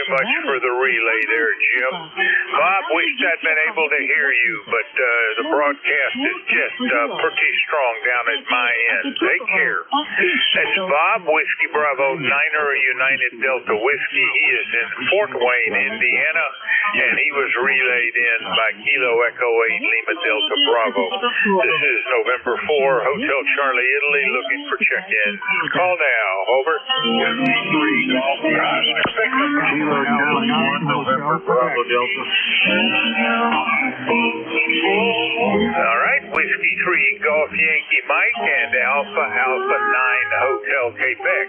much for the relay there, Jim. Bob, wished I'd been able to hear you, but the broadcast is just pretty strong down at my end. Take care. That's Bob, Whiskey Bravo Niner, United Delta Whiskey. He is in Fort Wayne, Indiana, and he was relayed in by Kilo Echo 8 Lima Delta Bravo. This is November 4, Hotel Charlie, Italy, looking for check-in. Call now. Over. Whiskey 3 Golf Kilo Delta 1, November Bravo Delta. All right, Whiskey 3 Golf Yankee Mike and Alpha Alpha 9 Hotel Quebec.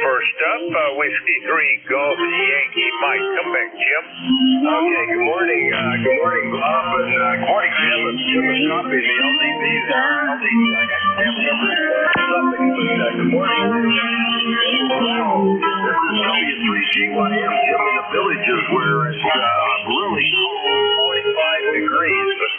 First up, Whiskey 3 Golf Yankee Mike. Come back, Jim. Okay, good morning. Good morning, Bob. And good morning, Jim. Jim was copying me. LDB's I got family members something, but good morning. This is W3GYM. Jim in the villages where it's really 45 degrees, but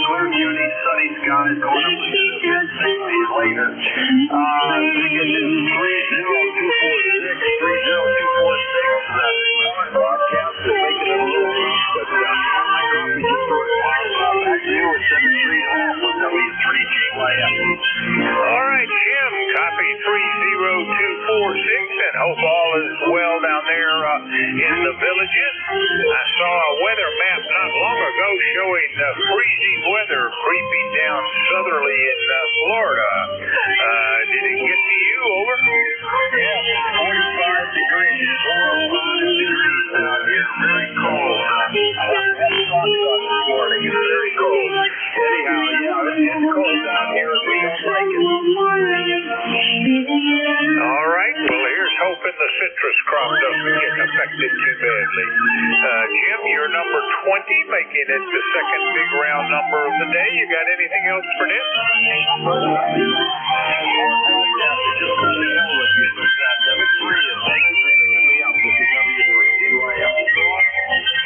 clear, beauty, sunny skies going up to 60s later. Ticket is 30246, 30246. Broadcast is making it a little rough, but my copy just threw it back to you at 730 with W3GYM. All right, Jim, copy 30246, and hope all is well down there in the villages. I saw a weather map not long ago showing freezing weather creeping down southerly in Florida. Did it get to you? Over? Yeah, 45 degrees, 45 degrees out here. Very cold. I had socks on this morning. It's very cold. Anyhow, yeah, it's cold out here. We don't like it. All right, well, here's hoping the citrus crop doesn't get affected too badly. Jim, you're number 20, making it the second big round number of the day. You got anything else for this?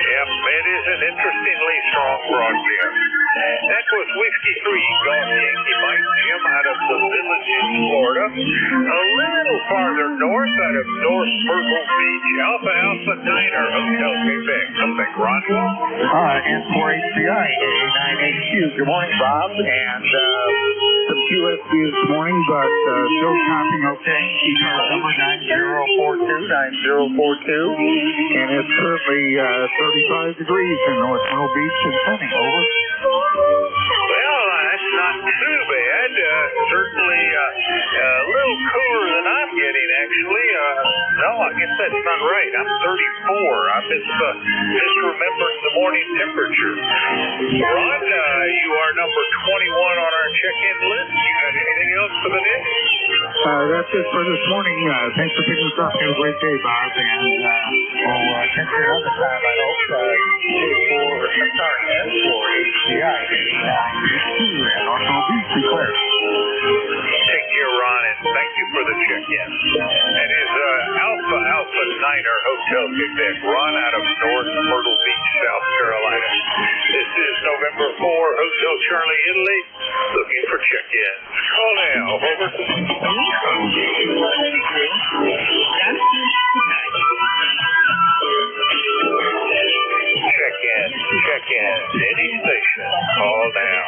Yep, it is an interestingly strong broadcast. That was Whiskey 3 Golf Yankee Mike, Jim, out of the Villages, Florida. A little farther north, out of North Myrtle Beach, Alpha Alpha Niner Hotel Quebec. Come back, Ron. N4HCI, 89HQ. Good morning, Bob. And some QSB this morning, but still copying okay. ECARS number 9042, and it's currently 35 degrees in North Myrtle Beach and sunny. Over. Well, that's not too bad. Certainly a little cooler than I'm getting, actually. No, I guess that's not right. I'm 34. I misremembered the morning temperature. Ron, you are number 21 on our check-in list. You got anything else for the day? That's it for this morning. Thanks for picking us up. Have a great day, Bob. And we'll catch you another time, I hope. N4HCI, 89HQ, and North Myrtle Beach, declare. Take care, Ron, and thank you for the check-in. That is Alpha Alpha Niner Hotel Quebec, Ron out of North Myrtle Beach, South Carolina. This is November 4, Hotel Charlie, Italy, looking for check-ins. Call now. Over. Check-in, any station. Call now.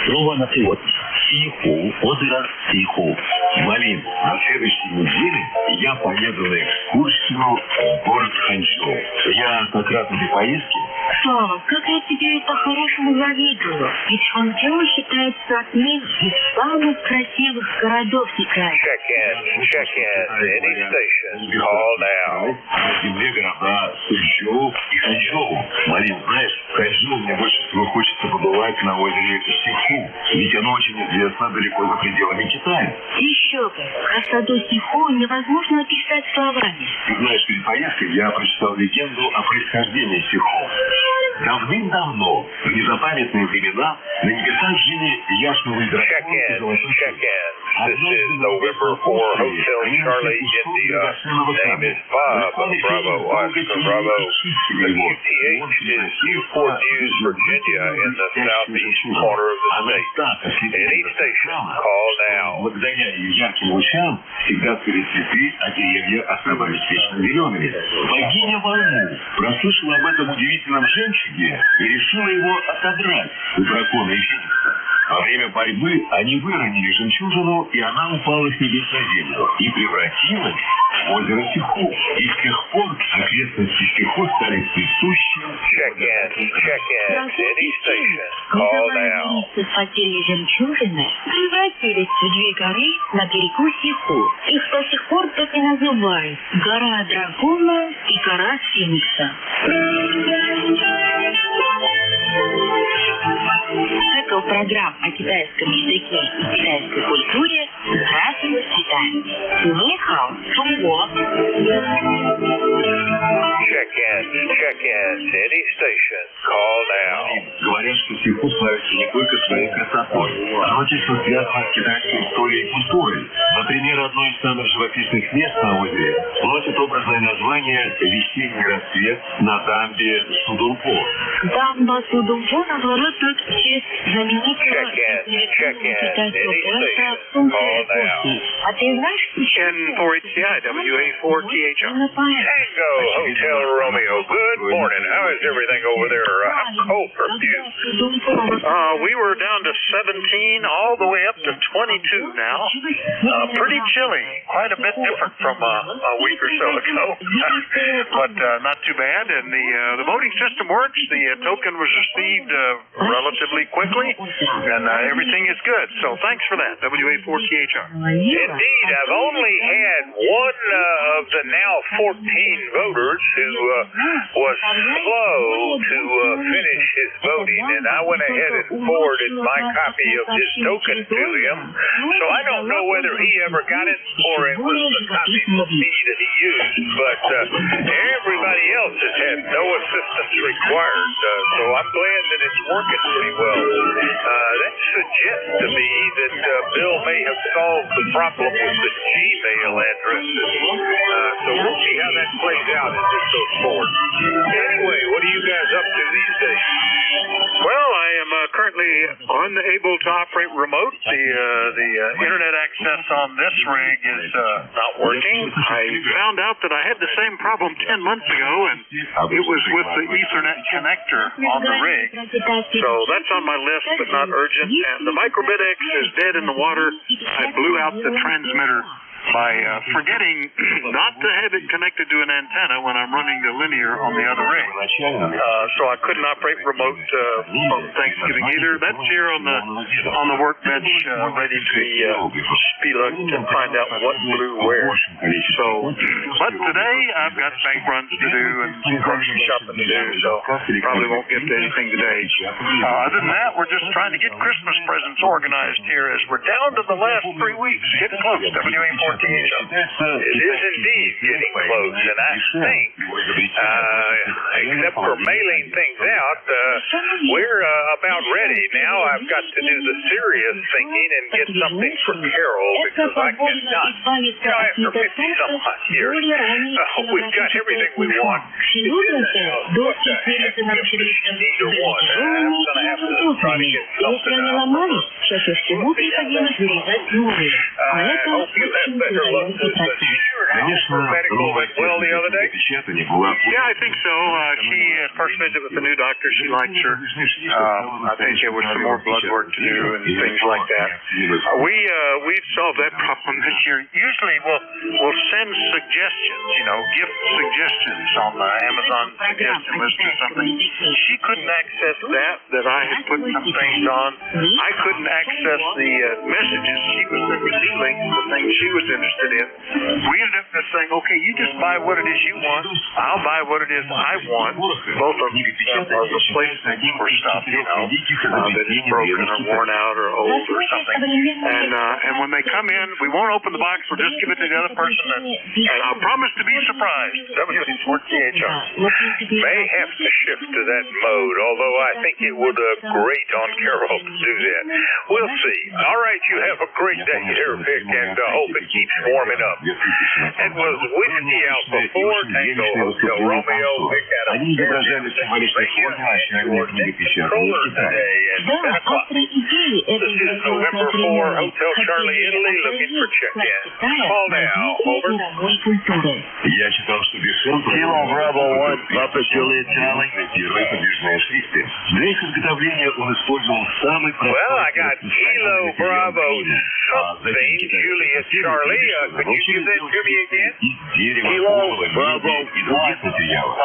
Слово на тот. Сиху, озеро Сиху. Малин, на следующей неделе я поеду на экскурсию в город Ханчжоу. Я как раз в этой поездке. Слава, как я тебе по-хорошему завидую. Ведь Ханчжоу считается одним из самых красивых городов Китая. Check-in, any station. Call now. На земле города Сунчжоу и Ханчжоу. Малин, знаешь, в Ханчжоу мне больше всего хочется побывать на озере Сиху. Ведь оно очень известно далеко за пределами Китая. Еще бы. Красоту Сиху невозможно описать словами. Ты знаешь, перед поездкой я прочитал легенду о происхождении Сиху. Давным-давно, в незапамятные времена, на небесах жили яшмовые драконы и золотой Check in. This is November 4 Hotel Charlie, India. Name is Bob, Bravo, Oscar, Bravo. The QTH is Newport News, Virginia, in the southeast corner of the state. Any station, call now. Благодаря ее ярким лучам всегда цвели цветы, а деревья оставались вечно зелеными. Богиня Волну прослышала об этом удивительном жемчуге и решила его отобрать у дракона и феникса. Во время борьбы они выронили жемчужину, и она упала с небес на землю и превратилась в озеро Сиху. И с тех пор окрестности Сиху стали цветущим. Check in. Any station, call now. Потерей жемчужины превратились в две горы на берегу Сиху. Их до сих пор так и называют гора дракона и гора Феникса. Цикл программ о китайском языке и китайской культуре «Здравствуй, Китай». Нихао, Чунго. Check in. Any station, call now. Говорят, что Сиху славится не только своей красотой, но тесно связано с китайской историей и культурой. Например, одно из самых живописных мест на озере носит образное название «Весенний рассвет на дамбе Судунпо». Дамба Судунпо названа так в честь знаменитого китайского поэта Сунцзы. А ты знаешь, N for HCI, WA4THR. Tango Hotel Romeo. Good morning. How is everything over there? How cold are you? We were down to 17, all the way up to 22 now. Pretty chilly. Quite a bit different from a week or so ago. But not too bad. And the voting system works. The token was received relatively quickly. And everything is good. So thanks for that, WA4THR. Indeed. I've only had one of the now 14 voters who was slow to finish his voting, and I went ahead and forwarded my copy of his token to him. So I don't know whether he ever got it or it was the copy of me that he used, but everybody else has had no assistance required, so I'm glad that it's working pretty well. That suggests to me that Bill may have solved the problem with the Gmail addresses. So we'll see how that plays out as it goes forward. Anyway, what are you guys up to these days? Well, I am currently unable to operate remote. The internet access on this rig is not working. I found out that I had the same problem 10 months ago, and it was with the Ethernet connector on the rig. So that's on my list, but not urgent. And the microBitX is dead in the water. I blew out the transmitter by forgetting not to have it connected to an antenna when I'm running the linear on the other rig. So I couldn't operate remote on Thanksgiving either. That's here on the workbench, ready to be looked and find out what blew where. So, but today I've got bank runs to do and grocery shopping to do, so probably won't get to anything today. Other than that, we're just trying to get Christmas presents organized here as we're down to the last 3 weeks. Getting close, WA4. It is indeed getting close, and I think, except for mailing things out, we're about ready now. I've got to do the serious thinking and get something for Carol, because I cannot, after 50-some odd years, we've got everything we want. Neither one. I'm going to have to try to get something out. I hope you have better luck with the medical went well the other day? Yeah, I think so. She at first visit with the new doctor, she likes her. I think there was some more blood work to do and things like that. We've solved that problem this year. Usually we'll send suggestions, gift suggestions on the Amazon suggestion list or something. She couldn't access that I had put some things on. I couldn't access the messages. She was sending me links to things she was interested in. We ended business saying, okay, you just buy what it is you want, I'll buy what it is I want. Both of them are replacements for stuff, that is broken or worn out or old or something. And when they come in, we won't open the box, we'll just give it to the other person, and I'll promise to be surprised. WC4THR. May have to shift to that mode, although I think it would grate on Carol to do that. We'll see. All right, you have a great day here, Vic, and hope it keeps warming up. It was Whiskey Alpha 4 Tango Hotel Romeo, Vic Adam. Они изображали символическую форму национальной книги пещер в Китае. Да, авторы идеи этой религиозной примеры Call now, over. мировой культуры. Я читал, что Бешен первые подвижные шрифты. Для их изготовления он использовал самый простой... Well, I got Kilo Bravo something, Juliet Charlie. Could you give that to me again? Kilo Bravo и других материалов.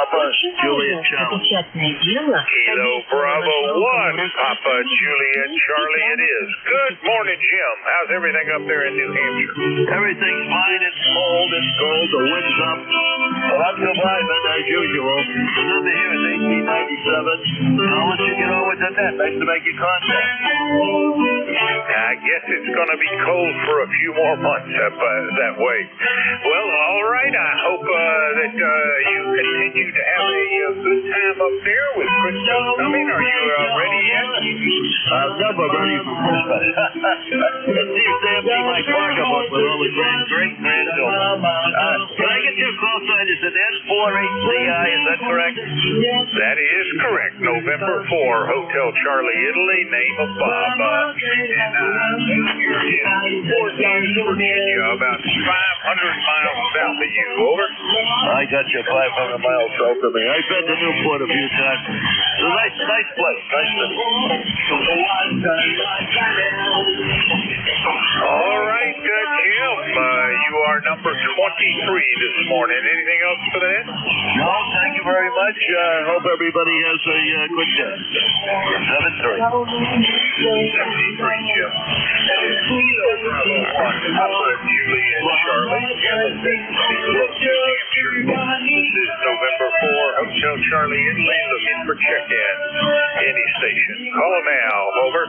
Печатное дело. Kilo Bravo 1, Papa Juliet Charlie it is. Good morning, Jim. How's everything up there in New Hampshire? Everything's fine. It's cold. It's cold. The wind's up. Well, I'm surviving as usual. The number here is 1897. I'll let you get on with the net. Nice to make your contact. I guess it's going to be cold for a few more months up that way. Well, all right. I hope that you continue to have a good time up there with Christmas coming. Are you ready yet? I'm never ready for Christmas. It seems to empty my pocketbook with all the great-grandchildren. Can I get your call sign? Is it N4HCI? Is that correct? That is correct. November 4, Hotel Charlie, Italy, name of Bob. Here is Fort Dodge, Virginia, about 500 miles south of you. Over. I got you 500 miles south of me. I've been to Newport a few times. It's a nice place. Nice place. All right, Jim. You are number 23 this morning. Anything else for that? No, thank you very much. Hope everybody has a good day. 7-3. 73, Jim. That is Kilo Bravo 1, Papa Juliet Charlie. This is November 4, Hotel Charlie, Italy, looking for check-in. Any station. Call now. Over.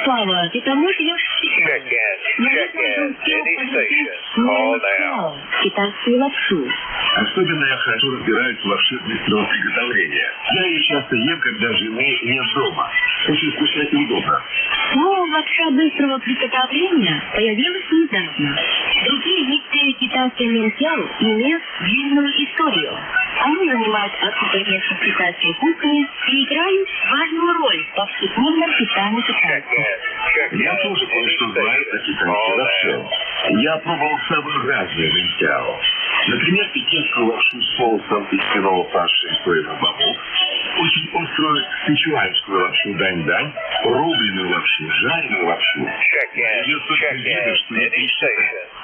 Слава, ты давно живешь в Check Китае? in. Any station. Call now. Китайскую лапшу. Особенно я хорошо разбираюсь в лапше быстрого приготовления. Я ее часто ем, когда жены нет дома. Очень вкусно и удобно. Но лапша быстрого приготовления появилась недавно. Другие виды китайской ментял имеют длинную историю. Они занимают особое место в китайской кухне и играют важную роль в повседневном питании китайцев. Я тоже кое-что знаю о китайской лапше. Я пробовал самые разные ментяо. Например, пекинскую лапшу с соусом из свиного фарша и соевых бобов, очень острую сычуанскую лапшу дань-дань, рубленую лапшу, жареную лапшу. Ее столько видов, что не пересчитать.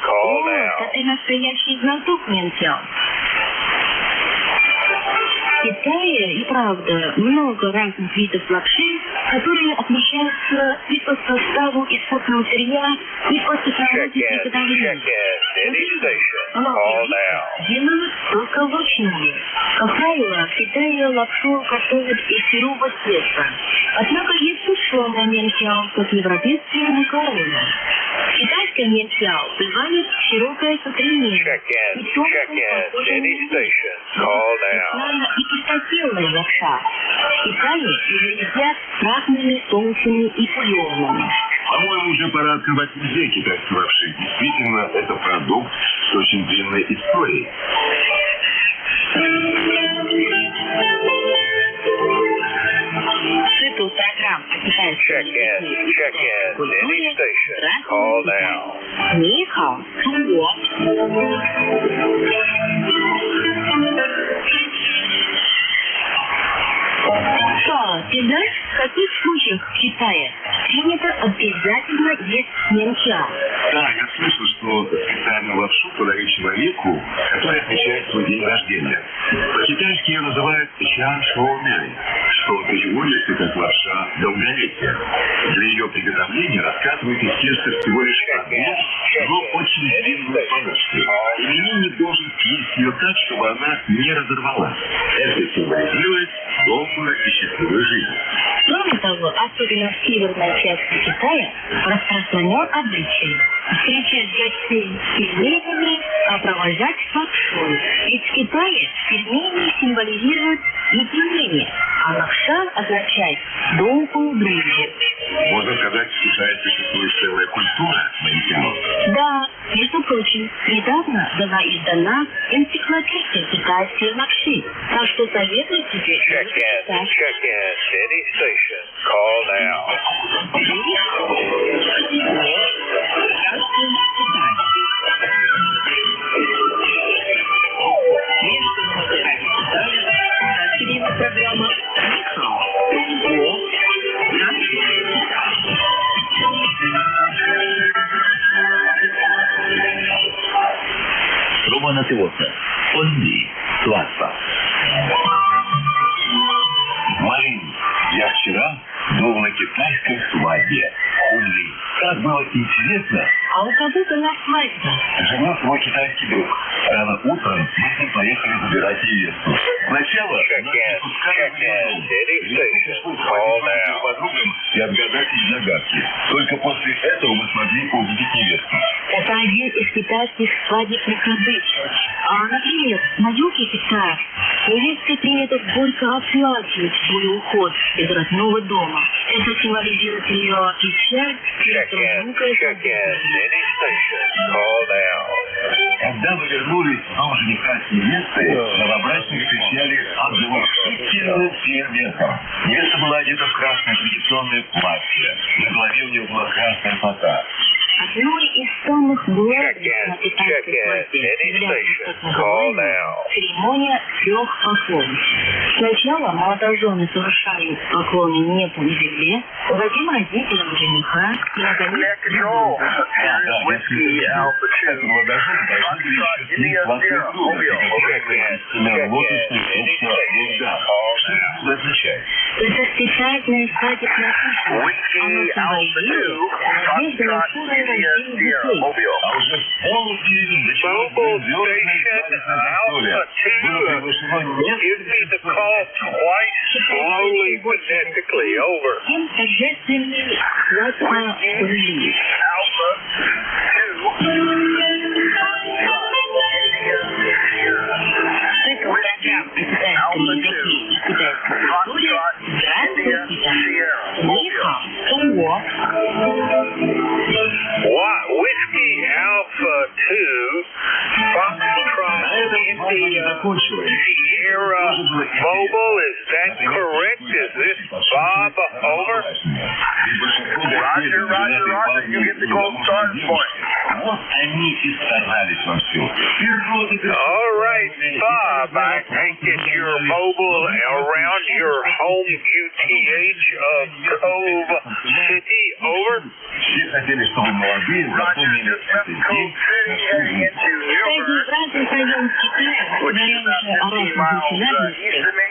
О, это настоящий знаток ментял. В Китае и правда много разных видов лапши, которые отличаются и по составу исходного сырья, и по технологии приготовления. Лапши делают только вручную. Как правило, в Китае лапшу готовят из сырого теста. Однако есть сушеная ментял, как европейские макароны. Китайская ментял бывает широкое современное и тонкое, и пустотелая лапша. В Китае ее едят разными соусами и бульонами. По-моему, уже пора открывать музей китайской лапши. Действительно, это продукт с очень длинной историей. Цикл программ о китайской культуре «Нихао, Чунго». Что, ты знаешь, в каких случаях в Китае принято обязательно есть ментяо? Да, я слышал, что специальную лапшу подают человеку, который отмечает свой день рождения. По-китайски ее называют чан шоумянь, что переводится как лапша долголетия. Для ее приготовления раскатывают из теста всего лишь одну, но очень длинную полоску. Именинник должен съесть ее так, чтобы она не разорвалась. Это символизирует долгую и счастливую жизнь. Кроме того, особенно в северной части Китая распространен обычай встречать гостей с пельменями, а провожать лапшой. Ведь в Китае пельмени символизируют единение, а лапша означает долгую жизнь. Можно сказать, в Китае существует целая культура ментяо. Да, между прочим, недавно была издана энциклопедия китайской лапши, так что советую тебе читать. Программа Романа Тевоса. Онди. Свадьба. Марин, я вчера был на китайской свадьбе. Онди. Как было интересно. А у кого была свадьба? Женился мой китайский друг. Рано утром мы с ним поехали забирать невесту. Сначала нас не пускали в дом. Пришлось позвонить подругам и отгадать их загадки. Только после этого мы смогли увидеть невесту. Это один из китайских свадебных обычаев. А, например, на юге Китая невестке принято горько оплакивать свой уход из родного дома. Это символизирует ее печаль перед разлукой с родителями. Когда мы вернулись в дом жениха с невестой, новобрачных встречали оглушительным фейерверком. Невеста была одета в красное традиционное платье. На голове у нее была красная фата. Одной из самых главных на китайской свадьбе является так называемая церемония трех поклонов. Сначала молодожены совершают поклоны небу и земле, затем родителям жениха и, наконец, другу. Молодожены должны были еще съесть вокруг друга, переговорная лотосная фрукта лунда. Что это означает? Это специальная свадебная кухня. Она символизирует надежду на скорое рождение детей. А уже в полдень началось грандиозное история. Было приглашено несколько Всем торжественный свадьба Луи. Sierra Mobile, is that correct? Is this Bob? Over. Roger. You get the call started for it. All right, Bob, I take it you're mobile around your home QTH of Cove City. Over. Roger, just left Cove City heading into Newburgh, which is about 15 miles east of me.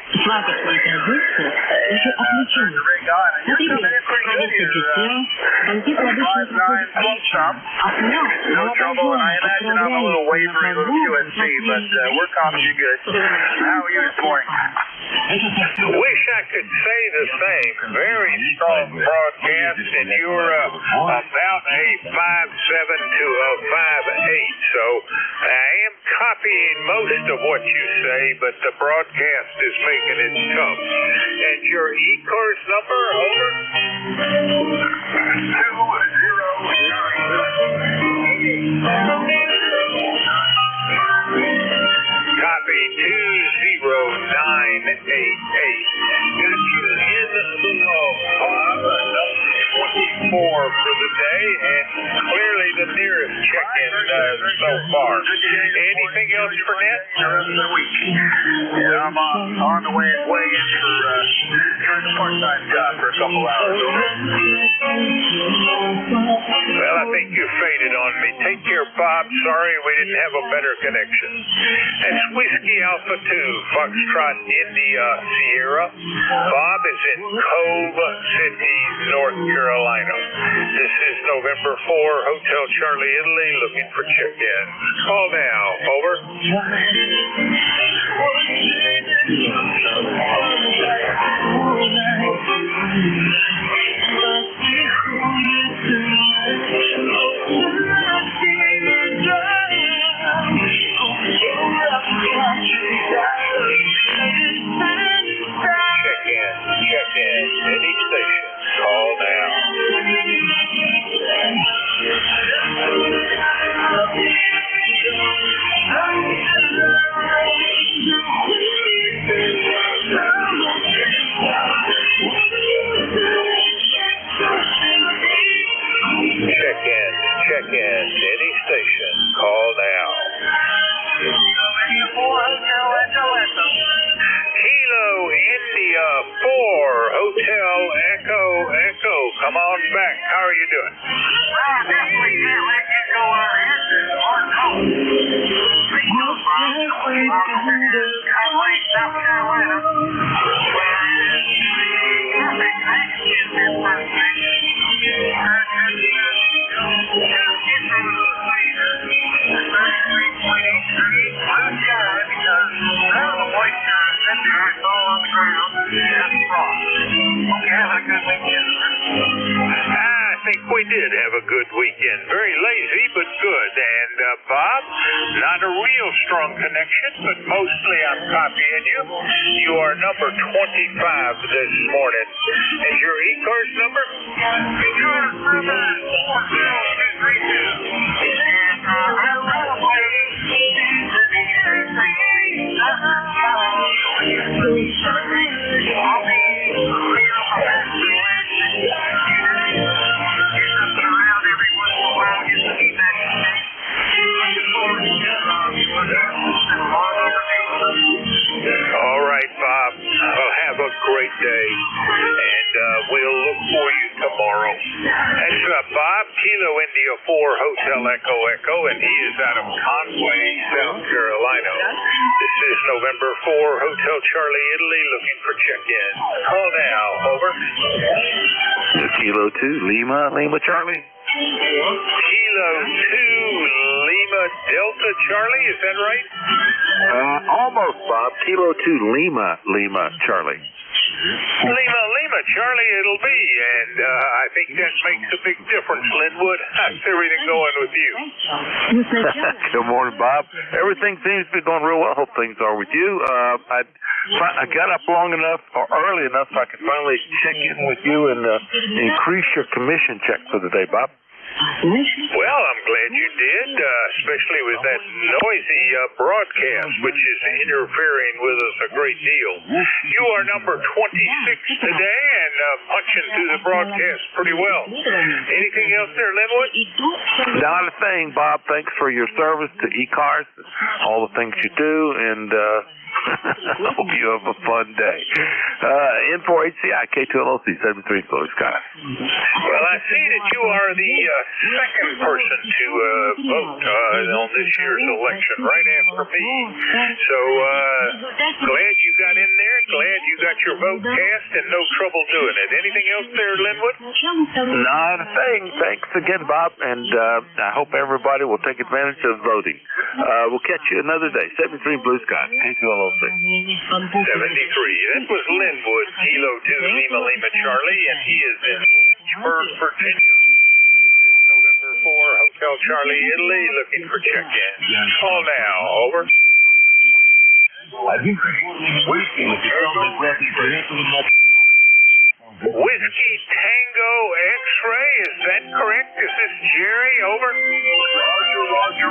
There's the rig on it. You're coming in pretty good here. 5-9 bump stop. No trouble, and I imagine I'm a little wavery, a little QSC, but we're copying you good. How are you this morning? Wish I could say the same. Very strong broadcast, and you're about a 5.7 to a 5.8. So I am copying most of what you say, but the broadcast is making it tough. And your ECARS number, over? 20988. Copy 20988. Got you in the low, Bob. Number 24 for the day, and clearly the nearest check-in so far. Anything else for Ned? The rest of the week. Yeah, I'm on the way in for a part-time job for a couple hours. Well, I think you faded on me. Take care, Bob. Sorry we didn't have a better connection. That's Whiskey Alpha 2, Foxtrot India Sierra. Bob is in Cove City, North Carolina. This is November 4, Hotel Charlie, Italy, looking for check-in. Call now. Over. Check-in. Any station. Call now. Check-in. Any station. Call now. Kilo India 4, Hotel Echo. Come on back. How are you doing? I definitely can't let you go unanswered. South Carolina. I think we did have a good weekend. Very lazy, but good. And, Bob, not a real strong connection, but mostly I'm copying you. You are number 25 this morning. Is your ECARS number? All right, Bob. Well, have a great day, and we'll look for you tomorrow. That's Bob, Kilo India 4, Hotel Echo, and he is out of Conway, South Carolina. This is November 4, Hotel Charlie, Italy, looking for check-in. Call now. Over. Kilo 2, Lima Charlie. Kilo 2, Lima Delta Charlie, is that right? Almost, Bob. Kilo 2, Lima Charlie. Lima Charlie, it'll be, and I think that makes a big difference, Linwood. How's everything going with you? Good morning, Bob. Everything seems to be going real well. Hope things are with you. I got up long enough, or early enough, so I could finally check in with you and increase your commission check for the day, Bob. Well, I'm glad you did, especially with that noisy broadcast, which is interfering with us a great deal. You are number 26 today and punching through the broadcast pretty well. Anything else there, Linwood? Not a thing, Bob. Thanks for your service to ECARS, all the things you do, and I hope you have a fun day. N4HCI, K2LOC, 73 Blue Sky. Well, I see that you are the second person to vote on this year's election, right after me. So, glad you got in there, glad you got your vote cast, and no trouble doing it. Anything else there, Linwood? Not a thing. Thanks again, Bob, and I hope everybody will take advantage of voting. We'll catch you another day. 73 Blue Sky, K2LOC. 73. That was Linwood, Kilo 2 Lima Lima Charlie, and he is in Lynchburg, Virginia. This is November 4, Hotel Charlie, Italy, looking for check-in. Call now. Over. Whiskey Tango X-ray, is that correct? Is this Jerry? Over. Roger.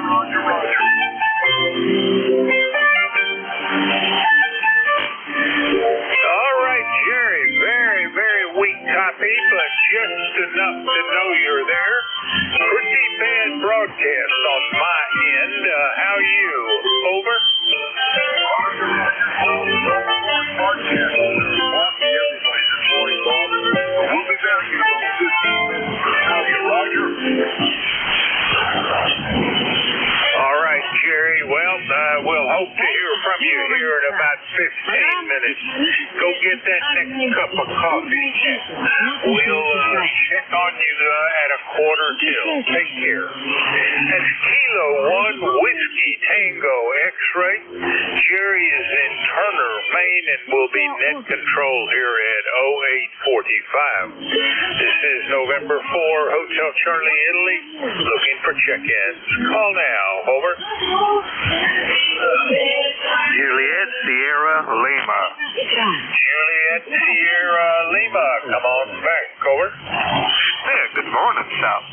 All right, Jerry. Very, very weak copy, but just enough to know you're there. Pretty bad broadcast on my end. How you? Over. All right, Jerry. Well, we'll hope to hear from you here in about 15 minutes. Go get that next cup of coffee. We'll check on you at 1:15. Take care. That's Kilo 1 Whiskey Tango X-ray. Jerry is in Turner, Maine, and will be net control here at 08:45. This is November 4, Hotel Charlie, Italy, looking for check-ins. Call now. Over. Juliet Sierra Lima. Juliet Sierra Lima, come on back. Over. Yeah, good morning, South.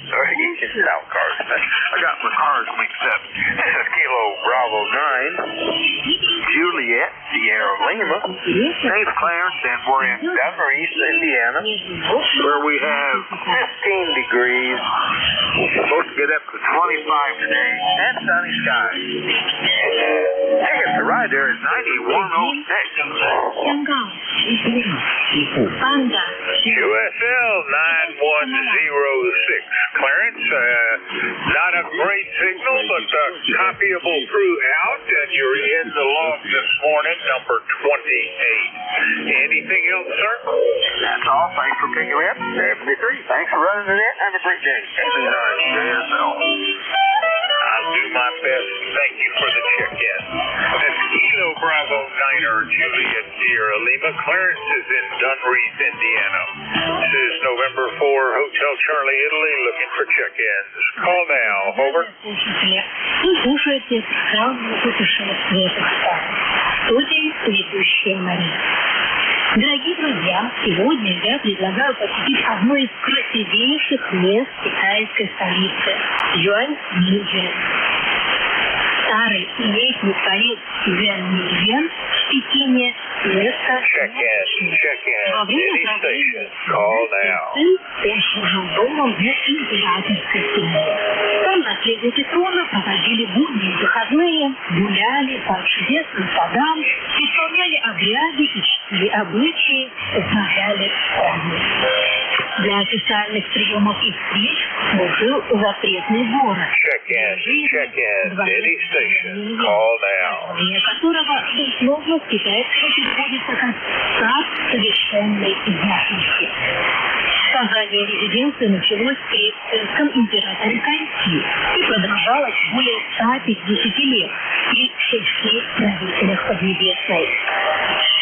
South Cars. I got my cars mixed up. This is Kilo Bravo 9. Juliet Sierra Lima. Name's Clarence, and we're in Denver, East Indiana, where we have 15 degrees. Supposed to get up to 25 today, and sunny skies. Ticket to ride there is 9106. QSL 9106. Clarence, not a great signal, but copyable throughout, and you're in the log this morning, number 28. Anything else, sir? That's all. Thanks for picking me up. 73. Thanks for running it in. Have a great day. I'll do my best. Thank you for the check-in. That's Kilo Bravo 9er Juliet Sierra Lima. Clarence is in Dunreath, Indiana. This is November 4, Hotel Charlie, Italy, looking for check-ins. Call now. Over. Вы слушаете программу «Путешествие по студии ведущая Мария». Дорогие друзья, сегодня я предлагаю посетить одно из красивейших мест китайской столицы – Юаньцзинь. Старый летний дворец Юаньцзинь в Пекине – место во время правления он служил домом для императорской семьи. Там наследники трона проводили будние выходные, гуляли по чудесным садам, исполняли обряды и чтили обычаи, управляли страной. Для официальных приемов и встреч служил запретный город, название которого дословно с китайского переводится как «сад совершенной изящности». Создание резиденции началось при царском императоре Кайси и продолжалось более 150 лет при 6 правителях Поднебесной.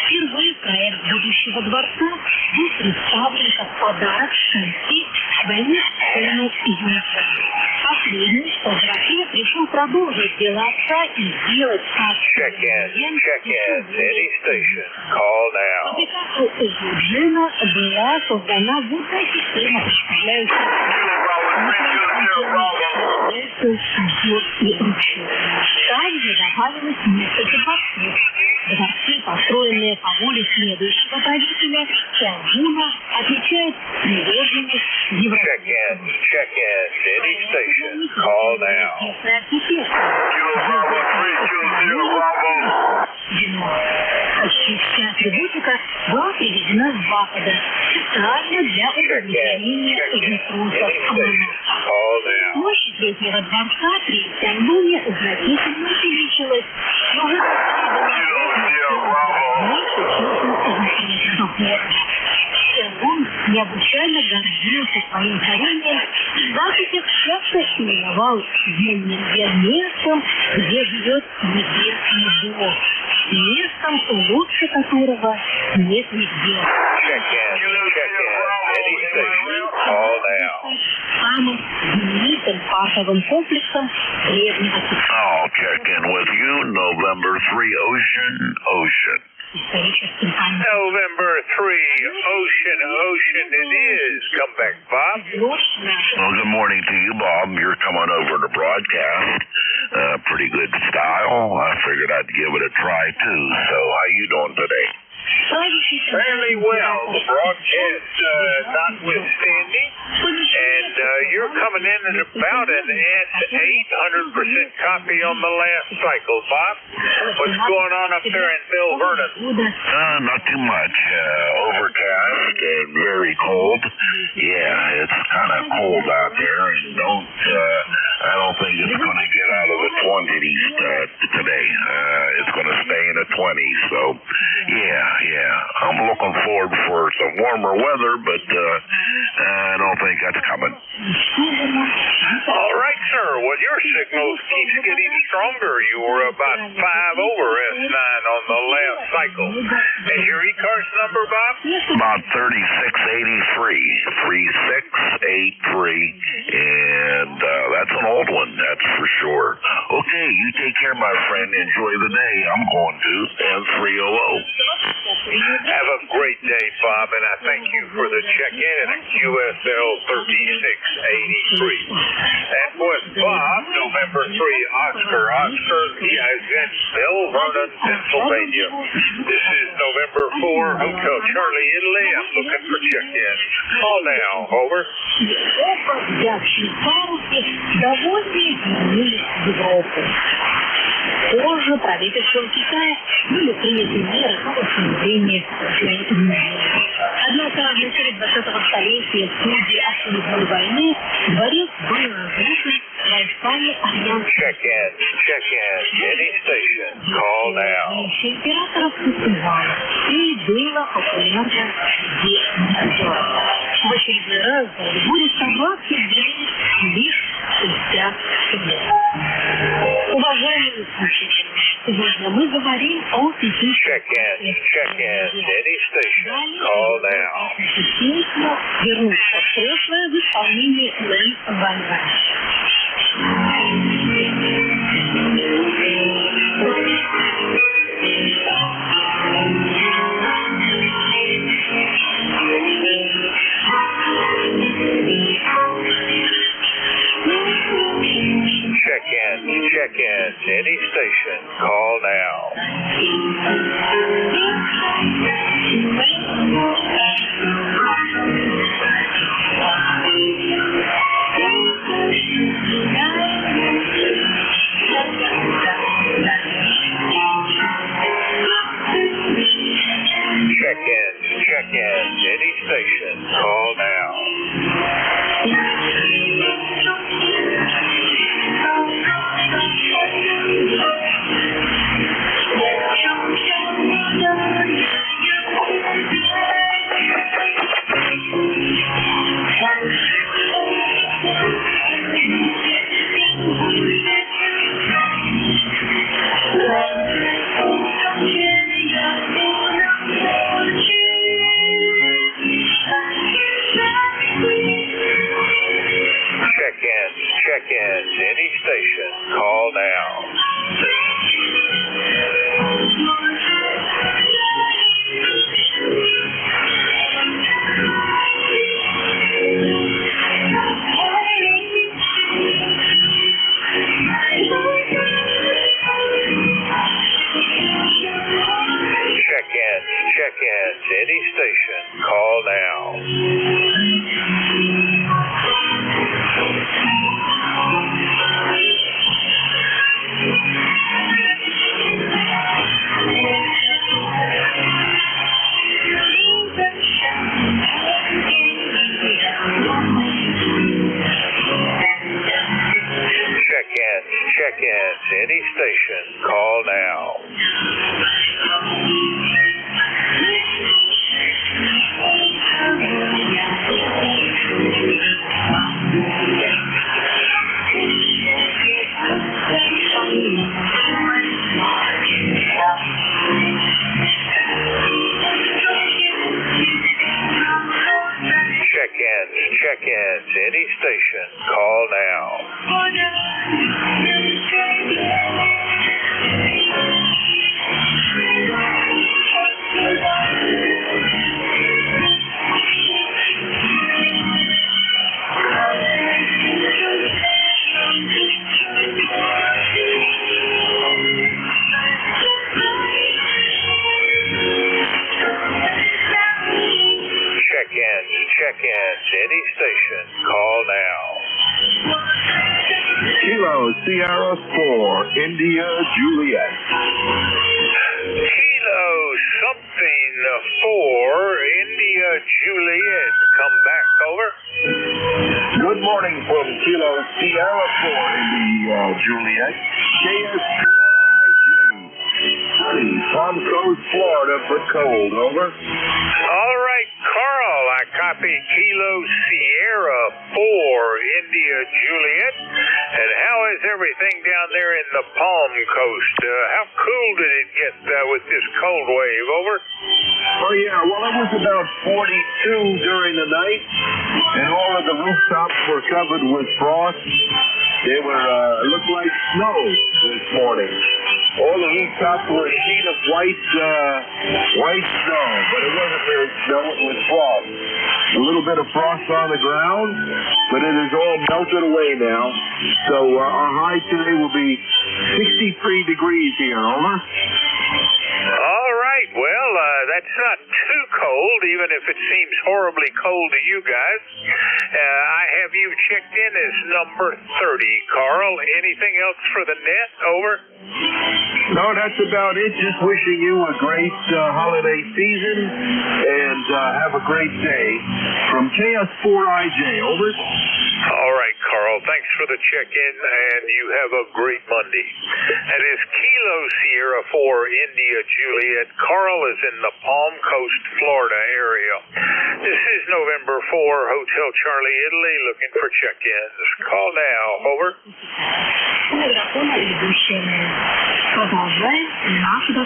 Впервые проект будущего дворца был представлен как подарок Кайси своему сыну Юнцзинь. Последний, по возвращению, решил продолжить дело отца и сделать сад По приказу Юджина была создана будная система, представляющая Также добавилось несколько дворцов. Дворцы, построенные по воле следующего правителя, Тяньгуна, отличают приверженность Check in. Any station. Call now. Почти вся атрибутика была привезена с Запада, специально для удовлетворения запросов коммунистов. Площадь Летнего дворца при Тяньгуне значительно увеличилась, но в меньше, чем Тяньгун необычайно гордился своим царением, и западник часто именовал Зеннинген местом, где живет небесный бог, местом, лучше которого нет нигде. Самым знаменитым парковым комплексом древнего Китая. I'll check in with you, November 3 Ocean. November 3, Ocean it is. Come back, Bob. Well, good morning to you, Bob. You're coming over to broadcast. Pretty good style. I figured I'd give it a try, too. So how you doing today? Fairly well, the broadcast notwithstanding. And you're coming in at about an 800% copy on the last cycle, Bob. What's going on up there in Bell Vernon? Not too much. Overcast and very cold. Yeah, it's kind of cold out there, and I don't think it's going to get out of the 20s today. It's going to stay in the 20s. So, yeah. I'm looking forward for some warmer weather, but I don't think that's coming. All right, sir. Well, your signal keeps getting stronger. You were about 5 over S9 on the last cycle. And your ECARS number, Bob? About 3683. 3683. And that's an old one, that's for sure. Okay, you take care, my friend. Enjoy the day. I'm going to. And 300. Have a great day, Bob, and I thank you for the check-in at QSL 3683. That was Bob, November 3, Oscar. He is in Bell Vernon, Pennsylvania. This is November 4, Hotel Charlie, Italy. I'm looking for check-in. Call now, over. Позже правительством Китая были приняты меры по восстановлению своей имени. Однако в начале 20-го столетия в ходе Отечественной войны дворец был разрушен войсками Альянса. Check in. Any station. Call now. Императоров существовало и было популярно среди надзора. В очередной раз будет собраться лишь спустя лет. Уважаемые слушатели, сегодня мы говорим о 5 Check in. Any station. Call now. песня «Вернуться в прошлое» в исполнении Лэй Ванга. Check in. Any station. Call now. Check in. Any station. Call now. check-ins, any station, call now. Check-ins, any station, call now. Check-ins, any station, call now. Check-ins, any station, call now. Kilo Sierra 4, India Juliet. Kilo something 4, India Juliet. Come back, over. Good morning from Kilo Sierra 4, India Juliet. KS4IJ. Palm Coast, Florida, but cold, over. All right, Carl, I copy Kilo Sierra 4, India Juliet. And how is everything down there in the Palm Coast? How cool did it get with this cold wave, over? Oh, yeah, well, it was about 42 during the night, and all of the rooftops were covered with frost. They were, it looked like snow this morning. All the rooftops were a sheet of white snow, but it wasn't really snow, it was frost. A little bit of frost on the ground, but it is all melted away now. So our high today will be 63 degrees here, over. All right, well, that's not too cold, even if it seems horribly cold to you guys. I have you checked in as number 30, Carl. Anything else for the net, over? No, that's about it. Just wishing you a great holiday season and have a great day. From KS4IJ, over. All right, Carl. Thanks for the check-in, and you have a great Monday. That is Kilo Sierra 4, India Juliet. Carl is in the Palm Coast, Florida area. This is November 4, Hotel Charlie, Italy, looking for check-ins. Call now, over.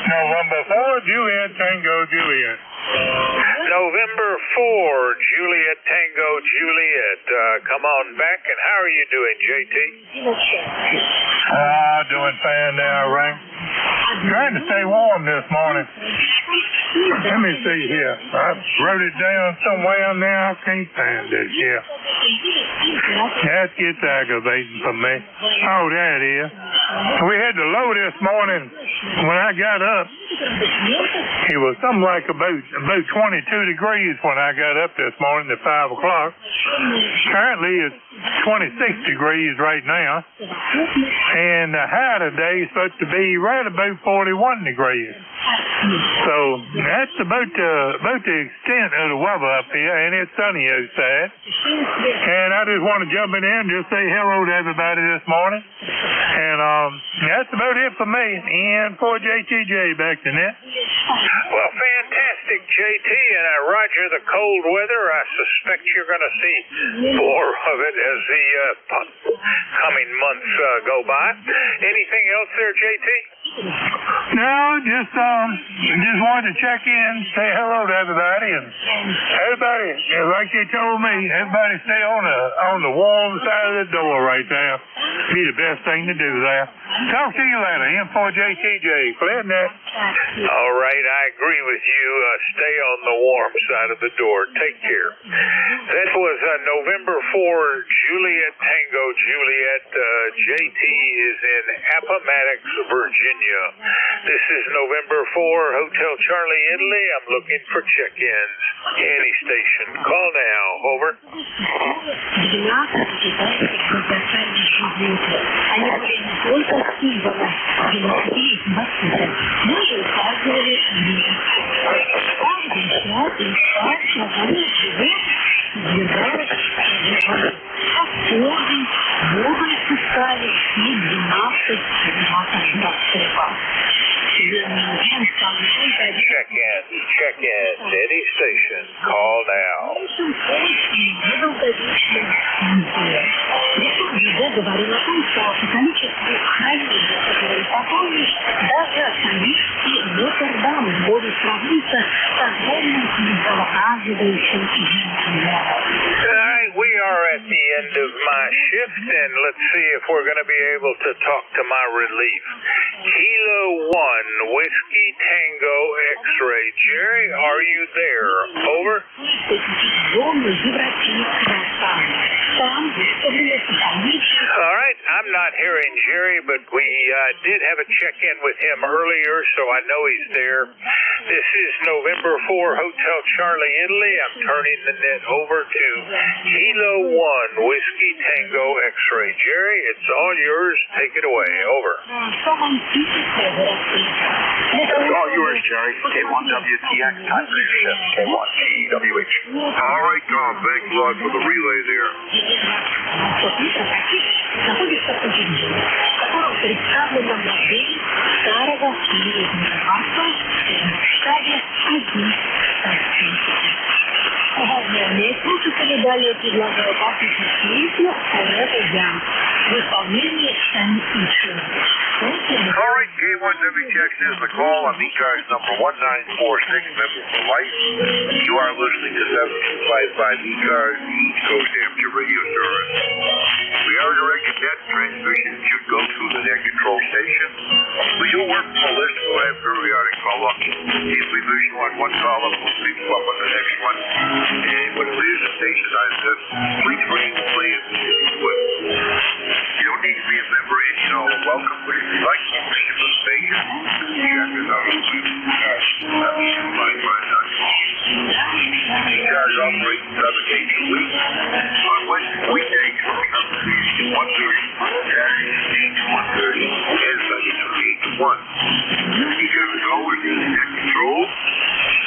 November 4, Juliet, Tango, Juliet. November 4, Juliet, Tango, Juliet. Come on back, and how are you doing, JT? Doing fine now, Ray. Trying to stay warm this morning. Let me see here. I wrote it down somewhere now. I can't find it here. That gets aggravating for me. Oh, there it is. We had the low this morning. When I got up, it was something like about 22 degrees when I got up this morning at 5 o'clock. Currently, it's 26 degrees right now. And the high today is supposed to be right about 41 degrees. So that's about the extent of the weather up here, and it's sunny outside. And I just want to jump in there and just say hello to everybody this morning. And that's about it for me. And for JTJ, back to net. Well, fantastic, JT, and roger the cold weather. I suspect you're going to see more of it as the coming months go by. Anything else there, JT? No, just wanted to check in, say hello to everybody, and everybody, like they told me, everybody stay on the warm side of the door right there. Be the best thing to do there. Talk to you later. M4JTJ. Plan that. All right, I agree with you. Stay on the warm side of the door. Take care. That was November 4, Juliet Tango Juliet. JT is in Appomattox, Virginia. This is November 4, Hotel Charlie, Italy. I'm looking for check-ins. Any station. Call now. Over. Они были не только символом велосипедов Бассета, но и указывали мир. Каждый час и час название живот сдвигалось отходы, Бога спускали и 12 стрельба. Check-in. Any station. Call now. Говорил о том, что количество хранения, которые пополнишь, даже Парижский Нотр-Дам может сравниться с огромным незаказывающим We are at the end of my shift, and let's see if we're going to be able to talk to my relief. Kilo 1, Whiskey Tango X-Ray. Jerry, are you there? Over. All right, I'm not hearing Jerry, but we did have a check-in with him earlier, so I know he's there. This is November 4, Hotel Charlie, Italy. I'm turning the net over to Kilo 1, Whiskey Tango X-Ray. Jerry, it's all yours. Take it away. Over. It's all yours, Jerry. K1WTX, time for your shift. K1GWH. All right, Tom. Thanks a lot for the relay there. находится подземелье, в котором представлена модель старого железного вагона в штабе 1 Важное слушатели далее предлагают послушать песню «Forever Young» в исполнении Sam Fisher. All right, K1WTX is the call on ECARS number 1946, member for life. You are listening to 7255 ECARS, the East Coast Amateur Radio Service. We are directed that transmission should go through the net control station. We do work from a list, we'll have periodic call-up. If we lose you on one call-up, we'll pick you up on the next one. And when we use the station on this, please bring the plan if you would. You don't need to be a member, and you know, welcome, but if you'd like to be a member of the station, check us out on the ECARS operates 7 days a week. On Wednesday, weekdays, from 1:30 to 1:30, Saturdays 8 to 1:30, and Sundays from 8 to 1. ECARS is always in net control.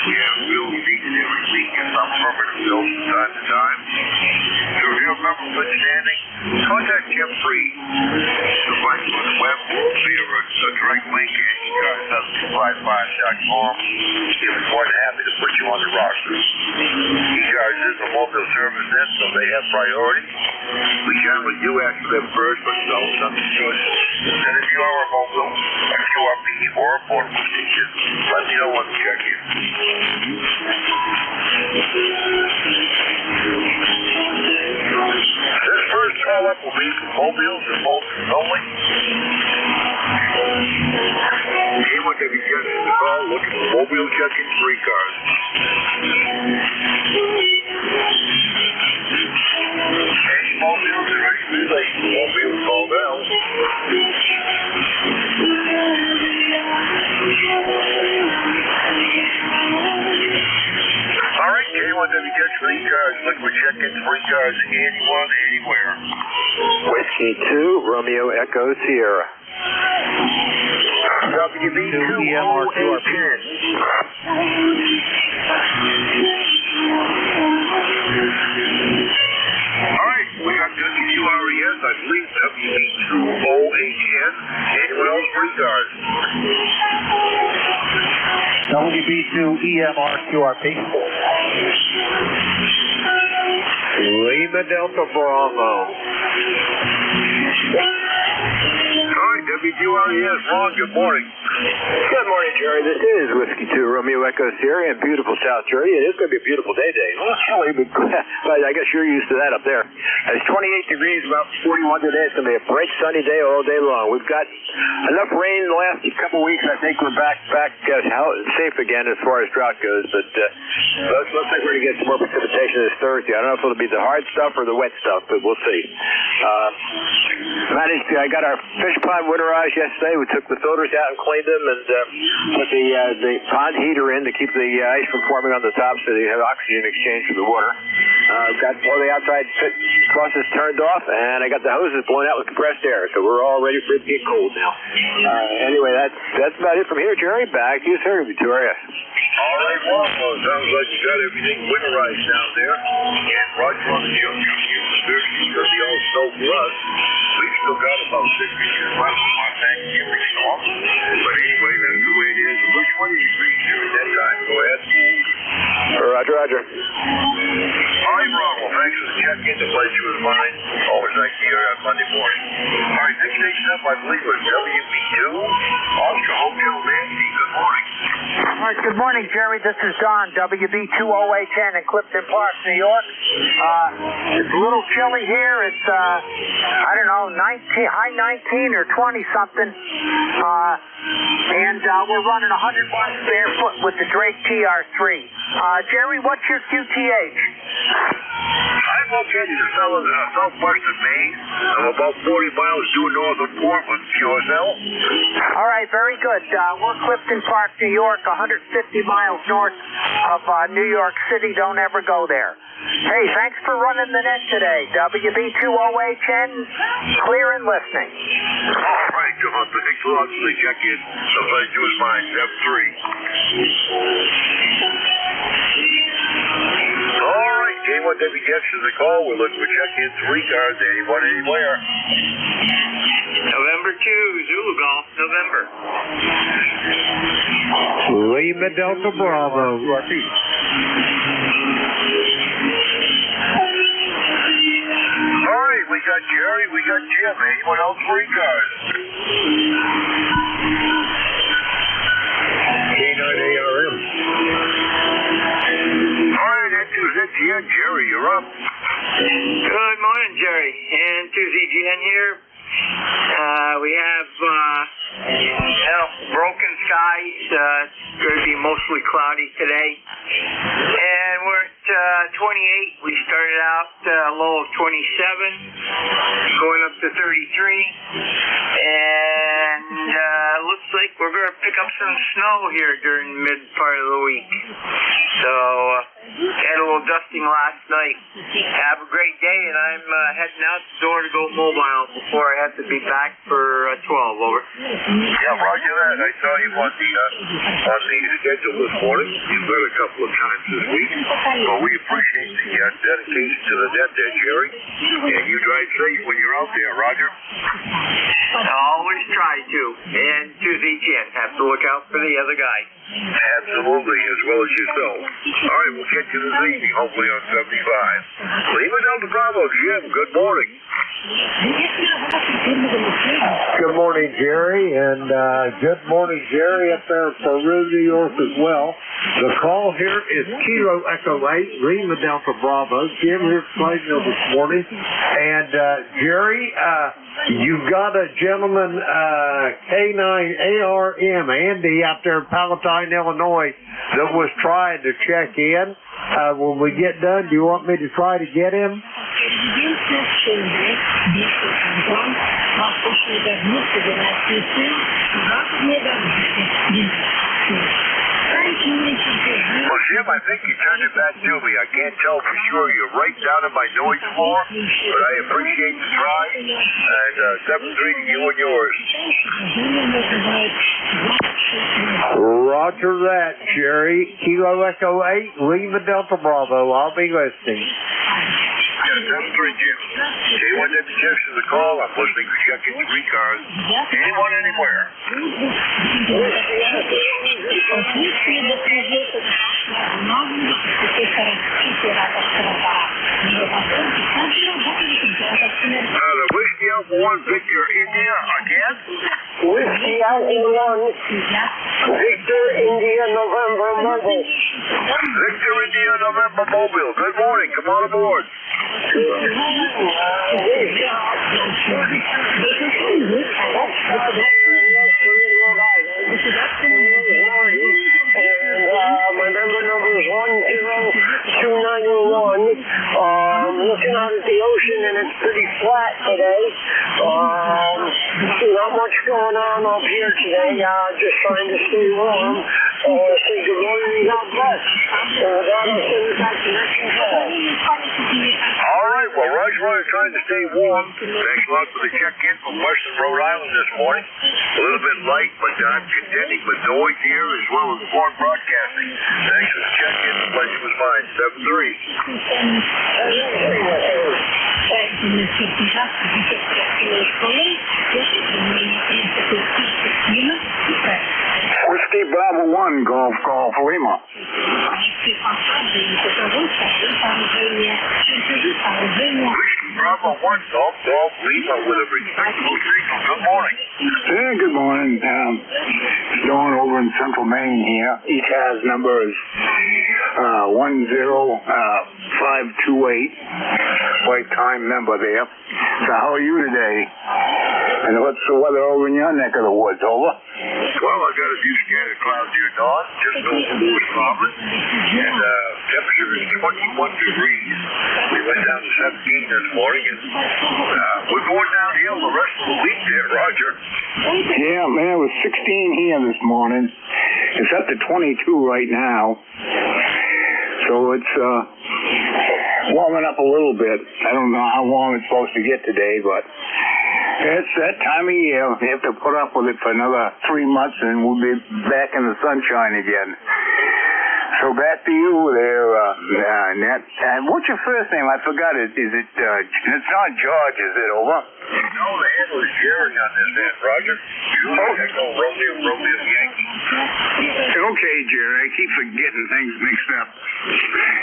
We have bills needed every week and some permanent bills from time to time. So if you're a member of good standing, contact Jeff Free. You'll find him on the web via a direct link at ECARS755.com. He'll be more than happy to put you on the roster. ECARS is a mobile service net, so they have priority. We generally do ask for them first, but don't substitute. And if you are a mobile, a QRP, or a portable station, let me know when to check in. This first call-up will be for mobiles and mobiles only. Anyone that be getting the call looking for mobile check-in for ECARS. Any mobiles are ready to be late. Mobiles call now. All right, K1WTX for ECARS. Looking for check-ins for ECARS anyone, anywhere. Whiskey 2, Romeo Echo Sierra. WB2OA10. All right, we got WQRES, I believe WB2OA10. Anyone else for ECARS? WB2EMRQRP. Lima Delta Bravo. All right, WQRES, Ron, good morning. Good morning, Jerry. This is Whiskey 2 Romeo Echo Sierra in beautiful South Jersey. It is going to be a beautiful day today. A little chilly, but I guess you're used to that up there. It's 28 degrees, about 41 today. It's going to be a bright, sunny day all day long. We've got enough rain the last couple weeks. I think we're back safe again as far as drought goes. But looks like we're going to get some more precipitation this Thursday. I don't know if it'll be the hard stuff or the wet stuff, but we'll see. I got our fish pond winterized yesterday. We took the filters out and cleaned them and put the pond heater in to keep the ice from forming on the top so they have oxygen exchange for the water. Got all the outside faucets turned off, and I got the hoses blown out with compressed air, so we're all ready for it to get cold now. Anyway, that's about it from here, Jerry. Back to you, sir, Victoria. All right, well, sounds like you got everything winterized down there. And Roger on the Jim it's going to be all snow for us. We've still got about 6 inches left of our Thanksgiving storm. But anyway, that's the way it is. Which one did you read during that time? Go ahead. Roger. All right, Ron. Well, thanks for the check-in. The pleasure was mine. Always nice to hear you on Monday morning. All right, next station up, I believe, was WB2. Oscar Hotel Nancy. Good morning. All right, good morning, Jerry. This is Don, WB2OHN in Clifton Park, New York. It's a little chilly here. It's, I don't know, high 19 or 20-something. And we're running 100 watts barefoot with the Drake TR3. Jerry, what's your QTH? I'm located in southwestern Maine. I'm about 40 miles due north of Portland, QSL. All right, very good. We're Clifton Park, New York, 150 miles north of New York City. Don't ever go there. Hey, thanks for running the net today. WB2OHN, clear and listening. All right, John. Thanks a lot for the check-in. The pleasure was mine. Step 3. All right, J1 W Jackson the call. We're looking for check-in 3 cars. Anyone, anywhere. November 2, Zulu Golf, November. Lima Delta Bravo. All right, we got Jerry, we got Jim. Anyone else 3 cars? K9ARM. All right, N2ZGN, Jerry, you're up. Good morning, Jerry. N2ZGN here. We have, broken skies. It's going to be mostly cloudy today. And we're at 28. We started out low of 27, going up to 33. And looks like we're going to pick up some snow here during the mid part of the week. So, had a little dusting last night. Have a great day, and I'm heading out the door to go mobile before I have to be back for 12. Over. Yeah, Roger that. I saw you on the schedule this morning. You've got a couple of times this week. Well, we appreciate the dedication to the net there, Jerry. And you drive safe when you're out there, Roger. I always try to. And to the end, have to look out for the other guy. Absolutely, as well as yourself. All right, we'll catch you this evening, hopefully on 75. Lima Delta Bravo, Jim, good morning. Good morning, Jerry, and good morning, Jerry, up there in Peru, New York as well. The call here is Kilo Echo 8, Lima Delta Bravo. Jim here playing this morning. And Jerry, you got a gentleman, K9ARM, Andy, out there in Palatine, Illinois, that was trying to check in. When we get done, do you want me to try to get him? Well, Jim, I think you turned it back to me. I can't tell for sure. You're right down in my noise floor, but I appreciate the try. And 7-3 to you and yours. Roger that, Jerry. Kilo Echo 8, Lima Delta Bravo. I'll be listening. Yeah, 7-3, Jim. J1 W Jackson the call. I'm listening for check-in 3 cars. Anyone, anywhere. The Whiskey Alpha 1 Victor India again. Whiskey Alpha 1, Victor India November Mobile. Victor India November Mobile. Good morning. Come on aboard. My member number is 10291. Looking out at the ocean and it's pretty flat today. Not much going on up here today. Just trying to stay warm. Say good morning and God bless. God will send you back to next control. All right. Well, Roger, we're trying to stay warm. Thanks a lot for the check-in from Western Rhode Island this morning. A little bit light, but I'm contending with noise here as well as foreign broadcasting. Thanks for the check-in. The pleasure was mine. 7-3. Whiskey Bravo 1, Golf Lima. Whiskey Bravo 1, Golf Lima with a respectable signal. Good morning. Yeah, good morning. Going over in Central Maine here. ECARS number is 10528. Lifetime member there. So how are you today? And what's the weather over in your neck of the woods? Over? Well, I got a few scattered clouds here, Don. Just over Lewis Robert. And temperature is 21 degrees. We went down to 17 this morning, and we're going downhill the rest of the week there, Roger. Yeah, man, it was 16 here this morning. It's up to 22 right now. So it's warming up a little bit. I don't know how warm it's supposed to get today, but it's that time of year. We have to put up with it for another 3 months, and we'll be back in the sunshine again. So back to you there, Nat. And what's your first name? I forgot it. Is it, it's not George, is it, over? No, the handle is Jerry on this end, Roger. Echo Romeo Yankee. Okay, Jerry. I keep forgetting things mixed up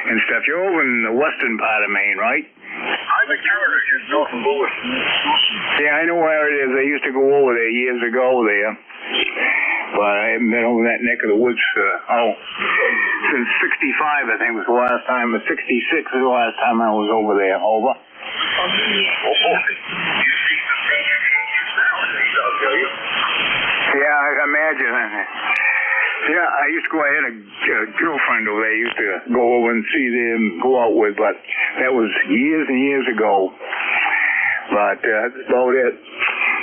and stuff. You're over in the western part of Maine, right? I'm in Turner, just north of Lewis. Yeah, I know where it is. I used to go over there years ago there. But I haven't been over that neck of the woods since 65, I think was the last time. 66 was the last time I was over there. Over. Oh, boy. You see the major changes nowadays, I'll tell you. Yeah, I imagine. Yeah, I used to go, I had a girlfriend over there I used to go over and see them, go out with, but that was years and years ago. But that's about it.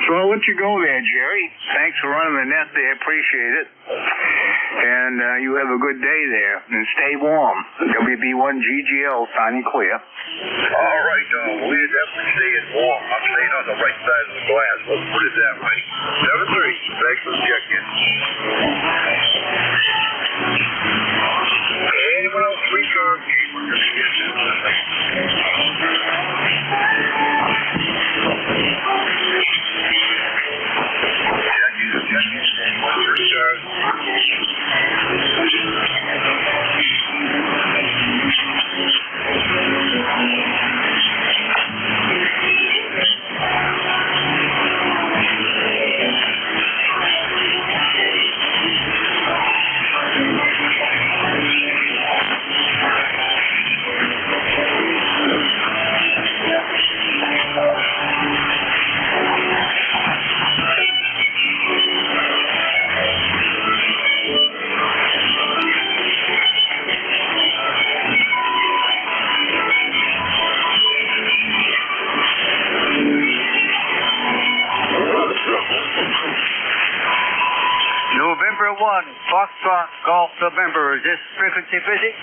So I'll let you go there, Jerry. Thanks for running the net there. Appreciate it. And you have a good day there. And stay warm. WB1GGL, signing clear. All right, we're definitely staying warm. I'm staying on the right side of the glass. Let's put it that way. 7-3. Thanks for the check-in. Anyone else reserve game? We're going to get to November 1, Foxtrot Golf November. Is this frequency busy?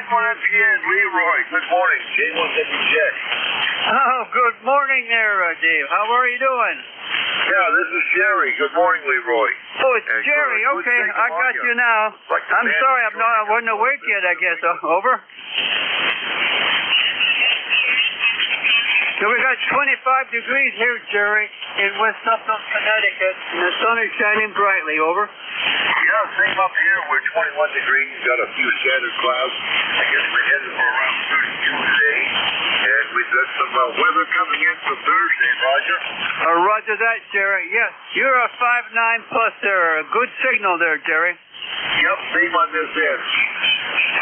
N1MPN Leroy. Good morning. J1WJ. Oh, good morning there, Dave. How are you doing? Yeah, this is Jerry. Good morning, Leroy. Oh, it's Jerry. Okay, I got you now. I'm sorry, I wasn't awake yet, I guess. Over. So we got 25 degrees here, Jerry, in West Suffolk, Connecticut, and the sun is shining brightly. Over. Yeah, same up here. We're 21 degrees. Got a few scattered clouds. I guess we're headed for around 32 today. And we Is that some weather coming in for Thursday, Roger? Roger that, Jerry. Yes, you're a 5.9 plus there. A good signal there, Jerry. Yep, same on this end.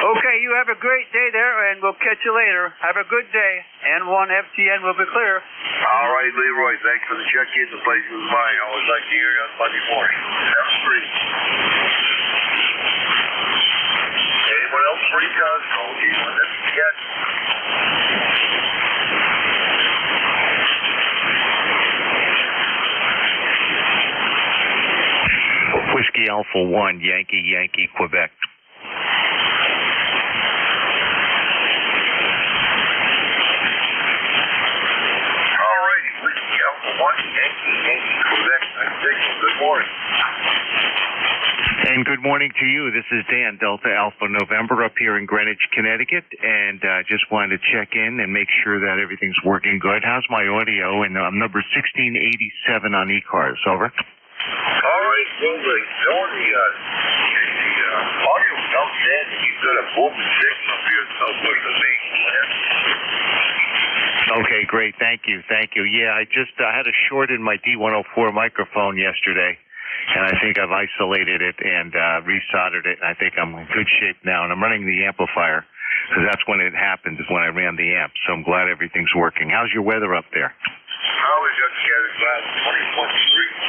Okay, you have a great day there, and we'll catch you later. Have a good day. N1 FTN will be clear. All right, Leroy, thanks for the check-in. The pleasure was mine. Always like to hear you on Monday morning. Have a great. Anyone else for ECARS? Call G1 FTN. Whiskey Alpha 1, Yankee, Quebec. All righty, Whiskey Alpha 1, Yankee, Quebec. Good morning. And good morning to you. This is Dan, Delta Alpha November, up here in Greenwich, Connecticut, and just wanted to check in and make sure that everything's working good. How's my audio? And I'm number 1687 on ECARS. Over. All right, well, the audio sounds dead. You've got a booming signal up here southwest of me. Okay, great. Thank you. Yeah, I had a short in my D104 microphone yesterday, and I think I've isolated it and resoldered it, and I think I'm in good shape now, and I'm running the amplifier, because that's when it happened, is when I ran the amp, so I'm glad everything's working. How's your weather up there? Oh, we got scattered clouds, 21 degrees.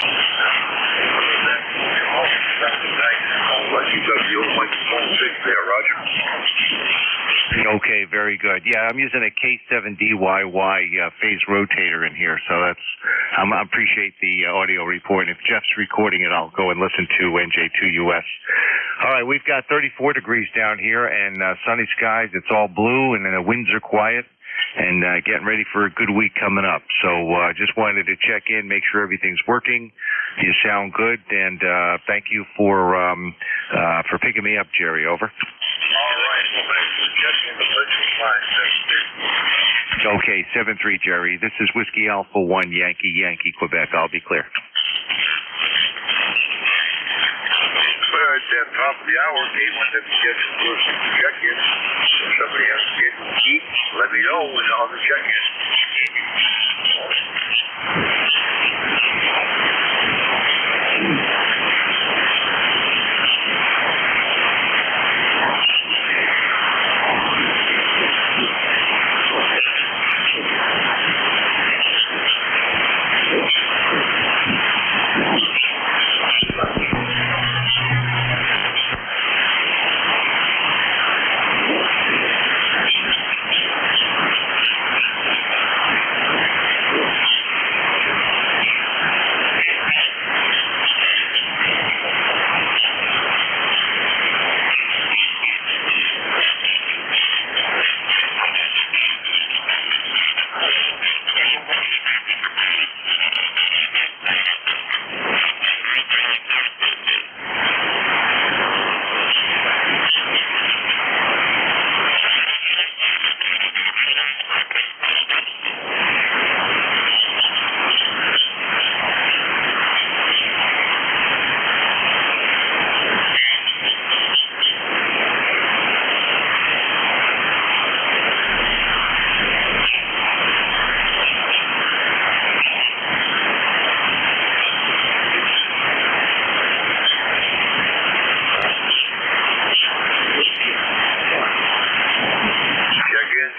You got the old microphone fixed there, Roger. Okay, very good. Yeah, I'm using a K7DYY phase rotator in here, so I appreciate the audio report. If Jeff's recording it, I'll go and listen to NJ2US. All right, we've got 34 degrees down here and sunny skies. It's all blue, and then the winds are quiet. And getting ready for a good week coming up. So just wanted to check in, make sure everything's working. You sound good, and thank you for picking me up, Jerry. Over. All right. Well, thanks for checking. The pleasure's mine. 7-3. Okay, 7-3, Jerry. This is Whiskey Alpha 1, Yankee, Quebec. I'll be clear. Well, at the top of the hour, K1 FTN check-in. If somebody has to get to eat, let me know and I'll check in.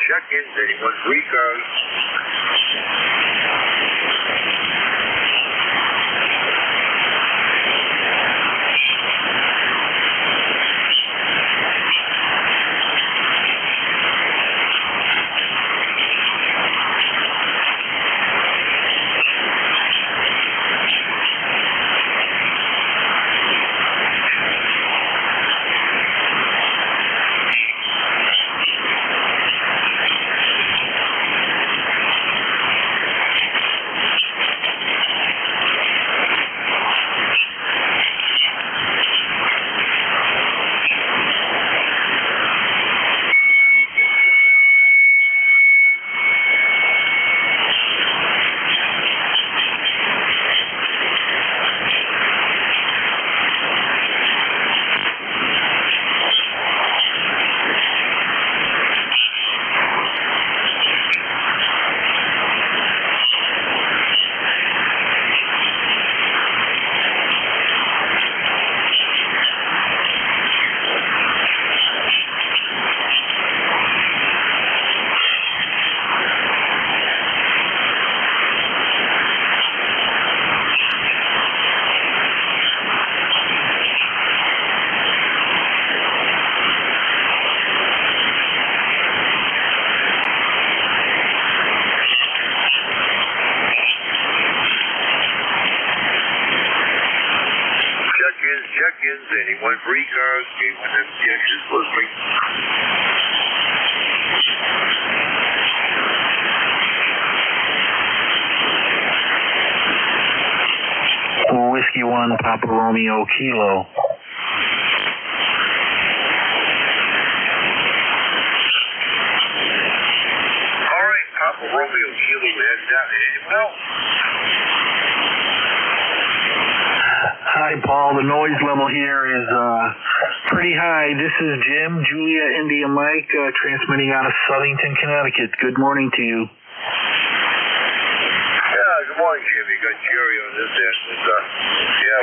Check-in, anyone's ECARS. check-ins. Anyone for ECARS, K1 objections listening. Whiskey 1, Papa Romeo, Kilo. All right, Papa Romeo, Kilo, heading down. Anyone else? Hi, Paul. The noise level here is pretty high. This is Jim, Julia, India Mike, transmitting out of Southington, Connecticut. Good morning to you. Good morning, Jim. You got Jerry on this end.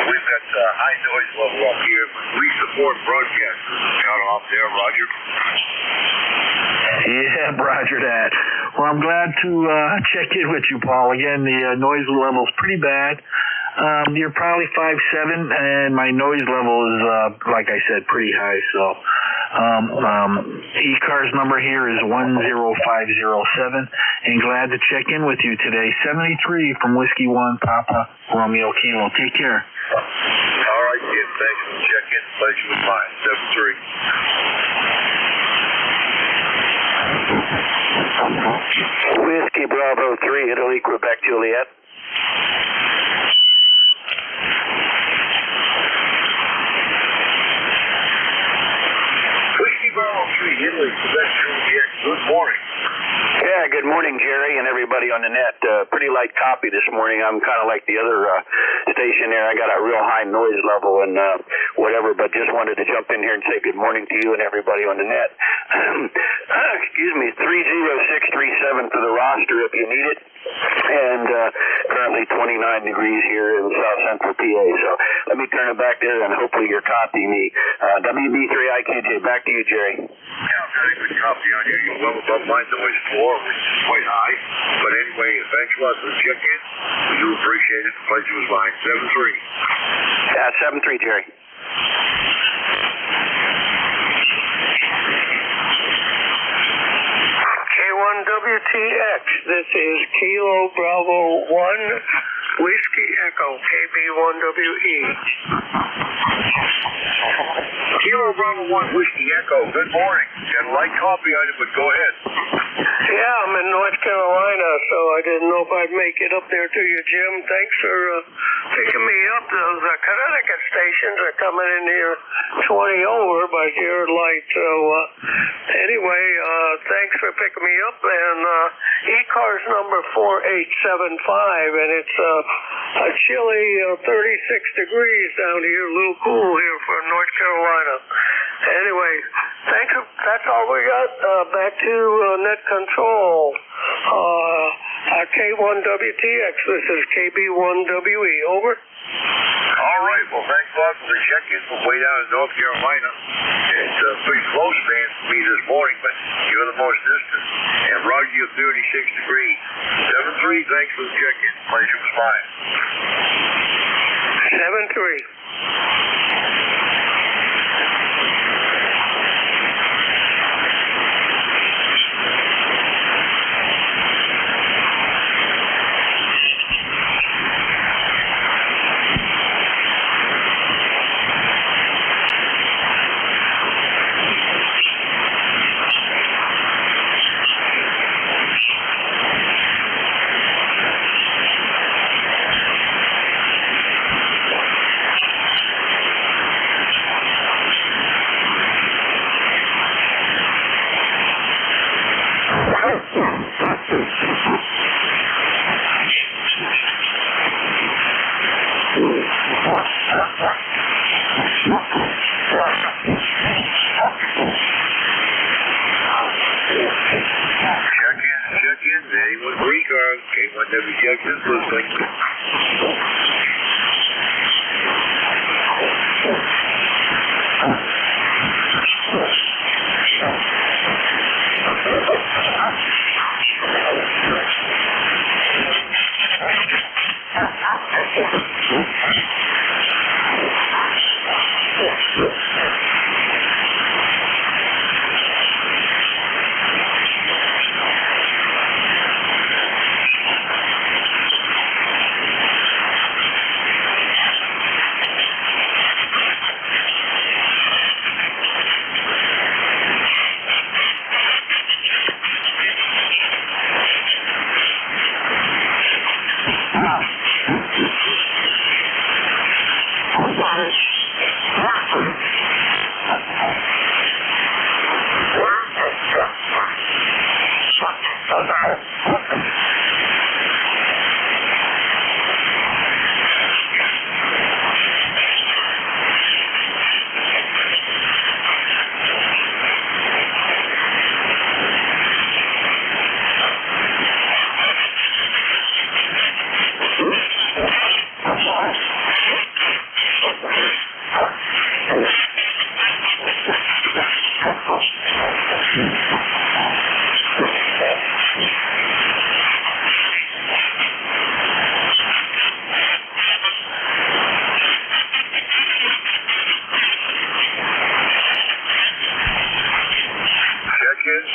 We've got high noise level up here, but we support broadcasters. Count off there, Roger. Yeah, Roger that. Well, I'm glad to check in with you, Paul. Again, the noise level is pretty bad. You're probably 5'7", and my noise level is, like I said, pretty high. So, ECARS number here is 10507, and glad to check in with you today. 73 from Whiskey 1, Papa Romeo, Kilo. Take care. All right, Jim. Thanks for the check-in. Pleasure was mine. 73. Whiskey Bravo 3, Italy, Quebec, Juliet. Whiskey Bravo 3, Italy, Quebec, Juliet. Good morning. Yeah, good morning, Jerry, and everybody on the net. Pretty light copy this morning. I'm kind of like the other station there. I got a real high noise level and whatever, but just wanted to jump in here and say good morning to you and everybody on the net. Excuse me, 30637 for the roster if you need it. And currently 29 degrees here in South Central PA. So let me turn it back there, and hopefully you're copying me. WB3IQJ, back to you, Jerry. Yeah, I've got a good copy on here. You're well above my noise floor, which is quite high. But anyway, thanks a lot for the check-in. We do appreciate it. The pleasure was mine. 7-3. Yeah, 7-3, Jerry. K1WTX, this is Kilo Bravo 1, Whiskey Echo, KB1WE. Kilo Bravo 1, Whiskey Echo, good morning. Got a light coffee on it, but go ahead. Yeah, I'm in North Carolina, so I didn't know if I'd make it up there to you, Jim. Thanks for picking me up. Those Connecticut stations are coming in here 20 over by your light. So anyway, thanks for picking me up. And ECARS number 4875, and it's a chilly 36 degrees down here, a little cool here for North Carolina. Anyway, thanks. That's all we got. Back to net control. K1WTX, this is KB1WE, over. All right, well, thanks a lot for the check-in from way down in North Carolina. It's pretty close, man, for me this morning, but you're the most distant. And Roger, you're 36 degrees. 7-3, thanks for the check-in. Pleasure was mine. 7-3. Check-in, anyone for ECARS, K1WTX is listening.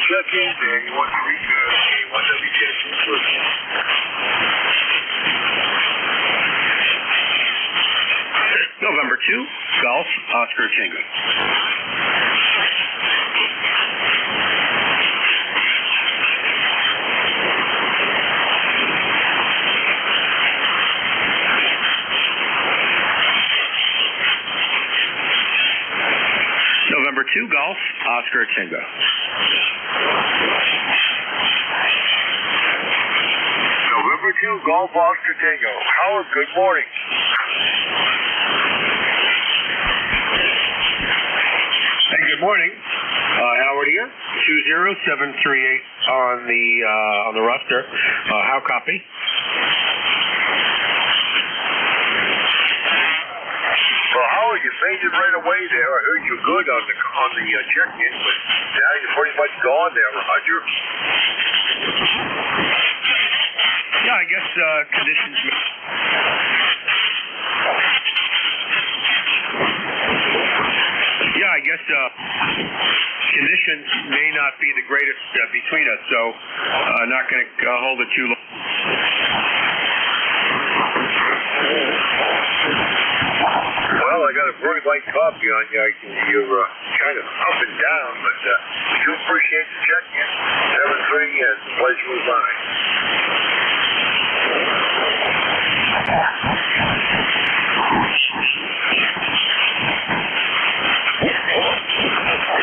Check-in, there. You want to reach K1 WTS inclusion. November 2, Golf, Oscar Tango. November 2, Golf, Oscar Tango. November 2, Golf, Oscar Tango. Howard, good morning. Hey, good morning. Howard here. 20738 on the roster. How copy? Well, Howard, you fainted right away there. I heard you good on the check-in, but now you're pretty much gone there, Roger. Yeah, I guess conditions. Yeah, I guess conditions may not be the greatest between us, so not going to hold it too long. Well, I got a very light copy on you. You're kind of up and down, but we do appreciate the check-in. 7-3, and the pleasure was mine.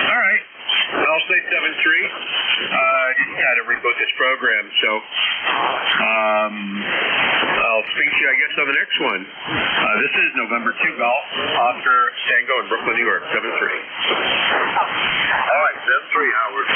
All right. I'll say 7-3. Just had to reboot this program, so I'll speak to you, I guess, on the next one. This is November 2 Golf, Oscar Tango in Brooklyn, New York, 7-3. All right, 7-3, Howard.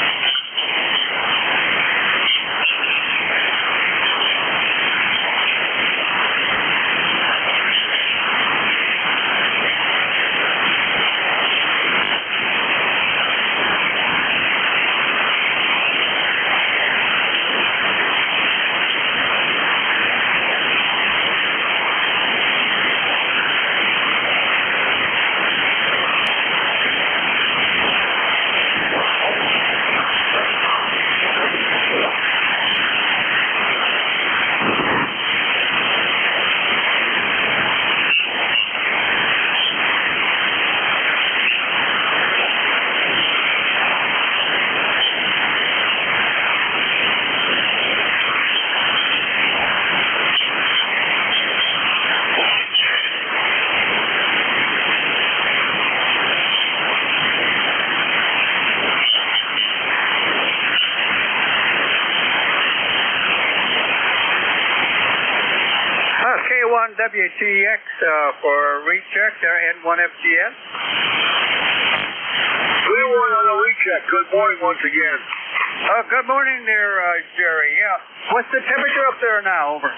K1 WTX for recheck there, N1FGS. Clear one on the recheck. Good morning once again. Good morning there, Jerry. Yeah. What's the temperature up there now? Over.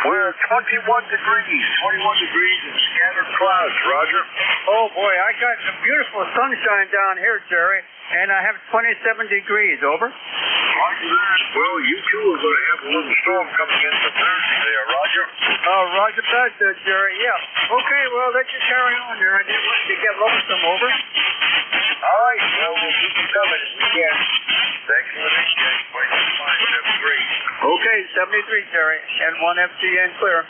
We're 21 degrees. 21 degrees and scattered clouds, Roger. Oh, boy. I got some beautiful sunshine down here, Jerry, and I have 27 degrees. Over. Roger that. Well, you two are going to have a little storm coming in for Thursday there, Roger. Roger that, Jerry. Yeah. Okay, well, let you carry on there. I didn't want you to get lonesome. Over. All right. Well, we'll keep you coming if we can. Thanks for the recheck. 73. Okay, 73, Jerry. N1FGN clear.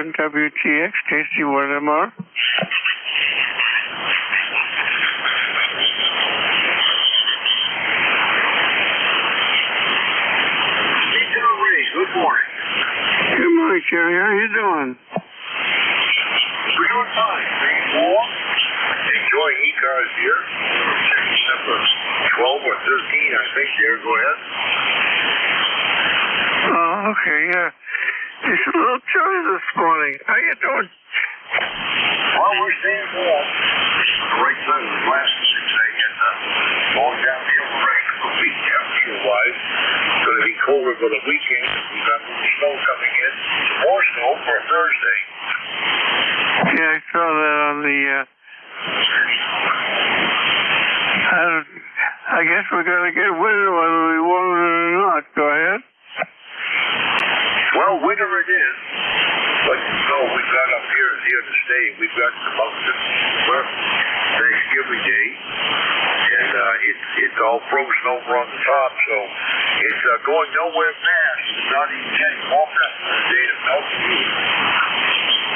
on WTX, KC1MR. Good morning. Good morning, Jerry. How you doing? We're doing fine. Pretty warm. Enjoying ECARS here. Checking number 12 or 13, I think. There, go ahead. Oh, okay, yeah. It's a little chilly this morning. How you doing? Well, we're staying warm. The right side of the glass, as they say, and going downhill the rain will be temperature-wise. It's going to be colder for the weekend. We've got more snow coming in. More snow for Thursday. Yeah, I saw that on the, I guess we're going to get winter whether we want it or not. Go ahead. Well, winter it is. But the snow we've got up here is here to stay. We've got about 50 left Thanksgiving Day. And it's all frozen over on the top, so it's going nowhere fast. It's not even getting warm enough for the day to melt.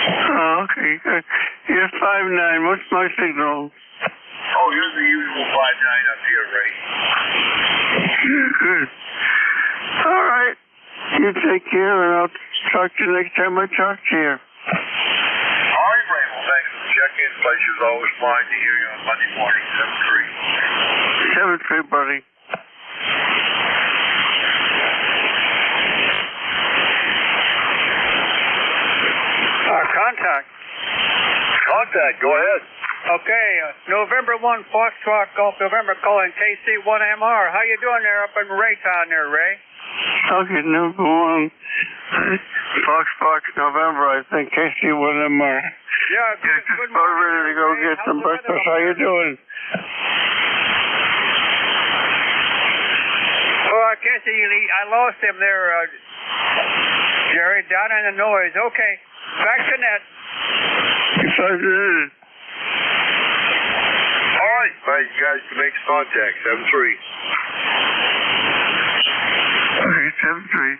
Oh, okay. You're 5'9". What's my signal? Oh, you're the usual 5'9" up here, Ray. Good. All right. You take care, and I'll talk to you next time I talk to you. All right, Ray. Well, thanks for the check-in. Pleasure's always mine to hear you on Monday morning, 7-3. 7-3, buddy. Contact. Contact, go ahead. Okay, November 1, Foxtrot Golf, November calling KC1MR. How you doing there up in Raytown there, Ray? Okay, number 1. Fox, November, I think, KC1MR. Yeah, good, just good about morning, ready to go Ray. get How's some the weather breakfast. up How there? you doing? Oh, I can't see you. I lost him there, Jerry, down in the noise. Okay, back to net. If I did. All right, invite you guys to make contact, 7-3. Okay, 7-3.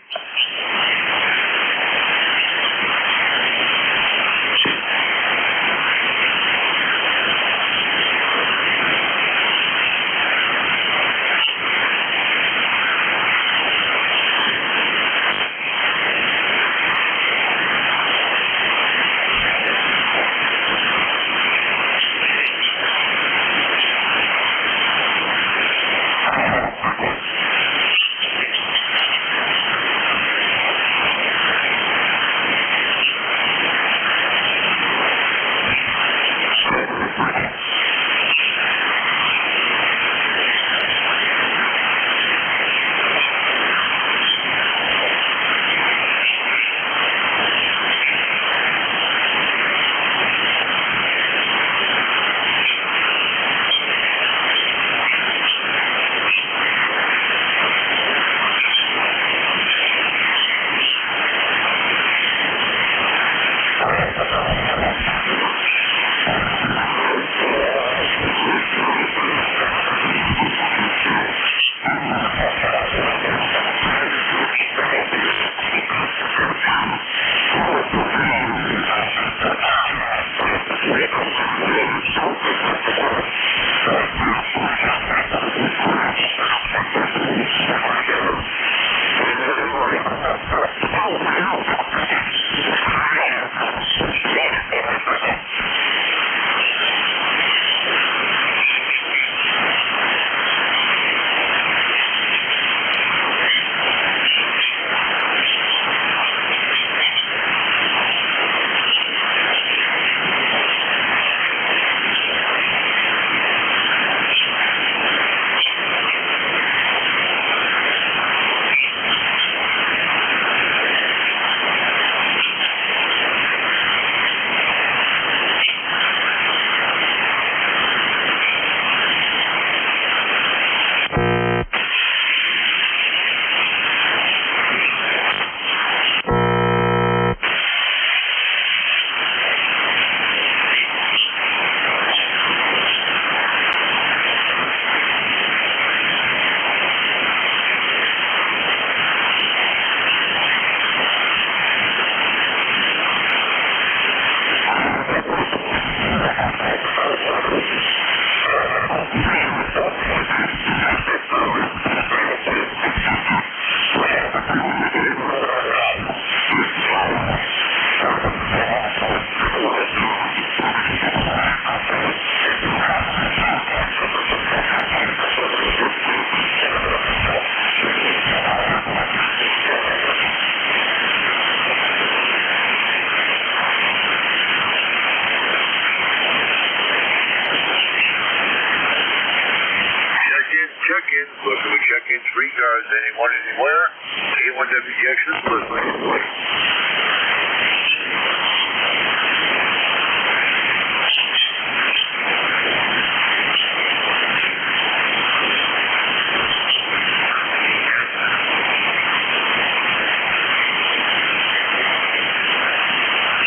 check-in 3 cars, anyone, anywhere. K1WTX is listening.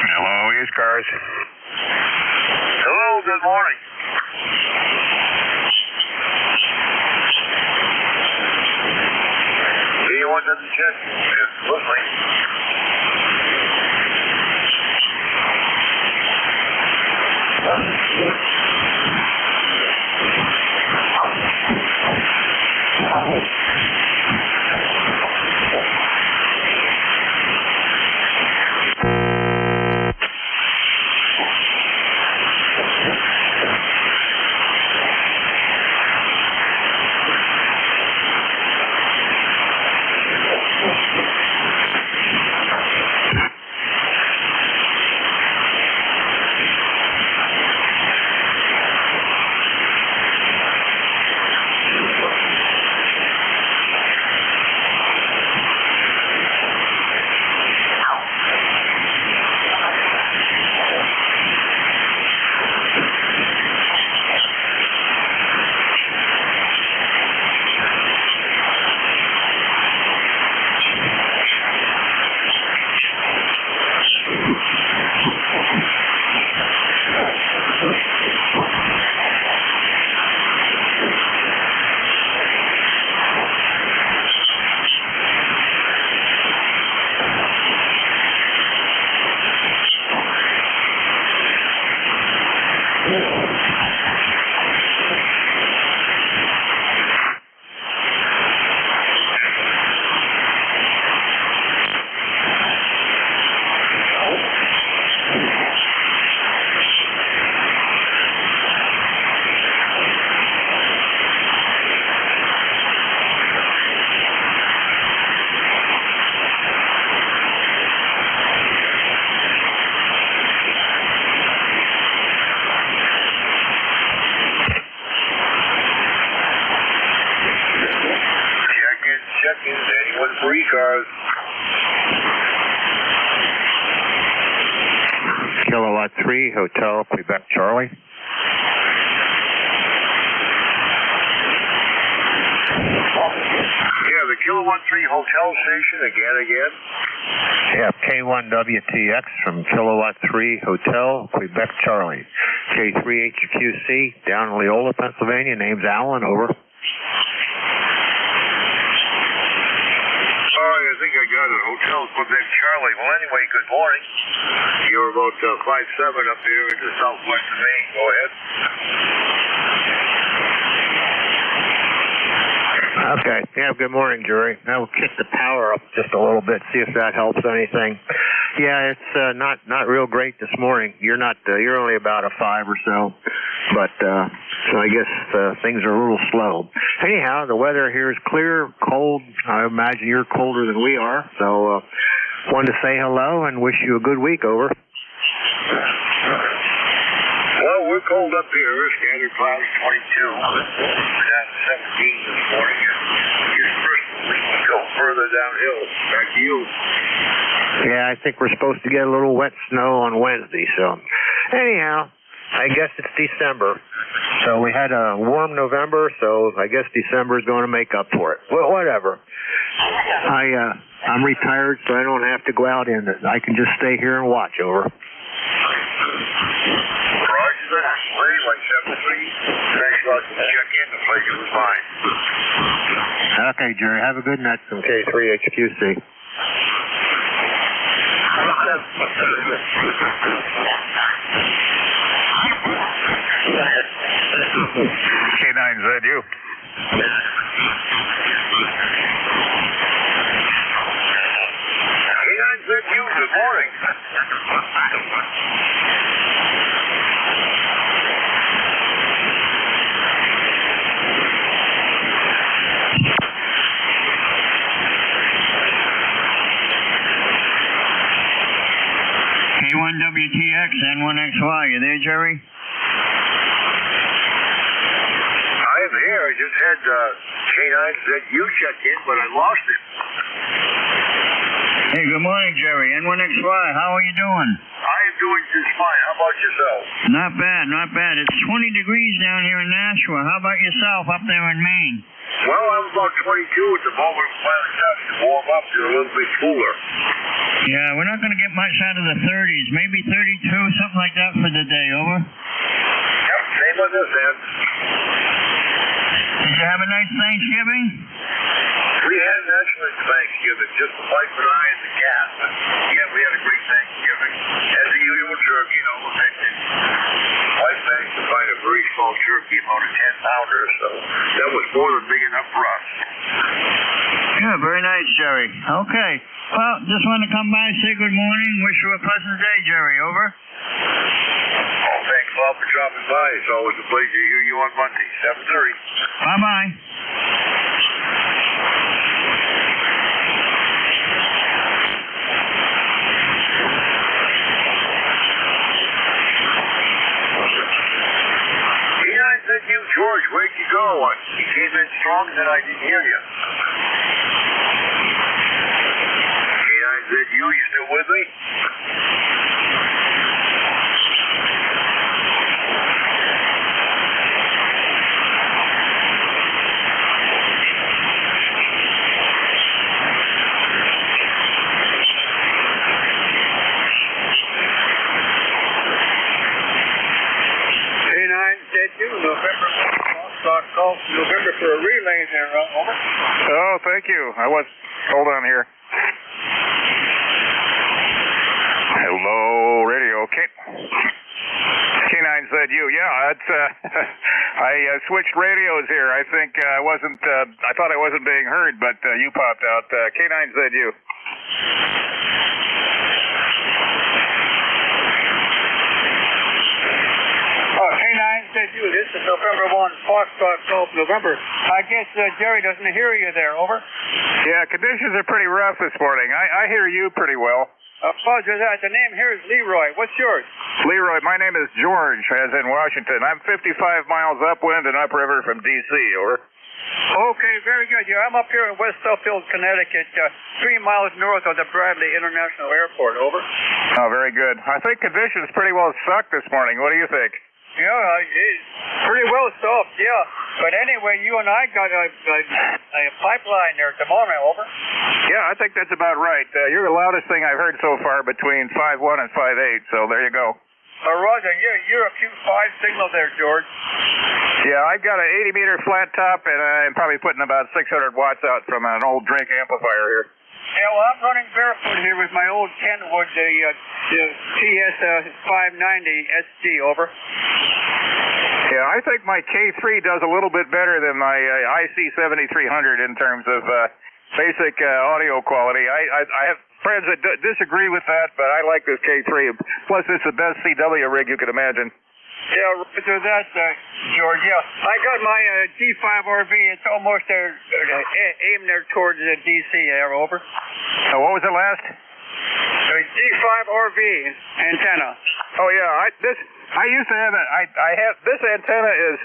Hello, ECARS. Hello, good morning. K1WTX is listening. Check-ins, anyone for ECARS. Kilowatt 3, Hotel, Quebec, Charlie. Yeah, the Kilowatt 3 Hotel Station, again. Yeah, K1WTX from Kilowatt 3 Hotel, Quebec, Charlie. K3HQC, down in Leola, Pennsylvania. Name's Alan, over. Sorry, I think I got it. Hotel Quebec, Charlie. Well, anyway, good morning. You're about 5-7 up here in the southwest of Maine. Go ahead. Okay. Yeah, good morning, Jerry. Now we'll kick the power up just a little bit, see if that helps anything. Yeah, it's not real great this morning. You're only about a 5 or so, but so I guess things are a little slow. Anyhow, the weather here is clear, cold. I imagine you're colder than we are, so wanted to say hello and wish you a good week. Over. Well, we're cold up here. Standard clouds 22. We're down to 17 this morning. Go further downhill. Back to you. Yeah, I think we're supposed to get a little wet snow on Wednesday. So, anyhow, I guess it's December. So we had a warm November. So I guess December is going to make up for it. Well, whatever. I'm retired, so I don't have to go out in it. I can just stay here and watch. Over. Like 7-3. Thanks a lot for check-in. The pleasure was mine. Okay, Jerry. Have a good night from K3HQC. K9ZU. K9ZU, good morning. K1WTX, N1XY. You there, Jerry? I am here. I just had K9ZU checked in, but I lost it. Hey, good morning, Jerry. N1XY, how are you doing? I am doing just fine. How about yourself? Not bad, not bad. It's 20 degrees down here in Nashua. How about yourself up there in Maine? Well, I'm about 22 at the moment. Finally starting to warm up. It's a little bit cooler. Yeah, we're not going to get much out of the 30s. Maybe 32, something like that for the day, over? Yep, same on this end. Did you have a nice Thanksgiving? We had an excellent Thanksgiving, just the wife and I and the cat. But yeah, we had a great Thanksgiving. As the usual turkey, wife managed to find a very small turkey, about a 10-pounder, so that was more than big enough for us. Yeah, very nice, Jerry. Okay. Well, just wanted to come by, say good morning, wish you a pleasant day, Jerry. Over? Oh, thanks a lot for dropping by. It's always a pleasure to hear you on Monday, 7:30. Bye-bye. K9ZU, George, where'd you go? You came in strong, then I didn't hear you. K9ZU, you still with me? November, Golf, November for a relay there, over. Oh, thank you. Hold on here. Hello, radio. K9ZU. Yeah, it's, I switched radios here. I think I thought I wasn't being heard, but you popped out. K9ZU. K9ZU, this is November 1, Foxtrot Golf, November. I guess Jerry doesn't hear you there, over. Yeah, conditions are pretty rough this morning. I hear you pretty well. Apologize, the name here is Leroy. What's yours? Leroy, my name is George, as in Washington. I'm 55 miles upwind and upriver from D.C., over. Okay, very good. Yeah, I'm up here in West Suffield, Connecticut, 3 miles north of the Bradley International Airport, over. Oh, very good. I think conditions pretty well suck this morning. What do you think? Yeah, it's pretty well soft, yeah. But anyway, you and I got a pipeline there at the moment, over. Yeah, I think that's about right. You're the loudest thing I've heard so far between 5.1 and 5.8, so there you go. Roger, you're a Q5 signal there, George. Yeah, I've got an 80-meter flat top, and I'm probably putting about 600 watts out from an old drink amplifier here. Yeah, well, I'm running barefoot here with my old Kenwood, the TS590 SG, over. Yeah, I think my K3 does a little bit better than my IC7300 in terms of basic audio quality. I have friends that disagree with that, but I like this K3. Plus, it's the best CW rig you could imagine. Yeah, roger that, George. Yeah, I got my G5RV. It's almost there, aimed there towards the DC there, over. What was it last? G5RV antenna. Oh yeah, I used to have it. I have this antenna is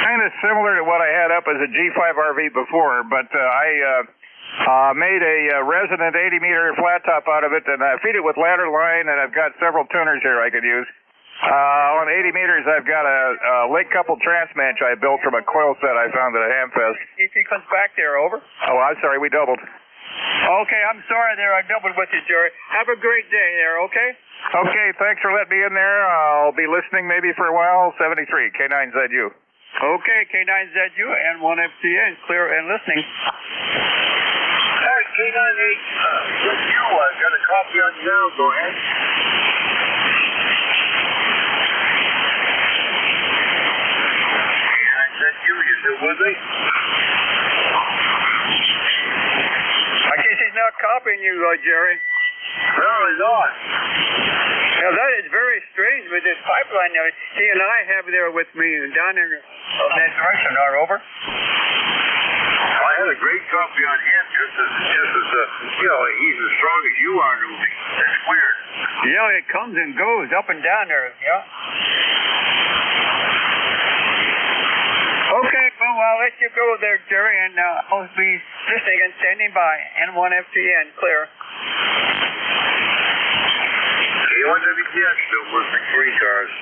kind of similar to what I had up as a G5RV before, but I made a resonant 80-meter flat top out of it, and I feed it with ladder line, and I've got several tuners here I could use. On 80 meters, I've got a link-coupled transmatch I built from a coil set I found at a Hamfest. If he comes back there, over. Oh, I'm sorry, we doubled. Okay, I'm sorry there, I doubled with you, Jerry. Have a great day there, okay? Okay, thanks for letting me in there. I'll be listening maybe for a while. 73, K9ZU. Okay, K9ZU and 1FCN, clear and listening. Hey, K98ZU, I've got a copy on you now. Go ahead. You still with me? I guess he's not copying you, Jerry. No, he's not. Now, that is very strange with this pipeline there. He and I have there with me down in that direction, are over. I had a great copy on him, just as he's as strong as you are, Newbie. That's weird. Yeah, it comes and goes up and down there, yeah. Okay, well, I'll let you go there, Jerry, and I'll be listening and standing by. N1FTN, clear. K1WTX, still listening for ECARS.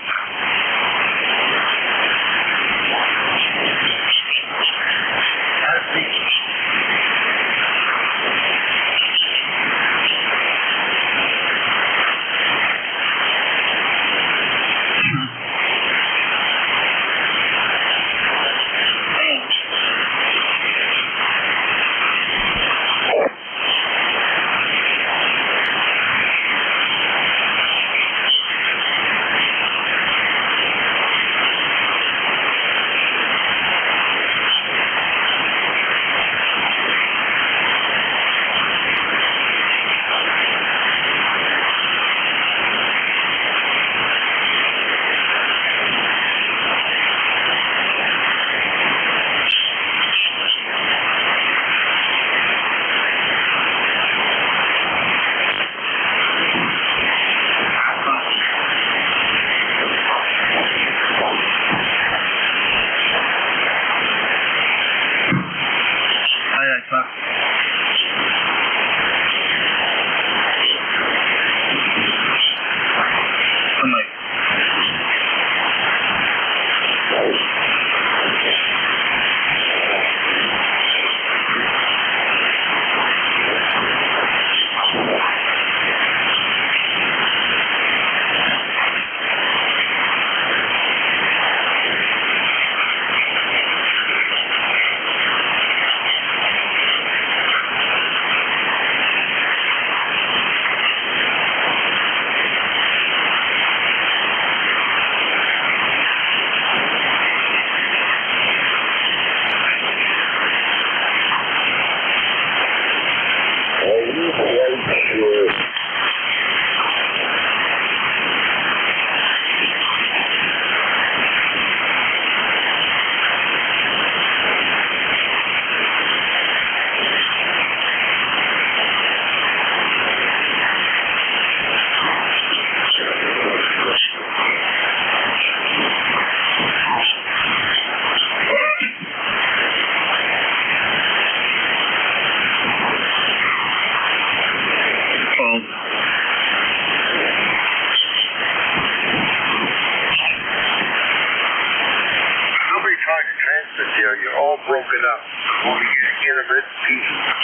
You're all broken up. We'll be getting in a bit pieces.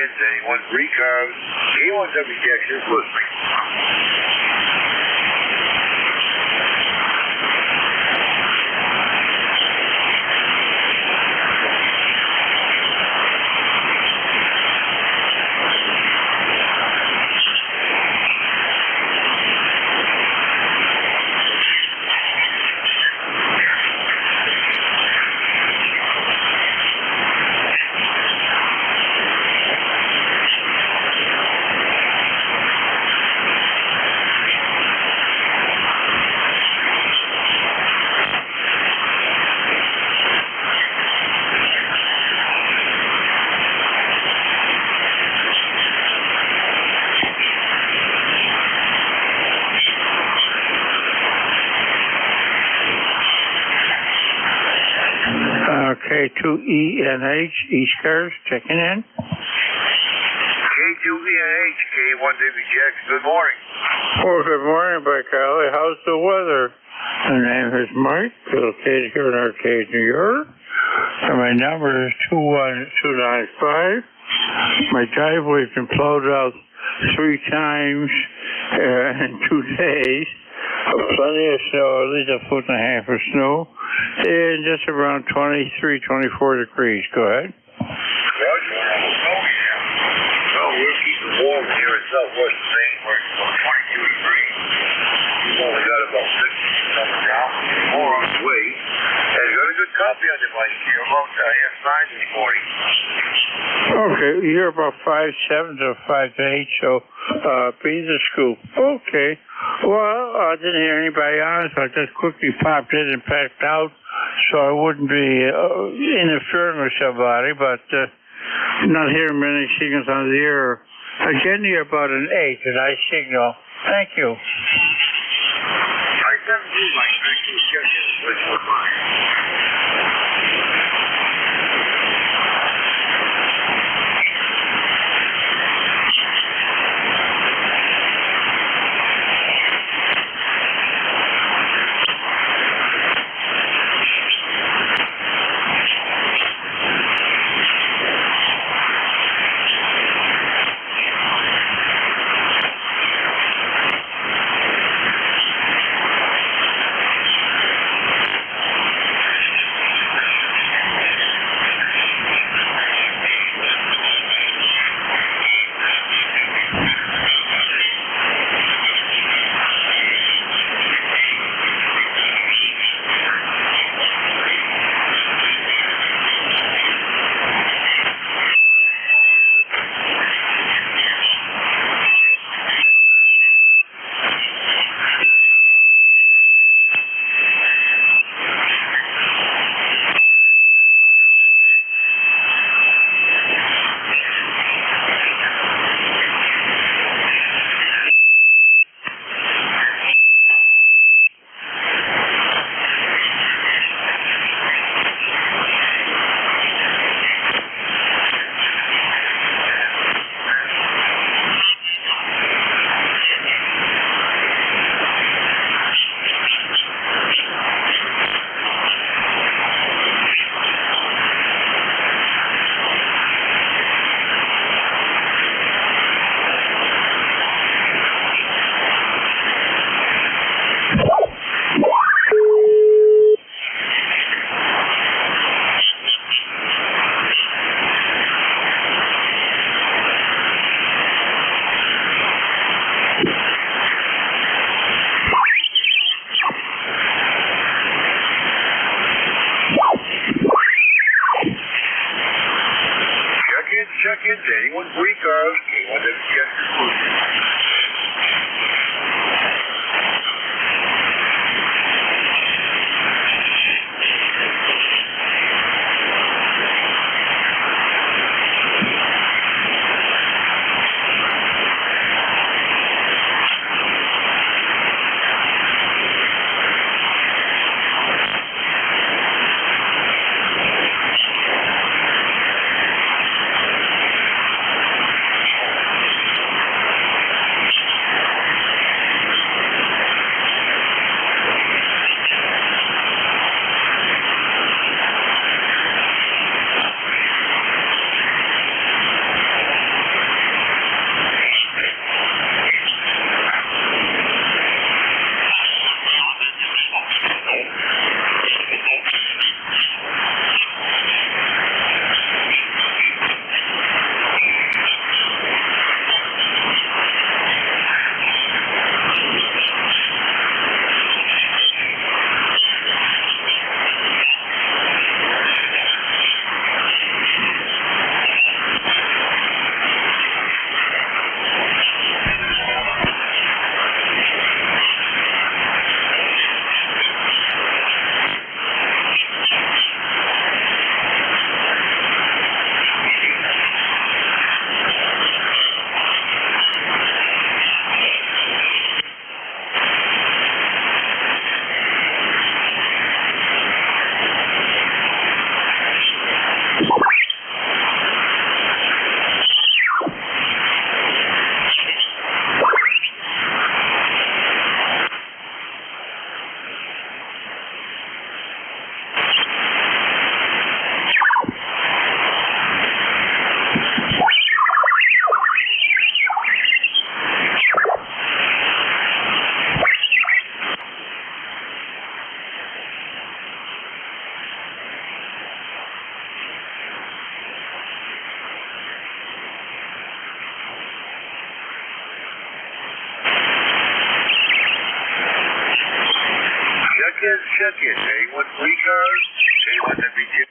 check-ins, anyone, ECARS, K1WJX is listening. K2ENH, ECARS, checking in. K2ENH, K1WJX, good morning. Oh, good morning, Kelly. How's the weather? My name is Mike, located here in Arcade, New York. And my number is 21295. My driveway's been plowed out 3 times in 2 days. Plenty of snow, at least a foot and a half of snow. And just around 23, 24 degrees. Go ahead. Roger. Oh, yeah. Well, we're keeping warm here in southwest Maine. We're about 22 degrees. We've only got about 50 coming down. More on the way. And got a good copy on the mic here about S9 this morning. Okay, you're about 5'7" to 5'8", so be the scoop. Okay. Well, I didn't hear anybody on, so I just quickly popped in and packed out, so I wouldn't be interfering with somebody, but not hearing many signals on the air. Again, you're about an 8, and I signal. Thank you. I sent you my actual check-in list for mine. Check-ins, anyone, ECARS, K1WJX check-in. Day with ECARS. Day with the begin.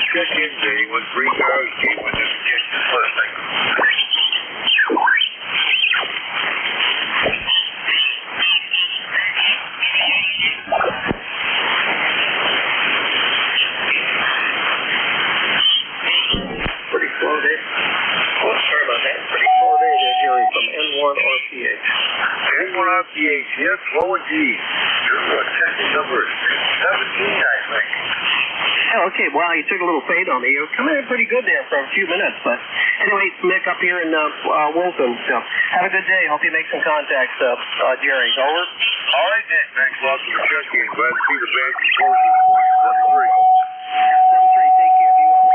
Check-in day with ECARS. Day with the begin. Listening. Pretty slow day. Oh, sorry about that. Pretty slow day there, Jerry, from N1 RPH. N1 RPH, yes, slow indeed. Your check-in number is 17, I think. Oh, okay. Wow, you took a little fade on me. You were coming in pretty good there for a few minutes. But anyway, it's Mick up here in Wilton. So have a good day. Hope you make some contacts, Jerry. Over. All right, then. Thanks a lot for the check-in. Glad to see the band reporting for you. 73. Take care. Be well.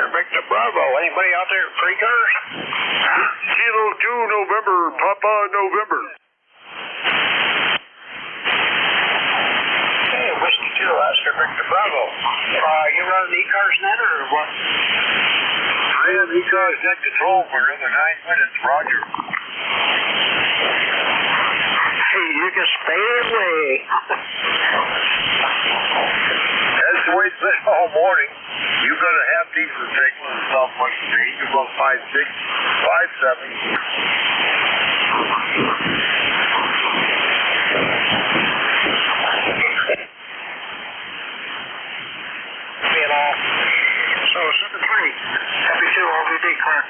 Victor Bravo. Anybody out there at ECARS? Kilo 2 November, Papa November. Hey, Whiskey 2, Oscar Victor Bravo. You running ECARS net or what? I have ECARS net control for another 9 minutes, Roger. Hey, you just stay away. That's the way it's been all morning. You got a half decent signal in Southwest Street. You're about 5'6", 5'7". Being all. So 7-3. Happy 2 LVD, car.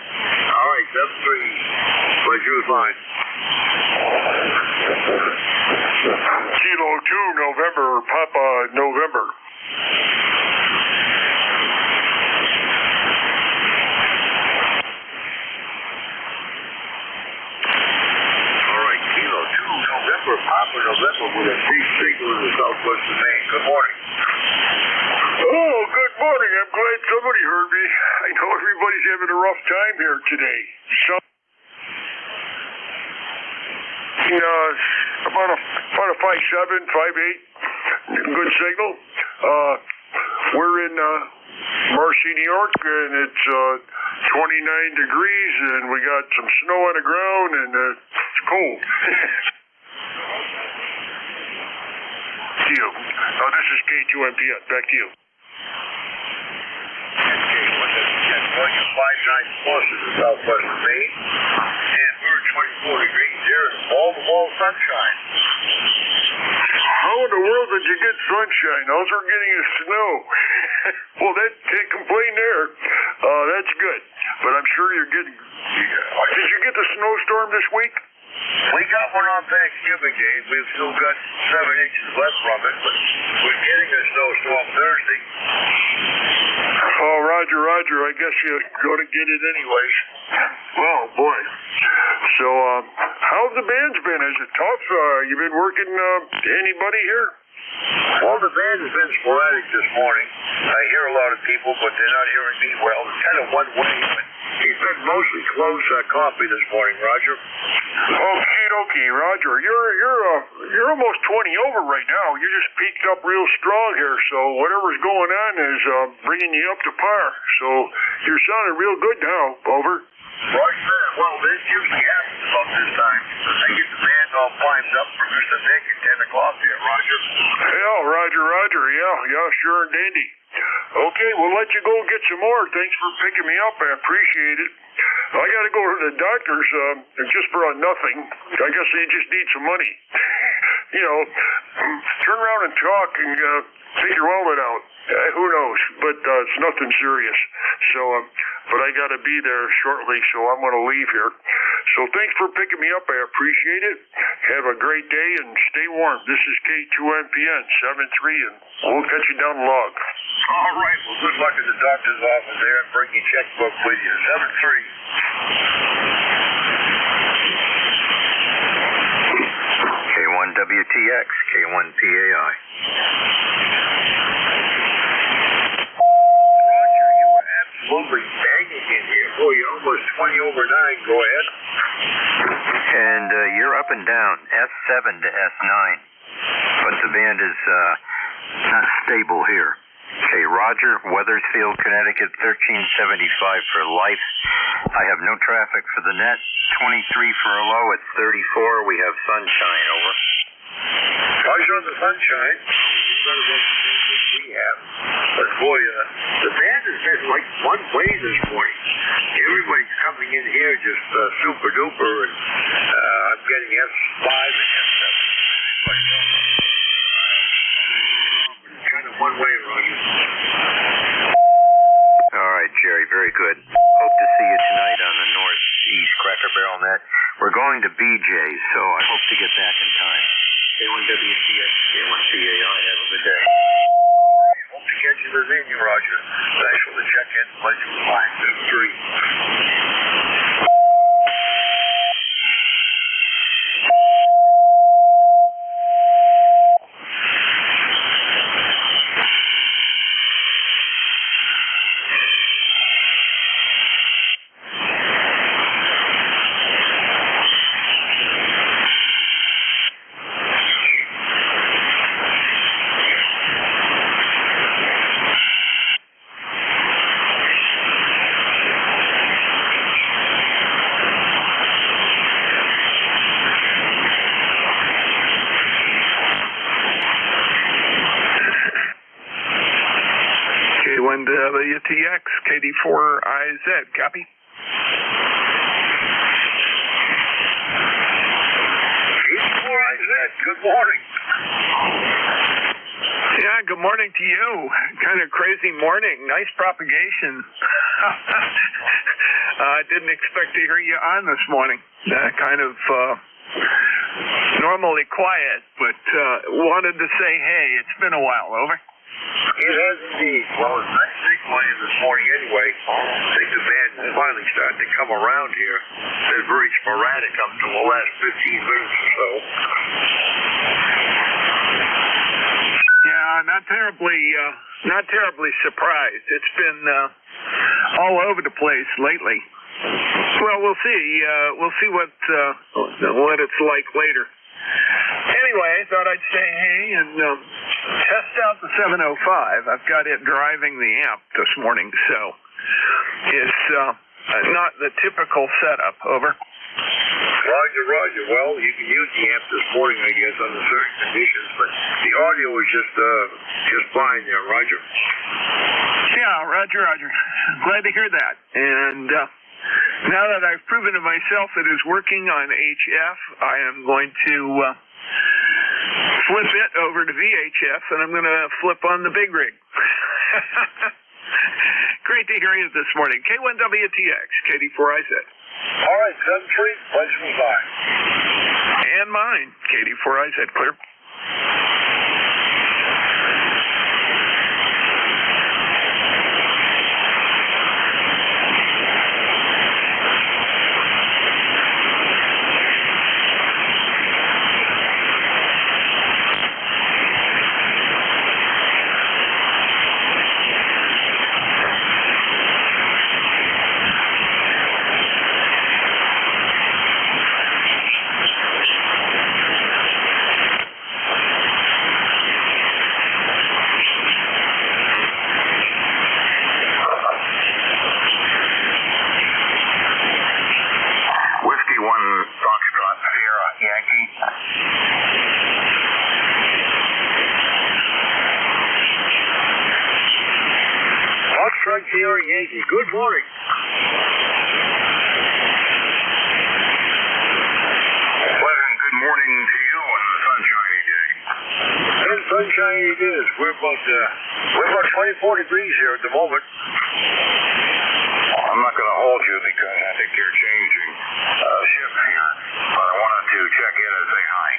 All right, 7-3. Pleasure is mine. Kilo 2 November, Papa November. Papa November with a deep signal in the southwest of Maine. Good morning. Oh, good morning. I'm glad somebody heard me. I know everybody's having a rough time here today. about a 5.7, 5.8. Good signal. We're in Marcy, New York, and it's 29 degrees, and we got some snow on the ground, and it's cold. To you. This is K2MPN. Back to you. William 59 plus in the southwest of Maine, and we're 24 degrees here, and all sunshine. How in the world did you get sunshine? Those are getting us snow. Well, that can't complain there. That's good. But I'm sure you're getting... Did you get the snowstorm this week? We got one on Thanksgiving Day. We've still got 7 inches left from it, but we're getting a snowstorm Thursday. Oh, Roger. I guess you're going to get it anyways. Well, boy. So, how have the bands been? Is it tough? You been working anybody here? Well, the band has been sporadic this morning. I hear a lot of people, but they're not hearing me well. It's kind of one way, but he's been mostly close coffee this morning, Roger. Okay, Roger. You're almost 20 over right now. You just peaked up real strong here, so whatever's going on is bringing you up to par. So you're sounding real good now, over. Roger, well, this usually happens about this time. I get the band all primed up, produce a thing at 10 o'clock here, Roger. Yeah, Roger. Yeah, sure and dandy. Okay, we'll let you go get some more. Thanks for picking me up. I appreciate it. I got to go to the doctor's just for nothing. I guess they just need some money. Turn around and talk and take your wallet out. Who knows? But it's nothing serious. So, but I got to be there shortly, so I'm going to leave here. So thanks for picking me up. I appreciate it. Have a great day and stay warm. This is K2MPN 73, and we'll catch you down the log. All right. Well, good luck at the doctor's office there, and bring your checkbook with you. 73. K1WTX, K1PAI. Roger, you were absolutely banging in here. Boy, you're almost 20 over 9. Go ahead. And you're up and down, S7 to S9. But the band is not stable here. Okay, Roger, Weathersfield, Connecticut, 1375 for life. I have no traffic for the net. 23 for a low at 34. We have sunshine, over. Roger on the sunshine. We have. But boy, the band has been like one way this morning. Everybody's coming in here just super duper, and I'm getting S5 and S7. Kind of one way, Roger. All right, Jerry, very good. Hope to see you tonight on the Northeast Cracker Barrel net. We're going to BJ's, so I hope to get back in time. K1WTX, K1PAI, have a good day. All right, hope to catch you this evening, Roger. Thanks for the check-in. Pleasure was mine. 73. WTX, KD4IZ, copy? KD4IZ, good morning. Yeah, good morning to you. Kind of crazy morning. Nice propagation. I didn't expect to hear you on this morning. Kind of normally quiet, but wanted to say, hey, it's been a while, over. It has indeed. Well, it's nice signaling this morning anyway. I think the band is finally starting to come around here. They're very sporadic up to the last 15 minutes or so. Yeah, not terribly surprised. It's been all over the place lately. Well, we'll see. We'll see what it's like later. anyway, I thought I'd say hey and test out the 705. I've got it driving the amp this morning, so it's not the typical setup. Over. Roger, Roger. Well, you can use the amp this morning, I guess, under certain conditions, but the audio is just fine there, Roger. Yeah, Roger. Glad to hear that. And now that I've proven to myself it is working on HF, I am going to flip it over to VHF, and I'm going to flip on the big rig. Great to hear you this morning. K1WTX, KD4IZ. All right, 7-3, pleasure was mine. And mine, KD4IZ, clear. Sierra Yankee, good morning. Pleasant good morning to you on the sunshiny day. And sunshiny it is. We're about 24 degrees here at the moment. I'm not going to hold you because I think you're changing shift here, but I wanted to check in and say hi.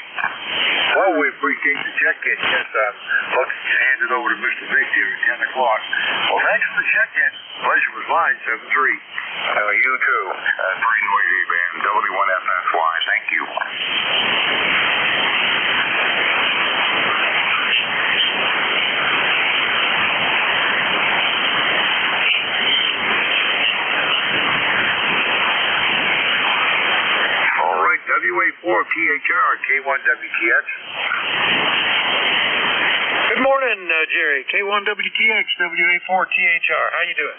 Well, we appreciate the check-in. Yes, folks, hand it over to Mr. Vick here at 10 o'clock. Well, thanks for the check-in. Pleasure was mine, 7-3. You too. Pretty noisy band, W1FSY. Thank you. All right, WA4PHR, K1WTX. Good morning, Jerry. K1WTX, WA4THR. How you doing?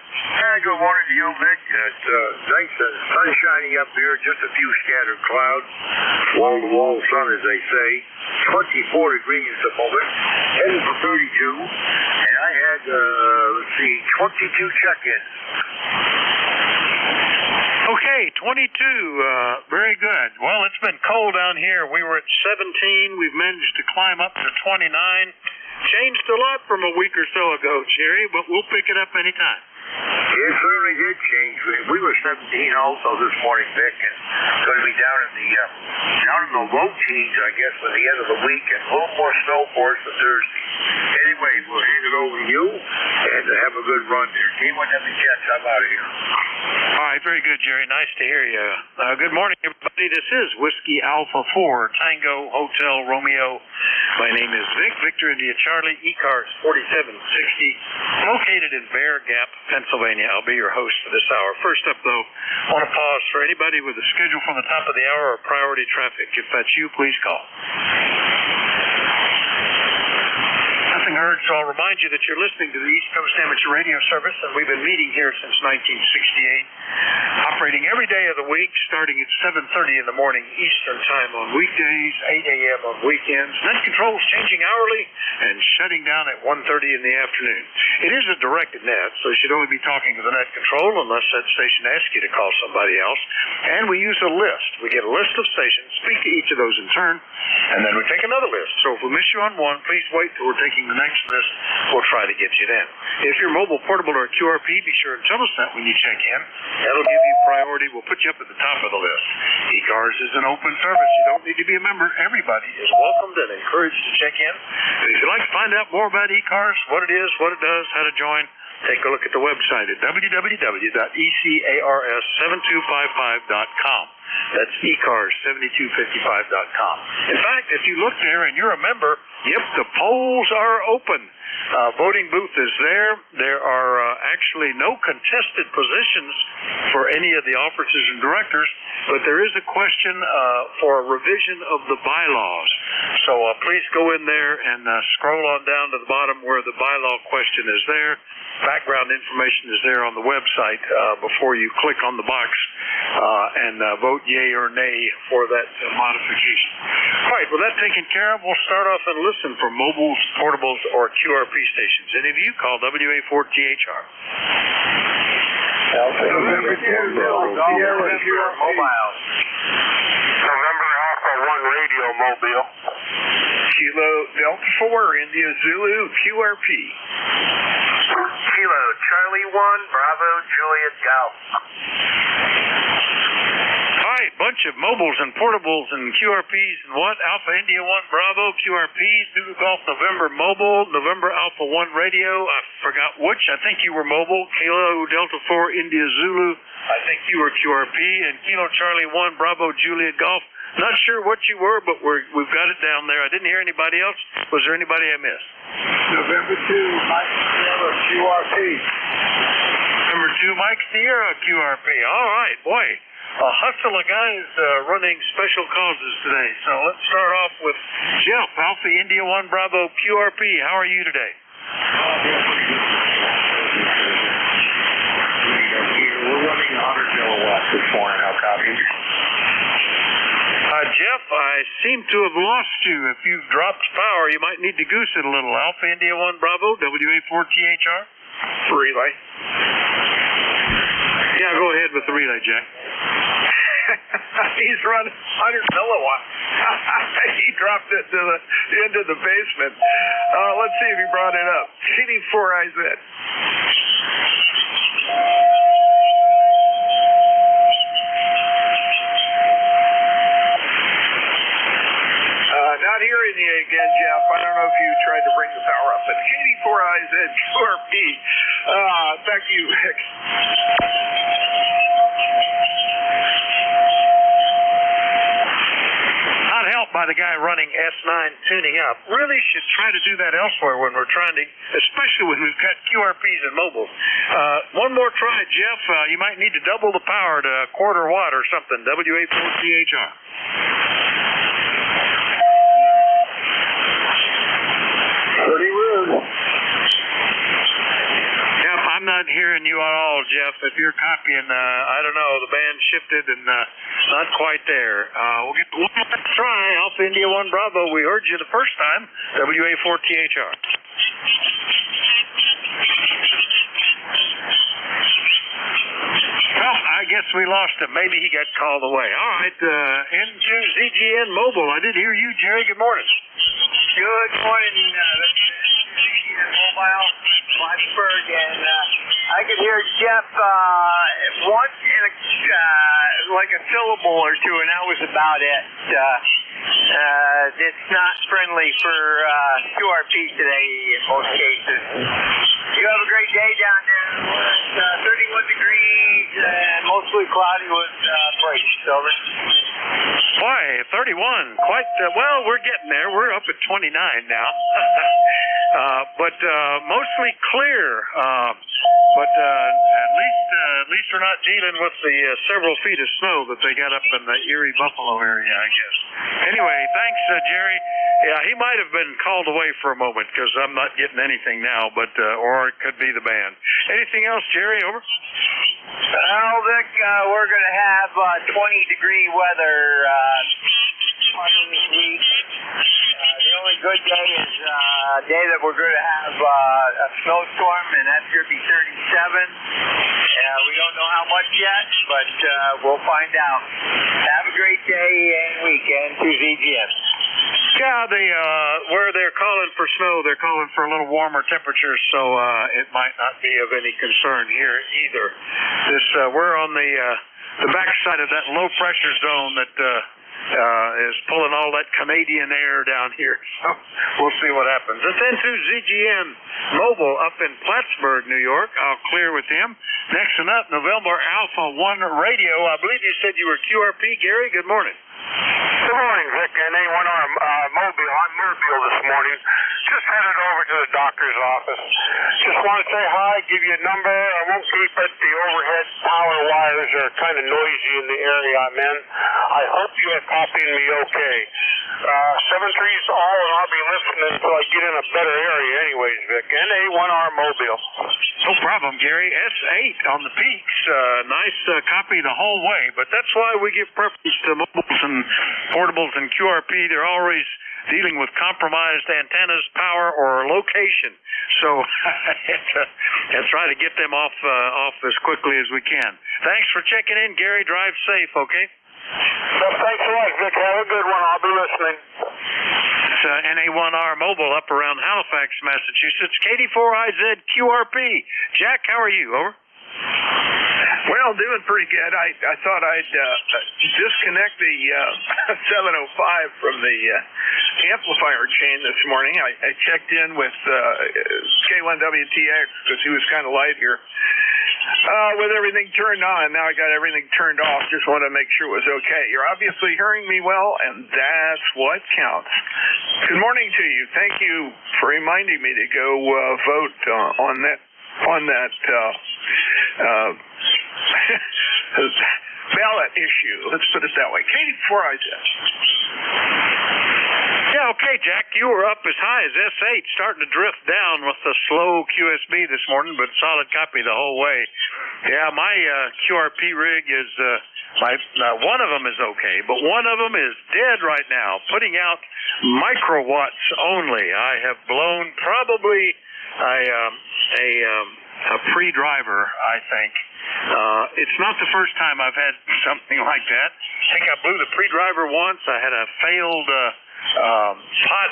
Good morning to you, Vic. It's nice and sunshiny up here, just a few scattered clouds. Wall-to-wall sun, as they say. 24 degrees at the moment. Heading for 32. And I had, 22 check-ins. Okay, 22. Very good. Well, it's been cold down here. We were at 17. We've managed to climb up to 29. Changed a lot from a week or so ago, Jerry, but we'll pick it up anytime. It certainly did change. We were 17 also this morning, Vic, and going to be down in the low teens, I guess, by the end of the week, and a little more snow for us for Thursday. Anyway, we'll hand it over to you, and have a good run there. K1WTX, I'm out of here. All right, very good, Jerry. Nice to hear you. Good morning, everybody. This is Whiskey Alpha 4, Tango Hotel Romeo. My name is Vic, Victor India Charlie, ECARS 4760, located in Bear Gap, Pennsylvania. I'll be your host for this hour. First up, though, I want to pause for anybody with a schedule from the top of the hour or priority traffic. If that's you, please call. Nothing heard, so I'll remind you that you're listening to the East Coast Amateur Radio Service, and we've been meeting here since 1968, operating every day of the week, starting at 7:30 in the morning Eastern Time on weekdays, 8 a.m. on weekends. Net controls changing hourly and shutting down at 1:30 in the afternoon. It is a directed net, so you should only be talking to the net control unless that station asks you to call somebody else. And we use a list. We get a list of stations, speak to each of those in turn, and then we take another list. So if we miss you on one, please wait till we're taking the next list. We'll try to get you then. If you're mobile, portable, or QRP, be sure to tell us that when you check in. That'll give you priority. We'll put you up at the top of the list. ECARS is an open service. You don't need to be a member. Everybody is welcomed and encouraged to check in. And if you'd like to find out more about ECARS, what it is, what it does, how to join, take a look at the website at www.ECARS7255.com. That's ECARS7255.com. In fact, if you look there and you're a member, yep, the polls are open. Voting booth is there. There are actually no contested positions for any of the officers and directors, but there is a question for a revision of the bylaws. So please go in there and scroll on down to the bottom where the bylaw question is there. Background information is there on the website before you click on the box and vote yay or nay for that modification. All right, with that taken care of, we'll start off and listen for mobiles, portables, or QRP stations. Any of you call WA4THR. November 2, Mobile. November Alpha 1 Radio Mobile. Kilo Delta 4, India Zulu, QRP. Kilo Charlie 1, Bravo Juliet Golf. All right, bunch of mobiles and portables and QRPs and what? Alpha India 1 Bravo, QRP, Zulu Golf November Mobile, November Alpha 1 Radio. I forgot which. I think you were mobile. Kilo Delta 4 India Zulu. I think you were QRP. And Kilo Charlie 1 Bravo Juliet Golf. Not sure what you were, but we've got it down there. I didn't hear anybody else. Was there anybody I missed? November 2, Mike Sierra, QRP. Number 2, Mike Sierra, QRP. All right, boy. A hustle of guys running special causes today. So let's start off with Jeff, Alpha India 1 Bravo QRP. How are you today? We're running 100 kilowatts this morning. How copy? Jeff, I seem to have lost you. If you've dropped power, you might need to goose it a little. Alpha India 1 Bravo, WA4THR. Relay. Yeah, go ahead with the relay, Jack. He's running 100 milliwatts. He dropped it into the basement. Let's see if he brought it up. CD4IZ. Not hearing you again, Jeff. I don't know if you tried to bring the power up, but KD4IZ, QRP. Back to you, Rick. Not helped by the guy running S9 tuning up. Really should try to do that elsewhere when we're trying to, especially when we've got QRPs and mobiles. One more try, Jeff. You might need to double the power to a quarter watt or something. WA4THR. Pretty rude. Yep, I'm not hearing you at all, Jeff. If you're copying, I don't know, the band shifted and not quite there. We'll get one more try. Alpha India 1 Bravo. We heard you the first time. WA4THR. Well, I guess we lost him. Maybe he got called away. All right, into ZGN Mobile. I did hear you, Jerry. Good morning. Good morning, ZGN Mobile, Plattsburgh, and I could hear Jeff once in like a syllable or two, and that was about it. It's not friendly for QRP today in most cases. You have a great day down there. It's 31 degrees and mostly cloudy with breaks. Over. Boy, 31. Quite, well, we're getting there. We're up at 29 now. But mostly clear. But at least we're not dealing with the several feet of snow that they got up in the Erie Buffalo area, I guess. Anyway, thanks, Jerry. Yeah, he might have been called away for a moment because I'm not getting anything now, but or it could be the band. Anything else, Jerry? Over. Well, Vic, we're going to have 20-degree weather this week. The only good day is a day that we're going to have a snowstorm, and that's going to be 37. We don't know how much yet, but we'll find out. Have a great day and weekend to ZGN. Yeah, where they're calling for snow, they're calling for a little warmer temperatures, so it might not be of any concern here either. We're on the backside of that low pressure zone that is pulling all that Canadian air down here. So we'll see what happens. It's into ZGN Mobile up in Plattsburgh, New York. I'll clear with him. Next one up, November Alpha 1 Radio. I believe you said you were QRP. Gary, good morning. Good morning, Vic, and A1R Mobile. I'm Mobile this morning. Just headed over to the doctor's office. Just want to say hi, give you a number. I won't keep it. The overhead power wires are kind of noisy in the area I'm in. I hope you are copying me okay. 7-3's all, and I'll be listening until I get in a better area anyways, Vic. NA1R Mobile. No problem, Gary. S8 on the peaks. Nice copy the whole way, but that's why we give preference to mobiles and portables and QRP. They're always dealing with compromised antennas, power, or location. So let's try to get them off as quickly as we can. Thanks for checking in, Gary. Drive safe, okay? Well, thanks a lot, Vic. Have a good one. I'll be listening. It's NA1R Mobile up around Halifax, Massachusetts. KD4IZ QRP. Jack, how are you? Over. Well, doing pretty good. I thought I'd disconnect the 705 from the amplifier chain this morning. I checked in with K1WTX because he was kind of light here. With everything turned on, now I got everything turned off. Just wanted to make sure it was okay. You're obviously hearing me well, and that's what counts. Good morning to you. Thank you for reminding me to go vote on that ballot issue. Let's put it that way. Katie, before I do. Yeah, okay, Jack. You were up as high as S8, starting to drift down with the slow QSB this morning, but solid copy the whole way. Yeah, my QRP rig is, one of them is okay, but one of them is dead right now, putting out microwatts only. I have blown probably a pre-driver, I think. It's not the first time I've had something like that. I think I blew the pre-driver once. I had a failed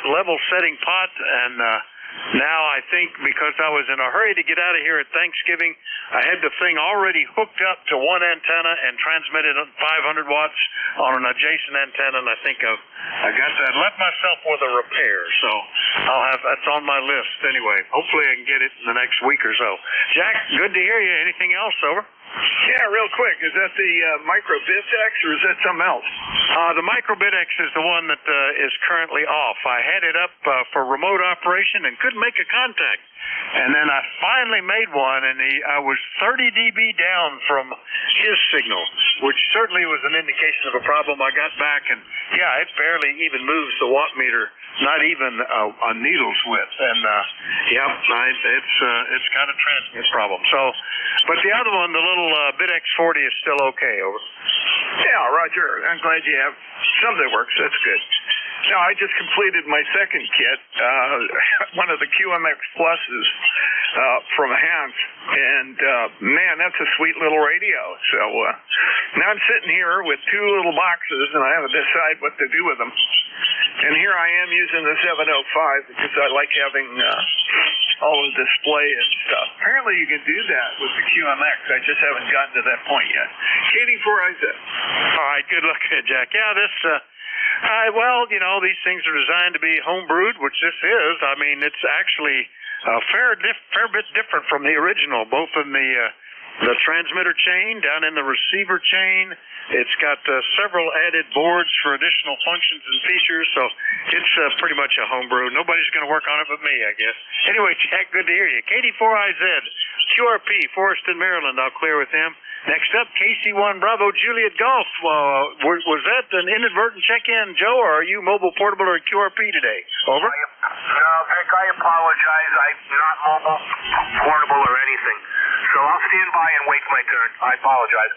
level setting pot, and now I think because I was in a hurry to get out of here at Thanksgiving, I had the thing already hooked up to one antenna and transmitted 500 watts on an adjacent antenna, and I think I got that. Left myself with a repair, so that's on my list anyway. Hopefully I can get it in the next week or so. Jack, good to hear you. Anything else, over? Yeah, real quick. Is that the MicroBitX or is that something else? The MicroBitX is the one that is currently off. I had it up for remote operation and couldn't make a contact. And then I finally made one, and I was 30 dB down from his signal, which certainly was an indication of a problem. I got back, and yeah, it barely even moves the watt meter, not even a needle's width. And it's got a transmit problem. So, but the other one, the little BitX40, is still okay. Over. Yeah, Roger. I'm glad you have something that works. That's good. Now, I just completed my second kit, one of the QMX Pluses from Hans, and man, that's a sweet little radio. So now I'm sitting here with two little boxes, and I have to decide what to do with them. And here I am using the 705 because I like having all the display and stuff. Apparently, you can do that with the QMX. I just haven't gotten to that point yet. Katie, before I said. All right, good luck, Jack. Yeah, this. Well, you know, these things are designed to be homebrewed, which this is. I mean, it's actually a fair bit different from the original, both in the transmitter chain, down in the receiver chain. It's got several added boards for additional functions and features, so it's pretty much a homebrew. Nobody's going to work on it but me, I guess. Anyway, Jack, good to hear you. KD4IZ, QRP, Forreston, Maryland. I'll clear with him. Next up, KC1 Bravo Juliet Golf. Was that an inadvertent check-in, Joe, or are you mobile, portable, or QRP today? Over. No, Vic, I apologize. I'm not mobile, portable, or anything. So I'll stand by and wait my turn. I apologize.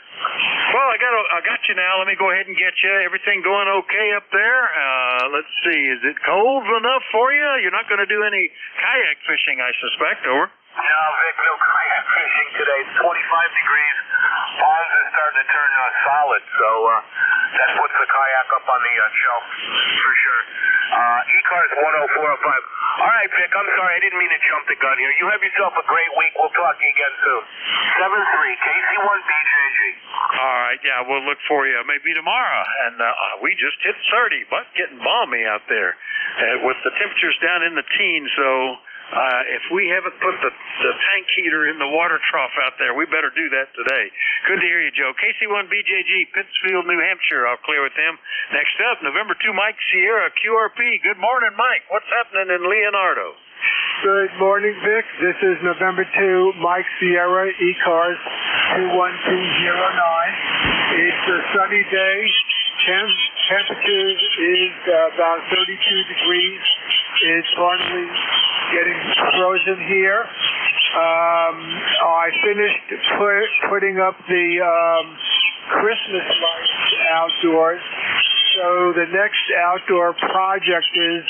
Well, I got you now. Let me go ahead and get you. Everything going okay up there? Let's see. Is it cold enough for you? You're not going to do any kayak fishing, I suspect, over. No, Vic, no kayak fishing today. It's 25 degrees. Ponds are starting to turn solid, so that puts the kayak up on the shelf for sure. ECARS 10405. All right, Vic, I'm sorry. I didn't mean to jump the gun here. You have yourself a great week. We'll talk to you again soon. 7-3, KC1BJG. All right, yeah, we'll look for you maybe tomorrow. And we just hit 30, but getting balmy out there with the temperatures down in the teens, so If we haven't put the tank heater in the water trough out there, we better do that today. Good to hear you, Joe. KC1BJG, Pittsfield, New Hampshire. I'll clear with them. Next up, November 2, Mike Sierra, QRP. Good morning, Mike. What's happening in Leonardo? Good morning, Vic. This is November 2, Mike Sierra, ECARS 21209. It's a sunny day. Temperature is about 32 degrees. It's finally getting frozen here. I finished putting up the Christmas lights outdoors. So the next outdoor project is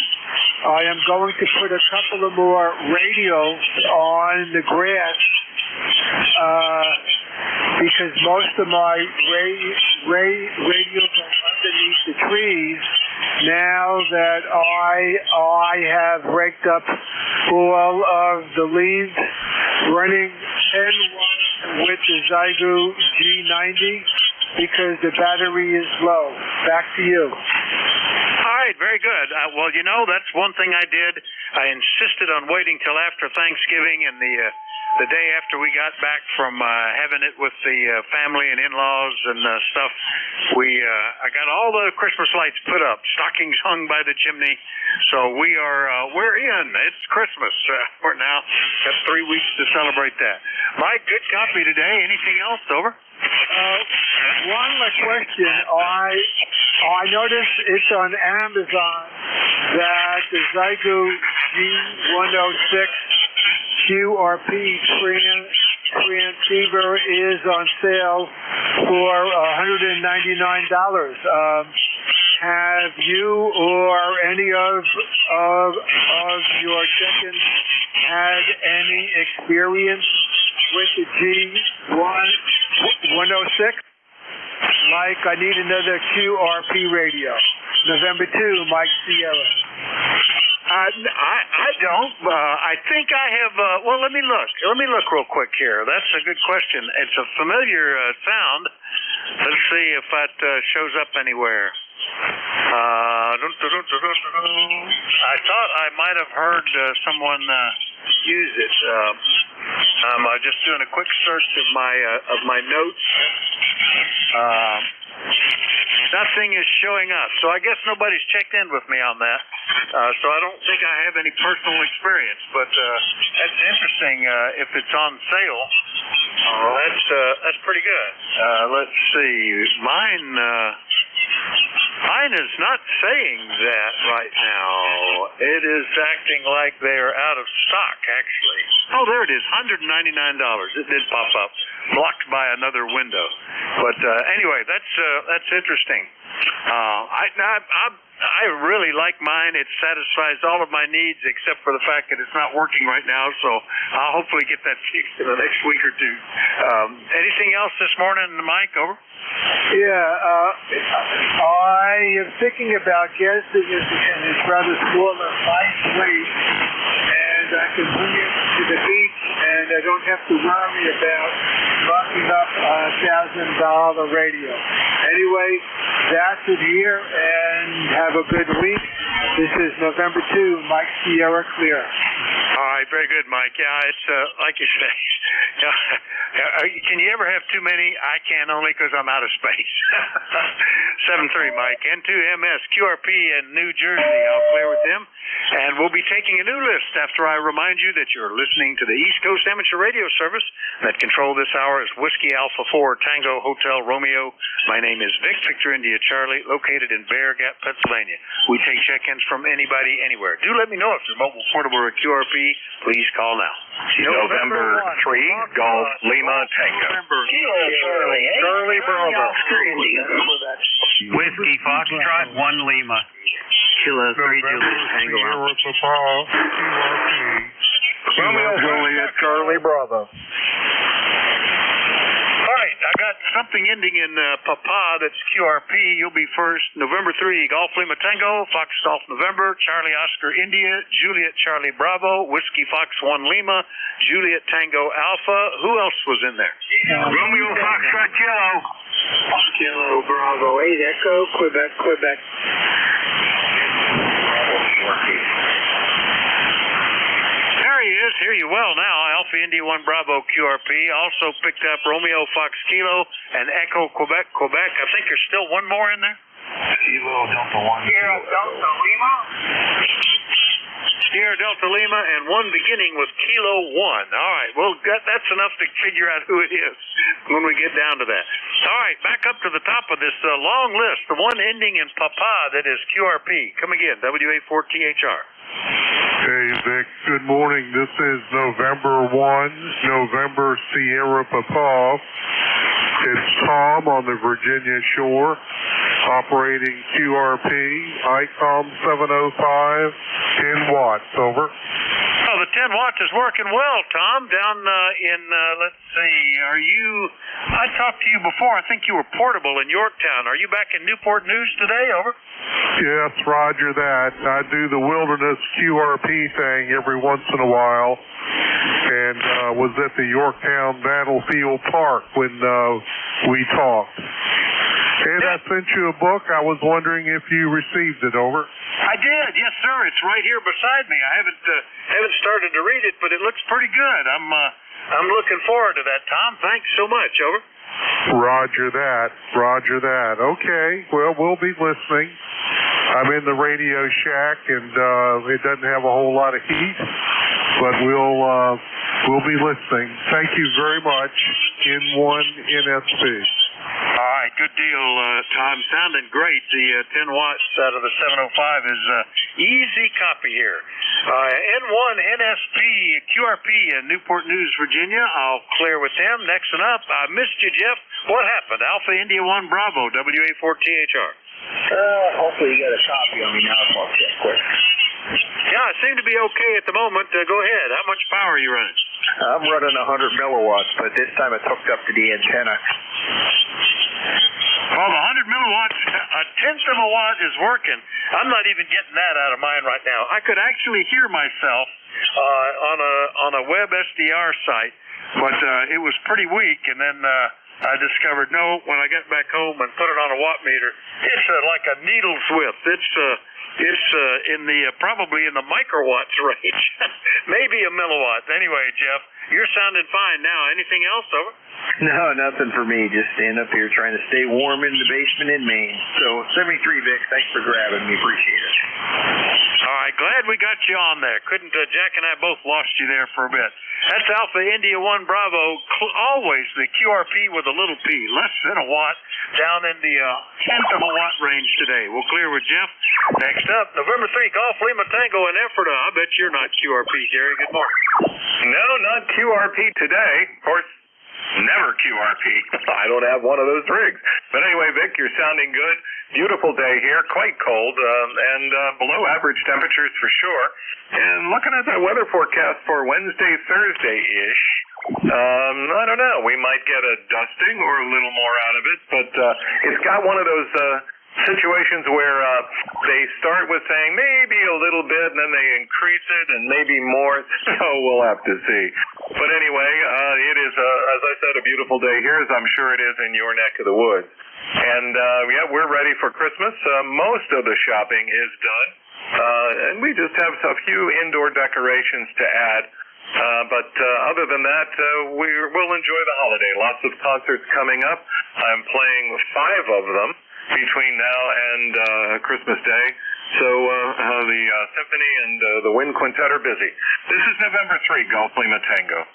I am going to put a couple of more radios on the grass because most of my radios are underneath the trees now that I have raked up all of the leaves, running 10 with the Zygo G90 because the battery is low. Back to you. All right, very good. Well, you know, that's one thing I did. I insisted on waiting till after Thanksgiving and the day after we got back from having it with the family and in-laws and stuff. I got all the Christmas lights put up, stockings hung by the chimney. So we're in. It's Christmas. We're now got 3 weeks to celebrate that. Mike, good copy today. Anything else? Over. One more question. I noticed it's on Amazon that the Zygo G106 QRP transceiver is on sale for $199. Have you or any of your chickens had any experience with the G106? Like, I need another QRP radio. November 2, Mike Sierra. I don't. I think I have. Well, let me look. Let me look real quick here. That's a good question. It's a familiar sound. Let's see if that shows up anywhere. I thought I might have heard someone use it. I'm just doing a quick search of my notes. Nothing is showing up, so I guess nobody's checked in with me on that. So I don't think I have any personal experience, but that's interesting. If it's on sale, that's pretty good. Let's see. Mine is not saying that right now. It is acting like they are out of stock, actually. Oh, there it is, $199. It did pop up, blocked by another window. But anyway, that's interesting. I really like mine. It satisfies all of my needs except for the fact that it's not working right now, so I'll hopefully get that fixed in the next week or two. Anything else this morning, Mike? Over? Yeah, I am thinking about getting it in this rather smaller, lightweight, and I can bring it to the beach, and I don't have to worry about locking up a $1,000 radio. Anyway, that's it here, and have a good week. This is November 2, Mike Sierra Clear. All right, very good, Mike. Yeah, it's like you say. Can you ever have too many? I can, only because I'm out of space. 7-3, Mike. N2MS, QRP in New Jersey. I'll clear with them. And we'll be taking a new list after I remind you that you're listening to the East Coast Amateur Radio Service. That control this hour is Whiskey Alpha 4 Tango Hotel Romeo. My name is Vic Victor India Charlie, located in Bear Gap, Pennsylvania. We take check-ins from anybody, anywhere. Do let me know if you're mobile, portable, or QRP. Please call now. November 3, Golf Lima Tango. Charlie Bravo. Whiskey Foxtrot 1 Lima. Kilo 3 Juliet Tango. Romeo Juliet Charlie Bravo. All right, I got something ending in Papa that's QRP. You'll be first. November 3, Golf Lima Tango, Fox Golf November, Charlie Oscar India, Juliet Charlie Bravo, Whiskey Fox 1 Lima, Juliet Tango Alpha. Who else was in there? Romeo Foxtrot Kilo. Kilo Bravo 8 Echo, Quebec. Very well now. Alpha India 1 Bravo QRP also picked up Romeo Fox Kilo and Echo Quebec. I think there's still one more in there. Kilo Delta 1. Sierra Delta Lima. Sierra Delta Lima and one beginning with Kilo 1. All right, well, that's enough to figure out who it is when we get down to that. All right, back up to the top of this long list, the one ending in Papa that is QRP. Come again, WA4THR. Hey, Vic, good morning. This is November 1, November Sierra Papa. It's Tom on the Virginia shore, operating QRP, ICOM 705, 10 watts, over. Oh, the 10 watts is working well, Tom, down in, let's see, I talked to you before, I think you were portable in Yorktown. Are you back in Newport News today, over? Yes, roger that. I do the wilderness QRP thing every once in a while, and was at the Yorktown Battlefield Park when we talked. And I sent you a book. I was wondering if you received it, over. I did, yes, sir. It's right here beside me. I haven't started to read it, but it looks pretty good. I'm looking forward to that, Tom. Thanks so much, over. Roger that. Roger that. Okay. Well, we'll be listening. I'm in the Radio Shack, and it doesn't have a whole lot of heat, but we'll be listening. Thank you very much. N1 NSP. All right, good deal, Tom. Sounding great. The 10 watts out of the 705 is easy copy here. N1 NSP QRP in Newport News, Virginia. I'll clear with them. Next one up, I missed you, Jeff. What happened? Alpha India 1 Bravo, WA4THR. Hopefully you got a copy on me now, so I'll check quick. Yeah, I seem to be okay at the moment. Go ahead. How much power are you running? I'm running 100 milliwatts, but this time it's hooked up to the antenna. Well, the 100 milliwatts, a tenth of a watt is working. I'm not even getting that out of mine right now. I could actually hear myself on a web SDR site, but it was pretty weak, and then I discovered, no, when I got back home and put it on a watt meter, it's like a needle's whip. It's in the probably in the microwatts range, maybe a milliwatt. Anyway, Jeff, you're sounding fine now. Anything else, over? No, nothing for me. Just staying up here trying to stay warm in the basement in Maine. So 73, Vic, thanks for grabbing me. Appreciate it. All right, glad we got you on there. Couldn't Jack and I both lost you there for a bit. That's Alpha India 1 Bravo, always the QRP with a little p, less than a watt, down in the tenth of a watt range today. We'll clear with Jeff. Next up, November 3, Golf Lima Tango in Ephrata. I bet you're not QRP, Gary. Good morning. No, not QRP today. Of course, never QRP. I don't have one of those rigs. But anyway, Vic, you're sounding good. Beautiful day here, quite cold, and below average temperatures for sure. And looking at the weather forecast for Wednesday, Thursday-ish, I don't know. We might get a dusting or a little more out of it, but it's got one of those situations where they start with saying maybe a little bit, and then they increase it, and maybe more. So we'll have to see. But anyway, it is, as I said, a beautiful day here, as I'm sure it is in your neck of the woods. And yeah, we're ready for Christmas. Most of the shopping is done, and we just have a few indoor decorations to add. But other than that, we'll enjoy the holiday. Lots of concerts coming up. I'm playing 5 of them between now and Christmas Day. So the Symphony and the Wind Quintet are busy. This is November 3, Golf Lima Tango.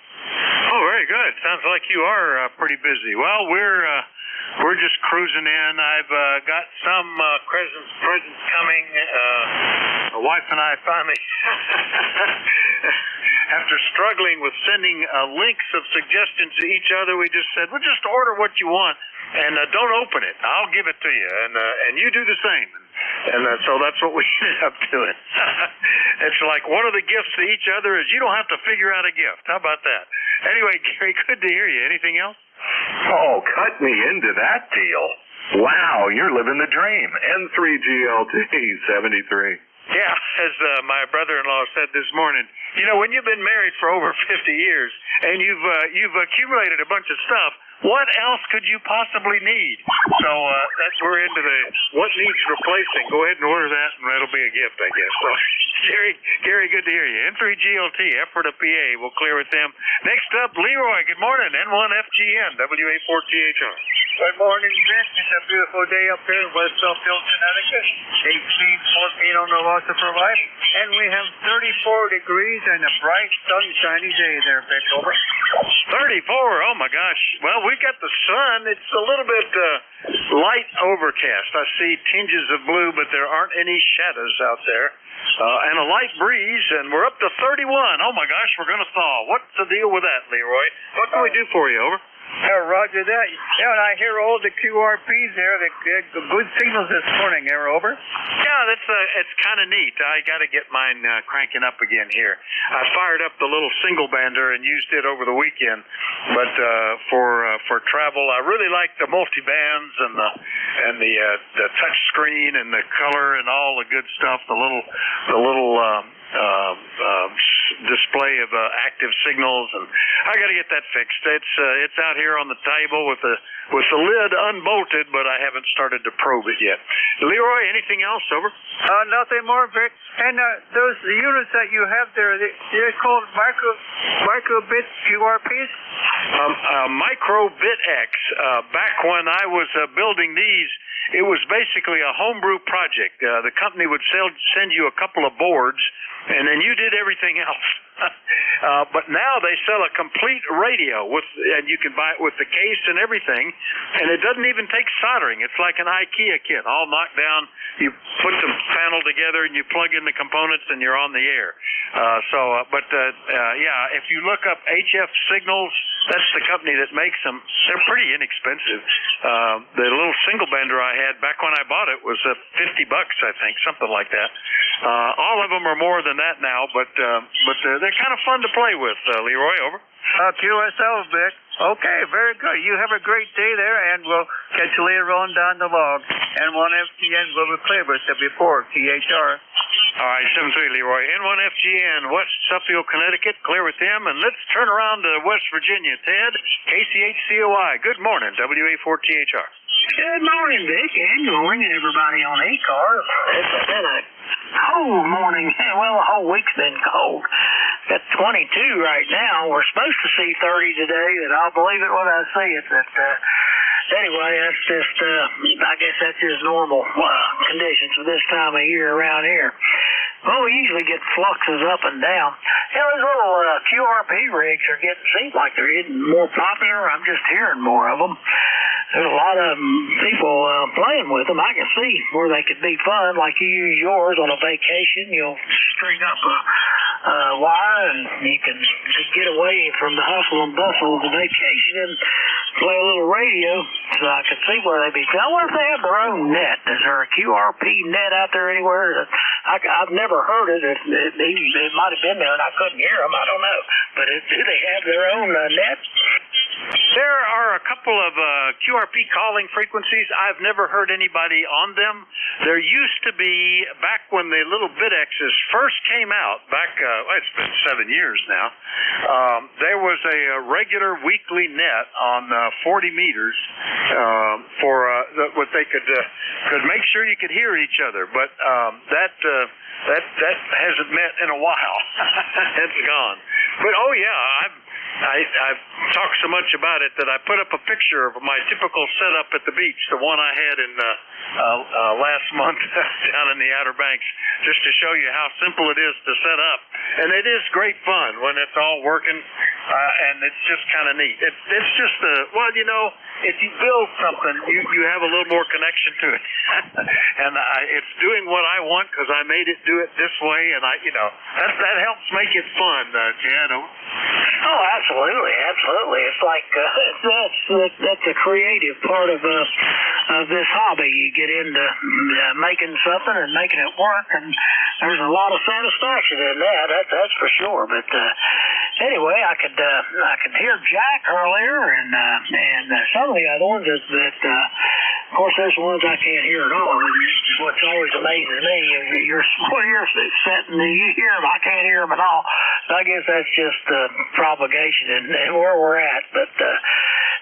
Oh, very good. Sounds like you are pretty busy. Well, we're just cruising in. I've got some presents coming. My wife and I finally, after struggling with sending links of suggestions to each other, we just said, well, just order what you want and don't open it. I'll give it to you, and you do the same. And so that's what we ended up doing. It's like one of the gifts to each other is you don't have to figure out a gift. How about that? Anyway, Gary, good to hear you. Anything else? Oh, cut me into that deal. Wow, you're living the dream. N3GLT 73. Yeah, as my brother-in-law said this morning, you know, when you've been married for over 50 years and you've accumulated a bunch of stuff, what else could you possibly need? So that's we're into the what needs replacing. Go ahead and order that, and that'll be a gift, I guess. So, Gary, good to hear you. N3GLT, effort of PA. We'll clear with them. Next up, Leroy. Good morning. N1FGN, WA4THR. Good morning, Vic. It's a beautiful day up here in West Southfield, Connecticut. 18, 14 on the loss of provide. And we have 34 degrees and a bright, sunshiny day there, Vic. Over. 34. Oh, my gosh. Well, we've got the sun. It's a little bit light overcast. I see tinges of blue, but there aren't any shadows out there. And a light breeze, and we're up to 31. Oh, my gosh, we're going to thaw. What's the deal with that, Leroy? What can we do for you? Over. Yeah, roger that. Yeah, and I hear all the QRPs there. The good signals this morning. They're over. Yeah, it's kind of neat. I got to get mine cranking up again here. I fired up the little single bander and used it over the weekend, but for travel, I really like the multi-bands and the touch screen and the color and all the good stuff. The little display of active signals, and I got to get that fixed. It's out here on the table with the lid unbolted, but I haven't started to probe it yet. Leroy, anything else? Over. Nothing more, Vic. And those units that you have there, they're called microbit QRPs. Microbit X. Back when I was building these, it was basically a homebrew project. The company would send you a couple of boards, and then you did everything else. But now they sell a complete radio and you can buy it with the case and everything, and it doesn't even take soldering. It's like an IKEA kit, all knocked down. You put the panel together and you plug in the components, and you're on the air. Yeah, if you look up HF Signals, that's the company that makes them. They're pretty inexpensive. The little single bander I had back when I bought it was $50, I think, something like that. All of them are more than that now, but they're kind of fun to play with. Leroy, over. QSL, Vic. Okay, very good. You have a great day there, and we'll catch you later on down the log. N1FGN will be clear with the report, THR. All right, 7-3, Leroy. N1FGN, West Suffield, Connecticut, clear with them. And let's turn around to West Virginia. Ted, KCHCOI. Good morning, WA4THR. Good morning, Vic, and good morning, everybody on ECARS. It's been a cold morning. Well, the whole week's been cold. Got 22 right now. We're supposed to see 30 today, and I'll believe it when I see it. But anyway, that's just, I guess that's just normal conditions for this time of year around here. Well, we usually get fluxes up and down. Yeah, those little QRP rigs seems like they're getting more popular. I'm just hearing more of them. There's a lot of people playing with them. I can see where they could be fun, like you use yours on a vacation. You'll string up a wire, and you can get away from the hustle and bustle of the vacation and play a little radio. So I can see where they'd be. I wonder if they have their own net. Is there a QRP net out there anywhere? I've never heard it. It might have been there, and I couldn't hear them. I don't know. But do they have their own net? There are a couple of QRP calling frequencies. I've never heard anybody on them. There used to be, back when the little BitXs first came out, it's been 7 years now, there was a regular weekly net on 40 meters for what they could make sure you could hear each other. But that hasn't met in a while. It's gone. But oh yeah, I've talked so much about it that I put up a picture of my typical setup at the beach, the one I had in last month down in the Outer Banks, just to show you how simple it is to set up. And it is great fun when it's all working, and it's just kind of neat. It's just if you build something, you have a little more connection to it. And it's doing what I want because I made it do it this way, and that helps make it fun, Chad. Oh, absolutely. It's like that's a creative part of this hobby. You get into making something and making it work, and there's a lot of satisfaction in that. That's for sure. But anyway, I could hear Jack earlier, and some of the other ones that of course there's ones I can't hear at all. What's always amazes me is you're sitting and you hear them, I can't hear them at all. So I guess that's just propagation and where we're at. But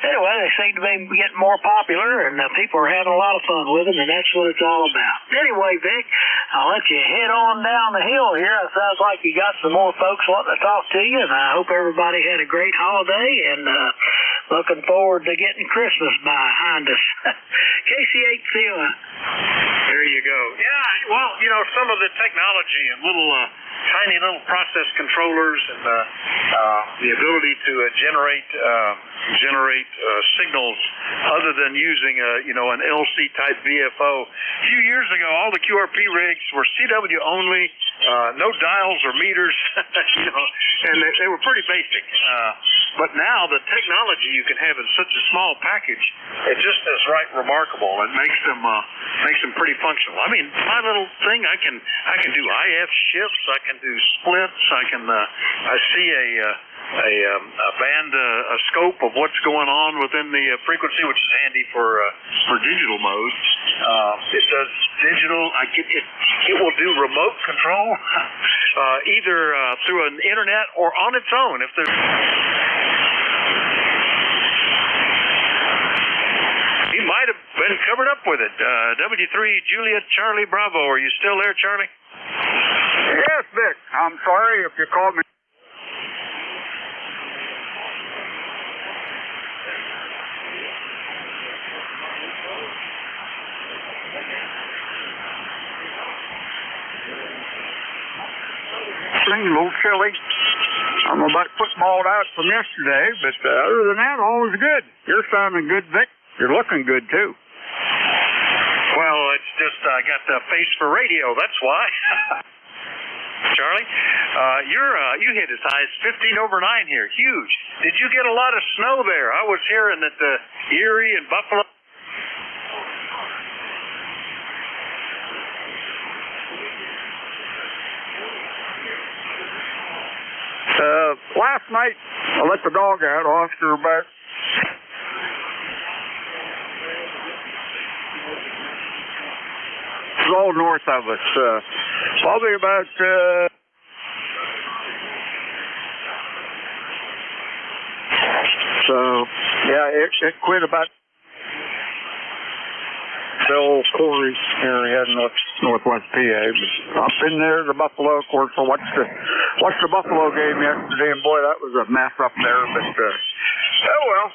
anyway, they seem to be getting more popular, and people are having a lot of fun with them, and that's what it's all about. Anyway, Vic, I'll let you head on down the hill here. It sounds like you got some more folks wanting to talk to you, and I hope everybody had a great holiday, and looking forward to getting Christmas behind us. KC8CO. There you go. Yeah, well, you know, some of the technology and tiny little process controllers and the ability to generate signals other than using an LC type VFO. A few years ago, all the QRP rigs were CW only, no dials or meters, and they were pretty basic. But now the technology you can have in such a small package, it just is right remarkable. It makes them pretty functional. I mean, my little thing, I can do IF shifts, I can do splits, I see a band, a scope of what's going on within the frequency, which is handy for digital mode. It does digital. It will do remote control, either through an internet or on its own. If there's he might have been covered up with it. W3 Juliet Charlie Bravo. Are you still there, Charlie? Yes, Vic. I'm sorry if you called me. A little chilly. I'm about footballed out from yesterday, but other than that, all is good. You're sounding good, Vic. You're looking good, too. Well, it's just I got the face for radio, that's why. Charlie, you hit as high as 15/9 here. Huge. Did you get a lot of snow there? I was hearing that Erie and Buffalo. Last night, I let the dog out, Oscar back. It's all north of us. Probably about it quit about the old Corey area in northwest PA. But up in there, the Buffalo, of course, I watched the Buffalo game yesterday, and boy, that was a mess up there. But oh well.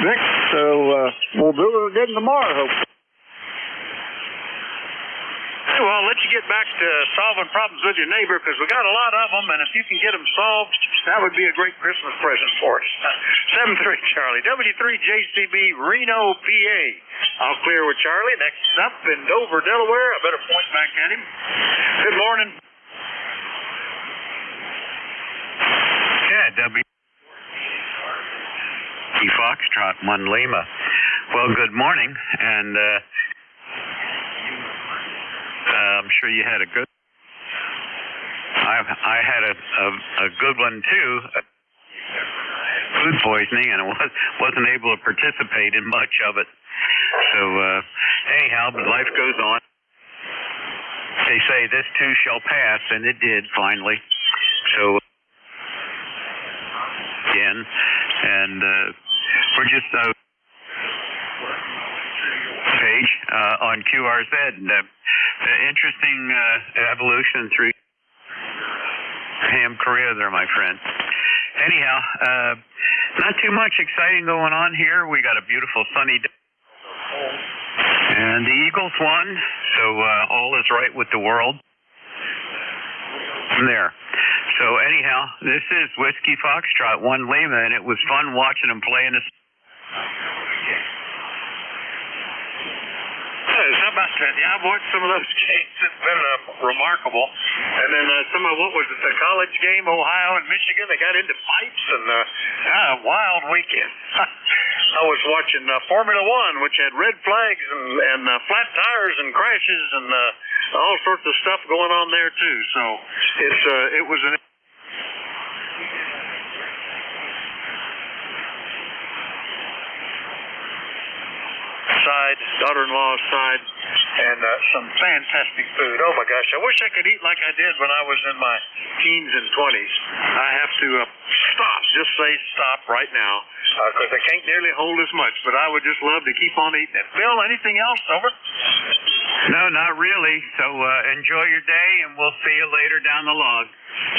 Vic, so we'll do it again tomorrow, hopefully. Well, I'll let you get back to solving problems with your neighbor, because we got a lot of them, and if you can get them solved, that would be a great Christmas present for us. 7-3 Charlie, W3JCB, Reno, PA. I'll clear with Charlie. Next up in Dover, Delaware. I better point back at him. Good morning. Yeah, Foxtrot 1 Lima. Well, good morning, and I'm sure you had a good. I had a good one too. Food poisoning, and I wasn't able to participate in much of it. So anyhow, life goes on. They say this too shall pass, and it did finally. So again, and we're just page on QRZ. And, the interesting evolution through ham career there, my friend. Anyhow, not too much exciting going on here. We got a beautiful sunny day. And the Eagles won, so all is right with the world. From there. So anyhow, this is Whiskey Foxtrot 1 Lima, and it was fun watching them play in this. How about that? Yeah, I've watched some of those games. It's been remarkable. And then some of, what was it, the college game, Ohio and Michigan, they got into fights, and a wild weekend. I was watching Formula One, which had red flags and flat tires and crashes and all sorts of stuff going on there, too. So it was an... daughter-in-law's side, and some fantastic food. Oh my gosh, I wish I could eat like I did when I was in my teens and 20s. I have to stop. Just say stop right now, because I can't nearly hold as much, but I would just love to keep on eating it. Bill, anything else? Over? No, not really. So enjoy your day, and we'll see you later down the log.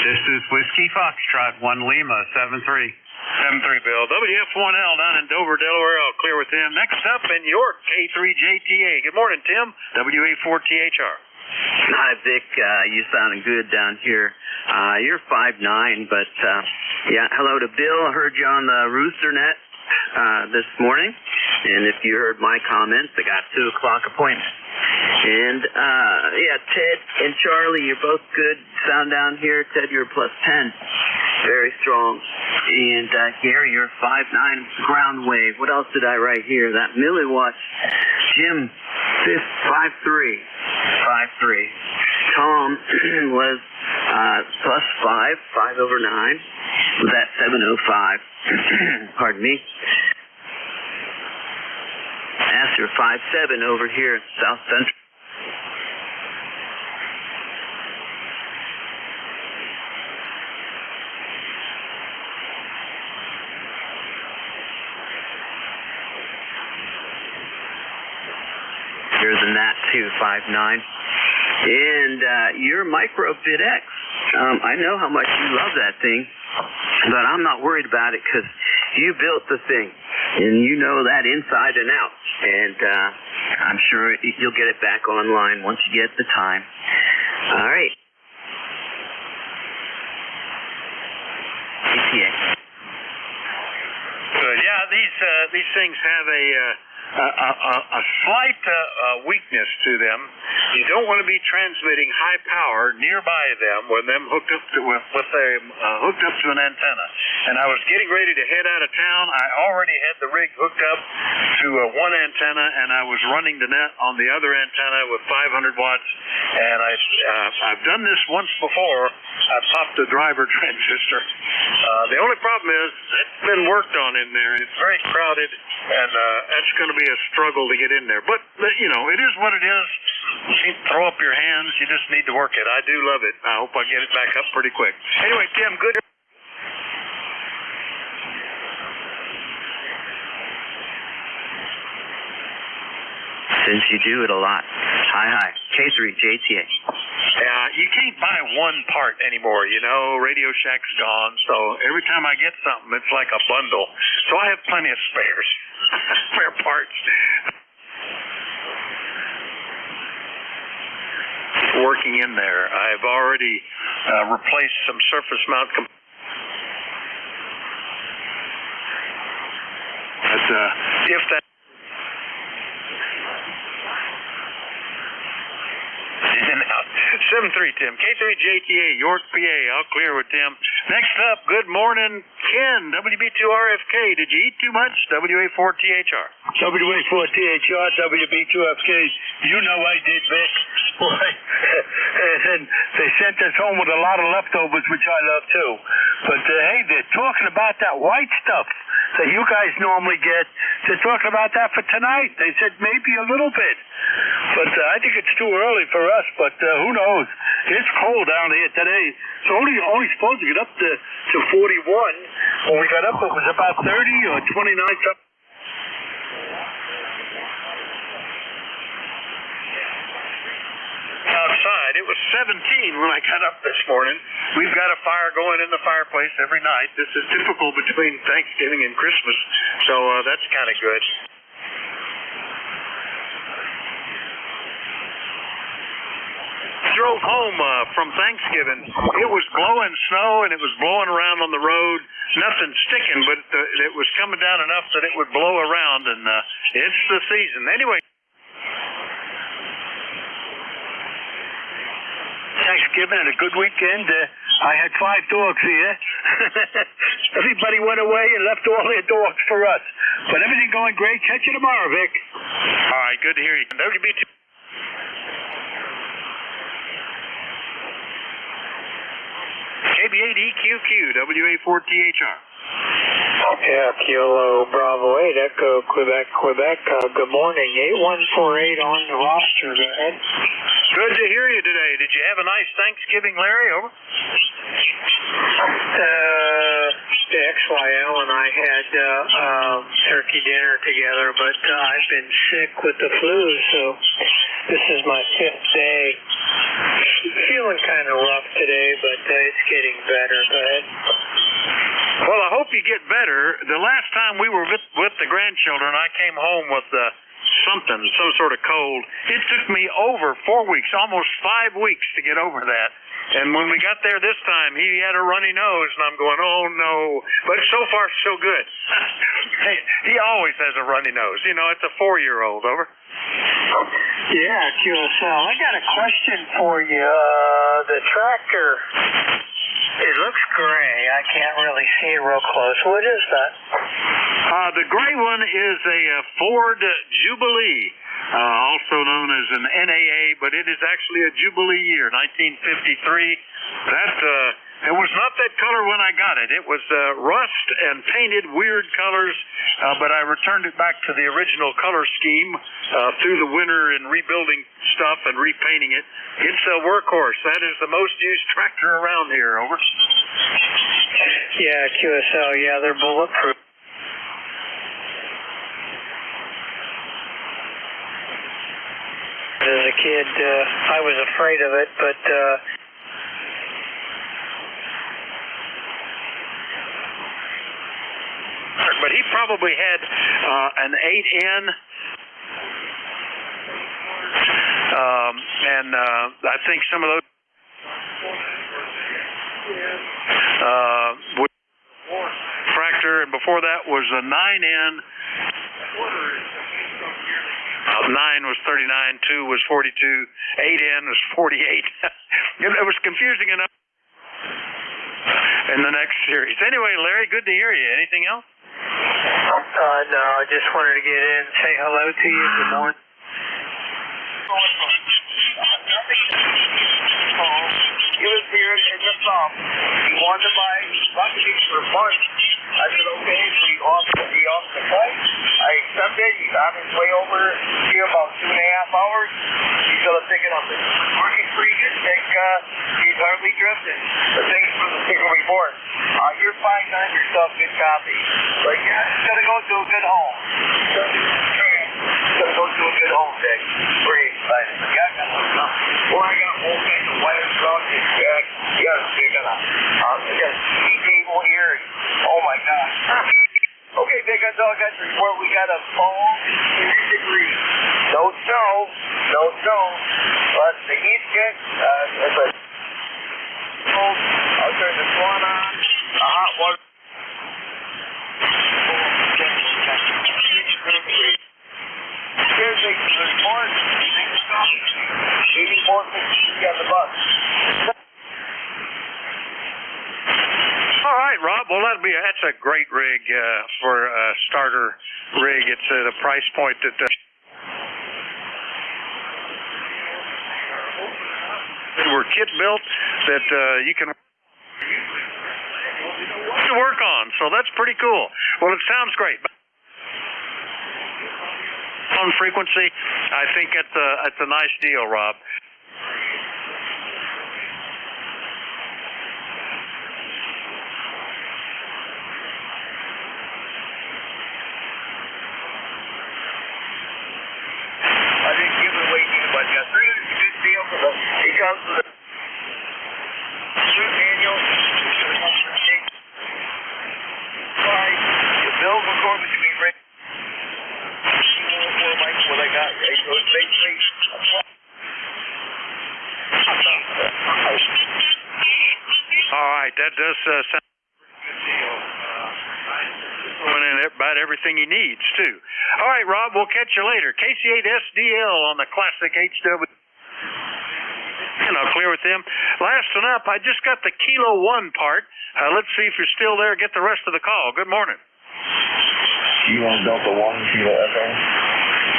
This is Whiskey Foxtrot 1 Lima 73. 73, Bill. WF1L down in Dover, Delaware. I'll clear with Tim. Next up in York, K3JTA. Good morning, Tim. WA4THR. Hi, Vic. You sounding good down here. You're 5'9", but yeah. Hello to Bill. I heard you on the Rooster Net this morning, and if you heard my comments, I got 2 o'clock appointment. And yeah, Ted and Charlie, you're both good. Sound down here. Ted, you're +10, very strong. And Gary, you're 5'9", ground wave. What else did I write here? That milliwatt. Jim, 5'3". Tom was +5 over 9. Was that 705? Pardon me. Asher, 5'7" over here in South Central. Here's a Nat 2, 5'9". And your Microbit X, I know how much you love that thing, but I'm not worried about it because you built the thing, and you know that inside and out. And I'm sure you'll get it back online once you get the time. All right. ETA. Good. Yeah, these things have a slight weakness to them. You don't want to be transmitting high power nearby them with them hooked up to hooked up to an antenna. And I was getting ready to head out of town. I already had the rig hooked up to one antenna, and I was running the net on the other antenna with 500 watts. And I've done this once before. I popped the driver transistor. The only problem is it's been worked on in there. It's very crowded, and that's going to be a struggle to get in there. But, you know, it is what it is. You can't throw up your hands. You just need to work it. I do love it. I hope I get it back up pretty quick. Anyway, Tim, good. Since you do it a lot. Hi. K3JTA. Yeah, you can't buy one part anymore, you know. Radio Shack's gone, so every time I get something, it's like a bundle. So I have plenty of spares, spare parts. Working in there. I've already replaced some surface mount but if that 7-3, Tim. K3JTA, York, PA. I'll clear with Tim. Next up, good morning, Ken, WB2RFK. Did you eat too much? WA4THR. WA4THR, WB2FK. You know I did, Vic. Boy, and they sent us home with a lot of leftovers, which I love too. But hey, they're talking about that white stuff that you guys normally get. They're talking about that for tonight. They said maybe a little bit. But I think it's too early for us, but who knows? It's cold down here today. It's only supposed to get up to 41. When we got up, it was about 30 or 29 something. Outside, it was 17 when I got up this morning. We've got a fire going in the fireplace every night. This is typical between Thanksgiving and Christmas, so that's kind of good. Drove home from Thanksgiving. It was blowing snow and it was blowing around on the road. Nothing sticking, but it was coming down enough that it would blow around, and it's the season. Anyway. Thanksgiving and a good weekend. I had 5 dogs here. Everybody went away and left all their dogs for us. But everything going great. Catch you tomorrow, Vic. All right, good to hear you. WB2. KB8EQQ, WA4THR. Yeah, Kilo Bravo 8, Echo, Quebec. Good morning. 8148 on the roster. Go ahead. Good to hear you today. Did you have a nice Thanksgiving, Larry? Over. The XYL and I had turkey dinner together, but I've been sick with the flu, so this is my 5th day. Feeling kind of rough today, but it's getting better. Go ahead. Well, I hope you get better. The last time we were with the grandchildren, I came home with some sort of cold. It took me over 4 weeks, almost 5 weeks to get over that. And when we got there this time, he had a runny nose, and I'm going, oh, no. But so far, so good. Hey, he always has a runny nose. You know, it's a 4-year-old. Over. Yeah, QSL. I got a question for you. The tractor, it looks gray. I can't really see it real close. What is that? The gray one is a Ford Jubilee, also known as an NAA, but it is actually a Jubilee year, 1953. It was not that color when I got it. It was rust and painted weird colors, but I returned it back to the original color scheme through the winter in rebuilding stuff and repainting it. It's a workhorse. That is the most used tractor around here. Over. Yeah, QSL. Yeah, they're bulletproof. As a kid, I was afraid of it, but he probably had an 8N, and I think some of those tractor, and before that was a 9N. 9 was 39, 2 was 42, 8N was 48. It was confusing enough in the next series. Anyway, Larry, good to hear you. Anything else? No, I just wanted to get in and say hello to you. Good morning. He was here in the sump. He wanted to buy buckwheat for months. I said, okay, so he offered the price. I accepted. He got his way over here about 2.5 hours. He's going to pick it up. It's working pretty good. He's hardly drifting. The things from the single report. You're fine on yourself, good copy. But yeah, he's going to go to a good home. He's going to go to a good home, Dick. Pretty excited. Yeah, I got some. Boy, I got all kinds of wires around this. Yes, they're going to. I got a TV table here. Oh my gosh. Okay, Vic, that's all I got to report. We got a fall 30 degrees. No snow. But the heat's good. I'll turn the fan on. Hot water. Here's the report. 84.50 on the bus. All right, Rob. Well, that's a great rig for a starter rig. It's at a price point that they were kit built that you can work on. So that's pretty cool. Well, it sounds great. On frequency, I think it's a nice deal, Rob. He comes with a manual. The bills will go between what I got. It was basically all right, that does sound in about everything he needs, too. All right, Rob, we'll catch you later. KC8SDL on the classic HW. And I'll clear with them. Last one up, I just got the Kilo 1 part. Let's see if you're still there. Get the rest of the call. Good morning. Kilo Delta 1, Kilo Echo.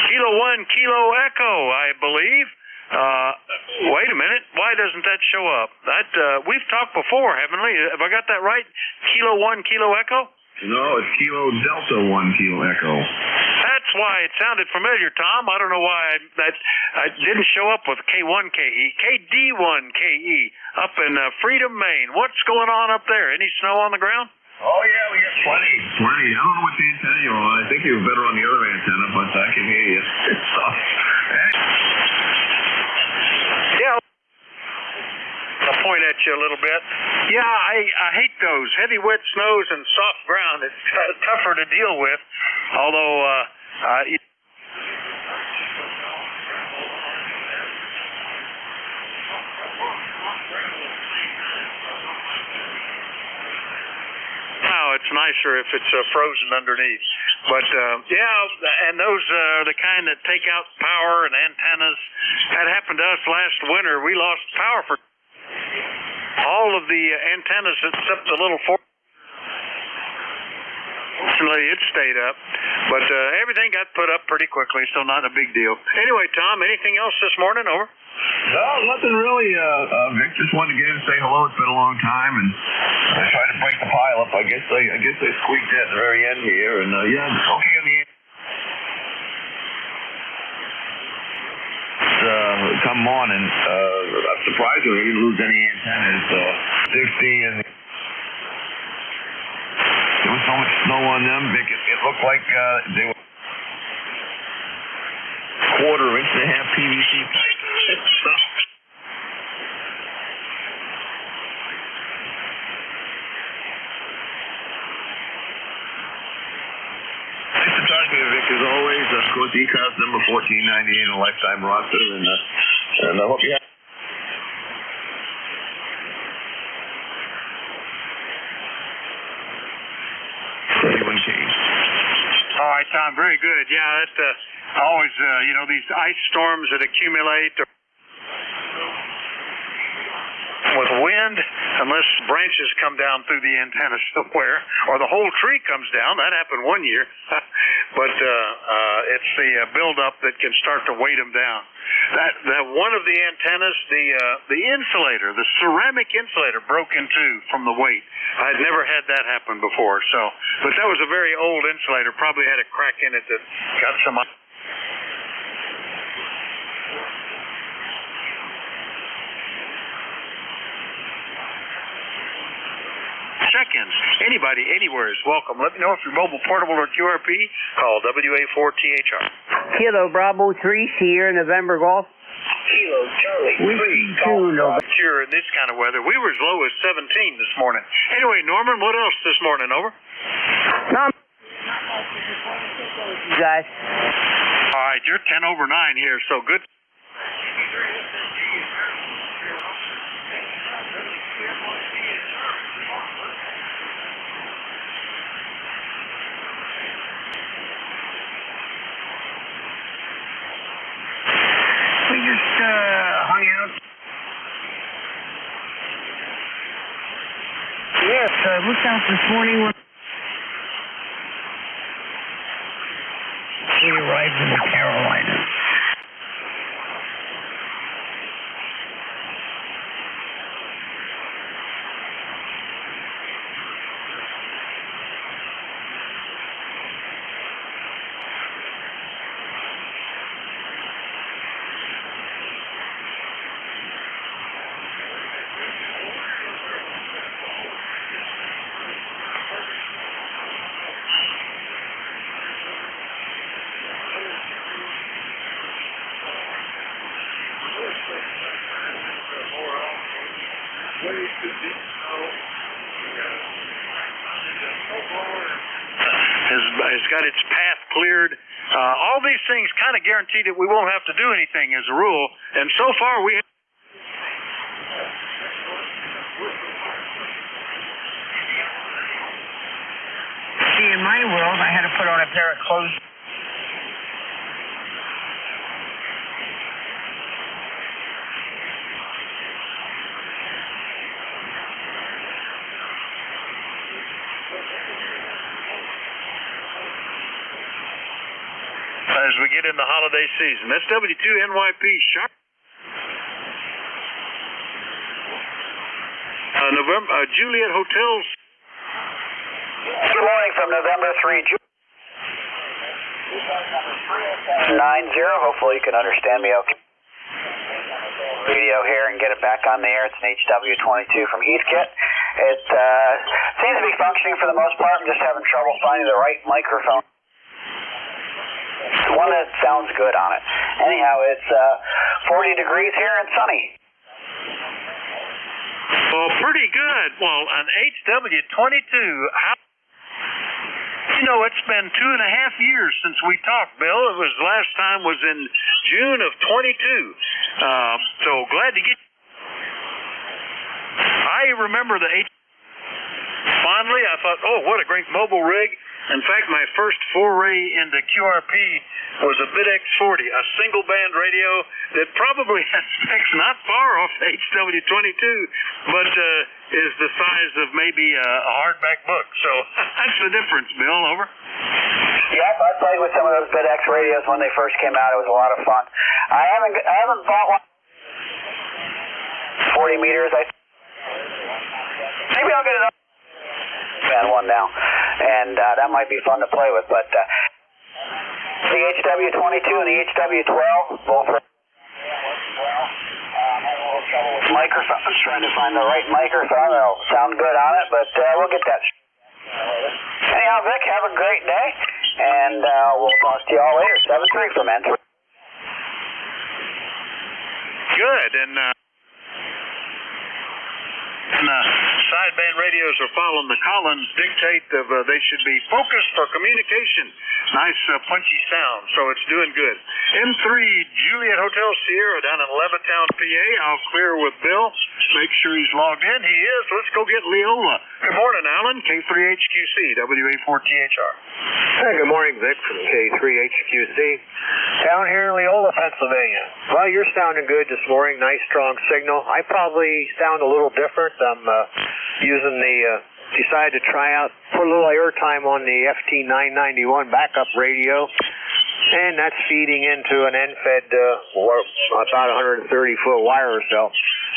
Kilo 1, Kilo Echo, I believe. Wait a minute. Why doesn't that show up? We've talked before, haven't we? Have I got that right? Kilo 1, Kilo Echo? No, it's Kilo Delta 1 Kilo Echo. That's why it sounded familiar, Tom. I don't know why I didn't show up with K1KE, KD1KE up in Freedom, Maine. What's going on up there? Any snow on the ground? Oh, yeah, we got plenty. Plenty. I don't know what the antenna you're on. I think you're better on the other antenna, but I can hear you. Yeah. I'll point at you a little bit. Yeah, I hate those heavy wet snows and soft ground. It's tougher to deal with, although it's nicer if it's frozen underneath. But yeah, and those are the kind that take out power and antennas. That happened to us last winter. We lost power for all of the antennas except the little fortunately it stayed up, but everything got put up pretty quickly, so not a big deal. Anyway, Tom, anything else this morning? Over. No, nothing really, Vic. Just wanted to get in and say hello. It's been a long time, and I tried to break the pile up. I guess they squeaked at the very end here, and yeah, it's okay in the end. Come morning, surprisingly, we didn't lose any antennas. 60 and there was so much snow on them, Vic. It looked like they were quarter inch and a half PVC pipe. Nice to talk to you, Vic, as always. Of course, ECARS number 1498 on a lifetime roster, and I hope you have. All right, Tom, very good. Yeah, that always, these ice storms that accumulate with wind, unless branches come down through the antenna somewhere, or the whole tree comes down. That happened one year. But it's the buildup that can start to weight them down. That one of the antennas, the insulator, the ceramic insulator, broke in two from the weight. I'd never had that happen before. But that was a very old insulator. Probably had a crack in it that got some. Check-ins. Anybody, anywhere is welcome. Let me know if you're mobile, portable, or QRP. Call WA4THR. Kilo Bravo 3, Sierra November Golf. Kilo Charlie 3 Golf. Sure, in this kind of weather. We were as low as 17 this morning. Anyway, Norman, what else this morning? Over. Guys. All right, you're 10 over 9 here, so good. We just hung out. Yes, looked out this morning when we arrived in the Carolinas. Has got its path cleared. All these things kind of guarantee that we won't have to do anything as a rule. And so far we See, in my world, I had to put on a pair of clothes. as we get in the holiday season. That's W2NYP Sharp. Juliet Hotels. Good morning, of November 3 June 90. Hopefully you can understand me okay. Radio here and get it back on the air. It's an HW22 from Heathkit. It seems to be functioning for the most part. I'm just having trouble finding the right microphone. The one that sounds good on it. Anyhow, it's 40 degrees here and sunny. Well, pretty good. Well, an HW22. You know, it's been 2.5 years since we talked, Bill. It was last time was in June of 22. So glad to get. I remember the fondly. I thought, oh, what a great mobile rig. In fact, my first foray into QRP was a BitX40, a single band radio that probably has specs not far off HW22, but is the size of maybe a hardback book. So that's the difference, Bill. Over. Yep, I played with some of those BitX radios when they first came out. It was a lot of fun. I haven't bought one. 40 meters. Maybe I'll get another one now, and that might be fun to play with. But the HW22 and the HW12, both microphone. I'm trying to find the right microphone that'll sound good on it, but we'll get that. Anyhow, Vic, have a great day, and we'll talk to you all later. 7-3 from N3. Good, and sideband radios are following the Collins dictate of they should be focused for communication. Nice punchy sound, so it's doing good. M3 Juliet Hotel Sierra down in Levittown, PA. I'll clear with Bill. Make sure he's logged in. He is. Let's go get Leola. Good morning, Alan. K3HQC, WA4THR. Hey, good morning, Vic from K3HQC. Down here in Leola, Pennsylvania. Well, you're sounding good this morning. Nice, strong signal. I probably sound a little different. I'm using the, decided to try out, put a little airtime on the FT991 backup radio, and that's feeding into an end-fed, about 130-foot wire or so.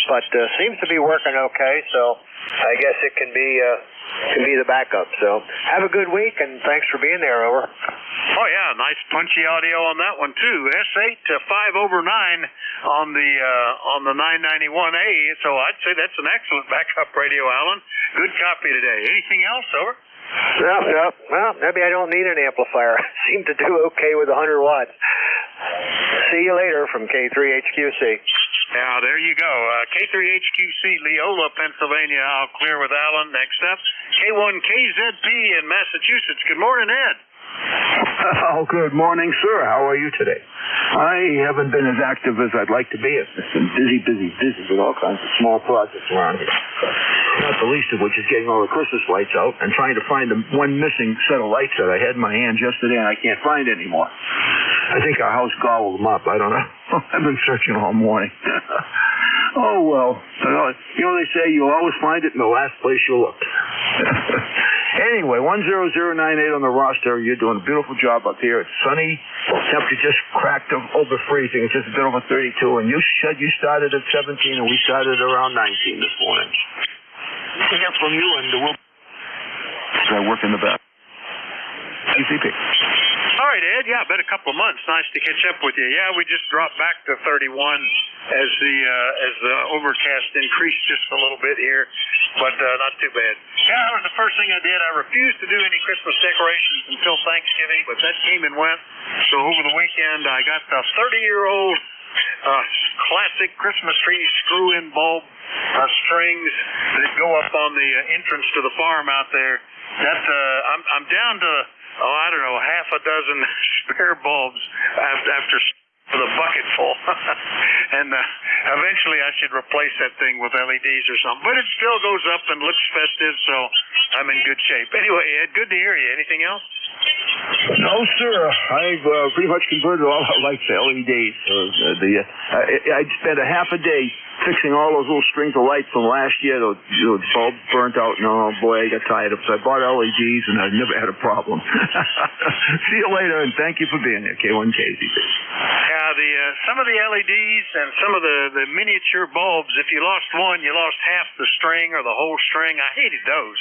But seems to be working okay, so I guess it can be the backup. So have a good week, and thanks for being there, over. Oh yeah, nice punchy audio on that one too. S8 to 5/9 on the 991A. So I'd say that's an excellent backup radio, Alan. Good copy today. Anything else, over? No. Well, maybe I don't need an amplifier. I seem to do okay with 100 watts. See you later from K3HQC. Now, there you go. K3HQC, Leola, Pennsylvania. I'll clear with Alan. Next up, K1KZP in Massachusetts. Good morning, Ed. Oh, good morning, sir. How are you today? I haven't been as active as I'd like to be. I've been busy with all kinds of small projects around here. Not the least of which is getting all the Christmas lights out and trying to find the one missing set of lights that I had in my hand yesterday and I can't find anymore. I think our house gobbled them up. I don't know. I've been searching all morning. Oh, well. You know, they say you'll always find it in the last place you look. Anyway, 10098 on the roster. You're doing a beautiful job up here. It's sunny. Temperature just cracked over freezing. It's just a bit over 32. And you said you started at 17 and we started around 19 this morning. To hear from you and we'll work in the back. UCP. All right, Ed. Yeah, been a couple of months. Nice to catch up with you. Yeah, we just dropped back to 31 as the overcast increased just a little bit here, but not too bad. Yeah, that was the first thing I did. I refused to do any Christmas decorations until Thanksgiving, but that came and went. So over the weekend, I got the 30-year-old classic Christmas tree screw-in bulb strings that go up on the entrance to the farm out there. That I'm down to I don't know, half a dozen spare bulbs after the bucket full. And eventually I should replace that thing with LEDs or something. But it still goes up and looks festive, so I'm in good shape. Anyway, Ed, good to hear you. Anything else? No, sir. I've pretty much converted all our lights to LEDs. I'd spent a half a day fixing all those little strings of lights from last year. The bulbs burnt out, and oh boy, I got tired of it. So I bought LEDs, and I've never had a problem. See you later, and thank you for being here, K1KZP. Yeah, some of the LEDs and some of the miniature bulbs, if you lost one, you lost half the string or the whole string. I hated those.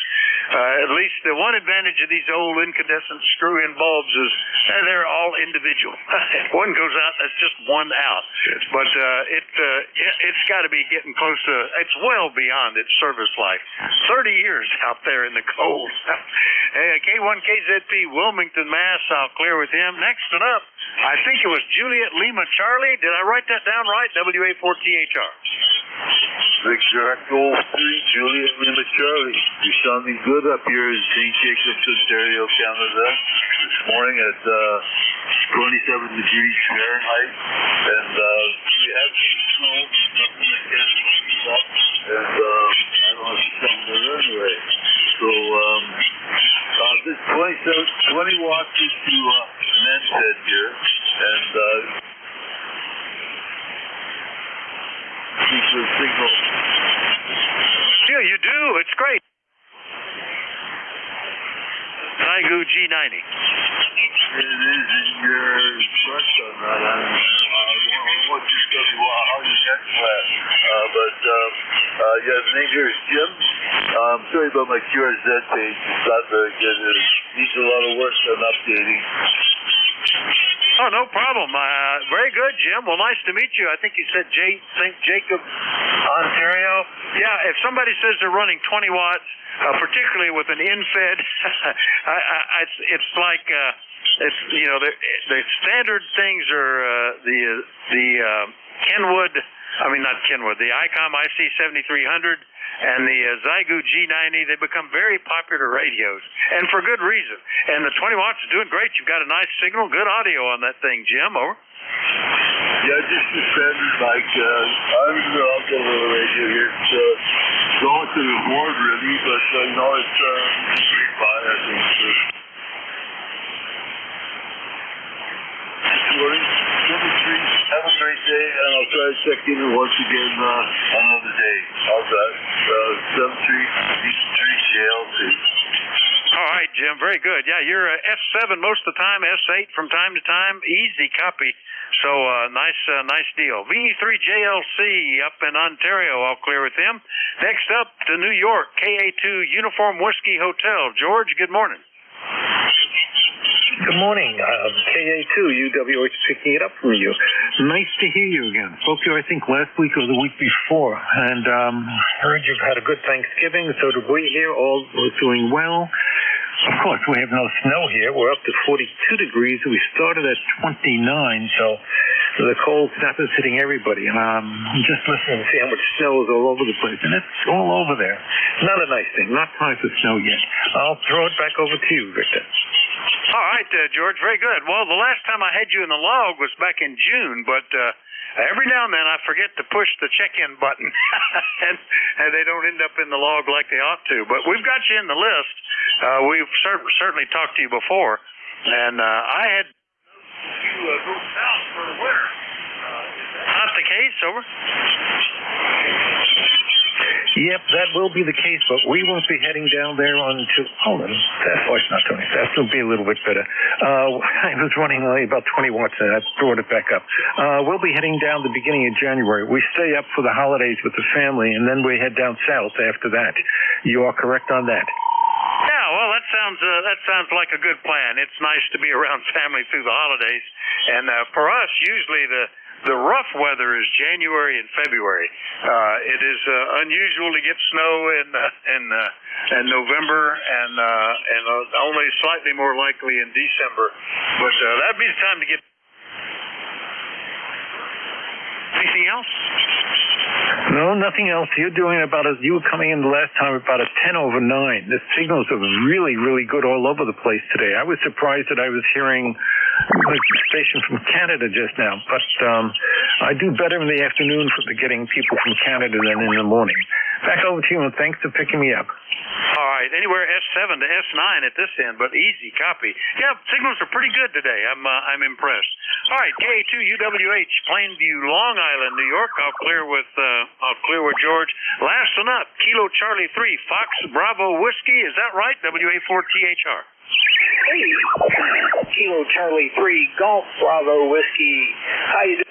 At least the one advantage of these old incandescent screw-in bulbs is they're all individual. If one goes out, that's just one out. But it's got to be getting close to, it's well beyond its service life. 30 years out there in the cold. Hey, K1KZP, Wilmington, Mass. I'll clear with him. Next one up, I think it was Juliet Lima Charlie. Did I write that down right? WA4THR. Victor Echo 3, Juliet Lima Charlie. You're sounding good up here in St. Jacobs, Ontario, Canada. This morning at 27 degrees Fahrenheit. And we have snow, nothing that can keep up. And I don't have to come there anyway. So this 20 watts is to men's head here. And signal. Yeah, you do. It's great. Zygu G90. It is in your trust on that. I don't want to tell you how you get that. Yeah, the name here is Jim. I'm sorry about my QRZ page. It's not very good. It needs a lot of work on updating. Oh, no problem. Very good, Jim. Well, nice to meet you. I think you said St. Jacob, Ontario. Yeah, if somebody says they're running 20 watts, particularly with an in-fed, it's like, the standard things are the Kenwood, not Kenwood, the ICOM IC7300 and the Zygu G90. They become very popular radios, and for good reason. And the 20 watts is doing great. You've got a nice signal, good audio on that thing, Jim. Over. Yeah, just the standard mic. I'll go to the radio here. It's going to the board really, but it's pretty fine, I think. Morning. Have a great day, and I'll try to check in once again another day. How's that? 73 JLC. All right, Jim. Very good. Yeah, you're F7 most of the time, S8 from time to time. Easy copy. So nice deal. VE3JLC up in Ontario. I'll clear with him. Next up to New York, KA2 Uniform Whiskey Hotel. George, good morning. Good morning. KA2, UWH picking it up from you. Nice to hear you again. Spoke to you, I think, last week or the week before, and heard you've had a good Thanksgiving. So did we here. All was doing well. Of course, we have no snow here. We're up to 42 degrees. We started at 29, so the cold snap is hitting everybody. And I'm just listening to see how much snow is all over the place. And it's all over there. Not a nice thing. Not time for snow yet. I'll throw it back over to you, Victor. All right, George, very good. Well, the last time I had you in the log was back in June, but every now and then I forget to push the check-in button, and they don't end up in the log like they ought to. But we've got you in the list. We've certainly talked to you before, and I had you go south for the winter. Not the case, over? Yep, that will be the case, but we won't be heading down there until, hold on, that voice not Tony, that will be a little bit better. I was running only about 20 watts and I brought it back up. We'll be heading down the beginning of January. We stay up for the holidays with the family and then we head down south after that. You are correct on that. Yeah, well, that sounds like a good plan. It's nice to be around family through the holidays, and for us, usually the rough weather is January and February. It is unusual to get snow in November, and only slightly more likely in December. But that'd be the time to get. Anything else? No, nothing else. You were coming in the last time about a 10 over 9. The signals are really, really good all over the place today. I was surprised that I was hearing the station from Canada just now, but I do better in the afternoon for getting people from Canada than in the morning. Back over to you, and thanks for picking me up. All right, anywhere S7 to S9 at this end, but easy copy. Yeah, signals are pretty good today. I'm impressed. All right, K2 UWH, Plainview, Long Island, New York. I'll clear with George. Last one up, Kilo Charlie 3, Fox Bravo Whiskey. Is that right? WA4THR. Hey, Kilo Charlie 3, Golf Bravo Whiskey. How you doing?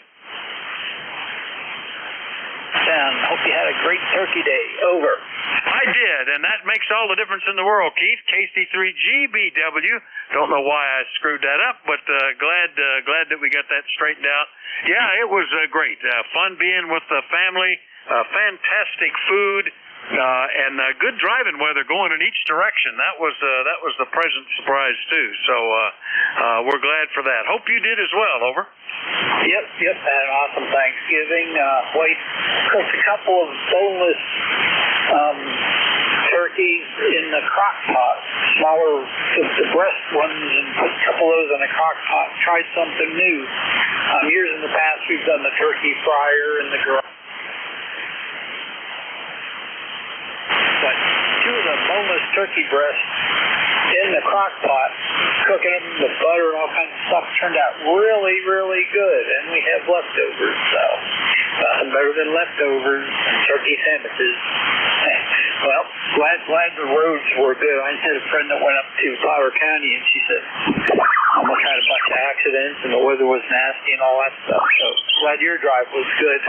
Hope you had a great turkey day. Over. I I did, and that makes all the difference in the world, Keith. KC3GBW. Don't know why I screwed that up, but glad that we got that straightened out. Yeah, it was great. Fun being with the family. Fantastic food. And good driving weather going in each direction. That was the pleasant surprise too. So we're glad for that. Hope you did as well. Over. Yep. Had an awesome Thanksgiving. Cooked a couple of boneless turkeys in the crock pot, smaller, the breast ones, and put a couple of those in the crock pot. Tried something new. Years in the past, we've done the turkey fryer in the garage. But two of the boneless turkey breasts in the crock pot, cooking them with butter and all kinds of stuff, turned out really, really good. And we have leftovers, so nothing better than leftovers and turkey sandwiches. Well, glad the roads were good. I had a friend that went up to Flower County, and she said, almost had a bunch of accidents, and the weather was nasty and all that stuff. So glad your drive was good.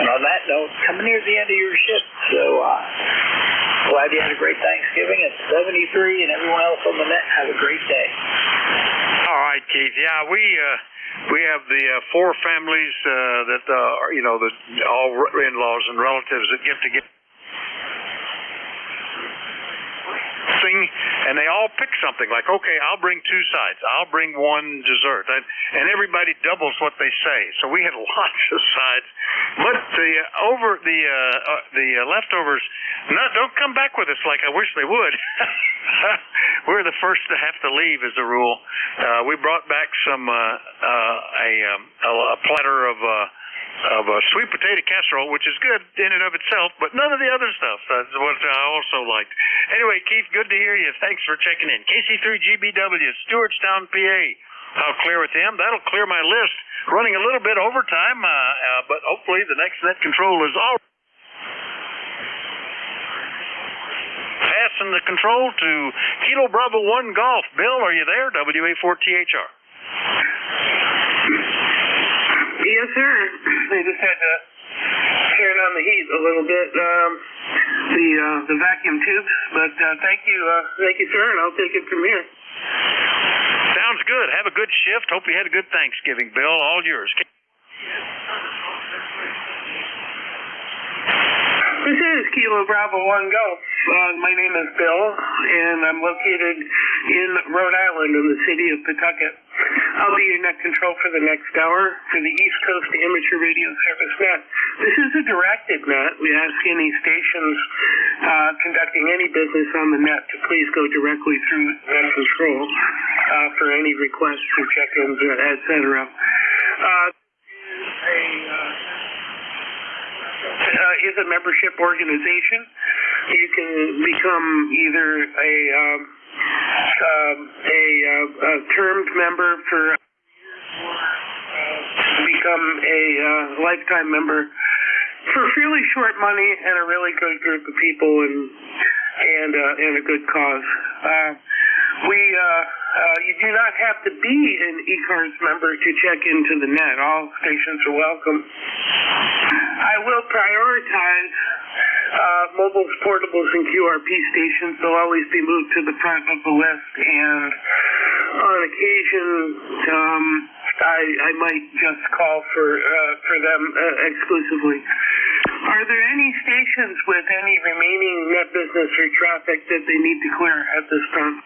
And on that note, coming near the end of your shift, so glad you had a great Thanksgiving. It's 73, and everyone else on the net have a great day. All right, Keith. Yeah, we have the four families that are, the all in-laws and relatives that get together. And they all pick something like, okay, I'll bring two sides, I'll bring one dessert, and everybody doubles what they say. So we had lots of sides, but the leftovers don't come back with us like I wish they would. We're the first to have to leave, as a rule. We brought back some a platter of sweet potato casserole, which is good in and of itself, but none of the other stuff. That's what I also liked. Anyway, Keith, good to hear you. Thanks for checking in. KC3GBW, Stewartstown, PA. I'll clear with him. That'll clear my list. Running a little bit overtime, but hopefully the next net control is all. Passing the control to Kilo Bravo 1 Golf. Bill, are you there? WA4THR. Yes, sir. They just had to turn on the heat a little bit, the vacuum tubes. But thank you, sir, and I'll take it from here. Sounds good. Have a good shift. Hope you had a good Thanksgiving, Bill. All yours. This is Kilo Bravo 1 Golf. My name is Bill, and I'm located in Rhode Island in the city of Pawtucket. I'll be your net control for the next hour for the East Coast Amateur Radio Service net. This is a directed net. We ask any stations conducting any business on the net to please go directly through net control for any requests for check-ins, etc. Is a membership organization. You can become either a termed member for become a lifetime member for fairly short money and a really good group of people and a good cause. You do not have to be an ECARS member to check into the net. All stations are welcome. I will prioritize mobiles, portables, and QRP stations. They'll always be moved to the front of the list, and on occasion, I might just call for them exclusively. Are there any stations with any remaining net business or traffic that they need to clear at this time?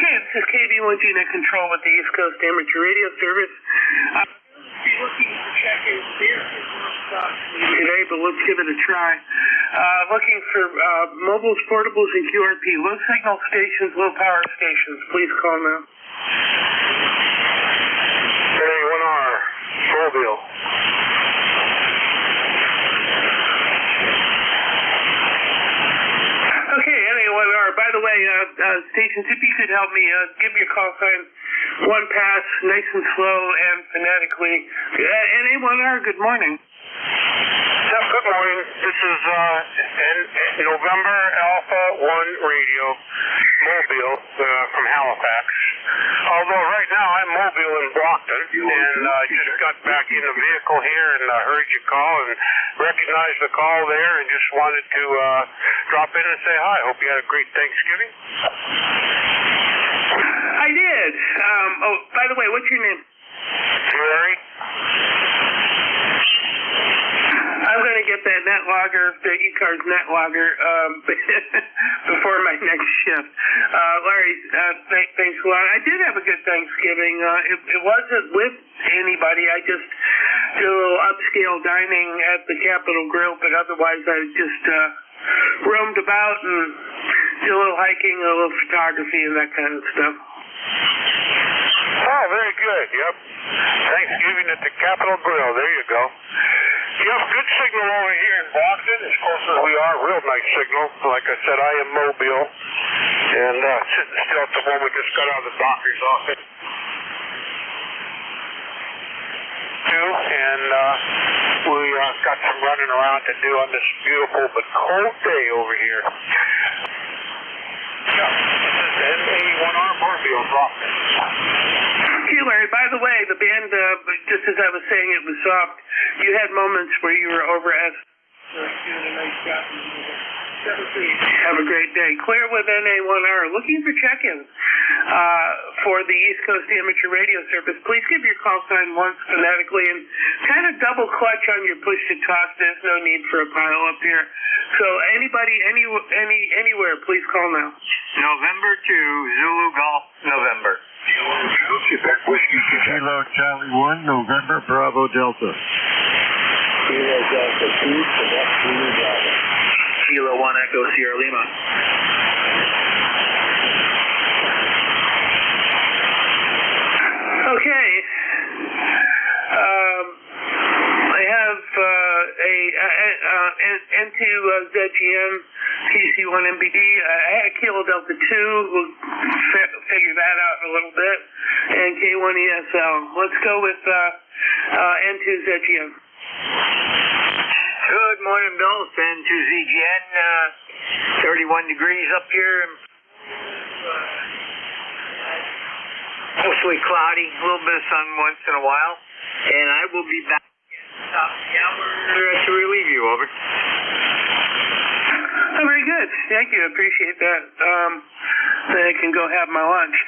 Okay, this is KB1G Net Control with the East Coast Amateur Radio Service. Looking to check in here today, but let's give it a try. Looking for mobiles, portables, and QRP. Low signal stations, low power stations. Please call now. 1R, Colville. Okay, NA1R. By the way, stations, if you could help me, give me a call sign. One pass, nice and slow and phonetically. NA1R, good morning. Yep, Good morning. This is November Alpha 1 Radio, Mobile, from Halifax. Although right now I'm mobile in Brockton, and I just got back in the vehicle here and heard you call and recognized the call there and just wanted to drop in and say hi. Hope you had a great Thanksgiving. I did. Oh, by the way, what's your name? Jerry? I'm going to get that net logger, the ECARS net logger, before my next shift. Larry, thanks a lot. I did have a good Thanksgiving. It wasn't with anybody. I just did a little upscale dining at the Capitol Grill, but otherwise I just roamed about and did a little hiking, a little photography, and that kind of stuff. Oh, very good. Yep. Thanksgiving at the Capitol Grill. There you go. Yep, good signal over here in Boston, as close as we are. Real nice signal. Like I said, I am mobile. And sitting still at the moment, just got out of the doctor's office. And we got some running around to do on this beautiful but cold day over here. Yeah, this is NA1R Mobile Boston. Okay, Larry, by the way, the band, just as I was saying, it was soft. You had moments where you were over at... doing a nice job. Have a great day. Clear with NA1R. Looking for check-ins for the East Coast Amateur Radio Service. Please give your call sign once phonetically and kind of double clutch on your push-to-talk. There's no need for a pile up here. So anybody, anywhere, please call now. November 2, Zulu Golf, November. Whiskey Kilo Charlie 1, November Bravo Delta. Kilo Delta 2, Quebec Zulu Bravo. Kilo 1 Echo Sierra Lima. Okay. I have N2 ZGM PC1MBD. I had a Kilo Delta 2. We'll figure that out in a little bit. And K1ESL. Let's go with N2 ZGM. Good morning, Bill. It's N2ZGN. 31 degrees up here. Mostly cloudy. A little bit of sun once in a while. And I will be back top of the hour to relieve you. Over. Oh, very good. Thank you. I appreciate that. Then I can go have my lunch.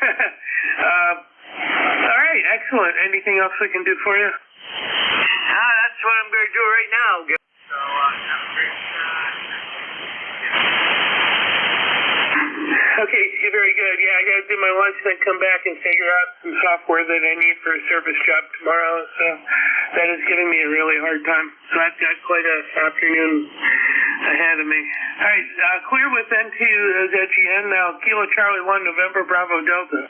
All right. Excellent. Anything else we can do for you? That's what I'm going to do right now. So, okay, very good. Yeah, I got to do my lunch, then come back and figure out some software that I need for a service job tomorrow. So that is giving me a really hard time. So I've got quite an afternoon ahead of me. All right, clear with N2 ZGN now. Kilo Charlie 1, November Bravo Delta.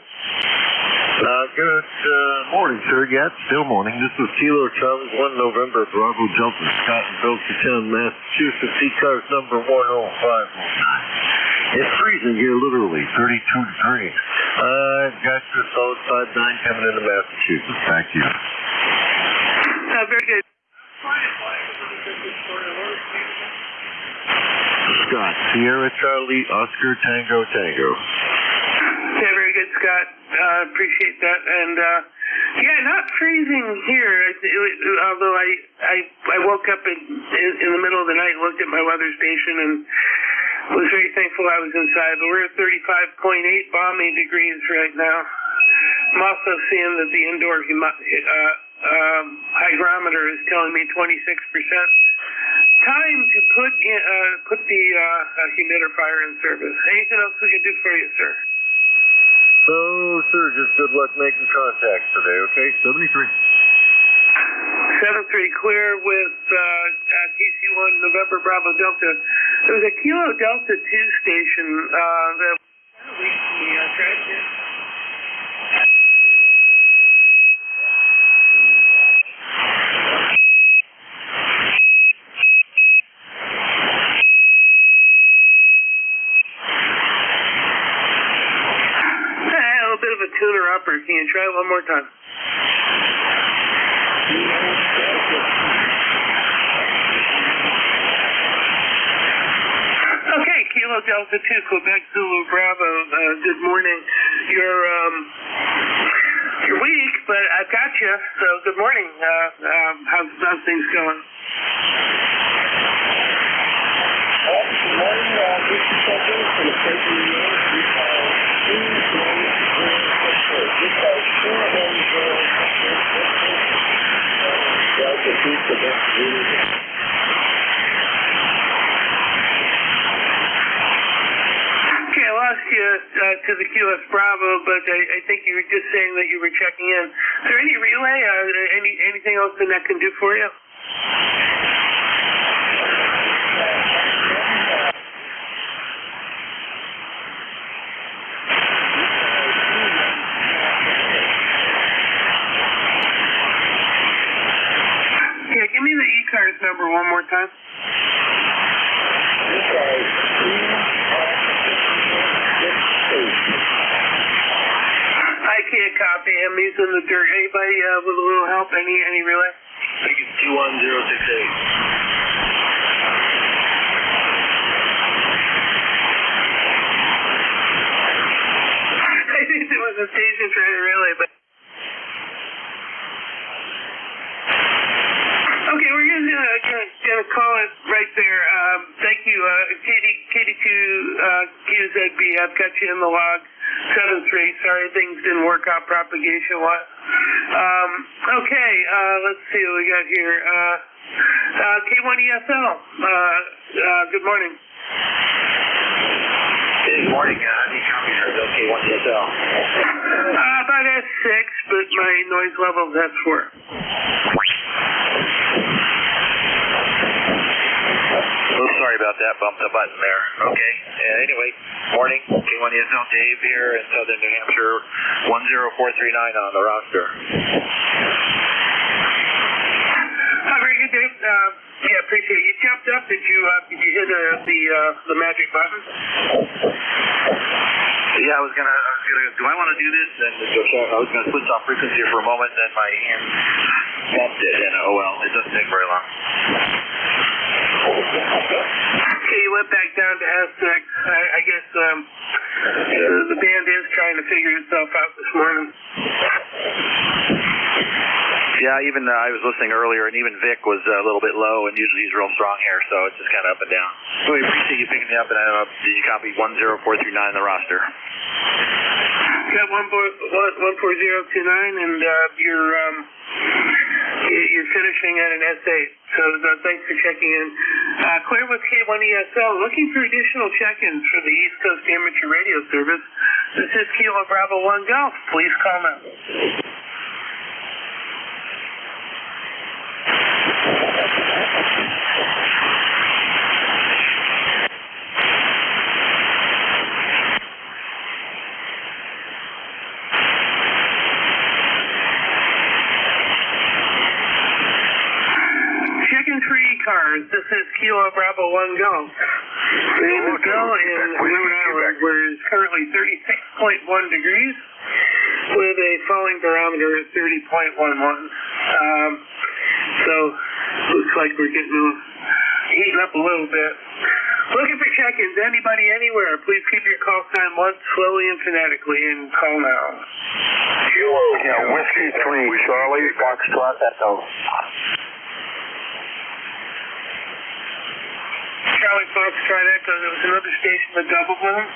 Good morning, sir. Yeah, it's still morning. This is Kilo Charlie 1, November Bravo Delta, Scott in Belchertown, Massachusetts, ECARS number 10509. It's freezing here, literally, 32 degrees. I've got your solid 59 coming into Massachusetts. Thank you. Very good. Scott, Sierra Charlie, Oscar Tango Tango. Yeah, very good, Scott. Appreciate that. And yeah, not freezing here. Although I woke up in the middle of the night, looked at my weather station, and was very thankful I was inside. But we're at 35.8 balmy degrees right now. I'm also seeing that the indoor hygrometer is telling me 26%. Time to put the humidifier in service. Anything else we can do for you, sir? So, sir, just good luck making contact today, okay? 73. 7-3, clear with KC1 November Bravo Delta. There was a Kilo Delta 2 station that we tried to... A bit of a tuner upper. Can you try it one more time? Alpha 2, Quebec Zulu Bravo. Good morning. You're weak, but I've got you. So good morning. How's things going? Good morning. This is Cedric for the State of New York. Okay, I lost you to the QS Bravo, but I think you were just saying that you were checking in. Is there any relay? Anything else the net can do for you? Yeah, give me the ECARS number one more time. I can't copy him. He's in the dirt. Anybody with a little help? Any relay? I think it's 21068. I think there was a station trying to relay, but... Okay, we're gonna call it right there. Thank you, KD2QZB. I've got you in the log. 7-3. Sorry, things didn't work out propagation-wise. Okay, let's see what we got here. K1ESL. Good morning. Good morning. How do you copy for K1ESL? About S6, but my noise level is S4. Oh, sorry about that. Bumped the button there. Okay. Anyway, morning. K1ESL Dave here in Southern New Hampshire. 10439 on the roster. Very good, Dave. Yeah, appreciate it. You jumped up. Did you hit the magic button? Yeah, I was gonna. Do I want to do this? And I was gonna switch off frequency for a moment. Then my hand bumped it, and oh well, it doesn't take very long. Okay, you went back down to S6. I guess the band is trying to figure itself out this morning. Yeah, even I was listening earlier, and even Vic was a little bit low, and usually he's real strong here, so it's just kind of up and down. So we appreciate you picking me up, and did you copy 10439 on the roster? Got 14029, and you're finishing at an S8. So thanks for checking in. Claire with K1ESL, looking for additional check-ins for the East Coast Amateur Radio Service. This is Kilo Bravo 1 Golf. Please call now. ECARS. This is Kilo Bravo 1 Golf. My name is Bill in Rhode Island, where it's currently 36.1 degrees with a falling barometer at 30.11. So looks like we're heating up a little bit. Looking for check-ins. Anybody anywhere, please keep your call sign once slowly and phonetically and call now. Kilo, Whiskey 3, Charlie, Foxtrot, Echo. Charlie Foxtrot Echo. There was another station that doubled with him.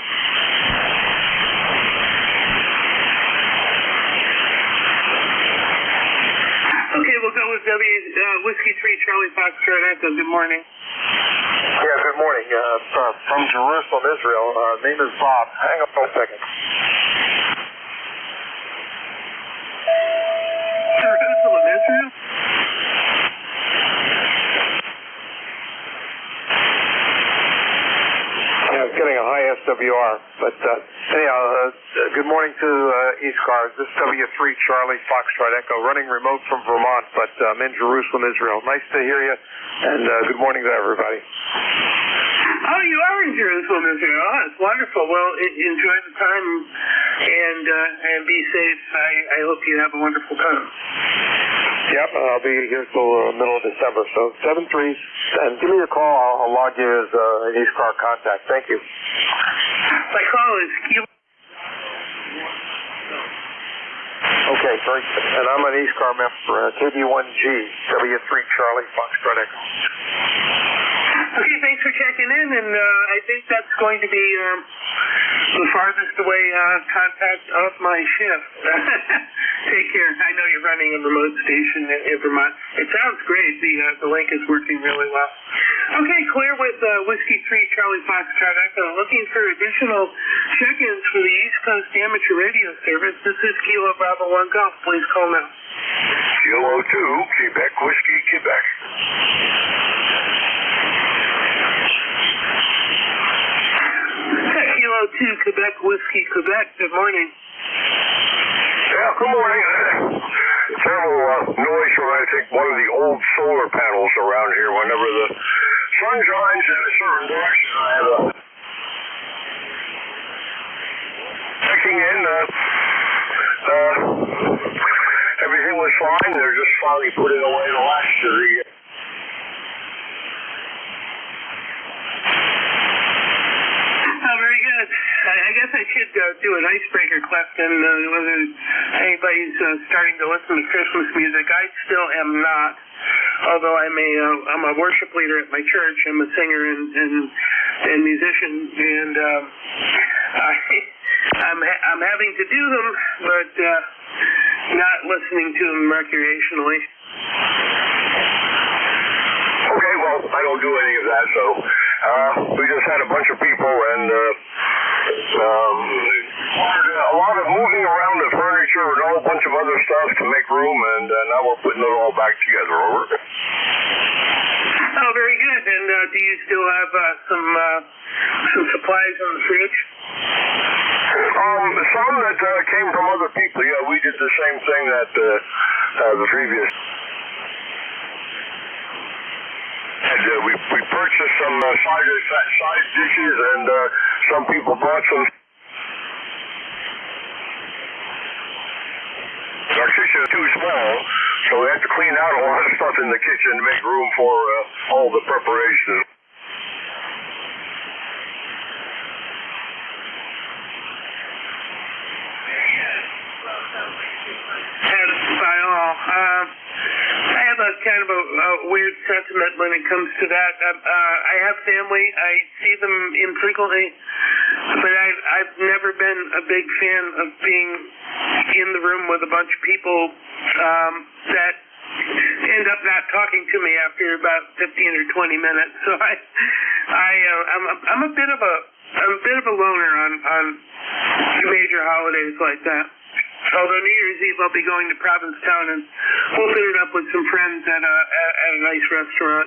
Okay, we'll go with Whiskey 3, Charlie Foxtrot Echo. Good morning. Yeah, good morning. From Jerusalem, Israel. Name is Bob. Hang on for a second. Jerusalem, Israel? Getting a high SWR, but anyhow, good morning to ECARS. This is W3 Charlie Foxtrot Echo, running remote from Vermont, but I'm in Jerusalem, Israel. Nice to hear you, and good morning to everybody. Oh, you are in Jerusalem, Israel. Oh, it's wonderful. Well, enjoy the time and be safe. I hope you have a wonderful time. Yep, I'll be here till middle of December. So 73, and give me a call. I'll log you as an ECARS contact. Thank you. My call is Kilo. Okay, great. And I'm an ECARS member, KB1G, W3 Charlie Foxtrot Echo. Okay, thanks for checking in, and I think that's going to be the farthest away contact of my shift. Take care. I know you're running a remote station in Vermont. It sounds great. The link is working really well. Okay, clear with Whiskey 3 Charlie Foxtrot Echo. Looking for additional check-ins for the East Coast Amateur Radio Service. This is Kilo Bravo 1 Golf. Please call now. Kilo 2, Quebec Whiskey, Quebec. Kilo 2, Quebec Whiskey, Quebec. Good morning. Yeah, good morning. Terrible noise from, I think, one of the old solar panels around here. Whenever the sun shines in a certain direction, I have a... Checking in, everything was fine. They're just finally putting away the last tree. Very good. I guess I should do an icebreaker question, whether anybody's starting to listen to Christmas music. I still am not, although I'm a worship leader at my church. I'm a singer and musician, and I'm having to do them, but not listening to them recreationally. Okay, well, I don't do any of that, so we just had a bunch of people and a lot of moving around the furniture and a whole bunch of other stuff to make room, and now we're putting it all back together. Over. Oh, very good. And do you still have some supplies on the fridge? Some that came from other people. Yeah, we did the same thing that the previous. We purchased some side dishes, and some people bought some. Our kitchen is too small, so we had to clean out a lot of stuff in the kitchen to make room for all the preparations. By all. I have a kind of a weird sentiment when it comes to that. I have family. I see them infrequently, but I've never been a big fan of being in the room with a bunch of people that end up not talking to me after about 15 or 20 minutes. So I'm a bit of a loner on major holidays like that. Although New Year's Eve I'll be going to Provincetown and hooking it up with some friends at a nice restaurant,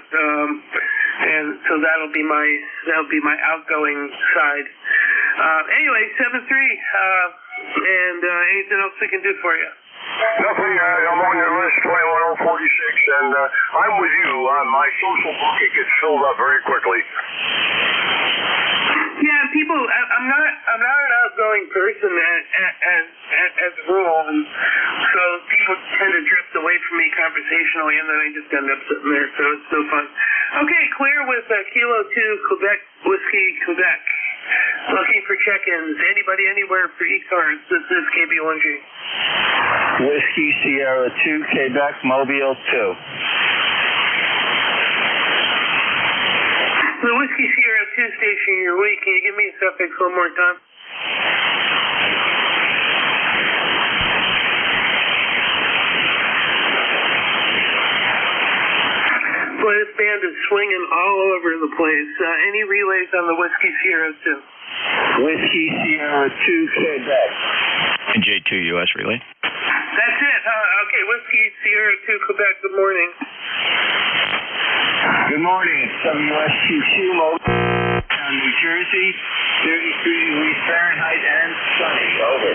and so that'll be my outgoing side. Anyway, 7-3, and anything else we can do for you? Nothing. I'm on your list, 21046, and I'm with you. My social bucket gets filled up very quickly. Yeah, people. I'm not an outgoing person as a rule, and so people tend to drift away from me conversationally, and then I just end up sitting there. So it's no fun. Okay, clear with Kilo 2 Quebec Whiskey, Quebec. Looking for check-ins. Anybody anywhere for ECARS? This is KB1G. Whiskey Sierra 2 Quebec Mobile 2. The Whiskey Sierra 2 station, you're weak. Can you give me a suffix one more time? Boy, this band is swinging all over the place. Any relays on the Whiskey Sierra 2? Whiskey Sierra 2 Quebec. And J2 US relay. That's it. Okay, Whiskey Sierra 2 Quebec, good morning. Good morning. It's WSQQ Motown, New Jersey, 33 degrees Fahrenheit and sunny. Over.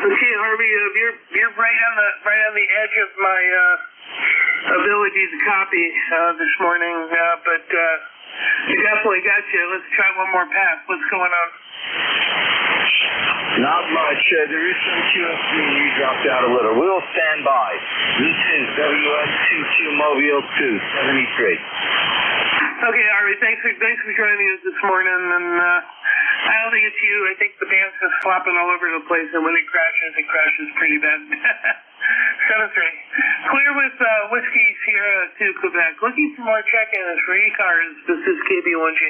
Okay, Harvey, you're right on the edge of my ability to copy this morning, but we definitely got you. Let's try one more pass. What's going on? Not much. There is some QFC and you dropped out a little. We'll stand by. This is WS22 Mobile 273. Okay, Arby, thanks for joining us this morning. And I don't think it's you. I think the band's just flopping all over the place, and when it crashes pretty bad. 7-3. Clear with Whiskey Sierra to Quebec. Looking for more check-ins for ECARS. This is KB1G.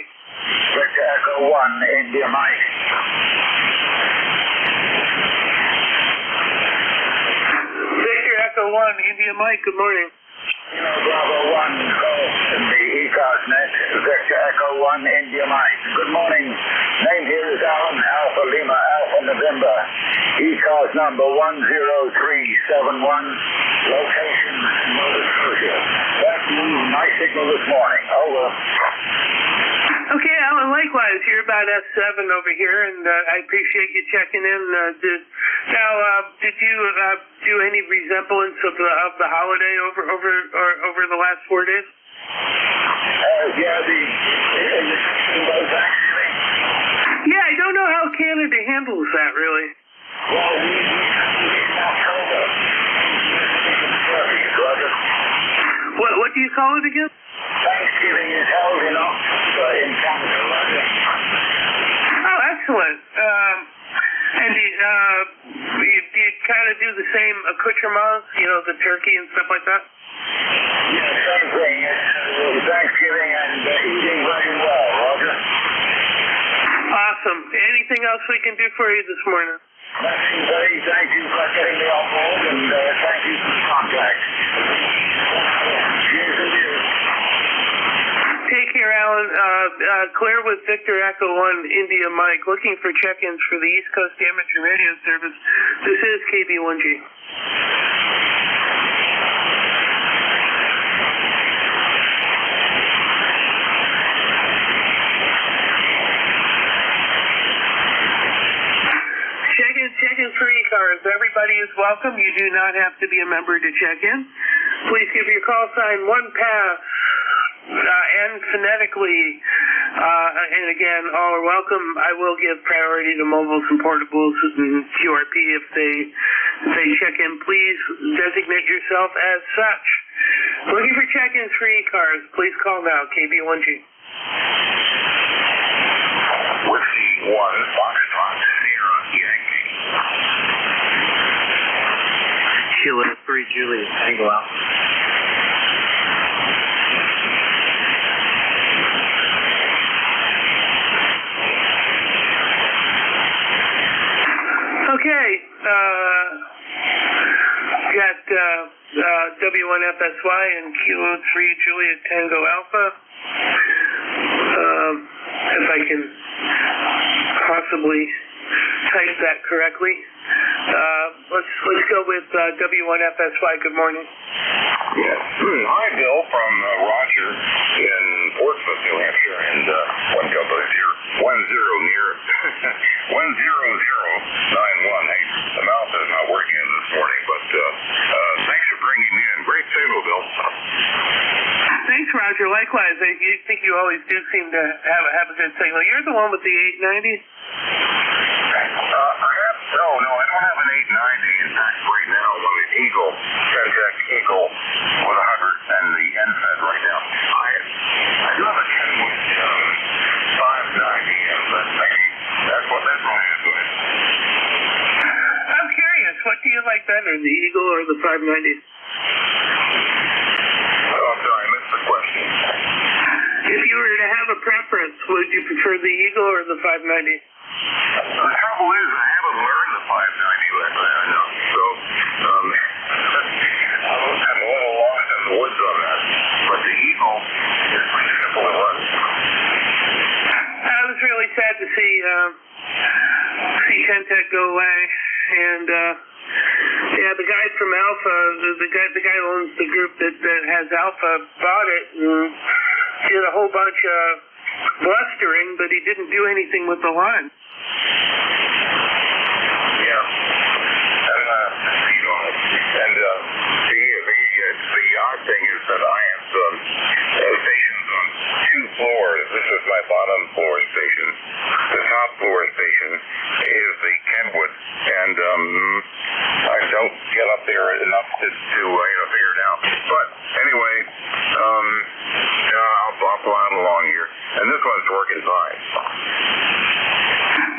Victor Echo 1, India Mike. Victor Echo 1, India Mike, good morning. Bravo 1, go in the ECARS net. Victor Echo 1, India Mike. Good morning. Name here is Alan, Alpha Lima, Alpha November. ECARS number 10371. Location, Nova Scotia. That's my signal this morning. Over. Okay, Alan, likewise. You're about S7 over here, and I appreciate you checking in. Did you do any resemblance of the holiday over the last 4 days? Yeah, I don't know how Canada handles that, really. Well, What do you call it again? Thanksgiving is held in Canada, Roger. Oh, excellent. And do you kind of do the same accoutrements, the turkey and stuff like that? Yeah, same thing. It's Thanksgiving and eating very well, Roger. Awesome. Anything else we can do for you this morning? Nothing, buddy. Thank you for getting me on board, and thank you for the contact. Cheers and cheers. Take care, Alan. Clear with Victor Echo 1, India Mike. Looking for check-ins for the East Coast Amateur Radio Service. This is KB1G. Check-in for ECARS. Everybody is welcome. You do not have to be a member to check in. Please give your call sign 1PASS and phonetically. And again, all are welcome. I will give priority to mobiles and portables and QRP if they check in. Please designate yourself as such. Looking for check-ins for ECARS. Please call now. KB1G. Whiskey 1, Foxtrot, Sierra, Yankee. Kilo 3, Juliet, Tango out. Okay, got W1FSY and Kilo 3 Juliet Tango Alpha. If I can possibly type that correctly. Let's go with W1FSY. Good morning. Yes. Hi, Bill, from Roger in Portsmouth, New Hampshire, and 10 near 10091. Hey, the mouth is not working this morning, but thanks for bringing me in. Great signal, Bill. Thanks, Roger. Likewise, I think you always do seem to have a good signal. You're the one with the 890? No, I don't have an 890. In fact, right now, I'm an Eagle, Centec Eagle with 100 and the NFED right now. I do have a 10.590, but maybe that's wrong, isn't it? I'm curious, what do you like better, the Eagle or the 590? Oh, I'm sorry, I missed the question. If you were to have a preference, would you prefer the Eagle or the 590? The trouble is, I haven't learned the 590 yet, so I'm a little lost in the woods on that. But the Eagle is pretty simple to run. I was really sad to see Centec go away, and the guy from Alpha, the guy who owns the group that has Alpha, bought it and did a whole bunch of blustering, but he didn't do anything with the line. Yeah. And the odd thing is that I have stations on 2 floors. This is my bottom floor station. The top floor station is up there enough to figure it out. But anyway, I'll plod along here, and this one's working fine.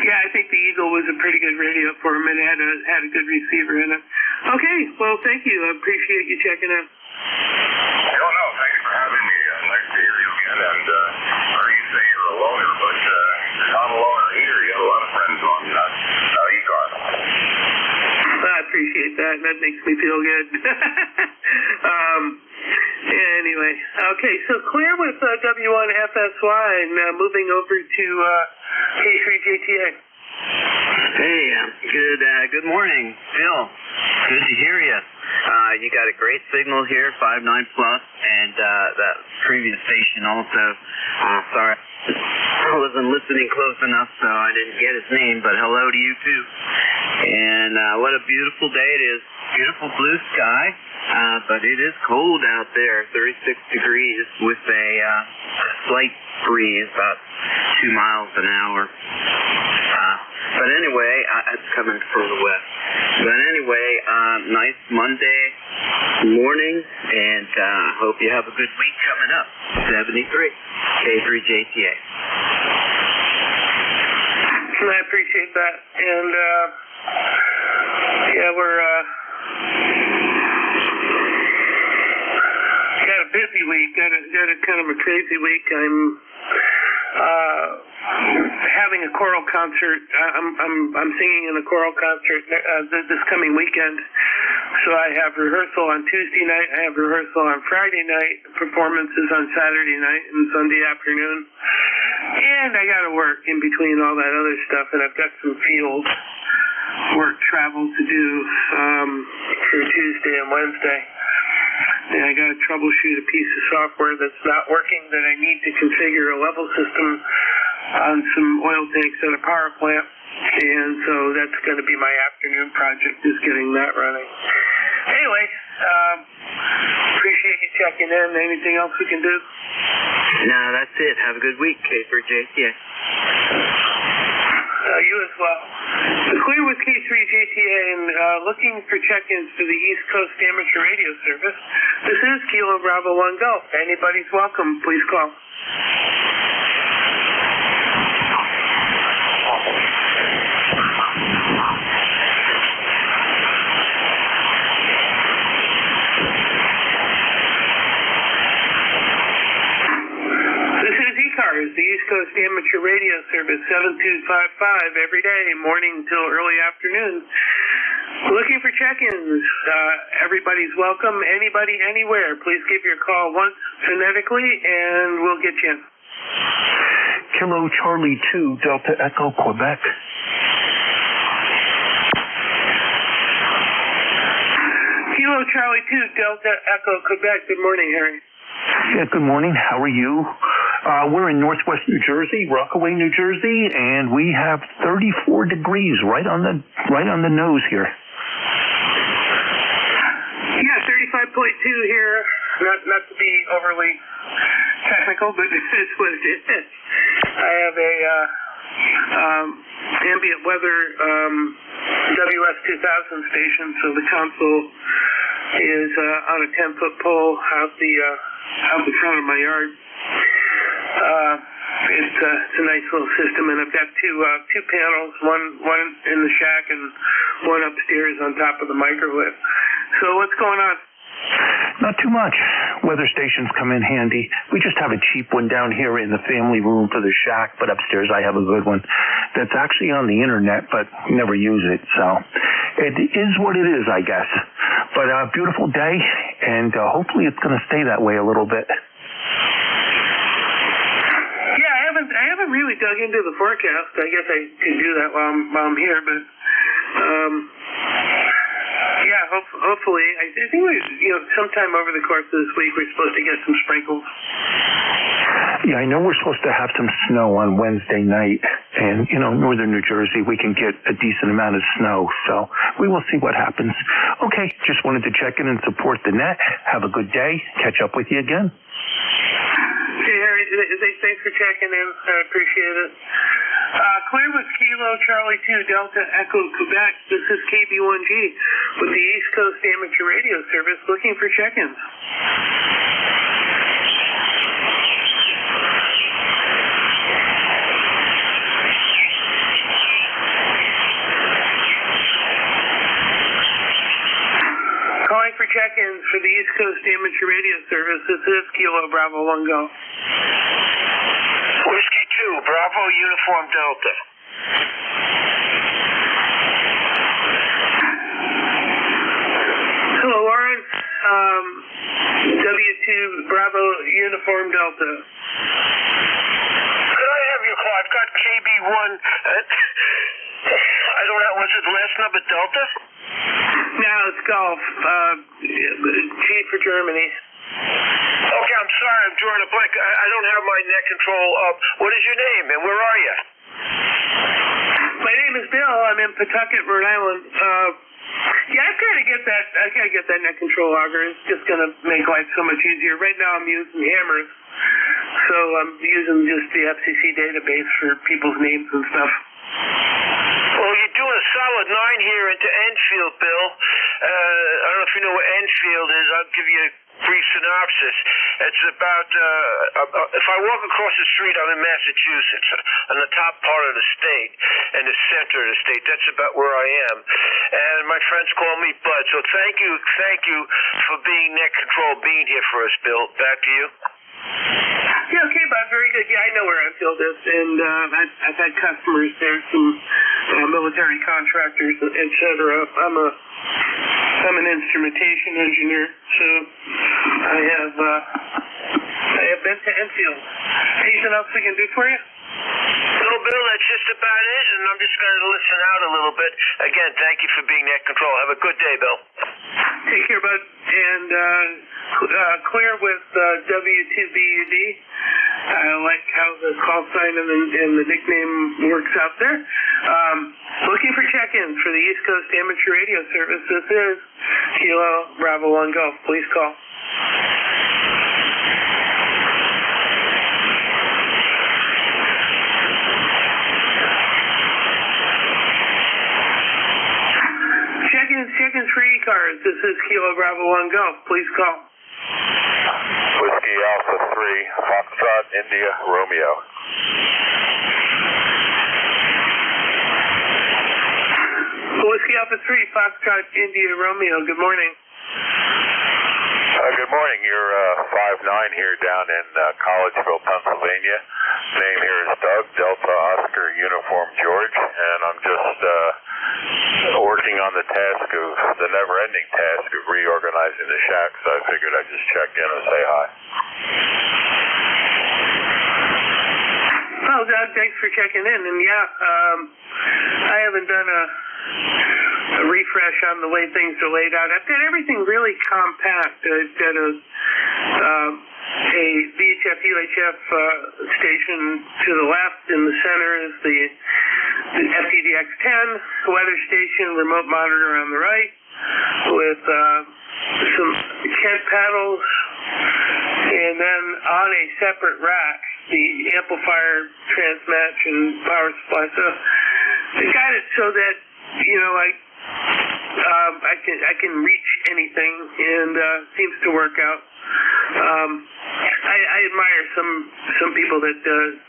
Yeah, I think the Eagle was a pretty good radio for him and had a good receiver in it. Okay, well, thank you. I appreciate you checking in. No, thanks for having me. Nice to hear you again. And I heard you say you're a loner, but you're not a loner here. You got a lot of friends on ECARS. I appreciate that. That makes me feel good. Anyway, okay, so clear with W1FSY and moving over to K3JTA. Hey, good morning, Phil. Good to hear you. You got a great signal here, 5.9 plus, and that previous station also. Sorry, I wasn't listening close enough, so I didn't get his name, but hello to you too. And what a beautiful day it is. Beautiful blue sky, but it is cold out there, 36 degrees with a slight breeze, about 2 miles an hour. But anyway, it's coming from the west. But anyway, nice Monday morning, and hope you have a good week coming up. 73, K3JTA. I appreciate that. And, yeah, we're got a busy week, got a kind of a crazy week. I'm having a choral concert. I'm singing in a choral concert this coming weekend. So I have rehearsal on Tuesday night. I have rehearsal on Friday night. Performances on Saturday night and Sunday afternoon. And I got to work in between all that other stuff. And I've got some field work travel to do for Tuesday and Wednesday. And I got to troubleshoot a piece of software that's not working that I need to configure a level system on some oil tanks at a power plant. And so that's going to be my afternoon project, is getting that running. Anyway, appreciate you checking in. Anything else we can do? No, that's it. Have a good week, K3JTA. You as well. Clear with K3JTA and looking for check-ins for the East Coast Amateur Radio Service. This is Kilo Bravo 1 Golf. Anybody's welcome. Please call. ECARS, the East Coast Amateur Radio Service, 7255 every day, morning till early afternoon. Looking for check-ins. Everybody's welcome. Anybody, anywhere. Please give your call once phonetically, and we'll get you in. Kilo Charlie 2, Delta Echo, Quebec. Kilo Charlie 2, Delta Echo, Quebec. Good morning, Harry. Yeah, good morning. How are you? We're in Northwest New Jersey, Rockaway, New Jersey, and we have 34 degrees right on the nose here. Yeah, 35.2 here. Not to be overly technical, but it's what it is. I have a ambient weather WS 2000 station, so the console is on a 10-foot pole out the front of my yard. It's a nice little system, and I've got two panels, one in the shack and one upstairs on top of the microwave. So what's going on? Not too much. Weather stations come in handy. We just have a cheap one down here in the family room for the shack, but upstairs I have a good one that's actually on the internet, but never use it. So it is what it is, I guess. But a beautiful day, and hopefully it's going to stay that way a little bit. I haven't really dug into the forecast. I guess I could do that while I'm here, but yeah, hopefully. I think sometime over the course of this week we're supposed to get some sprinkles. Yeah, I know we're supposed to have some snow on Wednesday night, and northern New Jersey we can get a decent amount of snow, so we will see what happens. Okay, just wanted to check in and support the net. Have a good day. Catch up with you again. Okay, Harry, Thanks for checking in. I appreciate it. Clear with Kilo Charlie 2 Delta Echo Quebec. This is KB1G with the East Coast Amateur Radio Service looking for check-ins. Calling for check-ins for the East Coast Amateur Radio Service. This is Kilo Bravo 1 Go. Whiskey 2, Bravo Uniform Delta. Hello, Warren. W2 Bravo Uniform Delta. Could I have your call? I've got KB1. I don't know. Was it the last number Delta? No, it's Golf. G for Germany. Okay, I'm sorry. I'm drawing a blank. I don't have my net control up. What is your name and where are you? My name is Bill. I'm in Pawtucket, Rhode Island. Yeah, I've got to get that. I got to get that net control logger. It's just going to make life so much easier. Right now, I'm using hammers, so I'm using just the FCC database for people's names and stuff. Well, you're doing a solid 9 here into Enfield, Bill. I don't know if you know what Enfield is. I'll give you a brief synopsis. It's about, if I walk across the street, I'm in Massachusetts, on the top part of the state, and the center of the state. That's about where I am. And my friends call me Bud. So thank you for being net control, being here for us, Bill. Back to you. Yeah, okay, Bob, very good. Yeah, I know where Enfield is, and I've had customers there, some military contractors, etc. I'm an instrumentation engineer, so I have been to Enfield. Anything else we can do for you? No, Bill, that's just about it, and I'm just going to listen out a little bit. Again, thank you for being net control. Have a good day, Bill. Take care, Bud. And clear with W2BUD. I like how the call sign and the nickname works out there. Looking for check-ins for the East Coast Amateur Radio Service. This is Kilo Bravo 1 Golf. Please call. Check-ins for ECARS. This is Kilo Bravo 1 Golf. Please call. Whiskey Alpha 3, Foxtrot, India, Romeo. Whiskey Alpha 3, Foxtrot, India, Romeo. Good morning. Good morning. You're 5'9" here down in Collegeville, Pennsylvania. Name here is Doug, Delta Oscar Uniform George, and I'm just working on the task of the never-ending task of reorganizing the shack, so I figured I'd just check in and say hi. Oh, Doug, thanks for checking in. And yeah, I haven't done a refresh on the way things are laid out. I've got everything really compact. I've got a VHF UHF station to the left. In the center is the FTDX-10 weather station, remote monitor on the right, with some Kent paddles, and then on a separate rack, the amplifier, transmatch, and power supply. So I got it so that, you know, I can reach anything, and seems to work out. I admire some people that do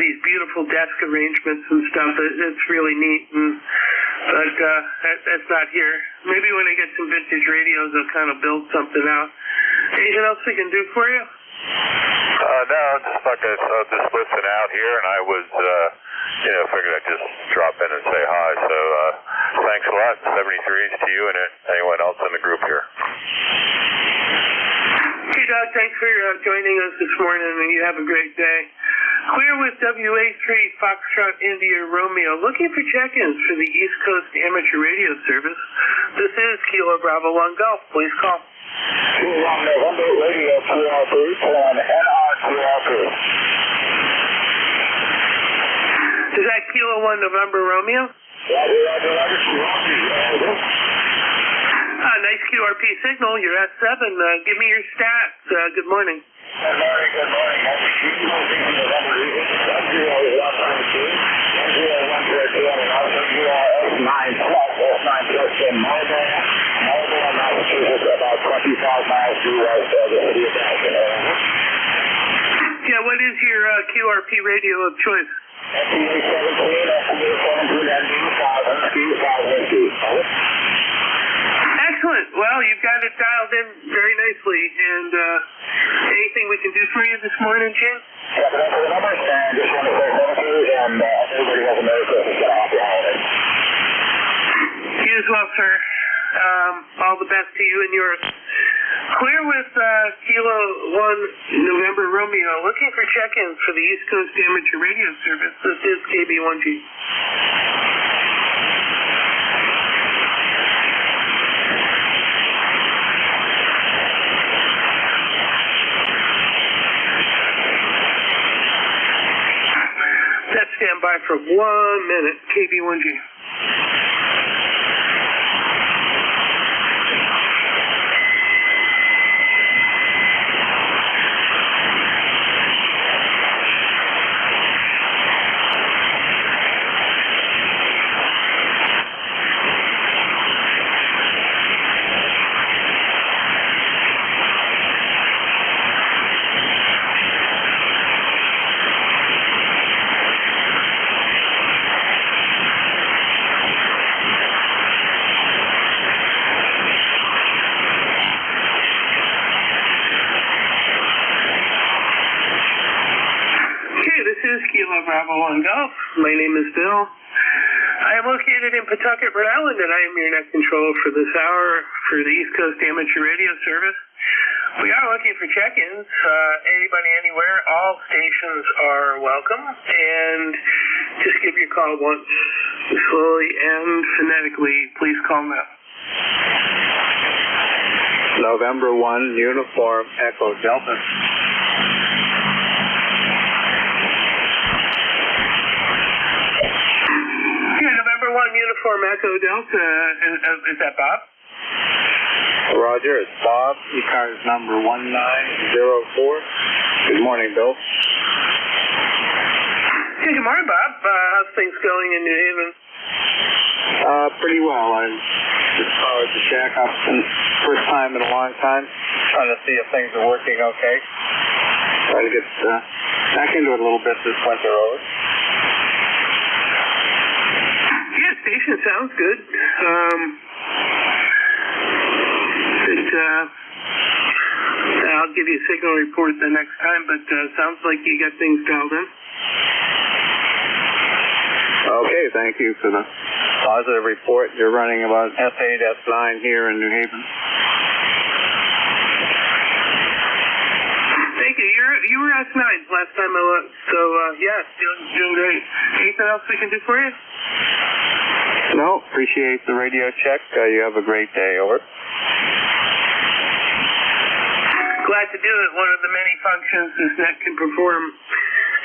these beautiful desk arrangements and stuff. It's really neat, but that's not here. Maybe when I get some vintage radios, I'll kind of build something out. Anything else we can do for you? No, just like I was just listening out here, and I was, figured I'd just drop in and say hi. So thanks a lot. 73s to you and anyone else in the group here. Hey, Doug, thanks for joining us this morning, and you have a great day. Clear with WA3 Foxtrot India Romeo. Looking for check-ins for the East Coast Amateur Radio Service. This is Kilo Bravo 1 Golf. Please call. November Radio QRP and NR Is that Kilo 1 November Romeo? Roger. Nice QRP signal. You're at 7. Give me your stats. Good morning. Good morning, good morning. About 25 miles due west of the city of Dalton. Yeah, what is your QRP radio of choice? Excellent. Well, you've got it dialed in very nicely. And anything we can do for you this morning, Jim? Yeah, but that's the number. And just want to say thank you, and everybody has a Merry Christmas and a Happy Holidays. You as well, sir. All the best to you and yours. Clear with Kilo 1 November Romeo. Looking for check-ins for the East Coast Amateur Radio Service. This is KB1G. Let's stand by for 1 minute. KB1G. Bravo 1 Golf. My name is Bill. I am located in Pawtucket, Rhode Island, and I am your net controller for this hour for the East Coast Amateur Radio Service. We are looking for check-ins. Anybody, anywhere, all stations are welcome. And just give your call once, slowly and phonetically. Please call now. November 1, Uniform Echo Delta. Uniform Echo Delta, is that Bob? Roger, it's Bob, ECARS number 1904. Good morning, Bill. Hey, good morning, Bob. How's things going in New Haven? Pretty well. I just powered the shack up for the first time in a long time, trying to see if things are working okay. Trying to get back into it a little bit this winter over. Station sounds good. I'll give you a signal report the next time, but sounds like you got things dialed in. Okay, thank you for the positive report. You're running about S8, S9 here in New Haven. Thank you. You were S9 last time I looked, so yeah, doing great. Anything else we can do for you? No, appreciate the radio check. You have a great day. Over. Glad to do it. One of the many functions this net can perform,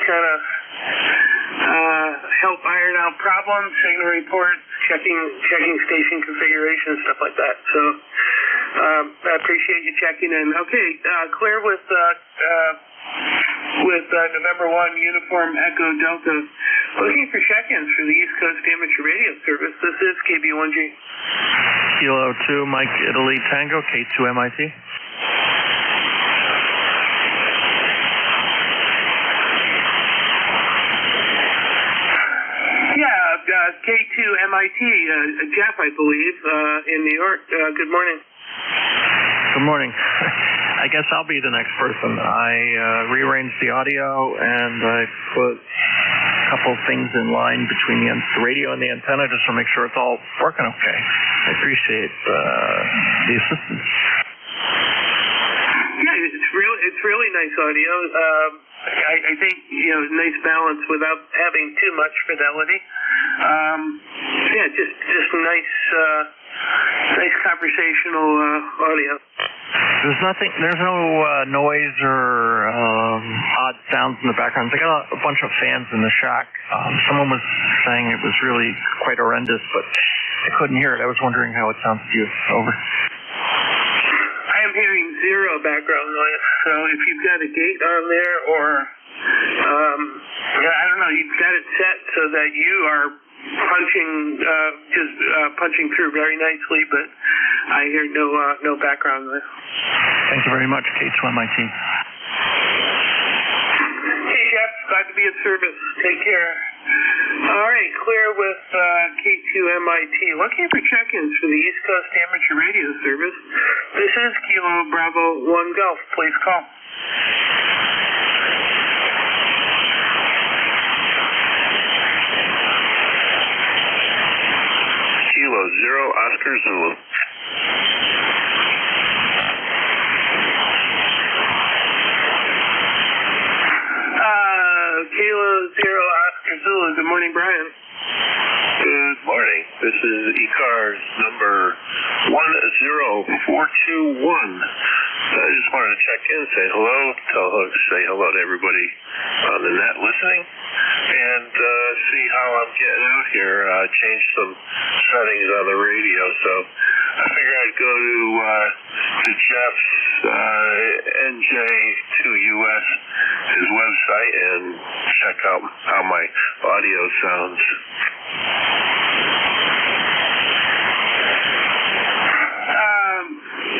kind of help iron out problems, signal reports, checking station configuration, stuff like that. So I appreciate you checking in. Okay, clear with November 1 Uniform Echo Delta. Looking for check-ins for the East Coast Amateur Radio Service. This is KB1G. Kilo 2 Mike Italy Tango, K2 MIT. Yeah, K2 MIT, Jeff, I believe, in New York. Good morning. Good morning. I guess I'll be the next person. I rearranged the audio and I put a couple of things in line between the radio and the antenna just to make sure it's all working okay. I appreciate the assistance. Yeah, it's really nice audio. I think, nice balance without having too much fidelity. Yeah, just nice conversational audio. There's no noise or odd sounds in the background. I got a bunch of fans in the shack. Someone was saying it was really quite horrendous, but I couldn't hear it. I was wondering how it sounds to you. Over. I am hearing zero background noise. So if you've got a gate on there, or I don't know, you've got it set so that you are punching through very nicely, but I hear no background noise. Thank you very much, K2MIT. Hey, Jeff, glad to be of service. Take care. All right, clear with K2MIT. Looking for check-ins for the East Coast Amateur Radio Service. This is Kilo Bravo 1 Golf. Please call. Kilo 0 Oscar Zulu. Kilo 0 Oscar Zulu. Good morning, Brian. Good morning. This is ECARS number 10421. I just wanted to check in, say hello, say hello to everybody on the net listening, and see how I'm getting out here. Change some settings on the radio, so I figured I'd go to Jeff's NJ2US, his website, and check out how my audio sounds.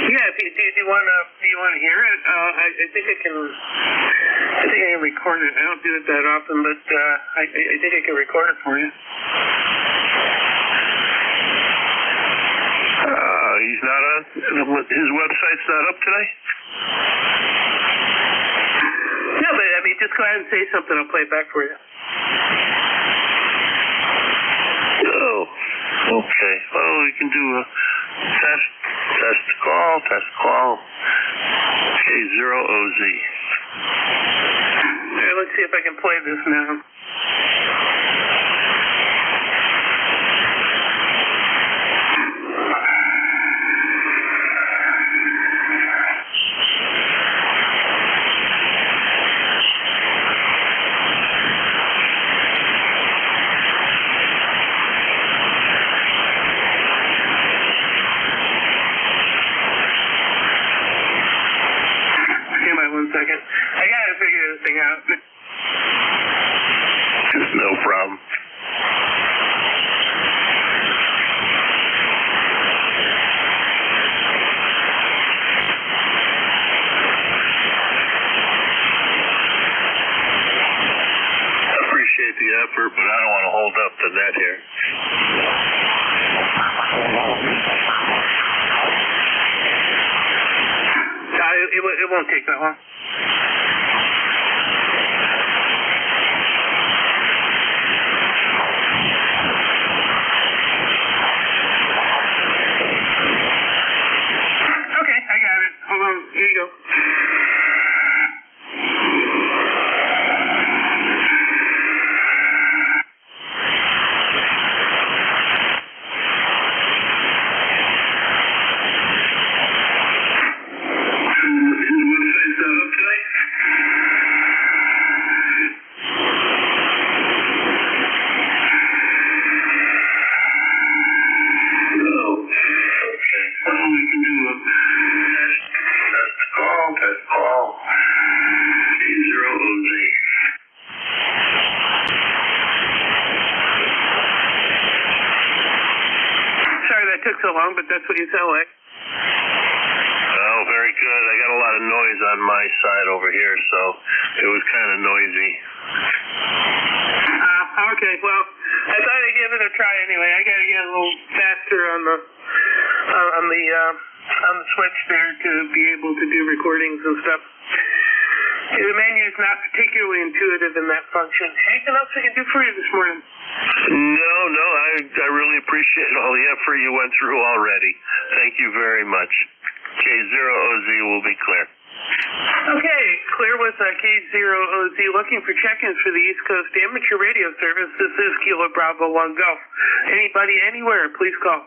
Yeah, do you want to hear it? I think I can record it. I don't do it that often, but I think I can record it for you. He's not on. His website's not up today. No, but I mean, just go ahead and say something. I'll play it back for you. Oh, okay. Well, we can do a test call. K0OZ. Here, let's see if I can play this now. Second. I gotta figure this thing out. No problem. I appreciate the effort, but I don't want to hold up the net here. It won't take that long. Okay, I got it. Hold on. Here you go. Took so long, but that's what you sound like. Oh, very good. I got a lot of noise on my side over here, so it was kind of noisy. Okay, well, I thought I'd give it a try anyway. I got to get a little faster on the switch there to be able to do recordings and stuff. The menu is not particularly intuitive in that function. Anything else I can do for you this morning? No, I really appreciate all the effort you went through already. Thank you very much. K0OZ will be clear. Okay, clear with K0OZ. Looking for check-ins for the East Coast Amateur Radio Service. This is Kilo Bravo 1 Golf. Anybody, anywhere, please call.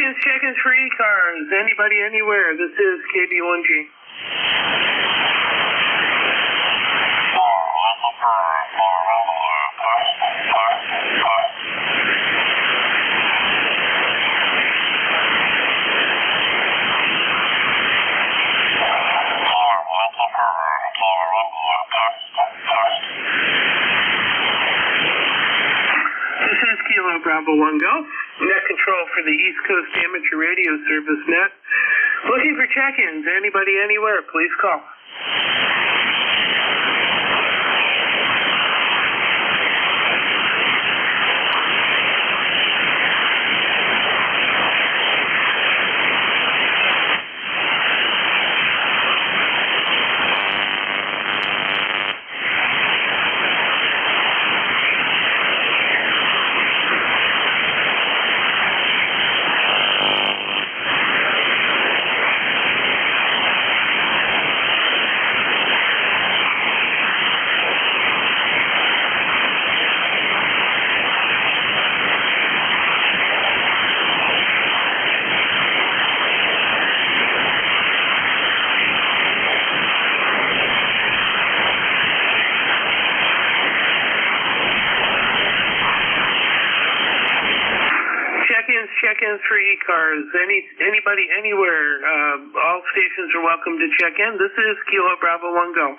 Check-ins for ECARS. Anybody, anywhere. This is KB1G. This is Kilo Bravo 1 Golf. Net control for the East Coast Amateur Radio Service net. Looking for check-ins. Anybody, anywhere, please call. Check-ins for ECARS. Anybody, anywhere. All stations are welcome to check in. This is Kilo Bravo 1 Go.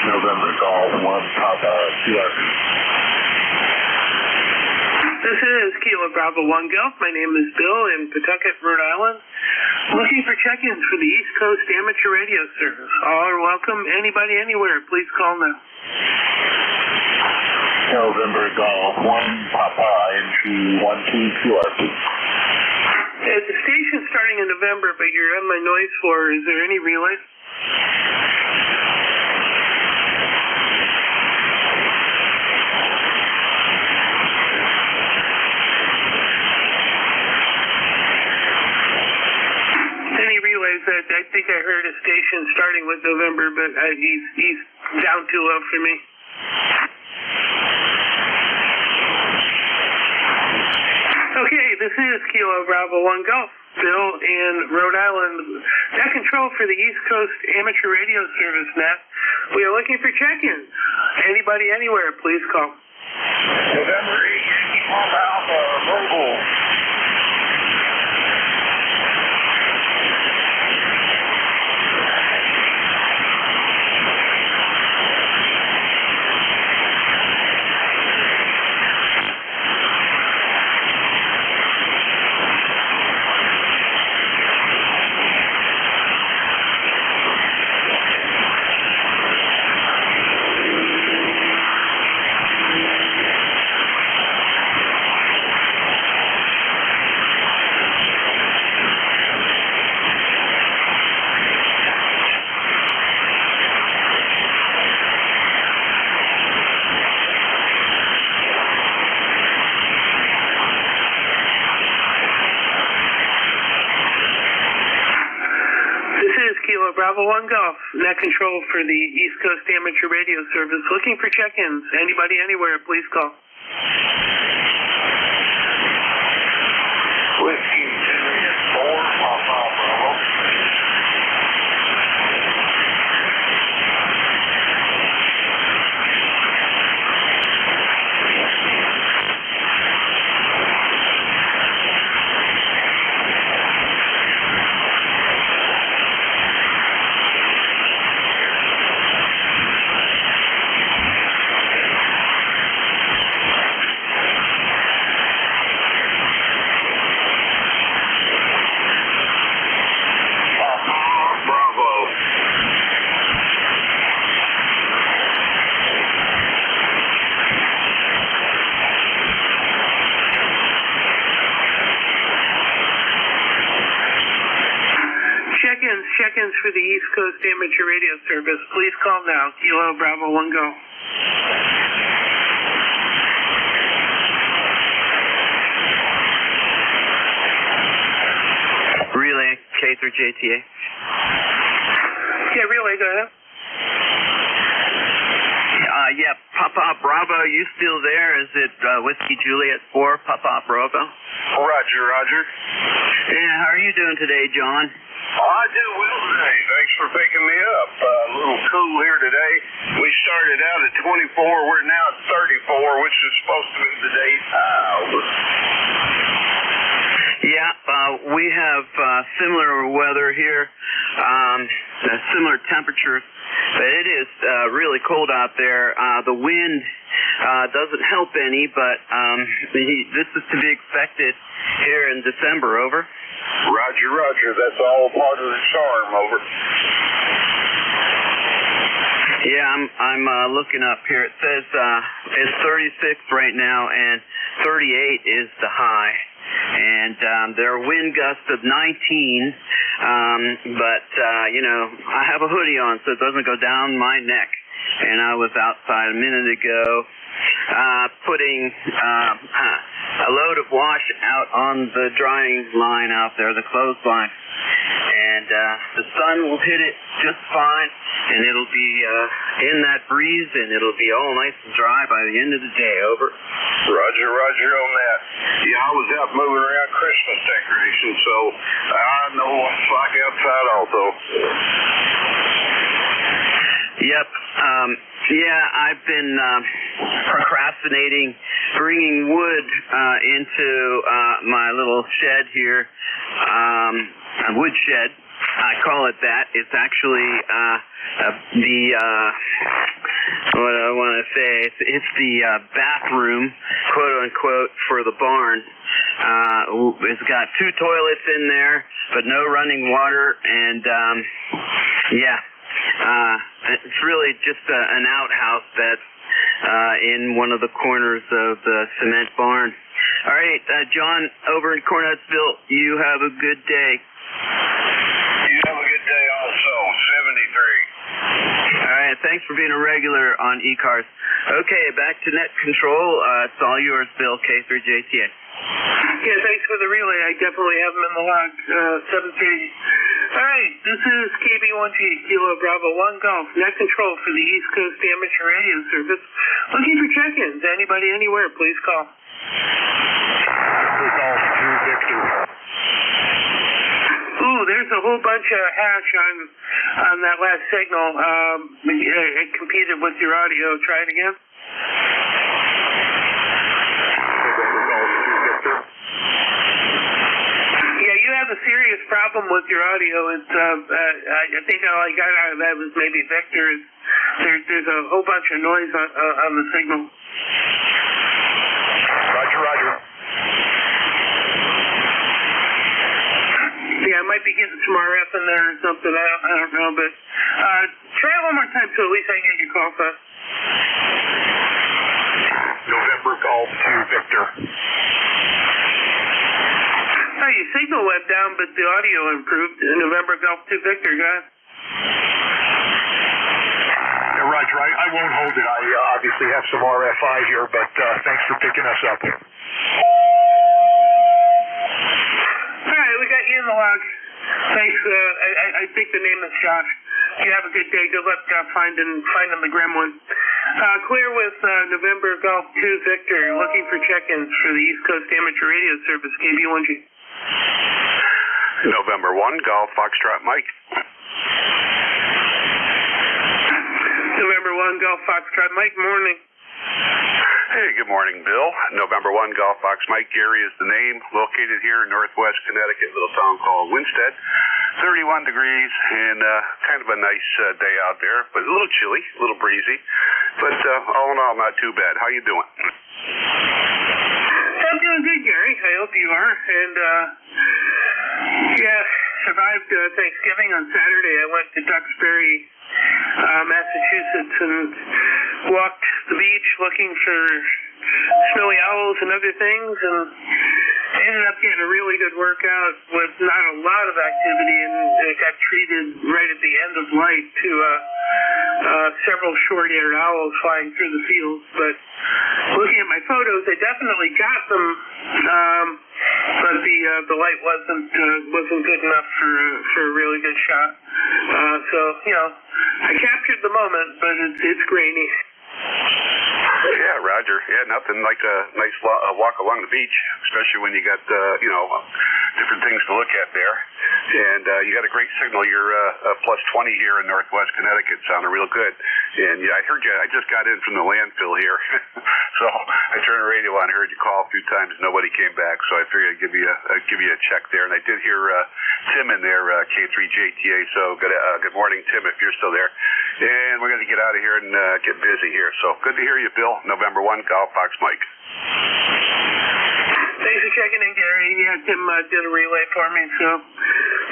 November Golf 1 Papa QRP. This is Kilo Bravo 1 Golf. My name is Bill in Pawtucket, Rhode Island. Looking for check-ins for the East Coast Amateur Radio Service. All are welcome. Anybody, anywhere, please call now. November Golf 1 Papa entry 12 QRP. The station's starting in November, but you're on my noise floor. Is there any relay? I think I heard a station starting with November, but he's down too low for me. Okay, this is Kilo Bravo 1 Golf. Bill in Rhode Island. Net control for the East Coast Amateur Radio Service net. We are looking for check-ins. Anybody, anywhere, please call. November 8 Yankee Papa Alpha Mobile. Kilo Bravo 1 Golf. Net control for the East Coast Amateur Radio Service. Looking for check-ins. Anybody, anywhere, please call. Whiskey 2 4 Papa Bravo. check-ins for the East Coast Amateur Radio Service, please call now. Kilo Bravo 1 Go. Relay K through JTA. Yeah, relay, go ahead. Yeah, Papa Bravo, you still there? Is it Whiskey Juliet 4, Papa Bravo? Roger, Roger. Yeah, how are you doing today, John? I do well today. Thanks for picking me up. A little cool here today. We started out at 24. We're now at 34, which is supposed to be today's high. Yeah, we have similar weather here, similar temperatures, but it is really cold out there. The wind doesn't help any, but this is to be expected here in December. Over. Roger, Roger. That's all part of the charm. Over. Yeah, I'm looking up here. It says it's 36 right now, and 38 is the high. And there are wind gusts of 19, but, I have a hoodie on so it doesn't go down my neck. And I was outside a minute ago putting a load of wash out on the drying line out there, the clothesline. And the sun will hit it just fine, and it'll be in that breeze, and it'll be all nice and dry by the end of the day. Over. Roger, Roger on that. Yeah, I was out moving around Christmas decorations, so I know what it's like outside also. Yep. Yeah, I've been procrastinating bringing wood into my little shed here, a wood shed. I call it that. It's actually what I want to say. It's the bathroom, quote unquote, for the barn. It's got 2 toilets in there, but no running water, and it's really just an outhouse that's in one of the corners of the cement barn. All right, John, over in Cornettsville, you have a good day. You have a good day also, 73. All right, thanks for being a regular on ECARS. Okay, back to net control. It's all yours, Bill, K through JTA. Yeah, thanks for the relay. I definitely have them in the log, 730. All right, this is KB1G, Kilo Bravo 1 Golf, net control for the East Coast Amateur Radio Service. Looking for check-ins. Anybody, anywhere, please call. Golf 2 Victor. Ooh, there's a whole bunch of hash on that last signal. It competed with your audio. Try it again. You have a serious problem with your audio. It's I think all I got out of that was maybe Victor. There's a whole bunch of noise on the signal. Roger, Roger. Yeah, I might be getting some RF in there or something. I don't know, but try it one more time so at least I can get your call fast. November Golf 2 Victor. Oh, your signal went down, but the audio improved. November Golf 2 Victor, guys. Yeah, Roger, I won't hold it. I obviously have some RFI here, but thanks for picking us up. All right, we got you in the log. Thanks. I think the name is Josh. You have a good day. Good luck finding the gremlin. Clear with November Golf 2 Victor. Looking for check-ins for the East Coast Amateur Radio Service, KB1G. November 1 Golf Foxtrot Mike. November 1 Golf Foxtrot Mike. Morning. Hey, good morning, Bill. November 1 Golf Fox Mike. Gary is the name. Located here in northwest Connecticut, little town called Winstead. 31 degrees and kind of a nice day out there, but a little chilly, a little breezy. But all in all, not too bad. How you doing? I'm doing good, Gary. I hope you are. And, survived Thanksgiving on Saturday. I went to Duxbury, Massachusetts, and walked the beach looking for snowy owls and other things, and ended up getting a really good workout with not a lot of activity, and it got treated right at the end of light to several short-eared owls flying through the fields. But looking at my photos, I definitely got them, but the light wasn't good enough for a really good shot. So I captured the moment, but it's grainy. Yeah, Roger. Yeah, nothing like a nice walk along the beach, especially when you got different things to look at there. And you got a great signal. You're plus 20 here in Northwest Connecticut, sounding real good. And yeah, I heard you. I just got in from the landfill here, so I turned the radio on, heard you call a few times. Nobody came back, so I figured I'd give you a check there. And I did hear Tim in there, K3JTA. So good morning, Tim, if you're still there. And we're going to get out of here and get busy here. So good to hear you, Bill. November 1, Golf Fox Mike. Thanks for checking in, Gary. Yeah, Tim did a relay for me, so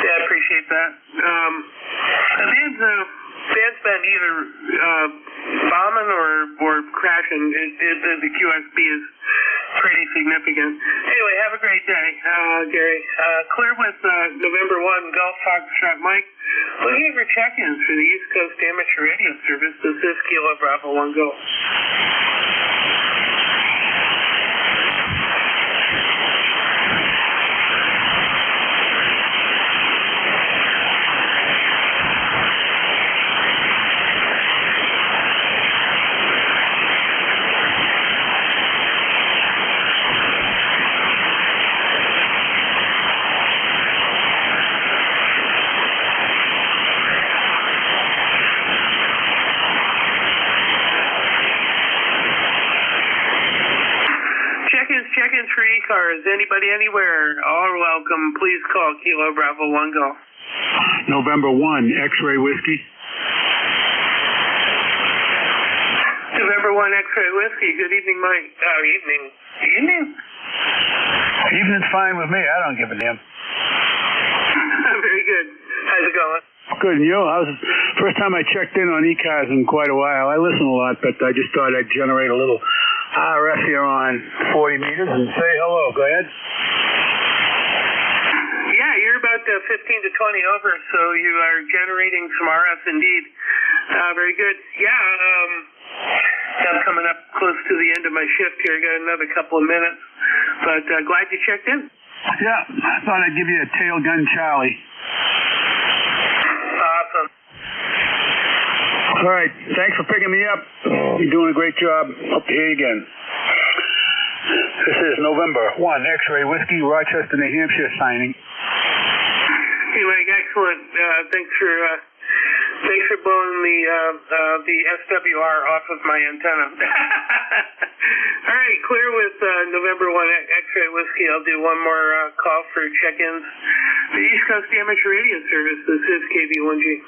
yeah, I appreciate that. The band's been either bombing or crashing. The QSB is pretty significant. Anyway, have a great day, Gary. Clear with November 1, Golf Foxtrot Mike. Looking for check-ins for the East Coast Amateur Radio Service. This is Kilo Bravo 1 Golf. Check-ins for ECARS. Anybody anywhere? All welcome. Please call Kilo Bravo 1 Golf. November 1, X-Ray Whiskey. November 1, X-Ray Whiskey. Good evening, Mike. Evening. Evening's fine with me. I don't give a damn. Very good. How's it going? Good, and you? First time I checked in on ECARS in quite a while. I listen a lot, but I just thought I'd generate a little RF here on 40 meters and say hello. Go ahead. Yeah, you're about 15 to 20 over, so you are generating some RF indeed. Very good. Yeah, I'm coming up close to the end of my shift here. Got another couple of minutes, but glad you checked in. Yeah, I thought I'd give you a tail gun Charlie. Awesome. All right, thanks for picking me up. You're doing a great job. Hope to hear you again. This is November 1, X-Ray Whiskey, Rochester, New Hampshire, signing. Hey, Mike, excellent. Thanks for blowing the SWR off of my antenna. All right, clear with November 1 X-Ray Whiskey. I'll do one more call for check-ins. The East Coast Amateur Radio Service. This is KB1G.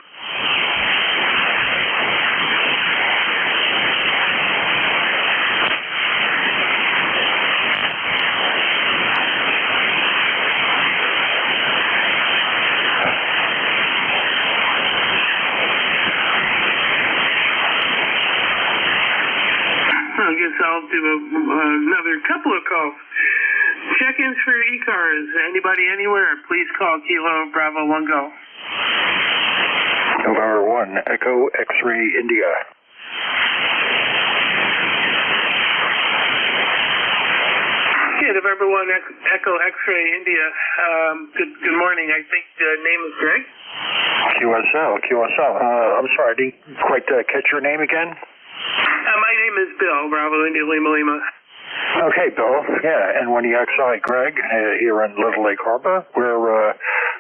I guess I'll do another couple of calls. Check-ins for ECARS. Anybody anywhere, please call Kilo Bravo 1 Golf. November 1, Echo X-Ray India. Yeah, November 1, Echo X-Ray India. Good morning. I think the name is Greg. QSL. I'm sorry, I didn't quite catch your name again. My name is Bill, Bravo India Lima Lima. Okay, Bill. Yeah, and when you outside Greg here in Little Lake Harbor, we're,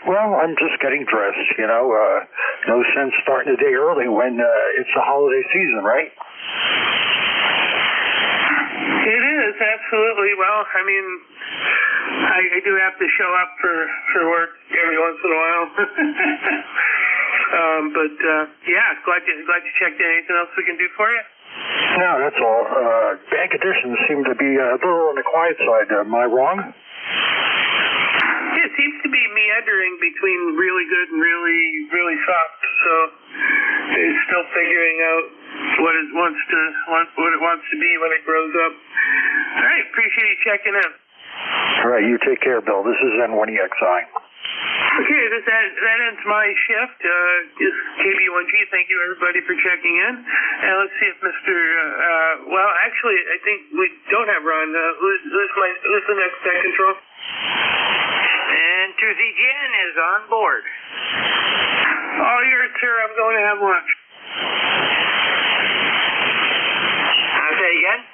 I'm just getting dressed, no sense starting the day early when it's the holiday season, right? It is, absolutely. Well, I mean, I do have to show up for work every once in a while. But glad you checked in. Anything else we can do for you? No, that's all. Bank additions seem to be a little on the quiet side. Am I wrong? It seems to be meandering between really good and really soft. So it's still figuring out what it wants to be when it grows up. All right, appreciate you checking in. All right, you take care, Bill. This is N1EXI. Okay, that ends my shift. This is KB1G. Thank you, everybody, for checking in. And let's see if Mr. Well, actually, I think we don't have Ron. Who's the next tech control? And 2ZGN is on board. All yours, sir. I'm going to have lunch. Say again?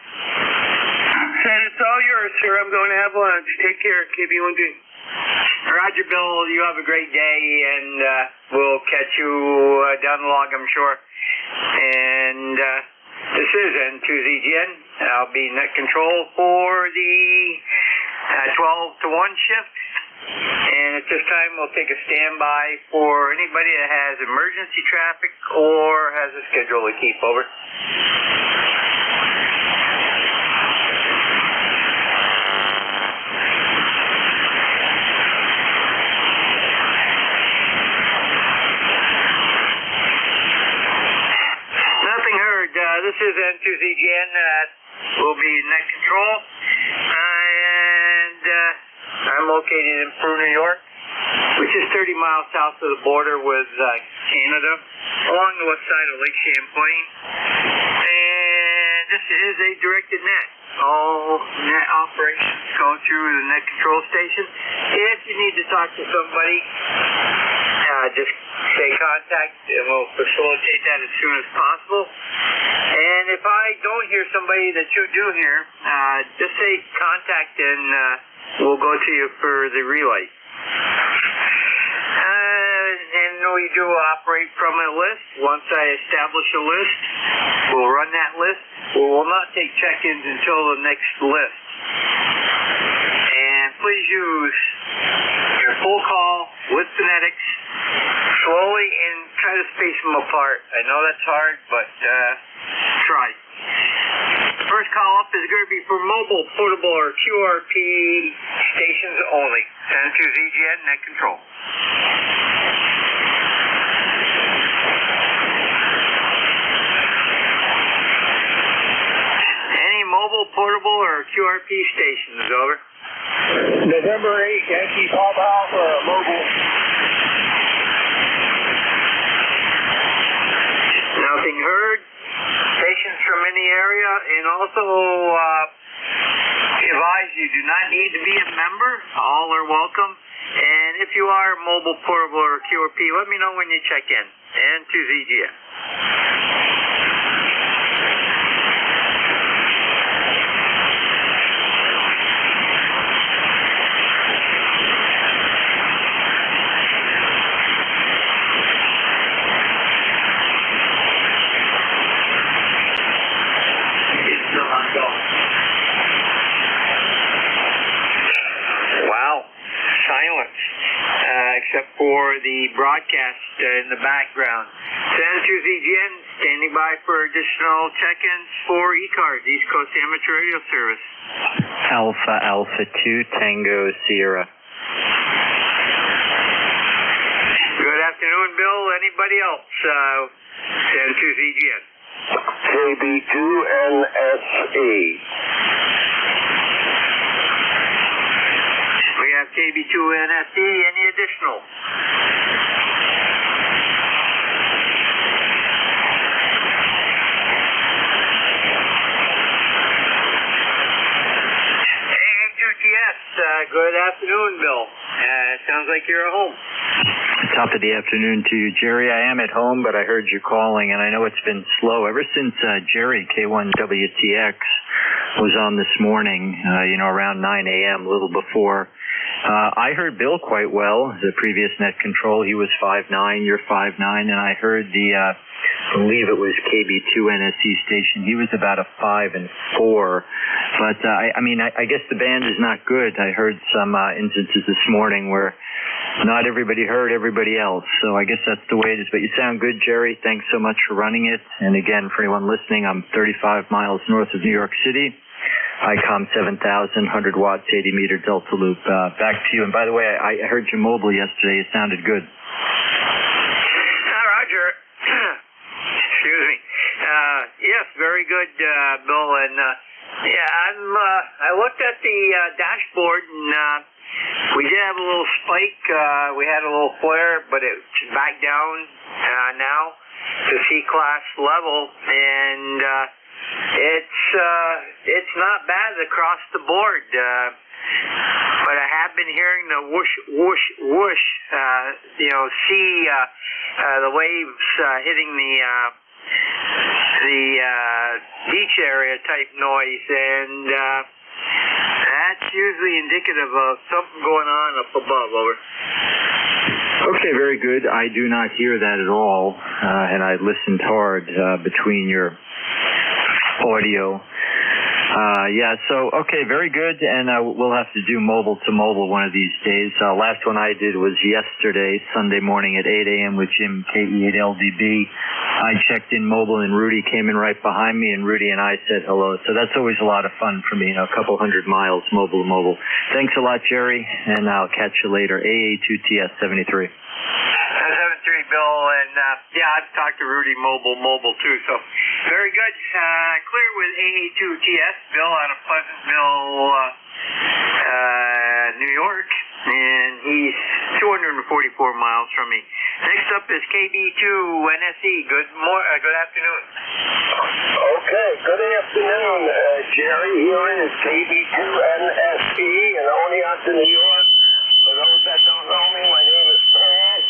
Said it's all yours, sir. I'm going to have lunch. Take care, KB1G. Roger, Bill. You have a great day, and we'll catch you down the log, I'm sure. And this is N2ZGN. I'll be net control for the 12 to 1 shift. And at this time, we'll take a standby for anybody that has emergency traffic or has a schedule to keep. Over. This is N2ZGN. We'll be net control. And I'm located in Peru, New York, which is 30 miles south of the border with Canada, along the west side of Lake Champlain. And this is a directed net. All net operations go through the net control station. If you need to talk to somebody, just say contact and we'll facilitate that as soon as possible. And if I don't hear somebody that you do hear, just say contact and we'll go to you for the relay. And we do operate from a list. Once I establish a list, we'll run that list. We will not take check-ins until the next list. And please use your full call with phonetics slowly and try to space them apart. I know that's hard, but try. The first call up is going to be for mobile, portable, or QRP stations only. N2ZGN, net control. Any mobile, portable, or QRP stations, over. November 8, Yankee Pop Alpha, mobile. Nothing heard. Stations from any area, and also advise you do not need to be a member. All are welcome. And if you are mobile, portable, or QRP, let me know when you check in. N2ZGN. Wow, silence, except for the broadcast in the background. N2ZGN standing by for additional check-ins for ECARS, East Coast Amateur Radio Service. Alpha Alpha 2 Tango Sierra. Good afternoon, Bill. Anybody else? N2ZGN. KB2NSE. We have KB2NSE. Any additional? A2TS. Good afternoon, Bill. Sounds like you're at home. Top of the afternoon to you, Jerry. I am at home, but I heard you calling, and I know it's been slow ever since Jerry, K1WTX, was on this morning, around 9 a.m., a little before. I heard Bill quite well, the previous net control. He was 5'9", you're 5'9", and I heard I believe it was KB2NSE station. He was about a 5 and 4. But, I guess the band is not good. I heard some instances this morning where not everybody heard everybody else. So I guess that's the way it is. But you sound good, Jerry. Thanks so much for running it. And again, for anyone listening, I'm 35 miles north of New York City. ICOM 7000, 100 watts, 80 meter delta loop. Back to you. And by the way, I heard you mobile yesterday. It sounded good. Roger. Excuse me. Yes, very good, Bill. And I looked at the dashboard, and we did have a little spike. We had a little flare, but it's back down now to C-class level, and it's not bad across the board. But I have been hearing the whoosh, whoosh, whoosh. See the waves hitting the beach area type noise, and that's usually indicative of something going on up above. Over. Okay, very good. I do not hear that at all, and I listened hard between your audio. Okay, very good, and we'll have to do mobile to mobile one of these days. Last one I did was yesterday, Sunday morning at 8 a.m. with Jim, KE8LDB. I checked in mobile, and Rudy came in right behind me, and Rudy and I said hello. So that's always a lot of fun for me, a couple 100 miles mobile to mobile. Thanks a lot, Jerry, and I'll catch you later. AA2TS 73. 73, Bill, and I've talked to Rudy mobile too, so very good. Clear with AA2TS, Bill out of Pleasantville, New York, and he's 244 miles from me. Next up is KB2NSE. Good afternoon. Okay, good afternoon, Jerry. Here is KB2NSE in Oneonta, New York. For those that don't know me, my name is Pat.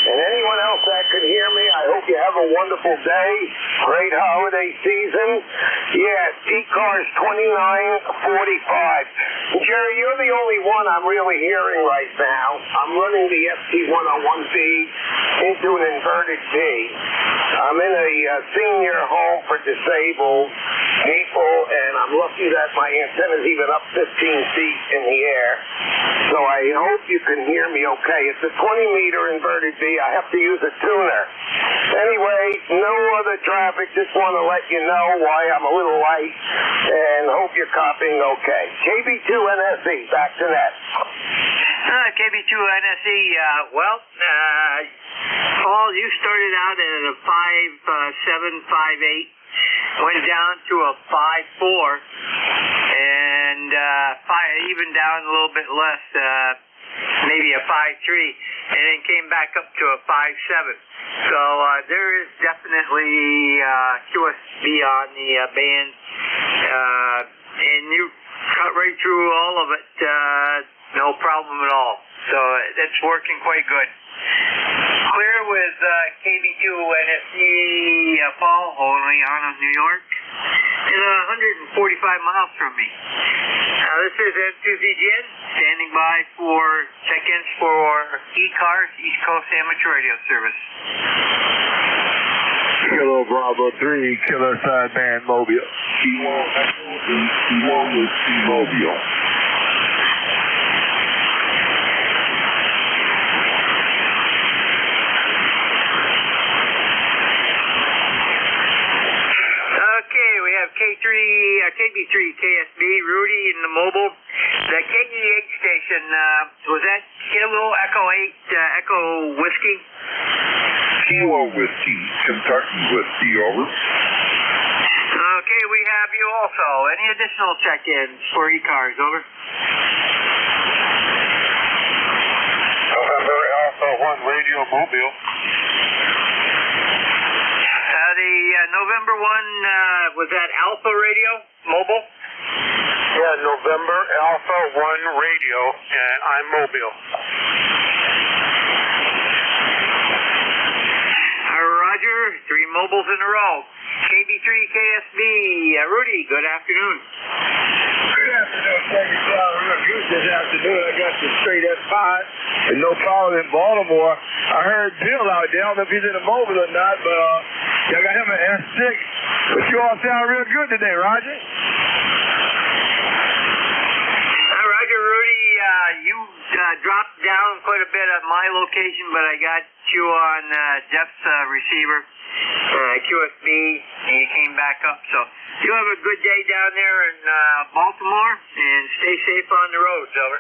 And anyone else that could hear me, I hope you have a wonderful day. Great holiday season. Yeah, ECARS 2945. Jerry, you're the only one I'm really hearing right now. I'm running the FT101B into an inverted V. I'm in a senior home for disabled people, and I'm lucky that my antenna's even up 15 feet in the air. So I hope you can hear me okay. It's a 20-meter inverted V. I have to use a tuner. Anyway, no other traffic. Just want to let you know why I'm a little late, and hope you're copying okay. KB2NSE, back to that. KB2NSE, Paul, you started out at a 5.758, went down to a 5.4, and even down a little bit less, maybe a 5.3, and then came back up to a 5.7. So there is definitely QSB on the band, and you cut right through all of it, no problem at all. So that's working quite good. Clear with KB2NSE, Paul, Oneonta, New York, and 145 miles from me. This is N2ZGN, standing by for check-ins for ECARS, East Coast Amateur Radio Service. Kilo Bravo 3, Killer Sideband Mobile. Mobile. KB3 KSB, Rudy in the mobile. The KE8 station, was that Kilo Echo 8 Echo Whiskey? Kilo Whiskey, Kentucky Whiskey, over. Okay, we have you also. Any additional check-ins for ECARS, over? November Alpha 1 Radio Mobile. The November 1, was that Alpha Radio Mobile? Yeah, November Alpha 1 Radio, and I'm mobile. Roger, 3 mobiles in a row. KB3 KSB, Rudy, good afternoon. Good afternoon, thank you, John. Real good this afternoon. I got the straight F5 and no problem in Baltimore. I heard Bill out there. I don't know if he's in the mobile or not, but y'all got him at S6. But you all sound real good today, Roger. Roger, Rudy, you dropped down quite a bit at my location, but I got you on Jeff's receiver, QSB, and you came back up. So you have a good day down there in Baltimore, and stay safe on the roads, over.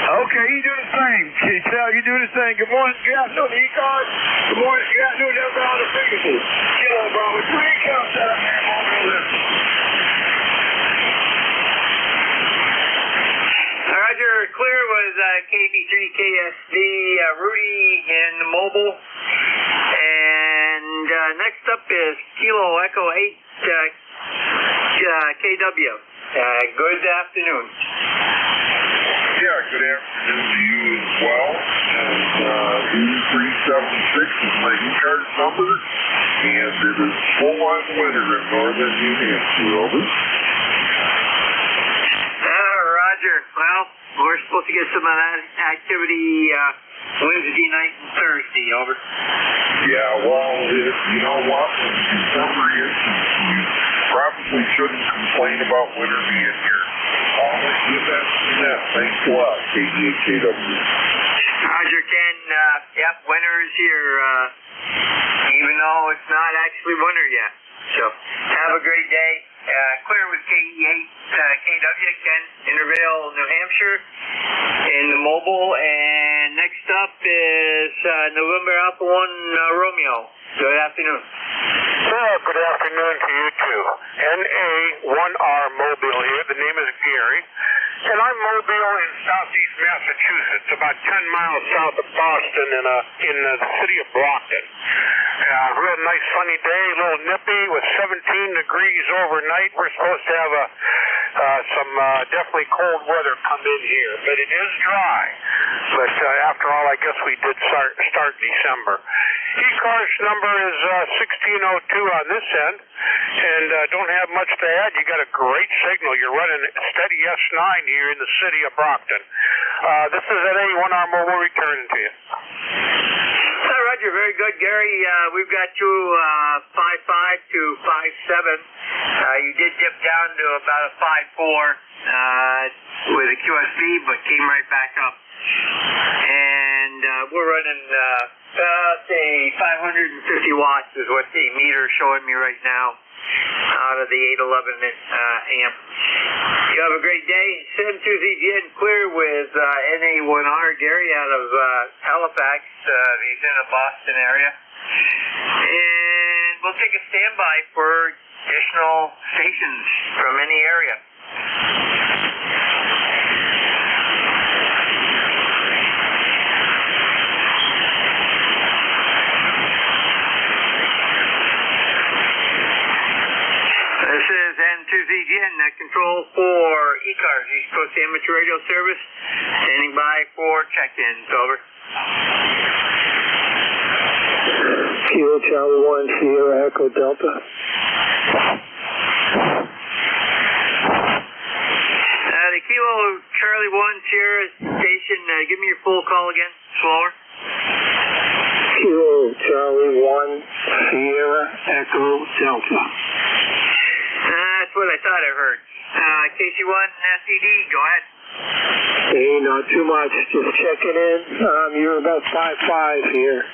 Okay, you do the same. Cal, you do the same. Good morning, good afternoon, ECARS. Good morning, good afternoon, everybody on the frequency. Kilo Bravo 3, countdown, man, on the Roger, clear was KB3KSD, Rudy in the mobile. And next up is Kilo Echo 8 KW. Good afternoon. Yeah, good afternoon to you as well. And 376 is my ECARS number. And it is full-on winter in northern New Hampshire, over. Roger. Well, we're supposed to get some of that activity Wednesday night and Thursday, over. Yeah, well, you know what? When December is, you probably shouldn't complain about winter being here. Always do that. Thanks a lot, KDHKW. Roger, Ken. Yep, winter is here, even though it's not actually winter yet. So, have a great day. Clear with KE8 KW, Ken, Intervale, New Hampshire, in the mobile. And next up is November Alpha 1 Romeo. Good afternoon. Good afternoon to you too. NA1R Mobile here. The name is Gary. And I'm mobile in southeast Massachusetts, about 10 miles south of Boston in the city of Brockton. Real nice sunny day, a little nippy with 17 degrees overnight. We're supposed to have some definitely cold weather come in here, but it is dry. But after all, I guess we did start December. ECARS number is 1602 on this end, and don't have much to add. You got a great signal. You're running steady S9 here in the city of Brockton. This is NA1R Mobile returning to you. Roger, very good, Gary. We've got you 5.5 to 5.7. You did dip down to about a 5.4 with a QSB, but came right back up. And we're running say 550 watts is what the meter is showing me right now out of the 811 amp. You have a great day. 72ZGN clear with NA1R, Gary, out of Halifax. He's in the Boston area. And we'll take a standby for additional stations from any area. This is N2ZGN, control for ECARS, East Coast Amateur Radio Service. Standing by for check-ins, over. Kilo Charlie 1, Sierra Echo Delta. The Kilo Charlie 1, Sierra station, give me your full call again, slower. Kilo Charlie 1, Sierra Echo Delta. That's what I thought I heard. KC1 SED, go ahead. Hey, not too much. Just checking in. You're about 5.5 here.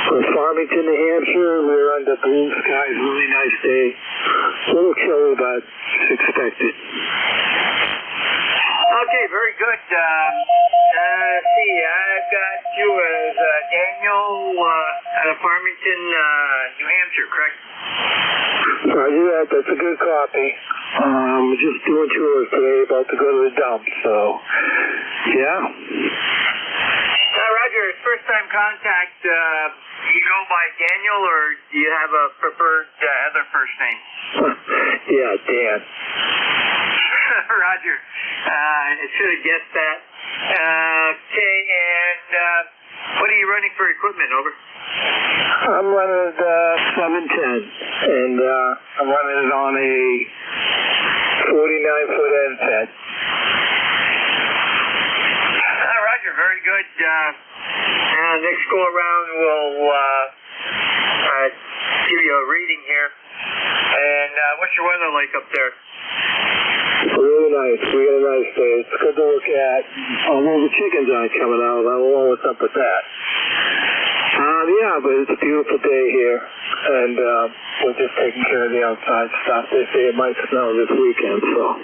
From Farmington, New Hampshire, we're under blue skies. Really nice day. A little chilly, but expected. Okay, very good. Let's see, I've got you as Daniel out of Farmington, New Hampshire, correct? Roger that. That's a good copy. Just doing tours today, about to go to the dump, so, yeah. Roger, it's first time contact. You go by Daniel, or do you have a preferred other first name? Yeah, Dan. Roger. I should have guessed that. Okay, and what are you running for equipment, over? I'm running the 710, and I'm running it on a 49-foot end pad. Roger, very good. Next go around, we'll give you a reading here. And what's your weather like up there? Really nice. We got a nice day. It's good to look at. Although the chickens aren't coming out, I don't know what's up with that. Yeah, but it's a beautiful day here, and we're just taking care of the outside stuff. They say it might snow this weekend, so.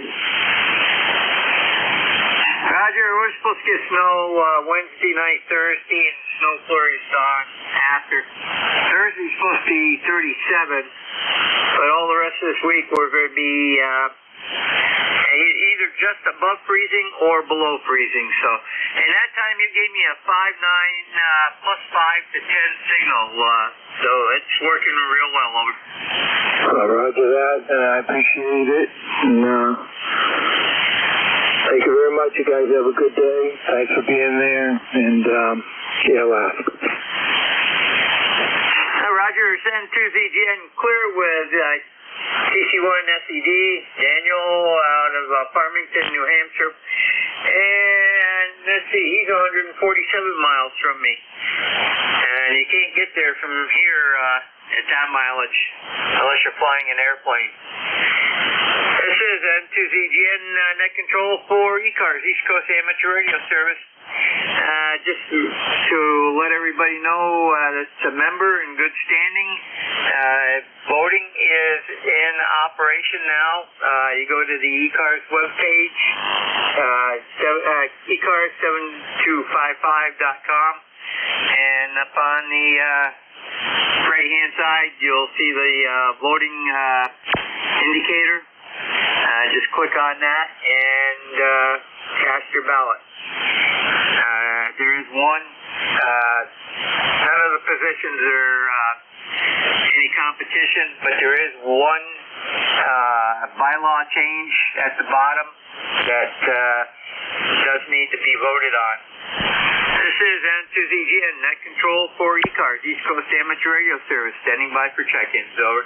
Roger, we're supposed to get snow Wednesday night, Thursday, and snow flurries on after. Thursday's supposed to be 37, but all the rest of this week we're going to be either just above freezing or below freezing. So, and that time you gave me a 5-9 plus 5 to 10 signal. So it's working real well over. Roger that, and I appreciate it. And, thank you very much. You guys have a good day. Thanks for being there, and laugh. Roger, send to ZGN clear with TC1 SED, Daniel out of Farmington, New Hampshire. And let's see, he's 147 miles from me. And you can't get there from here at that mileage unless you're flying an airplane. This is N2ZGN net control for ECARS, East Coast Amateur Radio Service. Just to let everybody know that it's a member in good standing. Voting is in operation now. You go to the ECARS webpage, ECARS7255.com, and up on the right-hand side, you'll see the voting indicator. Just click on that and cast your ballot. There is one. None of the positions are any competition, but there is one bylaw change at the bottom that does need to be voted on. This is N2ZGN, net control for ECARS, East Coast Amateur Radio Service, standing by for check-ins. Over.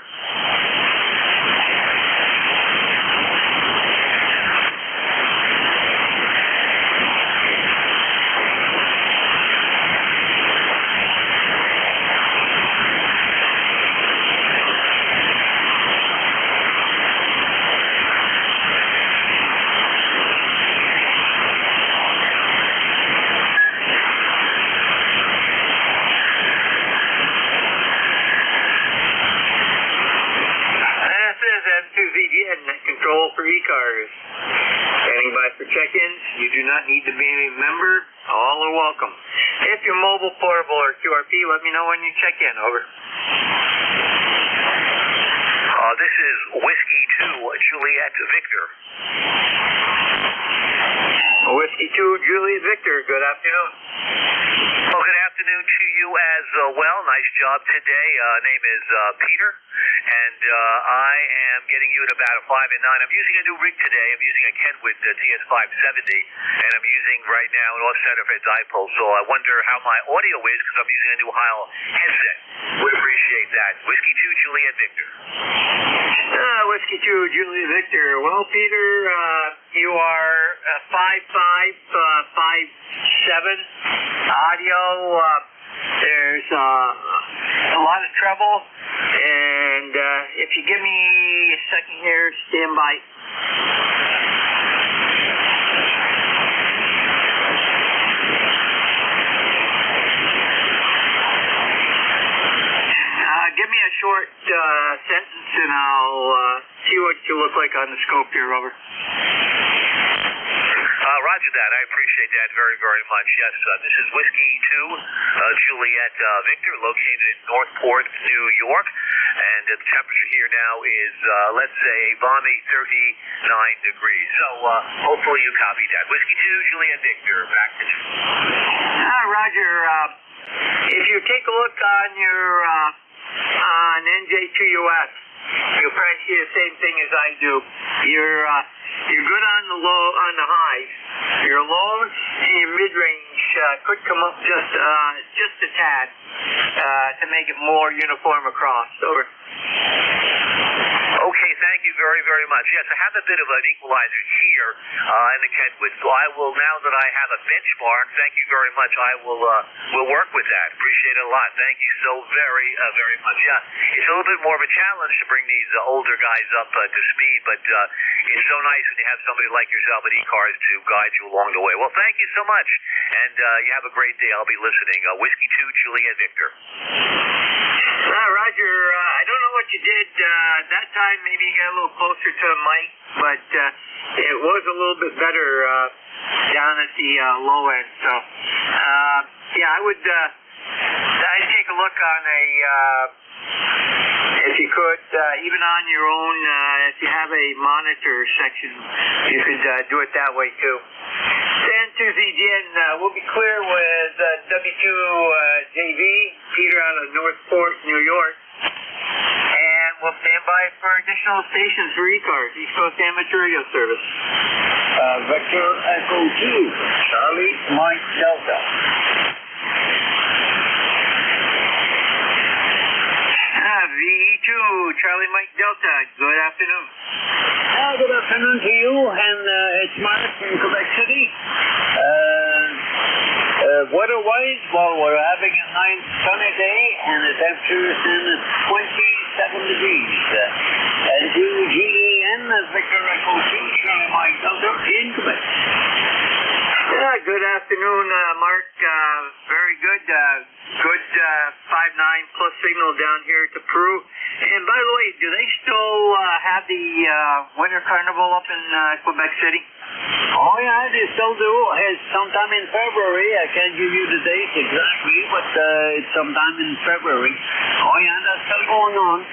Net control for ECARS. Standing by for check-ins. You do not need to be a member. All are welcome. If you're mobile, portable, or QRP, let me know when you check in. Over. This is Whiskey 2, Juliet Victor. Whiskey 2, Juliet Victor. Good afternoon. Well, good afternoon to you as well. Nice job today. Name is Peter, and I am getting you at about a 5 and 9. I'm using a new rig today. I'm using a Kenwood TS570, and I'm using right now an off-center for dipole. So I wonder how my audio is because I'm using a new Heil headset. Would appreciate that. Whiskey 2, Juliet Victor. Whiskey 2, Juliet Victor. Well, Peter, you are 5557 audio. There's a lot of trouble, and if you give me a second here, stand by. Give me a short sentence, and I'll see what you look like on the scope here. Over. Roger that. I appreciate that very, very much. Yes, this is Whiskey 2, Juliet Victor, located in Northport, New York. And the temperature here now is, let's say, a balmy 39 degrees. So hopefully you copy that. Whiskey 2, Juliet Victor, back to you. Roger. If you take a look on your on NJ2US, you'll probably see the same thing as I do. You're good on the highs. Your lows and your mid-range could come up just a tad to make it more uniform across. Over. Okay, thank you very, very much. Yes, I have a bit of an equalizer here in the Kenwood, so I will, now that I have a benchmark, thank you very much, I will work with that. Appreciate it a lot. Thank you so very, very much. Yeah, it's a little bit more of a challenge to bring these older guys up to speed, but it's so nice when you have somebody like yourself at ECARS to guide you along the way. Well, thank you so much, and you have a great day. I'll be listening. Whiskey 2, Juliet Victor. Roger, I don't know what you did that time. Maybe you got a little closer to the mic, but it was a little bit better down at the low end. So, yeah, I'd take a look on a, if you could, even on your own, if you have a monitor section, you could do it that way too. San Susie Jen, we'll be clear with W2JV, Peter out of Northport, New York. And we'll stand by for additional stations for ECARS, East Coast Amateur Radio Service. Victor Echo 2, Charlie Mike Delta. VE2, Charlie Mike Delta, good afternoon. Good afternoon to you, and it's Mark from Quebec City. Weather-wise, well, we're having a nice sunny day, and the temperature is in at 27 degrees. N2GEN, Victor Echo 2, Charlie Mike Delta in Quebec. Good afternoon, Mark. Very good. Good 5.9 plus signal down here to Peru. And by the way, do they still have the Winter Carnival up in Quebec City? Oh, yeah, they still do. It's sometime in February. I can't give you the date exactly, but it's sometime in February. Oh, yeah, that's still going on.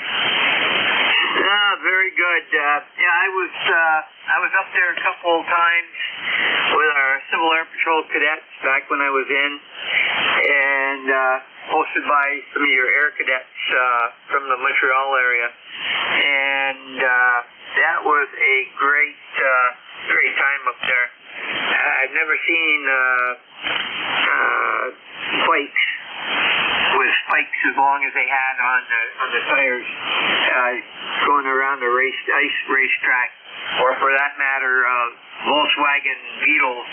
Very good. Yeah, I was up there a couple of times with our Civil Air Patrol cadets back when I was in, and hosted by some of your air cadets from the Montreal area, and that was a great time up there. I've never seen bikes with spikes as long as they had on the tires going around the ice racetrack, or for that matter, Volkswagen Beetles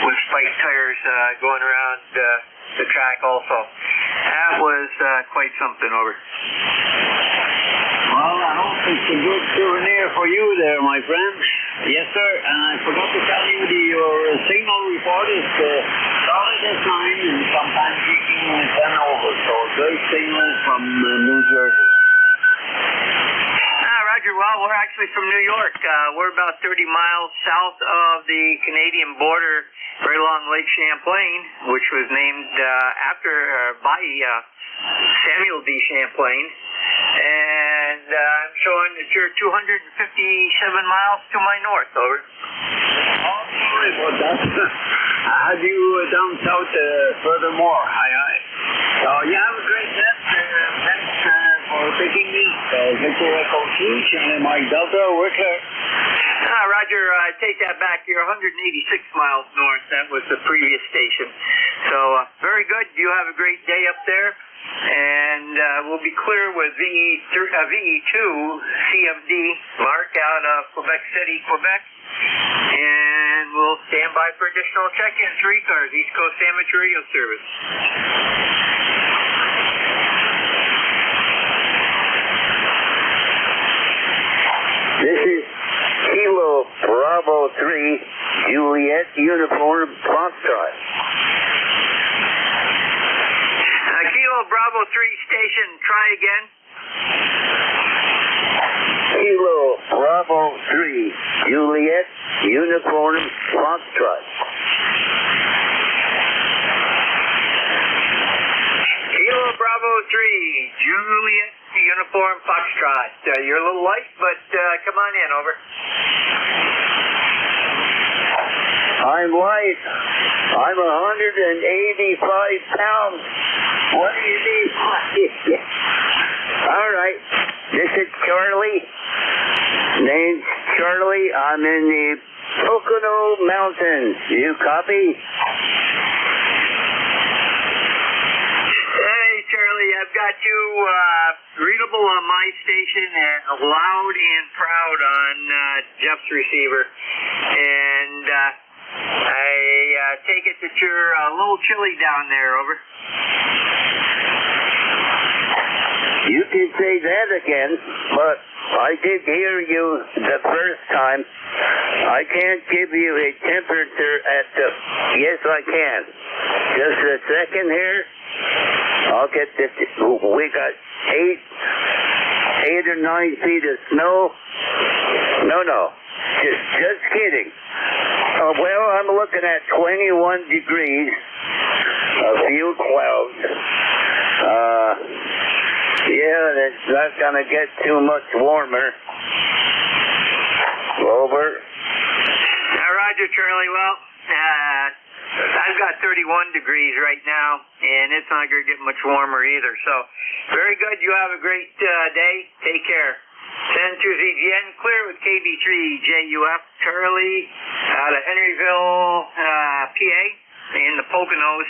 with spiked tires going around the track also. That was quite something over. Well, I hope it's a good souvenir for you there, my friend. Yes, sir. And I forgot to tell you your signal report is solid as 9 and sometimes peaking 10 over. So great signal from New Jersey. Roger. Well, we're actually from New York. We're about 30 miles south of the Canadian border, right along Lake Champlain, which was named by Samuel D. Champlain. And I'm showing that you're 257 miles to my north, over. Oh, sorry about that. I had you down south furthermore. Aye. So you have a great net. Thanks for picking me up. Victor Echo 2, Charlie Mike Delta, Wickler. Roger, take that back. You're 186 miles north. That was the previous station. So, very good. You have a great day up there. And we'll be clear with VE2 CMD, Mark, out of Quebec City, Quebec. And we'll stand by for additional check-ins for ECARS, East Coast Amateur Radio Service. This is Kilo Bravo 3, Juliet Uniform Foxtrot. Kilo Bravo 3 station, try again. Kilo Bravo 3, Juliet Uniform Foxtrot. Kilo Bravo 3, Juliet Uniform Foxtrot. You're a little light, but come on in, over. I'm light. I'm 185 pounds. What do you need? All right. This is Charlie. Name's Charlie. I'm in the Pocono Mountains. You copy? Hey, Charlie. I've got you readable on my station and loud and proud on Jeff's receiver. And I take it that you're a little chilly down there, over. You can say that again, but I did hear you the first time. I can't give you a temperature at the... Yes, I can. Just a second here. I'll get this... We got 8 or 9 feet of snow. No. Just kidding. Well, I'm looking at 21 degrees, a few clouds. Yeah, it's not going to get too much warmer. Over. Roger, Charlie. Well, I've got 31 degrees right now, and it's not going to get much warmer either. So, very good. You have a great day. Take care. Send to ZGN, clear with KB3JUF, Charlie, out of Henryville, PA, in the Poconos.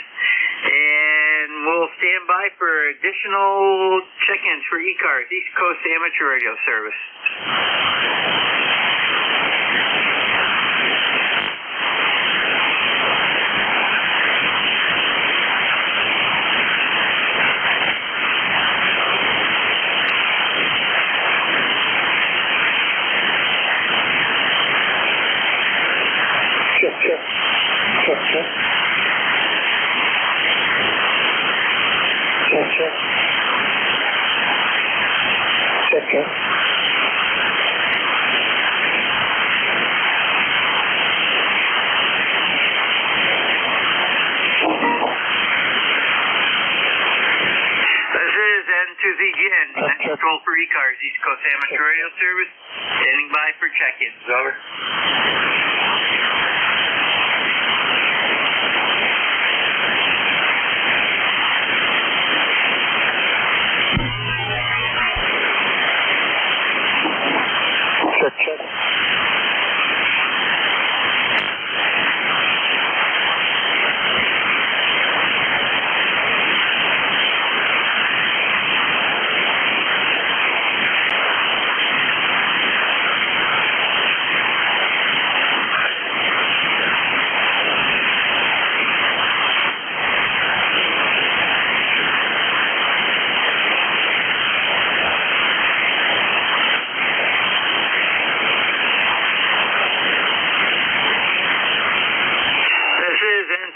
And we'll stand by for additional check-ins for ECARS, East Coast Amateur Radio Service. Check. N2ZGN, control for ECARS, East Coast Amateur Radio Service, standing by for check-ins. Over. Check.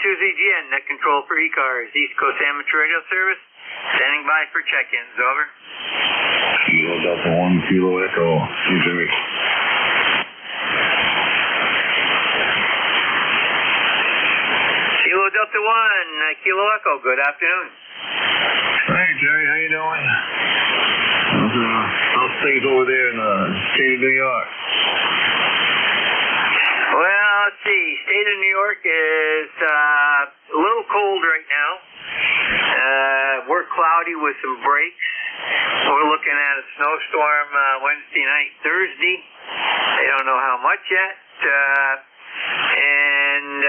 N2ZGN, net control for ECARS, East Coast Amateur Radio Service, standing by for check-ins. Over. Kilo Delta 1, Kilo Echo, Jimmy. Kilo Delta 1, Kilo Echo, good afternoon. Hey, Jerry, how you doing? How's things over there in the state of New York? Well, let's see. State of New York is a little cold right now. We're cloudy with some breaks. We're looking at a snowstorm Wednesday night, Thursday. They don't know how much yet. And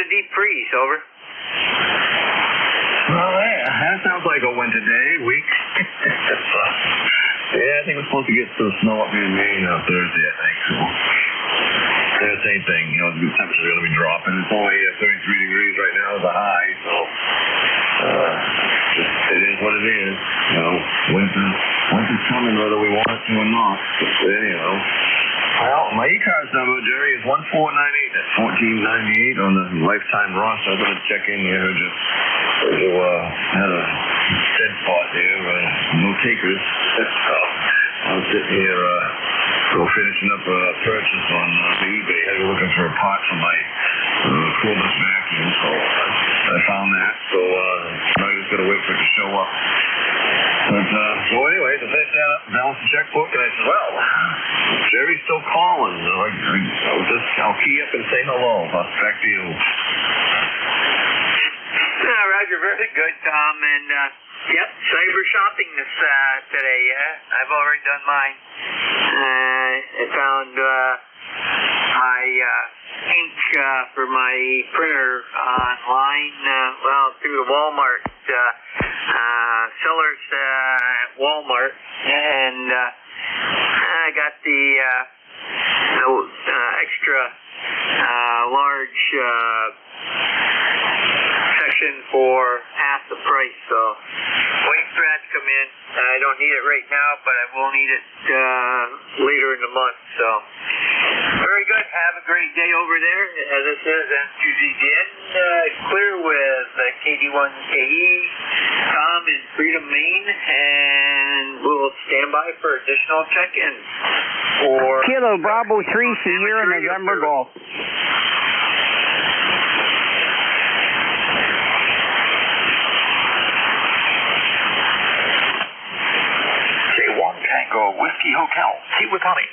a deep freeze. Over. Well, yeah, that sounds like a winter day, week. Yeah, I think we're supposed to get some snow up here in Maine on Thursday, I think. So, yeah, same thing. You know, the temperatures are going to be dropping. It's only 33 degrees right now as a high, so it is what it is. You know, winter's coming whether we want it to or not. But anyhow, well, my ECARS number, Jerry, is 1498. That's 1498 on the lifetime roster. I'm going to check in here. Heard you had a dead spot there, no takers. I was sitting here finishing up a purchase on eBay. I was looking for a part for my cordless vacuum, so I found that. So I just got to wait for it to show up. But so anyway, to finish that up, balance the checkbook, and I said, well, Jerry's still calling. I'll key up and say hello. Back to you. Roger, very good, Tom. And yep, cyber shopping this today. Yeah, I've already done mine. I found my ink for my printer online. Through the Walmart sellers at Walmart, and I got the extra large section for half the price. So waiting for that to come in. I don't need it right now, but I will need it later in the month. So very good. Have a great day over there. This is N2ZGN, clear with KD1KE. Tom in Freedom, Maine, and we'll stand by for additional check-ins. Kilo Bravo 3 Sierra November Golf. K1 Tango Whiskey Hotel, Tea with Honey.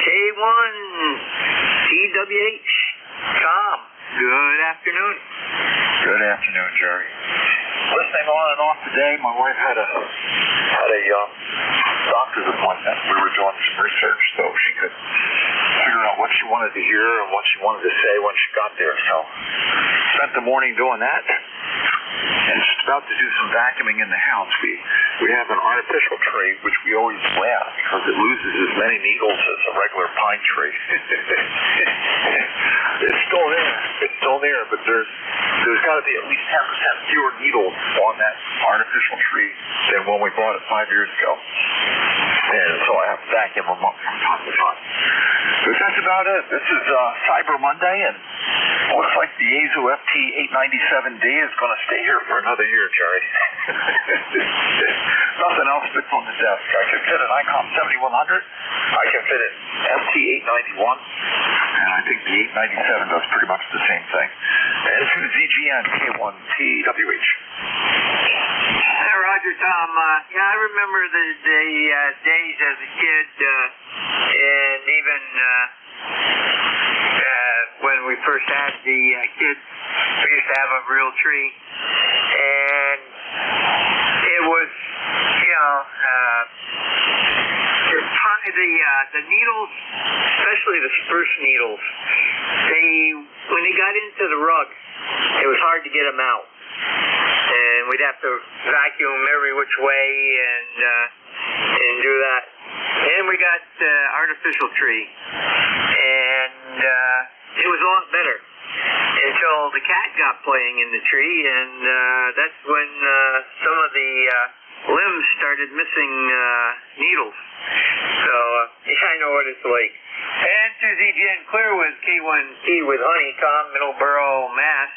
K1 TWH, Tom, good afternoon. Good afternoon, Jerry. Listening on and off today, my wife had a doctor's appointment. We were doing some research so she could figure out what she wanted to hear and what she wanted to say when she got there. So spent the morning doing that. And just about to do some vacuuming in the house. We have an artificial tree, which we always laugh because it loses as many needles as a regular pine tree. It's still there. It's still there, but there's got to be at least 10% fewer needles on that artificial tree than when we bought it 5 years ago. And so I have to vacuum them up from time to time. But that's about it. This is Cyber Monday, and looks like the Yaesu FT897D is going to stay here for another year, Jerry. Nothing else fits on the desk. I can fit an ICOM 7100. I can fit an FT891. And I think the 897 does pretty much the same thing. N2ZGN K1TWH. Hey, Roger, Tom. Yeah, I remember the days as a kid, and even when we first had the kids, we used to have a real tree, and it was, the needles, especially the spruce needles, when they got into the rug, it was hard to get them out. And we'd have to vacuum every which way and do that. And we got artificial tree, and it was a lot better until the cat got playing in the tree, and that's when some of the limbs started missing needles. So I know what it's like. And N2ZGN Clear with K1T with Honey, Tom, Middleborough, Mass,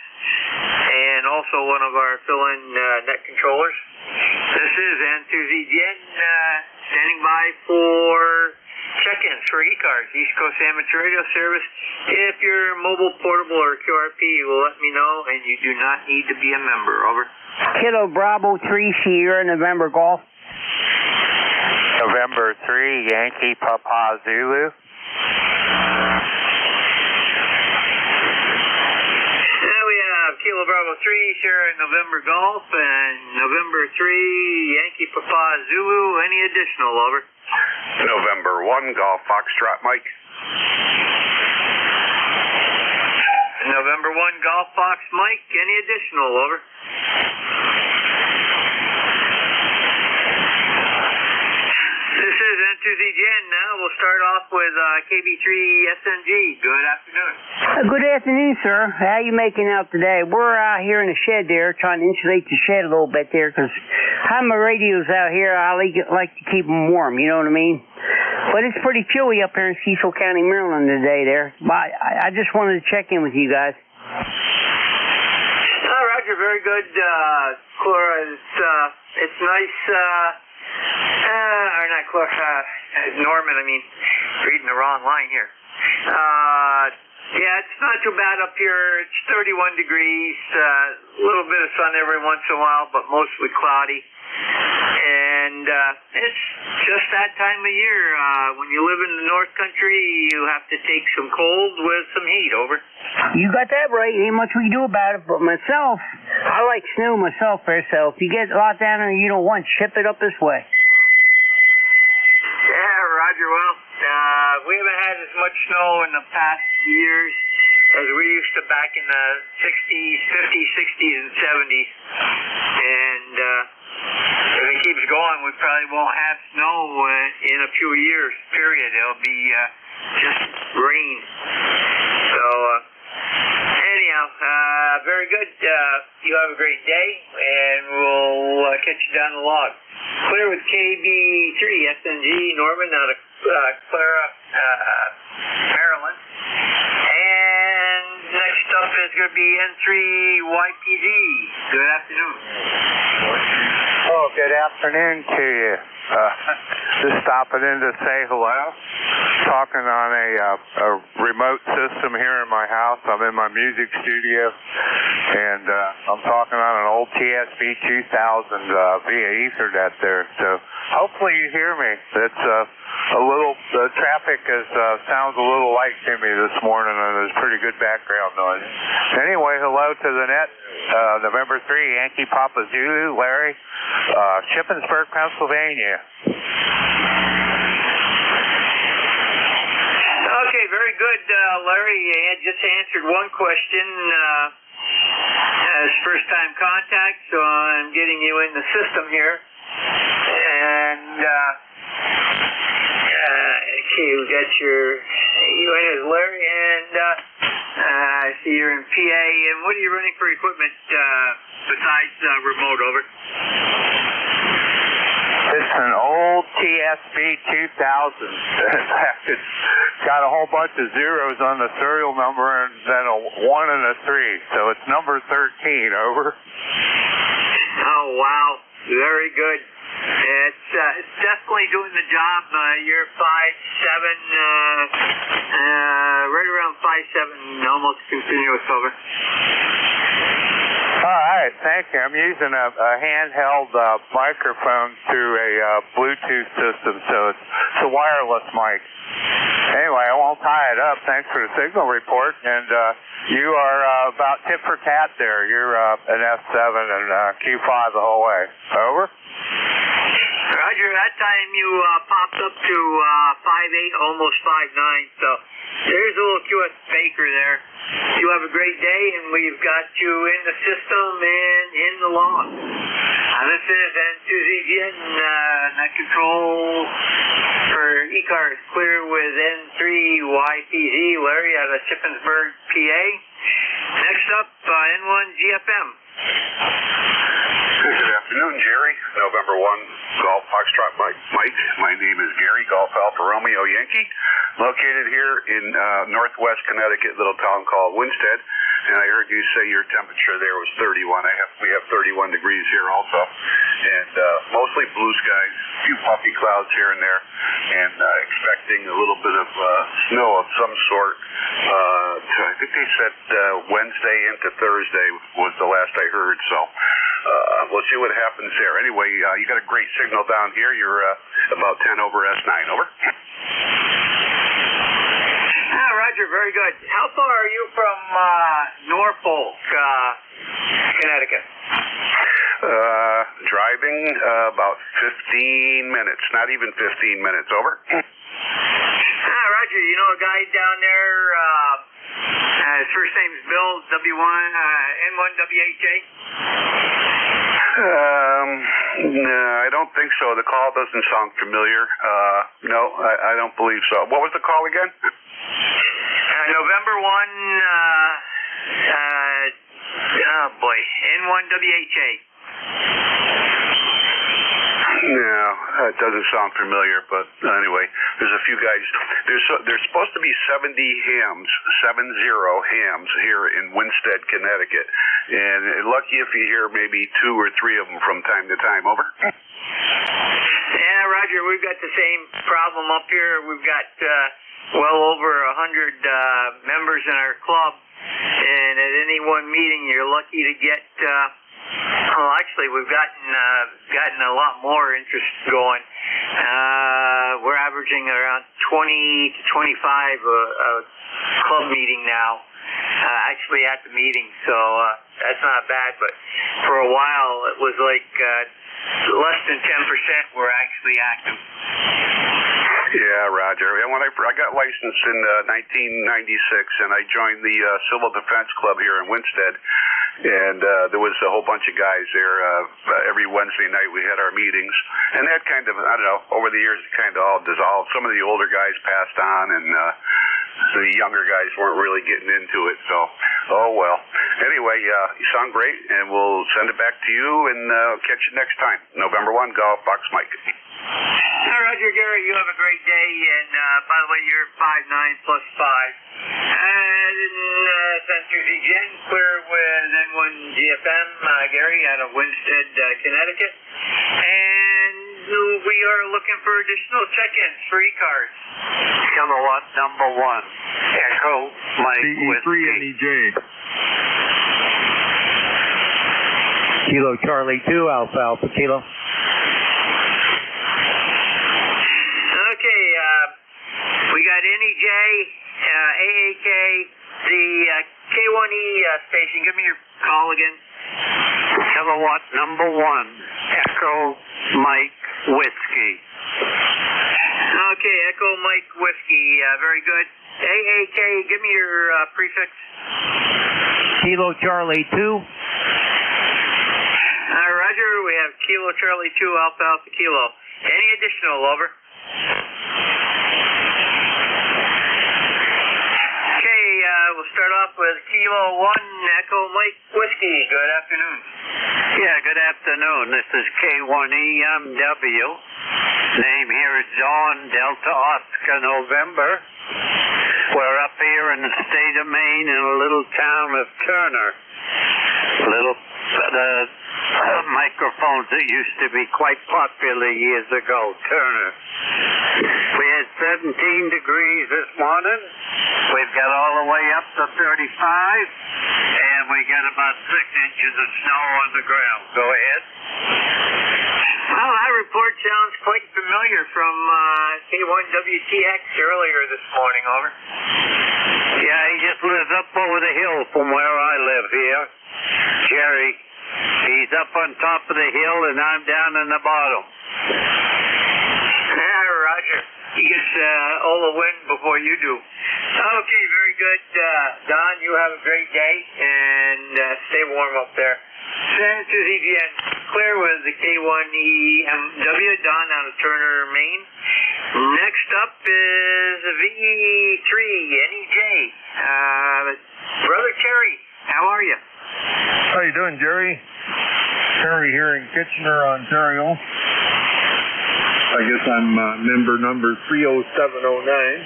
and also one of our fill-in net controllers. This is N2ZGN standing by for check-ins for ECARS, East Coast Amateur Radio Service. If you're mobile, portable, or QRP, you will let me know, and you do not need to be a member. Over. Kilo Bravo 3 Sierra November Golf. November 3 Yankee Papa Zulu. Kilo Bravo 3, Sierra November Golf, and November 3, Yankee Papa Zulu. Any additional, over? November 1, Golf Foxtrot Mike. November 1, Golf Fox Mike. Any additional, over? This is N2ZGN now. We'll start off with KB3SNG. Good afternoon. Good afternoon, sir. How you making out today? We're out here in the shed there, trying to insulate the shed a little bit there, because I have my radios out here. I like to keep them warm, you know what I mean? But it's pretty chilly up here in Cecil County, Maryland today there. But I just wanted to check in with you guys. Roger, very good, Cora. It's nice, or not Cora, Norman, I mean, reading the wrong line here. Yeah, it's not too bad up here. It's 31 degrees, a little bit of sun every once in a while, but mostly cloudy. And it's just that time of year. When you live in the North Country, you have to take some cold with some heat, over. You got that right. Ain't much we can do about it. But myself, I like snow myself there, so if you get a lot down there you don't want, ship it up this way. Yeah, Roger. Well, we haven't had as much snow in the past years as we used to back in the 60s, 50s, 60s, and 70s. And if it keeps going, we probably won't have snow in a few years, period. It'll be just rain. So, anyhow, very good. You have a great day, and we'll catch you down the log. Clear with KB3, SNG, Norman, out of Clara, Maryland. And next up is going to be N3YPZ. Good afternoon. Oh, good afternoon to you. Just stopping in to say hello. Talking on a remote system here in my house. I'm in my music studio, and I'm talking on an old TSB 2000 via Ethernet there. So hopefully you hear me. It's the traffic sounds a little light to me this morning, and there's pretty good background noise. Anyway, hello to the net. November 3, Yankee Papa Zulu, Larry, Shippensburg, Pennsylvania. Okay, very good, Larry. You had just answered one question as first-time contact, so I'm getting you in the system here. And, okay, we got you in as Larry, and I see you're in PA. And what are you running for equipment besides remote, over? It's an old TSB 2000. In fact, it's got a whole bunch of zeros on the serial number and then a 1 and a 3. So it's number 13, over. Oh, wow. Very good. It's definitely doing the job. You're 5'7", right around 5'7", almost continuous, over. All right, thank you. I'm using a handheld microphone through a Bluetooth system, so it's a wireless mic. Anyway, I won't tie it up. Thanks for the signal report, and you are about tit for tat there. You're an F7 and Q5 the whole way. Over. Roger, that time you popped up to 5'8", almost 5'9", so there's a little QS Baker there. You have a great day, and we've got you in the system and in the log. This is N2ZGN, net control for ECARS, clear with N3YPZ, Larry out of Shippensburg, PA. Next up, N1GFM. Good afternoon, Jerry. November 1, Golf Foxtrot Mike. My name is Gary, Golf Alpha Romeo Yankee, located here in northwest Connecticut, little town called Winstead. And I heard you say your temperature there was 31. We have 31 degrees here also. And mostly blue skies, a few puffy clouds here and there, and expecting a little bit of snow of some sort. I think they said Wednesday into Thursday was the last I heard, so we'll see what happens there. Anyway, you got a great signal down here. You're about 10 over S9, over. Roger, very good. How far are you from Norfolk, Connecticut? Driving about 15 minutes, not even 15 minutes, over. Roger, you know a guy down there, his first name's Bill, N1WHA? No, I don't think so. The call doesn't sound familiar. No, I don't believe so. What was the call again? November 1, N1WHA. No, it doesn't sound familiar, but anyway, there's a few guys. There's supposed to be 70 hams here in Winstead, Connecticut, and lucky if you hear maybe 2 or 3 of them from time to time, over. Yeah, Roger, we've got the same problem up here. We've got well over 100 members in our club, and at any one meeting you're lucky to get actually we've gotten a lot more interest going. We're averaging around 20 to 25 a club meeting now, actually at the meeting, so that's not bad, but for a while it was like less than 10% were actually active. Yeah, Roger. When I got licensed in 1996, and I joined the Civil Defense Club here in Winstead, and there was a whole bunch of guys there. Every Wednesday night we had our meetings, and that kind of, I don't know, over the years it kind of all dissolved. Some of the older guys passed on, and the younger guys weren't really getting into it, so, oh well. Anyway, you sound great, and we'll send it back to you, and catch you next time. November 1, Golf Box Mike. Roger, Gary, you have a great day, and by the way, you're 5'9" plus 5. San Jen, clear with N1 GFM, Gary out of Winstead, Connecticut. And we are looking for additional check-ins for ECARS. Kilowatt number 1, Echo Mike CE3 NEJ. Kilo Charlie 2, Alpha Alpha Kilo. Okay, we got NEJ, AAK, the K1E station. Give me your call again. Kilowatt number 1, Echo Mike Whiskey. Okay, Echo Mike Whiskey, very good. AAK, give me your prefix. Kilo Charlie 2. Roger, we have Kilo Charlie 2, Alpha Alpha Kilo. Any additional, over? Okay, we'll start off with Kilo 1, Echo Mike Whiskey. Good afternoon. Yeah, good afternoon. This is K1EMW. Name here is Dawn Delta Oscar November. We're up here in the state of Maine in a little town of Turner. Microphones that used to be quite popular years ago, Turner. We had 17 degrees this morning. We've got all the way up to 35, and we got about 6 inches of snow on the ground. Go ahead. Well, that report sounds quite familiar from K1WTX earlier this morning, over. Yeah, he just lives up over the hill from where I live here. Jerry, he's up on top of the hill and I'm down in the bottom. Yeah, Roger. He gets all the wind before you do. Okay, very good. Don, you have a great day and stay warm up there. San Jen, clear with the K1EMW, Don out of Turner, Maine. Next up is the VE3 NEJ. Brother Terry, how are you? How you doing, Jerry? Terry here in Kitchener, Ontario. I guess I'm member number 30709.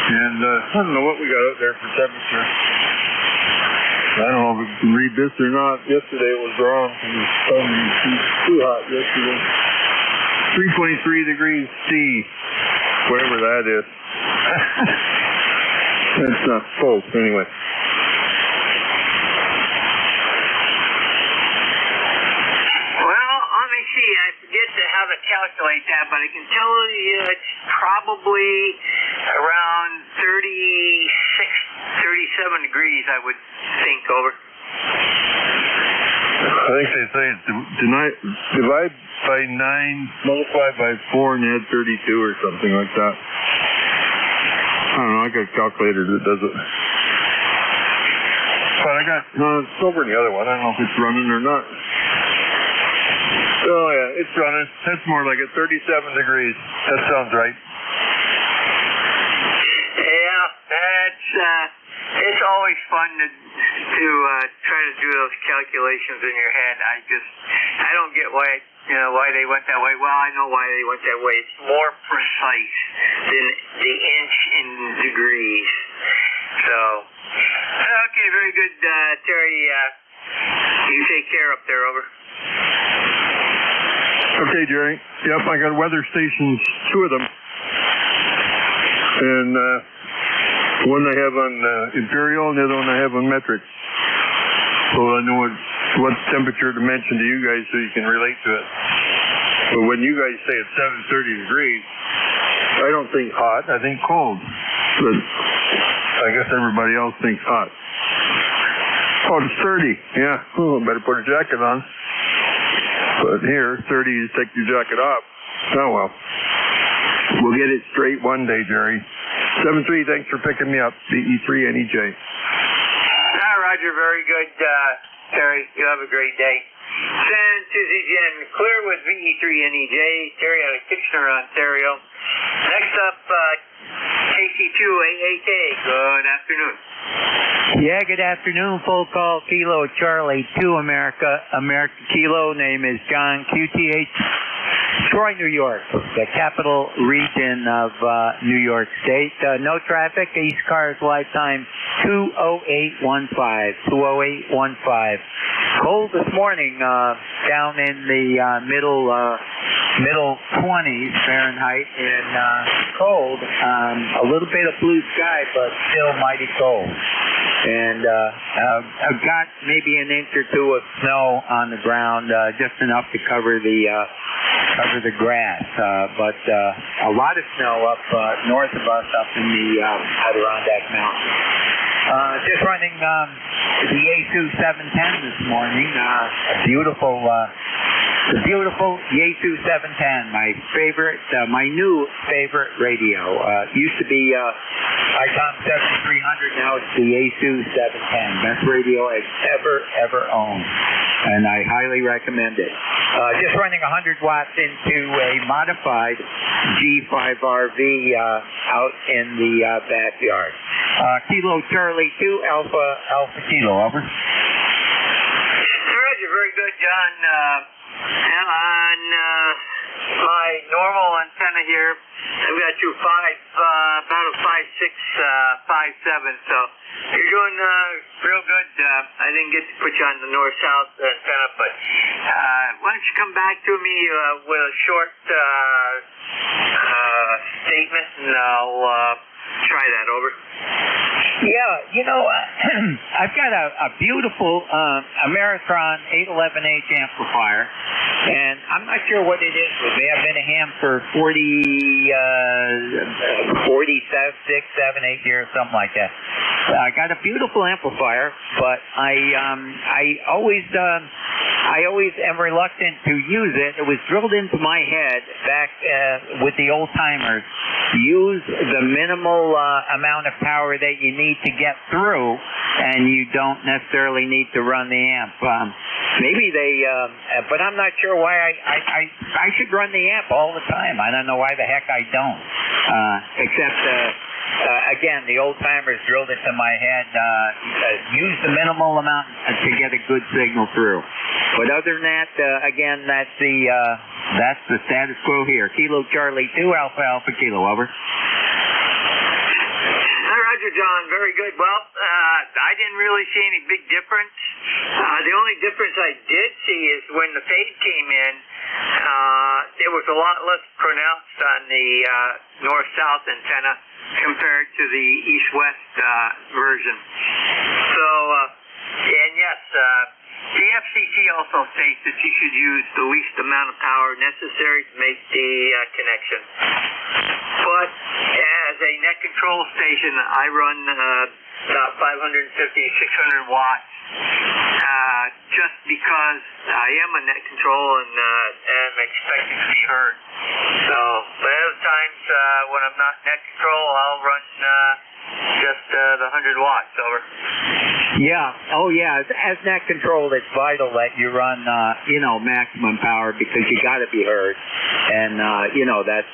And I don't know what we got out there for temperature. I don't know if we can read this or not. Yesterday it was wrong. It was too hot yesterday. 323 degrees C, whatever that is. That's not full, anyway. Well, let me see. I forget how to calculate that, but I can tell you it's probably around 36, 37 degrees, I would think, over. I think they say divide by 9, multiply by 4, and add 32 or something like that. I don't know, I got a calculator that does it. But I got, it's over in the other one. I don't know if it's running or not. Oh yeah, it's running. That's more like it, 37 degrees. That sounds right. Yeah, it's always fun to try to do those calculations in your head. I don't get why they went that way. Well, I know why they went that way. It's more precise than the inch in degrees. So, okay, very good, Terry. You take care up there, over. Okay, Jerry. Yep, I got weather stations, 2 of them. And one I have on Imperial and the other one I have on metric. So I know what temperature to mention to you guys so you can relate to it. But when you guys say it's 730 degrees, I don't think hot, I think cold. But I guess everybody else thinks hot. Oh, it's 30. Yeah, I better put a jacket on. But here, 30 is take your jacket off. Oh well. We'll get it straight one day, Jerry. 7-3, thanks for picking me up. VE3 NEJ. Roger, very good, Terry. You have a great day. San Jen, clear with VE3 NEJ. Terry out of Kitchener, Ontario. Next up, KC2AAK. Good afternoon. Yeah, good afternoon. Full call, Kilo Charlie 2, America Kilo. Name is John QTH. Troy, New York, the capital region of New York State. No traffic. ECARS lifetime 20815. 20815. Cold this morning, down in the middle 20s Fahrenheit, and cold. A little bit of blue sky, but still mighty cold. And I've got maybe an inch or two of snow on the ground, just enough to cover the grass. But a lot of snow up north of us, up in the Adirondack Mountains. Just running the Yaesu 710 this morning. A beautiful Yaesu 710, my favorite, my new favorite radio. Used to be ICOM 7300, now it's the Yaesu 710. Best radio I've ever owned, and I highly recommend it. Just running 100 watts into a modified G5RV out in the backyard. Kilo Charlie 2 Alpha Kilo, over. Roger, very good, John. On my normal antenna here, I've got you about a 5.6, 5.7, so you're doing real good. I didn't get to put you on the north-south antenna, but why don't you come back to me with a short statement, and I'll try that, over. Yeah, I've got a beautiful Ameritron 811H amplifier, and I'm not sure what it is with me. I've been a ham for 46, 7, 8 years, something like that. I got a beautiful amplifier, but I always am reluctant to use it. It was drilled into my head back with the old timers. Use the minimal amount of power that you need to get through, and you don't necessarily need to run the amp. Maybe they, but I'm not sure why I should run the amp all the time. I don't know why the heck I don't. Except, again, the old timers drilled it to my head. Use the minimal amount to get a good signal through. But other than that, again, that's the status quo here. Kilo Charlie 2 Alpha Kilo, over. Roger, John. Very good. Well, I didn't really see any big difference. The only difference I did see is when the fade came in, it was a lot less pronounced on the north-south antenna compared to the east-west version. So, and yes, the FCC also states that you should use the least amount of power necessary to make the connection. But as a net control station, I run about 550, 600 watts, just because I am a net control and am expecting to be heard. So, but other times when I'm not net control, I'll run just the 100 watts, over. Yeah. Oh, yeah. As net control, it's vital that you run, maximum power, because you got to be heard, and that's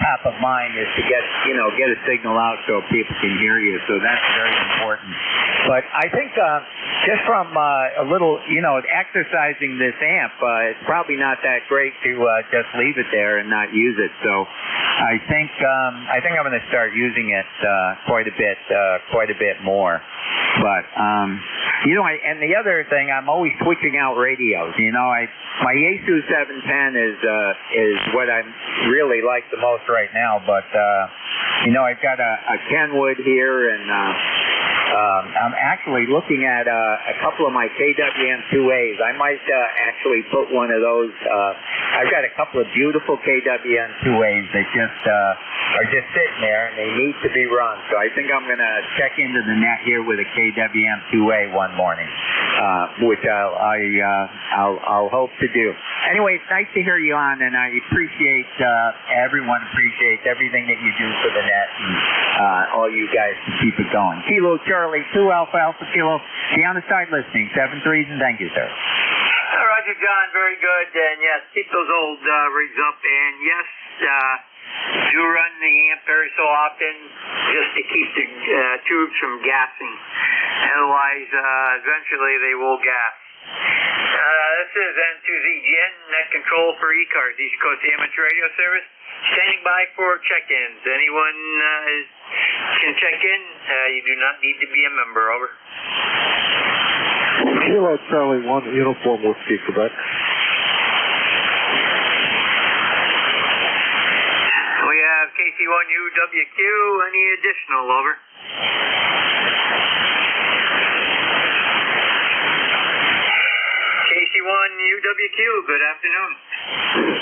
top of mind is to get a signal out so people can hear you. So that's very important. But I think just from a little, exercising this amp, it's probably not that great to just leave it there and not use it. So I think I'm going to start using it quite a bit more. But and the other thing, I'm always switching out radios. My Yaesu 710 is what I really like the most right now. But I've got a Kenwood here, and I'm actually looking at a couple of my KWM2As. I might actually put one of those. I've got a couple of beautiful KWM2As that are just sitting there, and they need to be run. So I think I'm going to check into the net here with a KWM2A one morning, which I'll hope to do. Anyway, it's nice to hear you on, and I appreciate everyone appreciates everything that you do for the net, and all you guys to keep it going. Kilo Charlie 2 Alpha Kilo. Be on the side listening. 7 3s, and thank you, sir. Roger, John. Very good. And yes, keep those old rigs up. And yes, do run the amp very so often just to keep the tubes from gassing. Otherwise, eventually they will gas. This is N2ZGN Control for ECARS, East Coast Amateur Radio Service. Standing by for check-ins. Anyone can check in. You do not need to be a member. Over. Kilo Charlie 1, Uniform Whiskey, Quebec. We have KC1UWQ. Any additional? Over. KC1UWQ, good afternoon.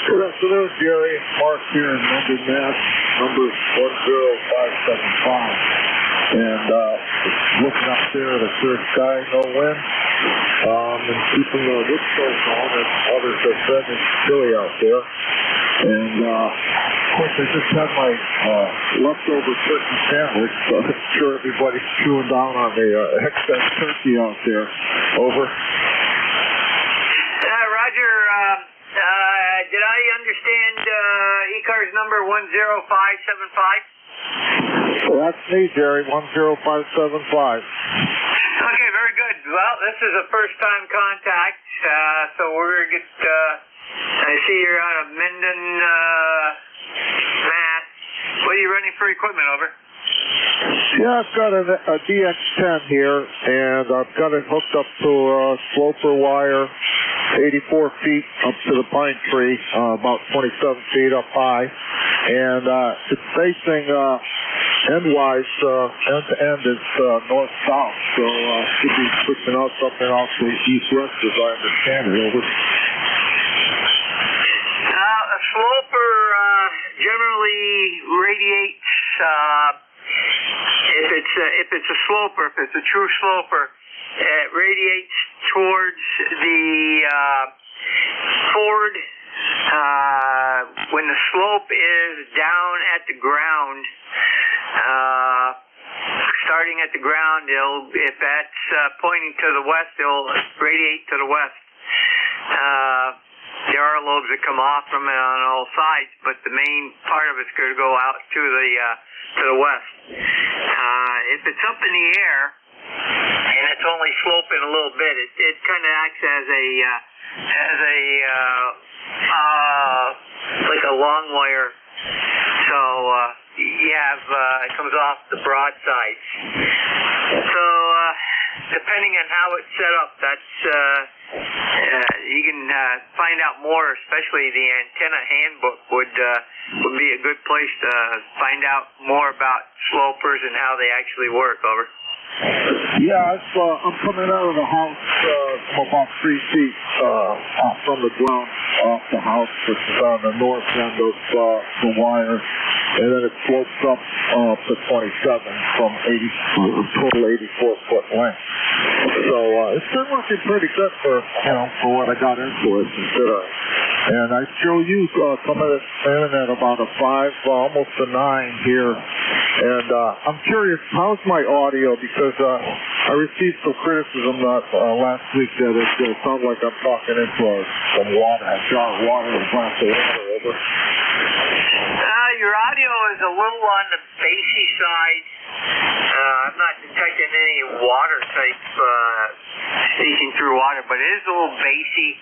Good afternoon, Jerry. Mark here in London, Mass. Number 10575. And looking out there at a clear sky, no wind, and keeping the wood stove on, as others have said, it's chilly out there. And of course, I just had my leftover turkey sandwich, so I'm sure everybody's chewing down on the excess turkey out there. Over. Roger. Did I understand ECARS number 10575? Well, that's me, Jerry, 10575. Okay, very good. Well, this is a first-time contact, so we're going to get, I see you're out of Minden, Mass. What are you running for equipment, over? Yeah, I've got a DX10 here, and I've got it hooked up to a sloper wire, 84 feet up to the pine tree, about 27 feet up high, and it's facing endwise, end to end is north-south, so should be pushing out something off the east-west as I understand it. Over. A sloper generally radiates, if it's a sloper, if it's a true sloper, it radiates towards the forward. When the slope is down at the ground, starting at the ground, if that's pointing to the west, it'll radiate to the west. There are lobes that come off from it on all sides, but the main part of it's going to go out to the west. If it's up in the air and it's only sloping a little bit, it kind of acts as like a long wire. So you have it comes off the broad sides. So depending on how it's set up, that's you can find out more. Especially the antenna handbook would be a good place to find out more about slopers and how they actually work. Over. Yeah, I'm coming out of the house about 3 feet from the ground off the house, which is on the north end of the wire, and then it slopes up to 27 from total 84-foot length. So it's been working pretty good for what I got into it. And I show you coming in at about a 5, almost a 9 here. And I'm curious, how's my audio? Because I received some criticism last week that it sounds like I'm talking into some water, a jar of water, a glass of water. Over. Your audio is a little on the bassy side. I'm not detecting any water type speaking through water, but it is a little bassy.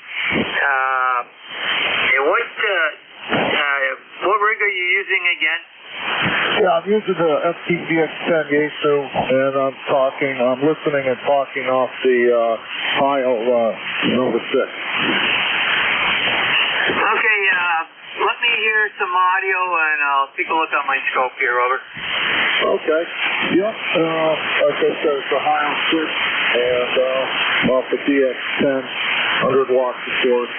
What rig are you using again? Yeah, I'm using the FTVX10 Yaesu, and I'm listening and talking off the file number 6. Okay, let me hear some audio, and I'll take a look at my scope here. Over. Okay. Yep. Like I said, it's a high switch, and off the DX10, 100 watts of force,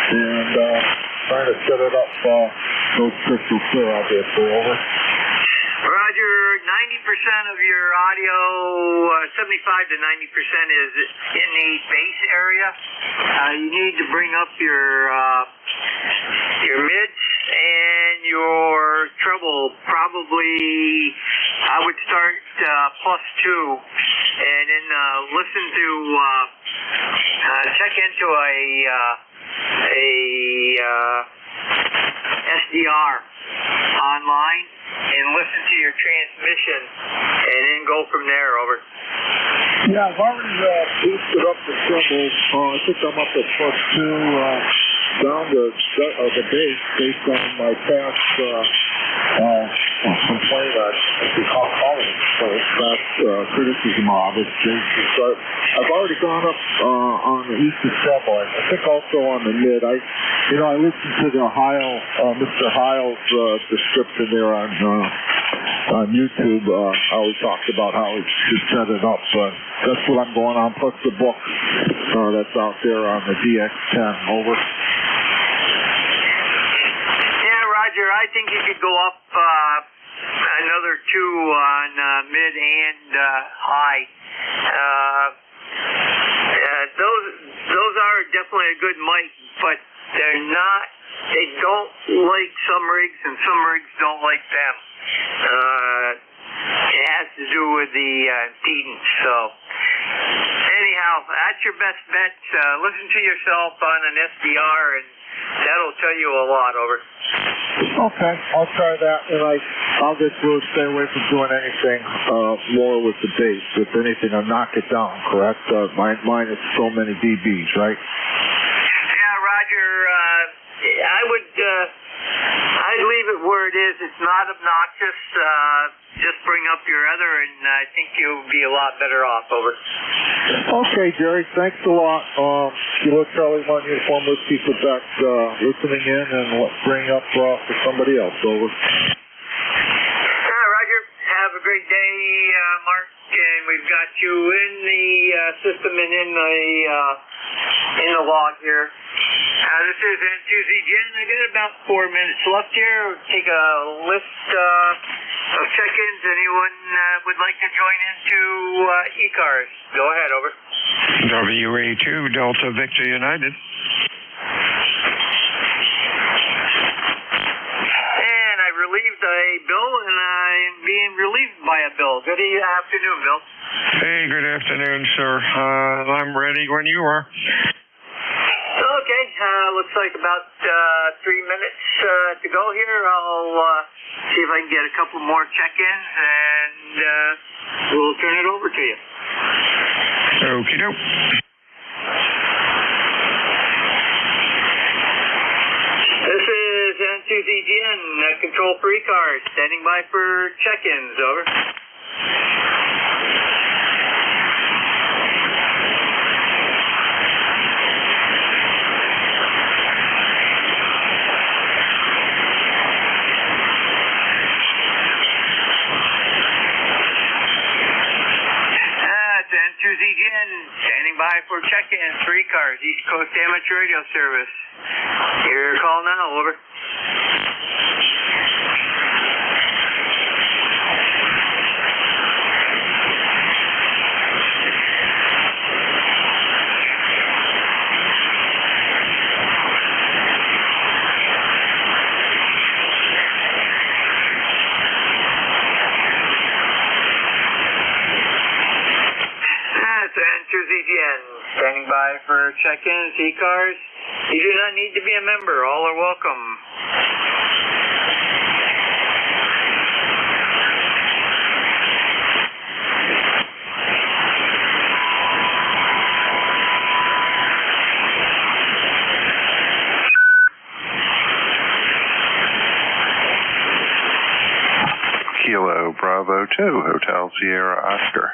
and trying to set it up so crystal clear out there. So over. Roger, 90% of your audio, 75 to 90% is in the bass area. You need to bring up your mids and your treble. Probably, I would start +2, and then listen to check into a SDR online and listen to your transmission, and then go from there. Over. Yeah, I've already boosted up the treble. I think I'm up at +2. down the base based on my past complaint, criticism of it. I've already gone up on the eastern subline. I think also on the mid. I listened to the Mr. Heil's description there on YouTube. How he talked about how he should set it up. That's what I'm going on. Plus the book that's out there on the DX10. Over. Yeah, Roger. I think you could go up another 2 on mid and high. Those are definitely a good mic, but they're not. They don't like some rigs, and some rigs don't like them. It has to do with the impedance. So, anyhow, that's your best bet. Listen to yourself on an SDR, and that'll tell you a lot. Over. Okay, I'll try that, and I'll just stay away from doing anything more with the bass. If anything, I'll knock it down. Correct? Mine is so many dBs, right? Yeah, Roger. I'd leave it where it is. It's not obnoxious. Just bring up your other, and I think you'll be a lot better off. Over. Okay, Jerry. Thanks a lot. Kilo Charlie 1 Uniform Whiskey Quebec listening in, and let's bring up for somebody else. Over. Roger. Have a great day, Mark. And we've got you in the system and in the log here. This is N2ZGen. I got about 4 minutes left here. Take a list of check-ins. Anyone would like to join into ECARS? Go ahead, over. WA2, Delta Victor United. And I relieved a bill, and I'm being relieved by a bill. Good afternoon, Bill. Hey, good afternoon, sir. I'm ready when you are. Okay, looks like about 3 minutes to go here. I'll see if I can get a couple more check-ins, and we'll turn it over to you. Okie doke. This is N2ZGN, control for ECARS, standing by for check-ins, over. N2ZGN, standing by for check-in, 3 cars, East Coast Amateur Radio Service. Your call now, over. N2ZGN, standing by for check-ins, ECARS. You do not need to be a member. All are welcome. Kilo Bravo 2, Hotel Sierra Oscar.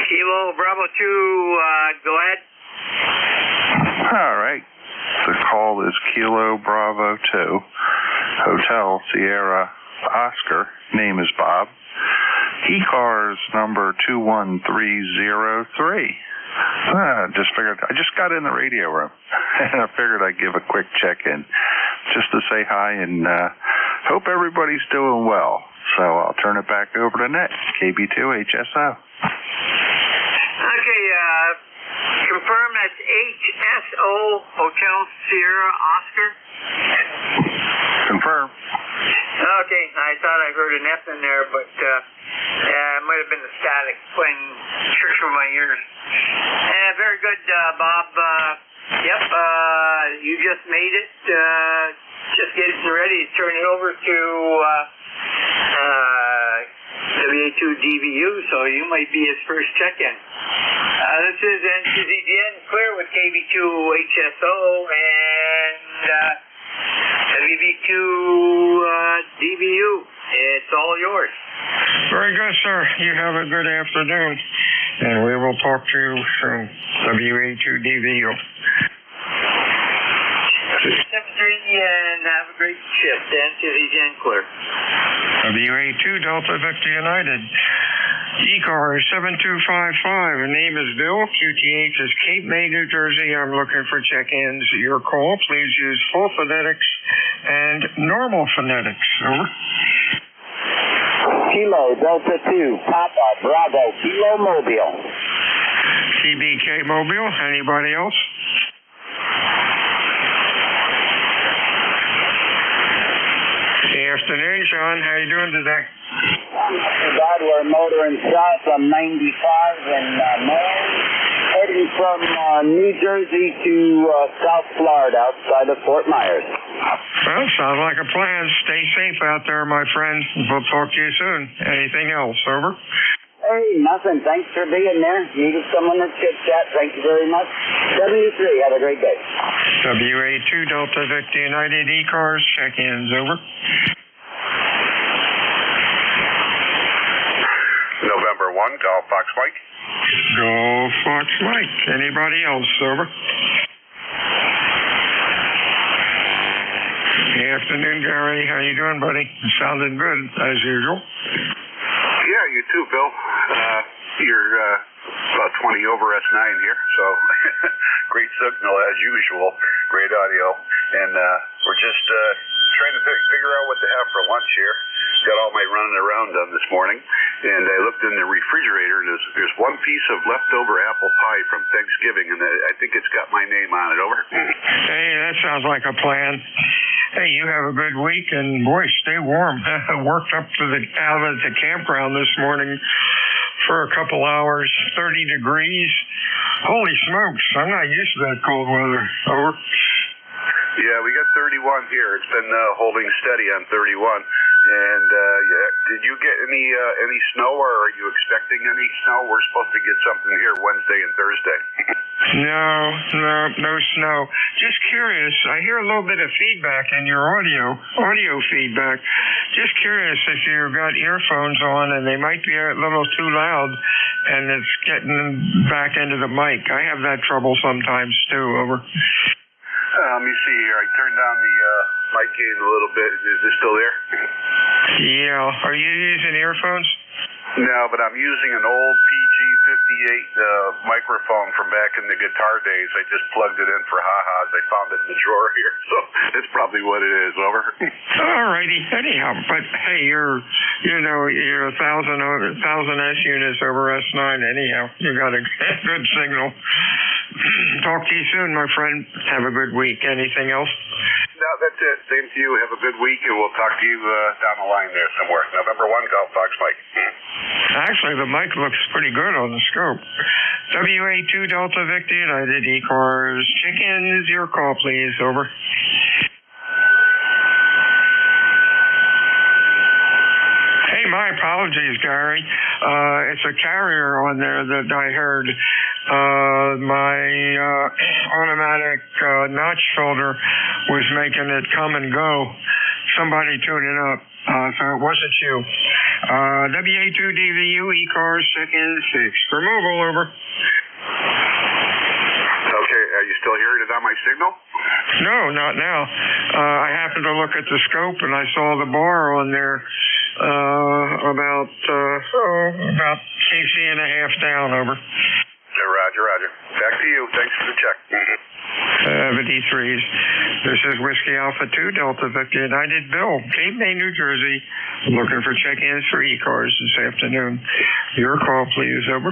Kilo Bravo 2, go ahead. All right. The call is Kilo Bravo 2, Hotel Sierra Oscar. Name is Bob. ECARS number 21303. I just got in the radio room, and I figured I'd give a quick check-in just to say hi and hope everybody's doing well. So I'll turn it back over to Net, KB2HSO. Okay, confirm that's HSO, Hotel Sierra Oscar. Confirm. Okay, I thought I heard an F in there, but it might have been the static playing tricks with my ears. Very good, Bob. Yep, you just made it. Just getting ready to turn it over to WA2 DVU, so you might be his first check-in. This is NCZGN Clear with KB2HSO and WB2 DBU. It's all yours. Very good, sir. You have a good afternoon, and we will talk to you soon. WA2DVU. 7:30 and have a great shift. NCZGN Clear. WA2 Delta Victor United. ECARS 7255. The name is Bill. QTH is Cape May, New Jersey. I'm looking for check-ins. Your call. Please use full phonetics and normal phonetics. Over. Kilo Delta 2, Papa Bravo, Kilo Mobile. CBK Mobile. Anybody else? Good afternoon, John. How you doing today? God, we're motoring south on 95 in Maryland, heading from New Jersey to South Florida, outside of Fort Myers. Well, sounds like a plan. Stay safe out there, my friend. We'll talk to you soon. Anything else? Over. Hey, nothing. Thanks for being there. Needed someone to chit-chat. Thank you very much. W3, have a great day. WA2 Delta Victor United ECARS, check-ins. Over. November 1, Golf Fox Mike. Golf Fox Mike. Anybody else? Over. Good afternoon, Gary. How you doing, buddy? Sounding good, as usual. Yeah, you too, Bill. You're about 20 over S9 here, so great signal as usual. Great audio. And we're just trying to figure out what to have for lunch here. Got all my running around done this morning, and I looked in the refrigerator, and there's one piece of leftover apple pie from Thanksgiving, and I think it's got my name on it. Over. Hey, that sounds like a plan. Hey, you have a good week, and boy, stay warm. Worked up to out at the campground this morning for a couple hours, 30 degrees. Holy smokes, I'm not used to that cold weather. Over. Yeah, we got 31 here. It's been holding steady on 31. And yeah, did you get any snow, or are you expecting any snow? We're supposed to get something here Wednesday and Thursday. No snow. Just curious. I hear a little bit of feedback in your audio feedback. Just curious if you've got earphones on and they might be a little too loud, and it's getting back into the mic. I have that trouble sometimes too. Over. Let me see here. I turned down the mic gain a little bit. Is it still there? Yeah. Are you using earphones? No, but I'm using an old PG-58 microphone from back in the guitar days. I just plugged it in for ha-has. I found it in the drawer here, so that's probably what it is. Over. All righty. Anyhow, but hey, you're 1,000 S units over S9. Anyhow, you got a good signal. Talk to you soon, my friend. Have a good week. Anything else? No, that's it. Same to you. Have a good week, and we'll talk to you down the line there somewhere. November 1, Golf Fox Mike. Actually, the mic looks pretty good on the scope. WA2 Delta Victor United ECARS. Chickens, your call, please. Over. Hey, my apologies, Gary. It's a carrier on there that I heard. My automatic notch filter was making it come and go. Somebody tune it up. So it wasn't you. WA2DVU ECARS, check-in 6. Removal, over. Okay, are you still hearing it on my signal? No, not now. I happened to look at the scope, and I saw the bar on there about KC and a half down, over. Roger. Back to you. Thanks for the check. 73s. This is Whiskey Alpha 2, Delta Victor United. Bill, Cape May, New Jersey. Looking for check-ins for ECARS this afternoon. Your call, please. Over.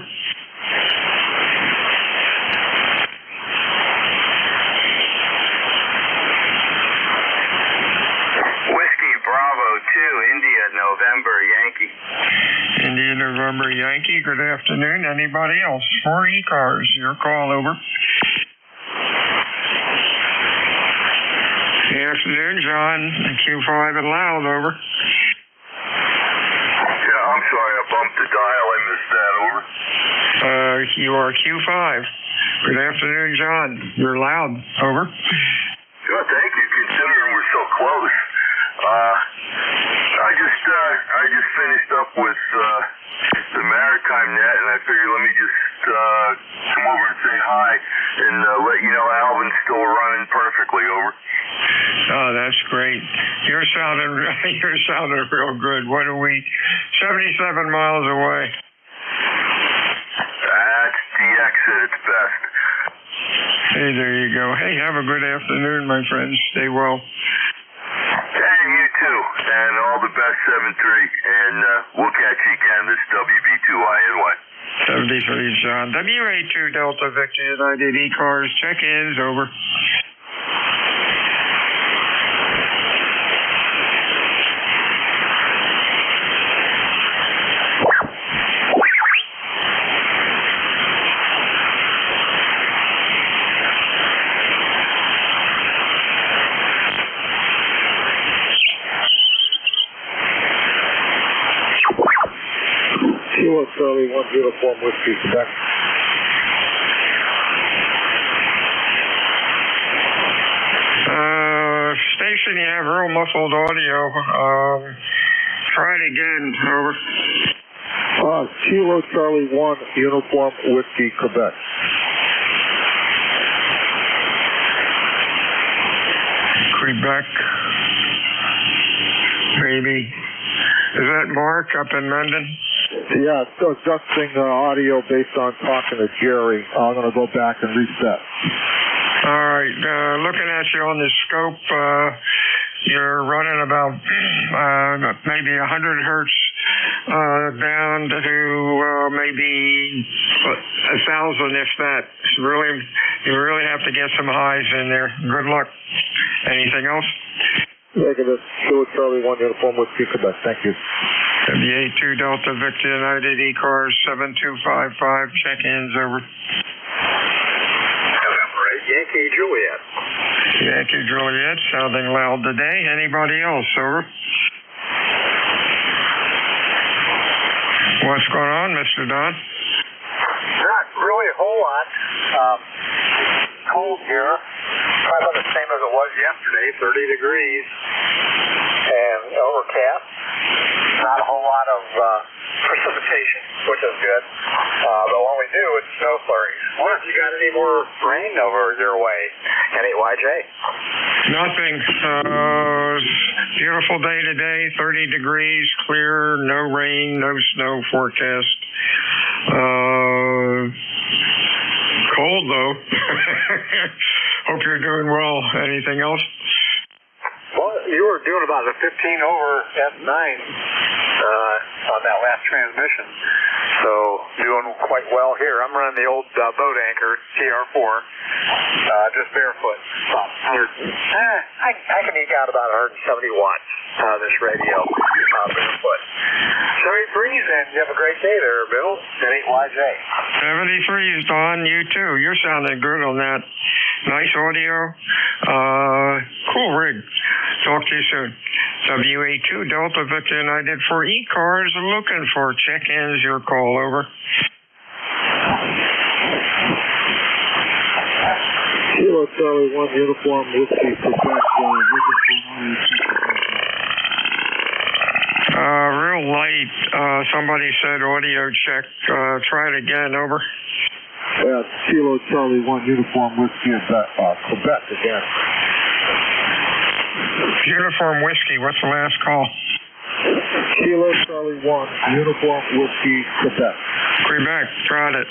Whiskey Bravo 2, India, November, Yankee. India, November, Yankee. Good afternoon. Anybody else? For ECARS. Your call, over. Good afternoon, John. Q5 and loud, over. Yeah, I'm sorry. I bumped the dial. I missed that. Over. You are Q5. Good afternoon, John. You're loud. Over. Good, thank you. Considering we're so close. I just finished up with the Maritime Net, and I figured let me just come over and say hi and let you know Alvin's still running perfectly. Over. Oh, that's great. You're sounding real good. What are we? 77 miles away. That's DX at its best. Hey, there you go. Hey, have a good afternoon, my friends. Stay well. And you too. And all the best, 7-3. And we'll catch you again. This WB2INY. 73, John. WA2 Delta Victor United ECARS. Check-ins. Over. Kilo Charlie 1 Uniform Whiskey, Quebec. Station, you have real muffled audio. Try it again. Over. Kilo Charlie 1 Uniform Whiskey, Quebec. Quebec. Maybe. Is that Mark up in Mendon? Yeah, still adjusting audio based on talking to Jerry. I'm going to go back and reset. All right. Looking at you on the scope, you're running about maybe 100 hertz down to maybe 1,000, if that. You really have to get some highs in there. Good luck. Anything else? Negative. Kilo Charlie 1 Uniform Whiskey, Quebec. Thank you. WA2 Delta Victor United ECARS 7255. Check-ins. Over. Yankee Juliet. Yankee Juliet, sounding loud today. Anybody else? Over. What's going on, Mr. Don? Not really a whole lot. Cold here. Probably about the same as it was yesterday, 30 degrees. And overcast. Not a whole lot of precipitation, which is good. But when we do, it's snow flurries. What if you got any more rain over your way? NAYJ? Nothing. Beautiful day today, 30 degrees, clear, no rain, no snow forecast. Cold, though. Hope you're doing well. Anything else? Well, you were doing about a 15 over S9 on that last transmission. So, doing quite well here. I'm running the old boat anchor, TR4, just barefoot. I can eke out about 170 watts this radio barefoot. 73s, and you have a great day there, Bill. That ain't YJ. 73s, Don. You too. You're sounding good on that. Nice audio. Cool rig. Talk to you soon. WA2 Delta Victor United for ECARS looking for check-ins. Your call. Over. Kilo Charlie 1 Uniform Whiskey, Quebec. Real light. Somebody said audio check. Try it again. Over. Yeah, Kilo Charlie 1 Uniform Whiskey, Quebec again. Uniform Whiskey. What's the last call? Kilo Charlie 1 Uniform Whiskey, Quebec. Quebec. Got it.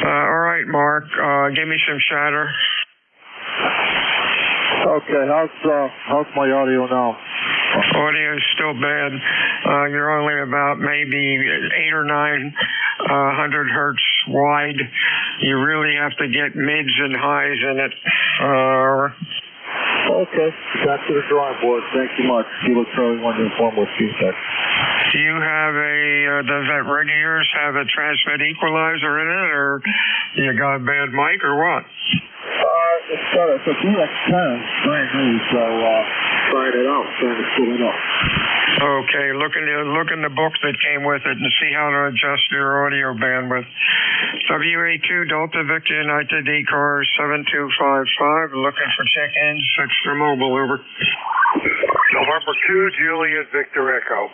All right, Mark. Give me some shatter. Okay, how's my audio now? Audio is still bad. You're only about maybe 8 or 900 hertz wide. You really have to get mids and highs in it. Okay, back to the drawing board. Thank you much. Kilo Charlie 1 Uniform Whiskey, Quebec. Do you have does that rig of yours have a transmit equalizer in it, or you got a bad mic, or what? It's a DX10, brand new, so trying it out, trying to fill it up. Okay, look in the book that came with it and see how to adjust your audio bandwidth. WA2 Delta Victor United ECARS 7255, looking for check-ins, extra mobile, over. November 2, Juliet Victor Echo.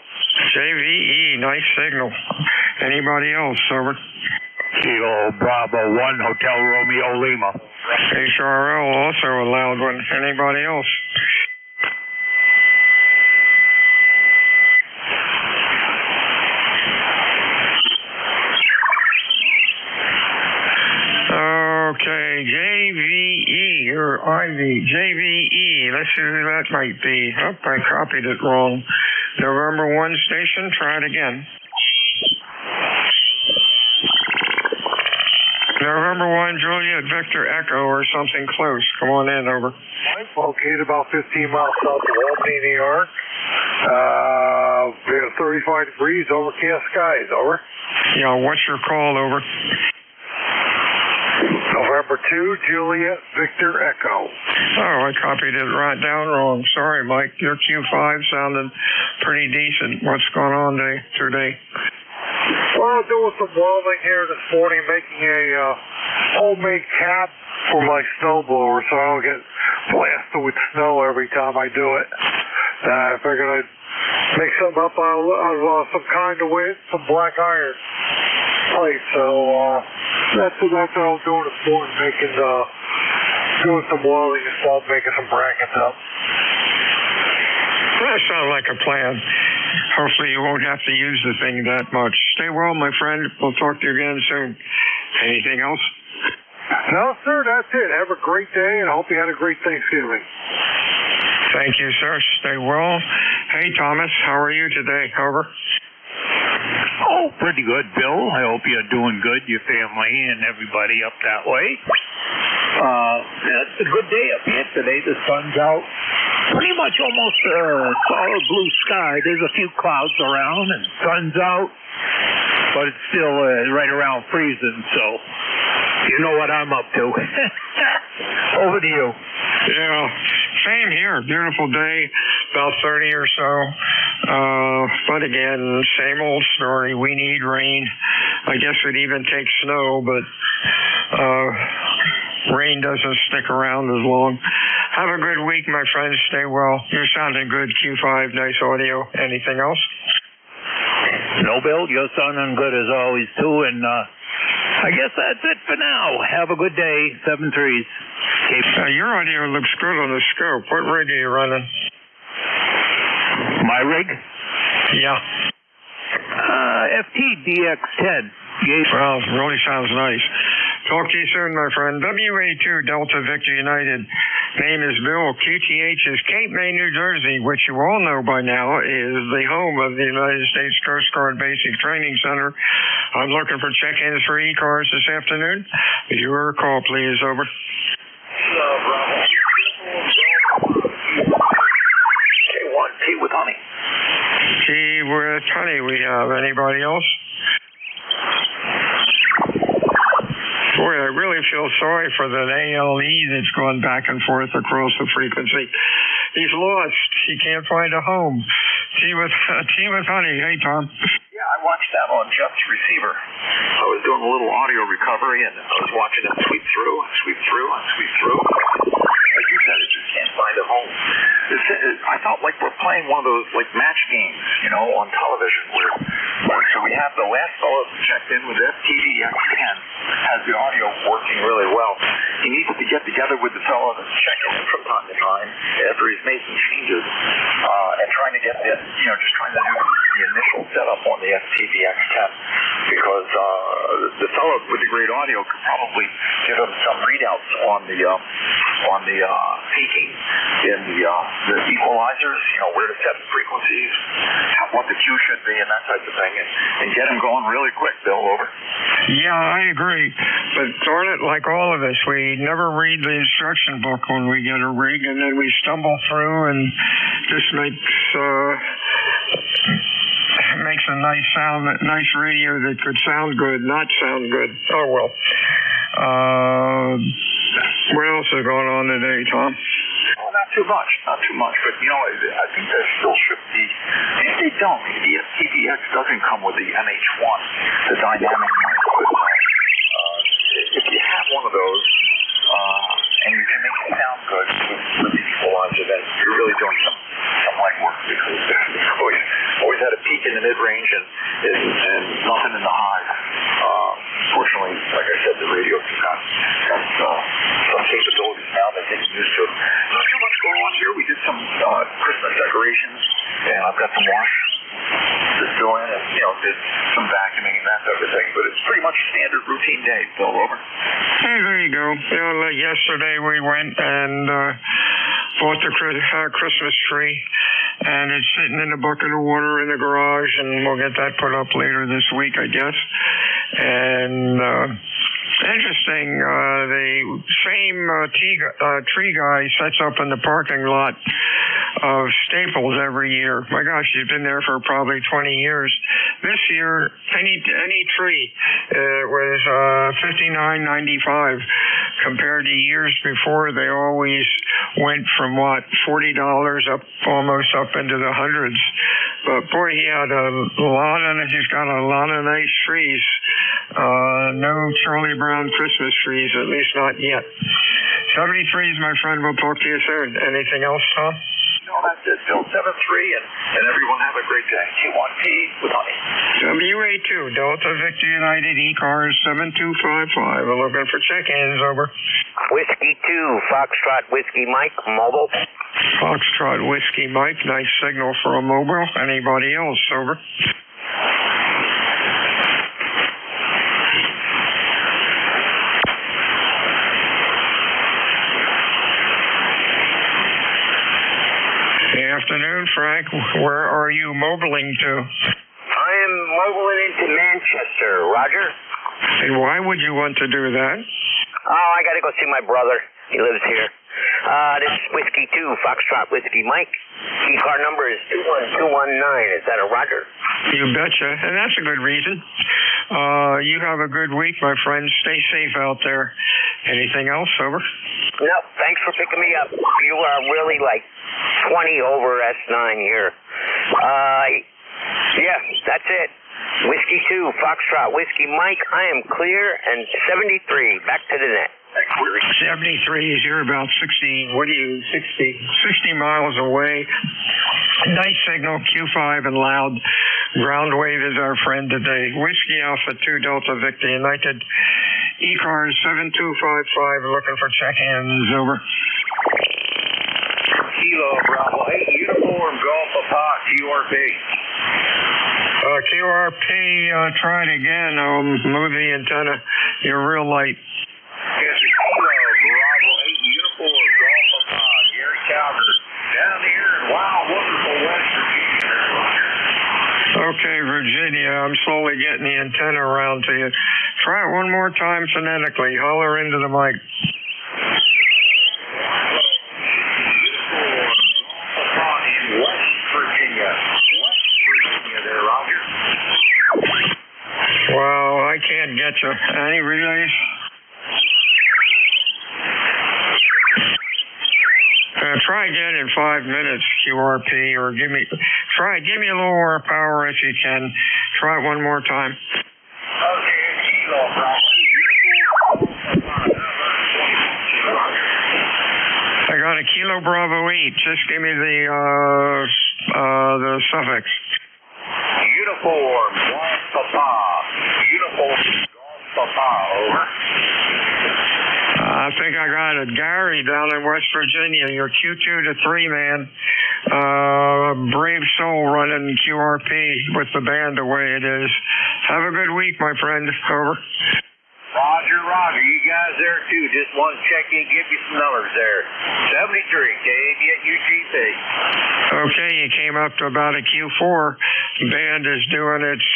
JVE, nice signal. Anybody else, over? Kilo Bravo 1 Hotel Romeo Lima. HRL, also a loud one. Anybody else? Okay, JVE or JVE. Let's see who that might be. Oh, I copied it wrong. November 1 station. Try it again. November 1 Juliet Victor Echo or something close. Come on in, over. I'm located about 15 miles south of Albany, New York. We have 35 degrees, overcast skies, over. Yeah, what's your call, over? November 2, Juliet Victor Echo. Oh, I copied it right down wrong. Sorry, Mike. Your Q5 sounded pretty decent. What's going on today? Well, doing some welding here this morning, making a homemade cap for my snowblower so I don't get blasted with snow every time I do it. I figured I'd make something up out of some kind of wood, some black iron plate. So that's what I'm doing this morning, doing some welding and stuff, making some brackets up. That sounds like a plan. Hopefully you won't have to use the thing that much. Stay well, my friend. We'll talk to you again soon. Anything else? No, sir, that's it. Have a great day, and I hope you had a great Thanksgiving. Thank you, sir. Stay well. Hey, Thomas, how are you today? Over. Oh, pretty good, Bill. I hope you're doing good, your family and everybody up that way. It's a good day up here today. The sun's out. Pretty much almost solid blue sky. There's a few clouds around and sun's out, but it's still right around freezing, so you know what I'm up to. Over to you. Yeah, same here. Beautiful day, about 30 or so. But again, same old story. We need rain. I guess we'd even take snow, but rain doesn't stick around as long. Have a good week, my friends. Stay well. You're sounding good, Q5. Nice audio. Anything else? No, Bill. You're sounding good as always, too. And I guess that's it for now. Have a good day. 7-3. Your audio looks good on the scope. What rig are you running? My rig? Yeah. FTDX10. Well, it really sounds nice. Talk to you soon, my friend. WA2 Delta Victor United. Name is Bill. QTH is Cape May, New Jersey, which you all know by now is the home of the United States Coast Guard Basic Training Center. I'm looking for check-ins for ECARS this afternoon. Your call, please. Over. K1, tea with honey. Tea with honey we have. Anybody else? Boy, I really feel sorry for that ALE that's gone back and forth across the frequency. He's lost. He can't find a home. Tea with honey. Hey, Tom. Yeah, I watched that on Jeff's receiver. I was doing a little audio recovery, and I was watching it sweep through and sweep through and sweep through. Like you said, it just can't find a home. I felt like we're playing one of those like match games, on television where so we have the last fellow checked in with FTDX10 has the audio working really well. He needs to get together with the fellow that's checking in from time to time after he's making changes and trying to get just trying to do the initial setup on the FTDX10 because the fellow with the great audio could probably give him some readouts on the peaking in the equalizers, where to set the frequencies, what the Q should be, and that type of thing, and get him going really quick. Bill, over. Yeah, I agree. But darn it, like all of us, we never read the instruction book when we get a rig, and then we stumble through, and just makes a nice sound, nice radio that could sound good, not sound good. Oh well. What else is going on today, Tom? Well, not too much, but you know, I think there still should be. If they don't, the PDX doesn't come with the MH1, the dynamic mic. But if you have one of those, and you can make it sound good with the equalizer, then you're really doing some light work, because always had a peak in the mid-range and nothing in the high. Fortunately, like I said, the radio's got some capabilities now that they can use to. Not too much going on here. We did some Christmas decorations, and I've got some wash to fill in, and did some vacuuming and that type of thing. But it's pretty much a standard routine day. Bill, over. Hey, there you go. Yesterday we went and bought the Christmas tree, and it's sitting in a bucket of water in the garage, and we'll get that put up later this week, I guess. And interesting, the same tree guy sets up in the parking lot of Staples every year. My gosh, he's been there for probably 20 years. This year, any tree was $59.95 compared to years before. They always went from $40 up, almost up into the hundreds. But boy, he's got a lot of nice trees. No Charlie Brown Christmas trees, at least not yet. 73s, my friend. We'll talk to you soon. Anything else, Tom? No, that's it, Bill. 7-3, and everyone have a great day. Q1P with honey. WA2, Delta Victor United, ECARS 7255. We're looking for check-ins, over. Whiskey 2, Foxtrot Whiskey Mike, mobile. Foxtrot Whiskey Mike, nice signal for a mobile. Anybody else, over? Afternoon, Frank. Where are you mobiling to? I am mobiling into Manchester, Roger. And why would you want to do that? Oh, I gotta go see my brother. He lives here. This is Whiskey 2, Foxtrot Whiskey Mike. Key card number is 21219. Is that a Roger? You betcha. And that's a good reason. You have a good week, my friend. Stay safe out there. Anything else, over? No, thanks for picking me up. You are really like 20 over S9 here. Yeah, that's it. Whiskey 2, Foxtrot Whiskey Mike. I am clear, and 73. Back to the net. 73 is you're about 60 miles away. Nice signal, Q5 and loud. Ground wave is our friend today. Whiskey Alpha 2 Delta Victor United. ECARS 7255 looking for check-ins, over. Kilo Bravo 8 Uniform Golf Papa QRP. QRP, try it again. Move the antenna. You're real light. Yes, Kilo Bravo 8 Uniform Golf Papa Gary Calvert down here in wild, wonderful West Virginia. Okay, Virginia, I'm slowly getting the antenna around to you. Try it one more time phonetically. Holler into the mic. Wow, I can't get you. Any relays? Try again in 5 minutes, QRP, or give me a little more power if you can. Try it one more time. I got a Kilo Bravo 8. Just give me the suffix. Uniform Golf Papa. Uniform Golf Papa. Over. I think I got it. Gary down in West Virginia. You're Q2 to 3, man. Brave soul running QRP with the band the way it is. Have a good week, my friend. Over. Roger. You guys there too. Just want to check in, give you some numbers there. 73, KABUGP. Okay, you came up to about a Q4. Band is doing its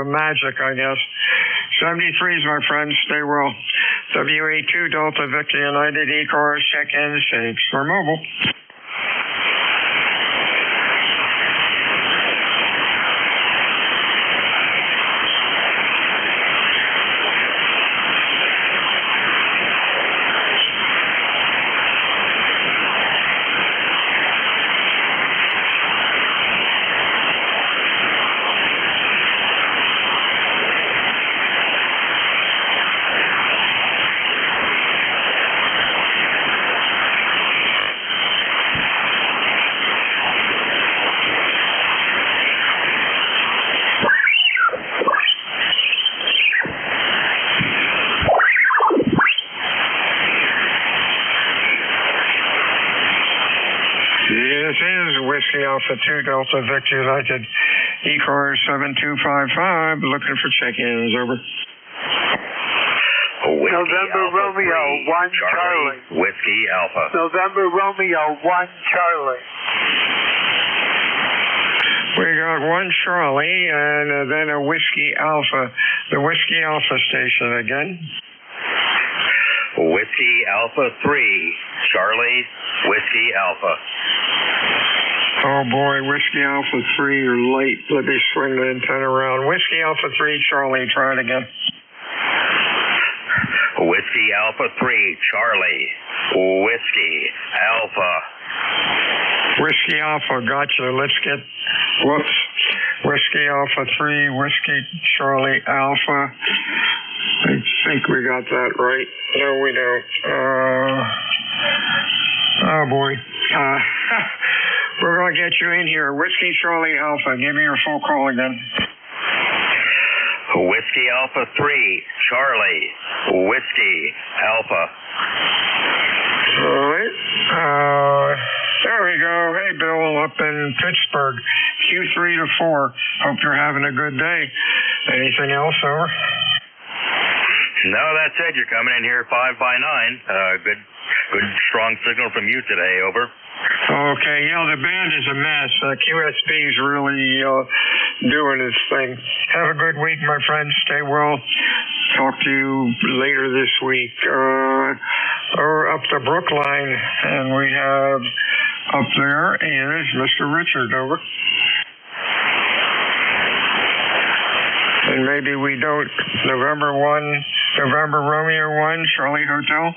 magic, I guess. 73s, my friends. Stay well. WA2 Delta Victor United ECARS check-in shakes for mobile. Whiskey Alpha 2 Delta Victor United ECARS 7255, looking for check-ins, over. November Romeo 1 Charlie. Whiskey Alpha. November Romeo 1 Charlie. We got 1 Charlie and then a Whiskey Alpha. The Whiskey Alpha station again. Whiskey Alpha 3, Charlie, Whiskey Alpha. Oh boy, Whiskey Alpha 3, you're late. Let me swing the antenna around. Whiskey Alpha 3, Charlie, try it again. Whiskey Alpha 3, Charlie, Whiskey Alpha. Whiskey Alpha, gotcha. Let's get, whoops. Whiskey Alpha 3, Whiskey Charlie Alpha. I think we got that right. No, we don't. Oh boy. We're going to get you in here. Whiskey Charlie Alpha, give me your full call again. Whiskey Alpha 3, Charlie, Whiskey Alpha. All right. There we go. Hey, Bill, up in Pittsburgh, Q3 to 4. Hope you're having a good day. Anything else, over? No, that's it. You're coming in here 5 by 9. Good strong signal from you today, over. Okay, the band is a mess. QSB's really doing its thing. Have a good week, my friends. Stay well. Talk to you later this week. Or up to Brookline, and we have up there is Mr. Richard, over. And maybe we don't. November Romeo 1, Charlie Hotel.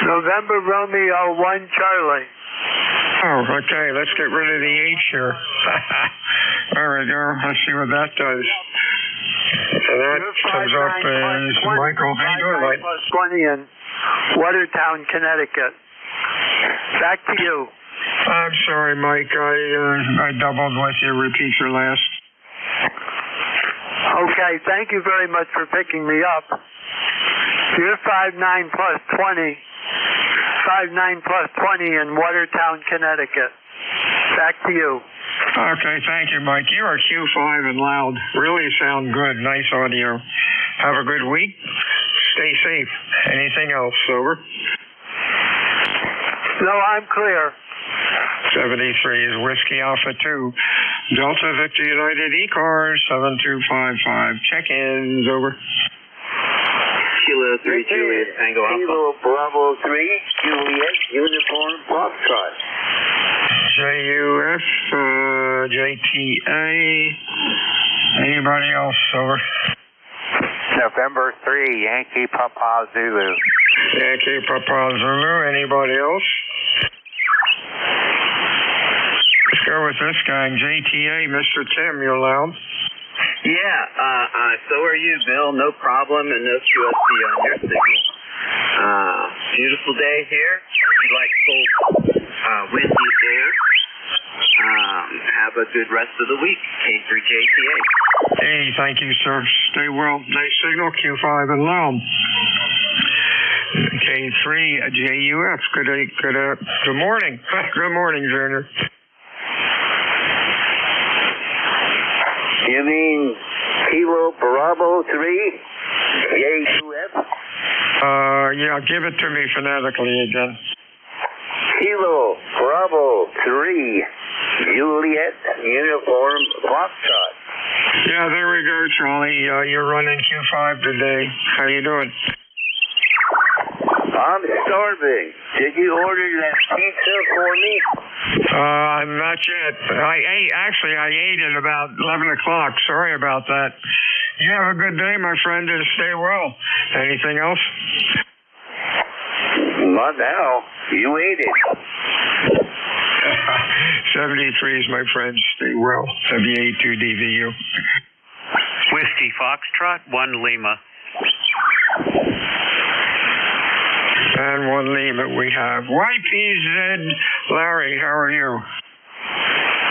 November Romeo 1 Charlie. Oh, okay. Let's get rid of the H here. There we go. Let's see what that does. And that comes up as Michael. How you doing, Mike? 20 in Watertown, Connecticut. Back to you. I'm sorry, Mike. I doubled with you. Repeat your last. Okay, thank you very much for picking me up. You're 5'9 plus 20. 5'9 plus 20 in Watertown, Connecticut. Back to you. Okay, thank you, Mike. You are Q5 and loud. Really sound good. Nice audio. Have a good week. Stay safe. Anything else, over? No, I'm clear. 73 is Whiskey Alpha 2. Delta Victor United ECARS 7255. Check-ins, over. Kilo 3 Juliet Tango Alpha. Kilo Bravo 3 Juliet Uniform Foxtrot. JUF, JTA. Anybody else, over? November 3, Yankee Papa Zulu. Yankee Papa Zulu. Anybody else? Let's go with this guy, JTA, Mr. Tim, you're loud. Yeah, so are you, Bill. No problem and no QSB on your signal. Beautiful day here. We like cold, windy air. Have a good rest of the week. K3JTA. Hey, thank you, sir. Stay well. Nice signal, Q5 and loud. K3JUF. Good morning. Good morning, Junior. You mean Kilo Bravo 3 JUF? Yeah, give it to me phonetically again. Kilo Bravo 3 Juliet Uniform Foxtrot. Yeah, there we go, Charlie. You're running Q5 today. How you doing? I'm starving. Did you order that pizza for me? Not yet. I ate at about 11 o'clock. Sorry about that. You have a good day, my friend, and stay well. Anything else? Not now. You ate it. 73s, my friends. Stay well. WA2DVU. Whiskey Foxtrot, 1 Lima. And 1 Lima we have. YPZ, Larry, how are you?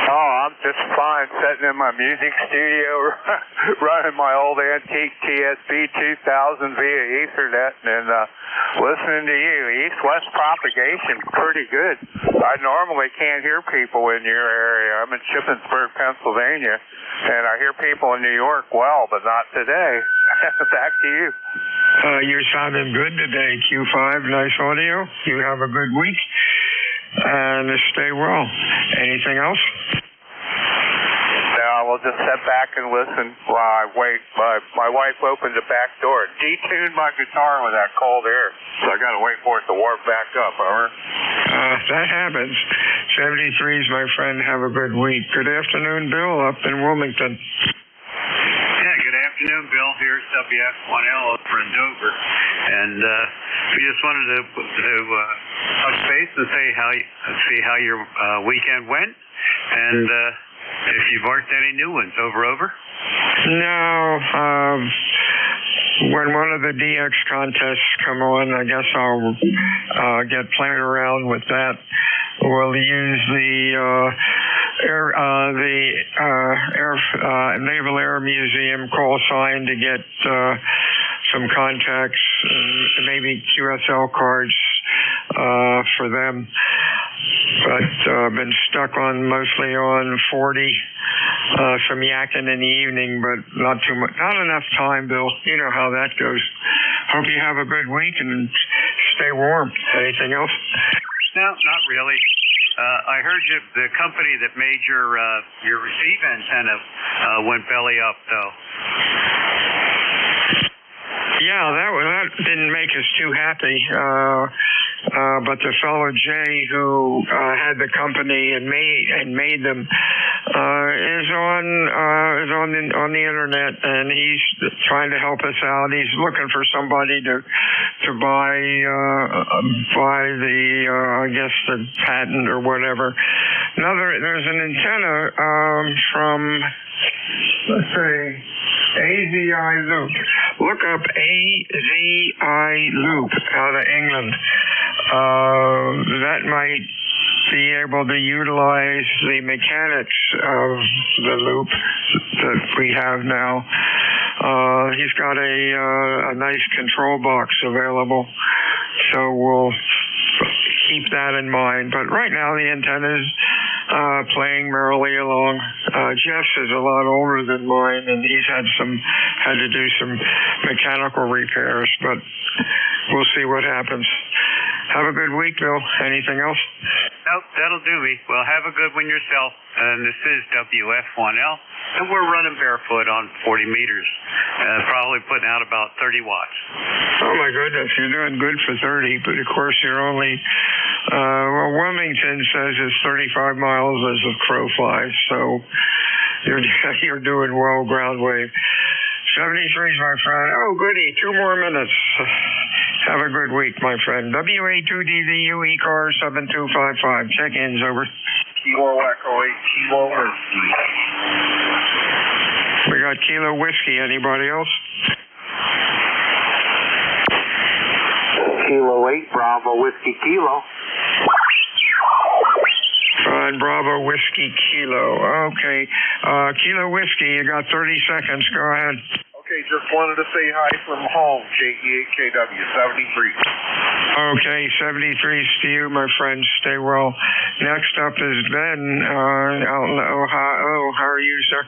Oh, I'm just fine sitting in my music studio running my old antique TSB 2000 via Ethernet and listening to you. East-west propagation, pretty good. I normally can't hear people in your area. I'm in Shippensburg, Pennsylvania, and I hear people in New York well, but not today. Back to you. You're sounding good today, Q5. Nice audio. You have a good week. And stay well. Anything else? No, we'll just sit back and listen while I wait. My wife opened the back door. Detuned my guitar with that cold air, so I got to wait for it to warm back up. Over. That happens. 73s, my friend. Have a good week. Good afternoon, Bill, up in Wilmington. Yeah, good afternoon, Bill. Here's WF1L over in Dover. And we just wanted to touch base and see how your weekend went, and if you've worked any new ones. Over. No. When one of the DX contests come on, I guess I'll get playing around with that. We'll use the Naval Air Museum call sign to get some contacts, maybe QSL cards for them. But I've been stuck on mostly on 40, some yakking in the evening, but not too much, not enough time, Bill. You know how that goes. Hope you have a good week and stay warm. Anything else? No, not really. I heard the company that made your receive antenna went belly up, though. Yeah, that didn't make us too happy. But the fellow Jay who had the company and made them is on the internet, and he's trying to help us out. He's looking for somebody to buy the I guess the patent or whatever. There's an antenna from, let's say, AZI Loop. Look up AZI Loop out of England. That might be able to utilize the mechanics of the loop that we have now. He's got a nice control box available, so we'll keep that in mind. But right now the antenna's playing merrily along. Jeff's is a lot older than mine, and he's had to do some mechanical repairs, but we'll see what happens. Have a good week, Bill. Anything else? Nope, that'll do me. Well, have a good one yourself. And this is WF1L, and we're running barefoot on 40 meters, probably putting out about 30 watts. Oh, my goodness. You're doing good for 30, but, of course, you're only, Wilmington says it's 35 miles as a crow flies, so you're doing well, ground wave. 73's my friend. Oh, goody. 2 more minutes. Have a good week, my friend. WA2DVU ECARS 7255. Check-ins, over. Kilo Echo 8, Kilo Whiskey. We got Kilo Whiskey. Anybody else? Kilo 8, Bravo Whiskey Kilo. And Bravo Whiskey Kilo. Okay. Kilo Whiskey, you got 30 seconds. Go ahead. Okay, just wanted to say hi from home, JE8KW 73. Okay, 73's to you, my friend. Stay well. Next up is Ben out in Ohio. How are you, sir?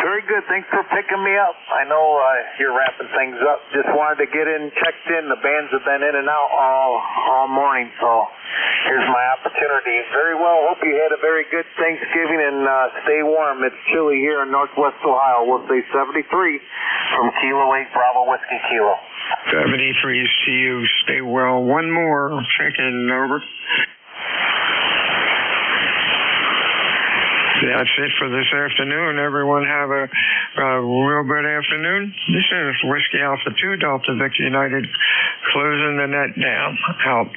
Very good. Thanks for picking me up. I know you're wrapping things up. Just wanted to get in, checked in. The bands have been in and out all morning, so here's my opportunity. Very well. Hope you had a very good Thanksgiving, and stay warm. It's chilly here in Northwest Ohio. We'll say 73 from Kilo 8 Bravo Whiskey Kilo. 73's to you. Stay well. One more. Check in. Over. That's it for this afternoon. Everyone have a real good afternoon. This is Whiskey Alpha 2 Delta Victor United closing the net down. Out.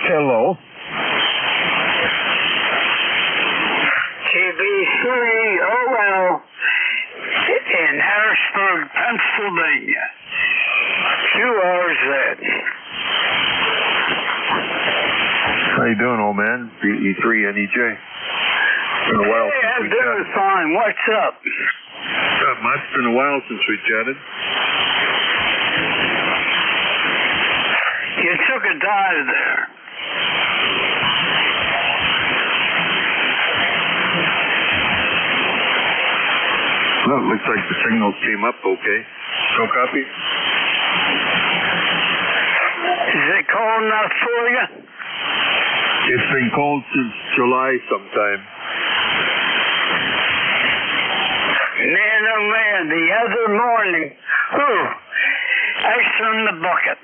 Hello. KBCOL in Harrisburg, Pennsylvania. QRZ. How you doing, old man? BE3NEJ. Been a while Hey, since I'm we doing chatted. fine. What's up? Not much. Been a while since we chatted. You took a dive there. Well, it looks like the signals came up okay. So copy? Is it cold enough for you? It's been cold since July sometime. Man, oh man, the other morning, ice on the bucket.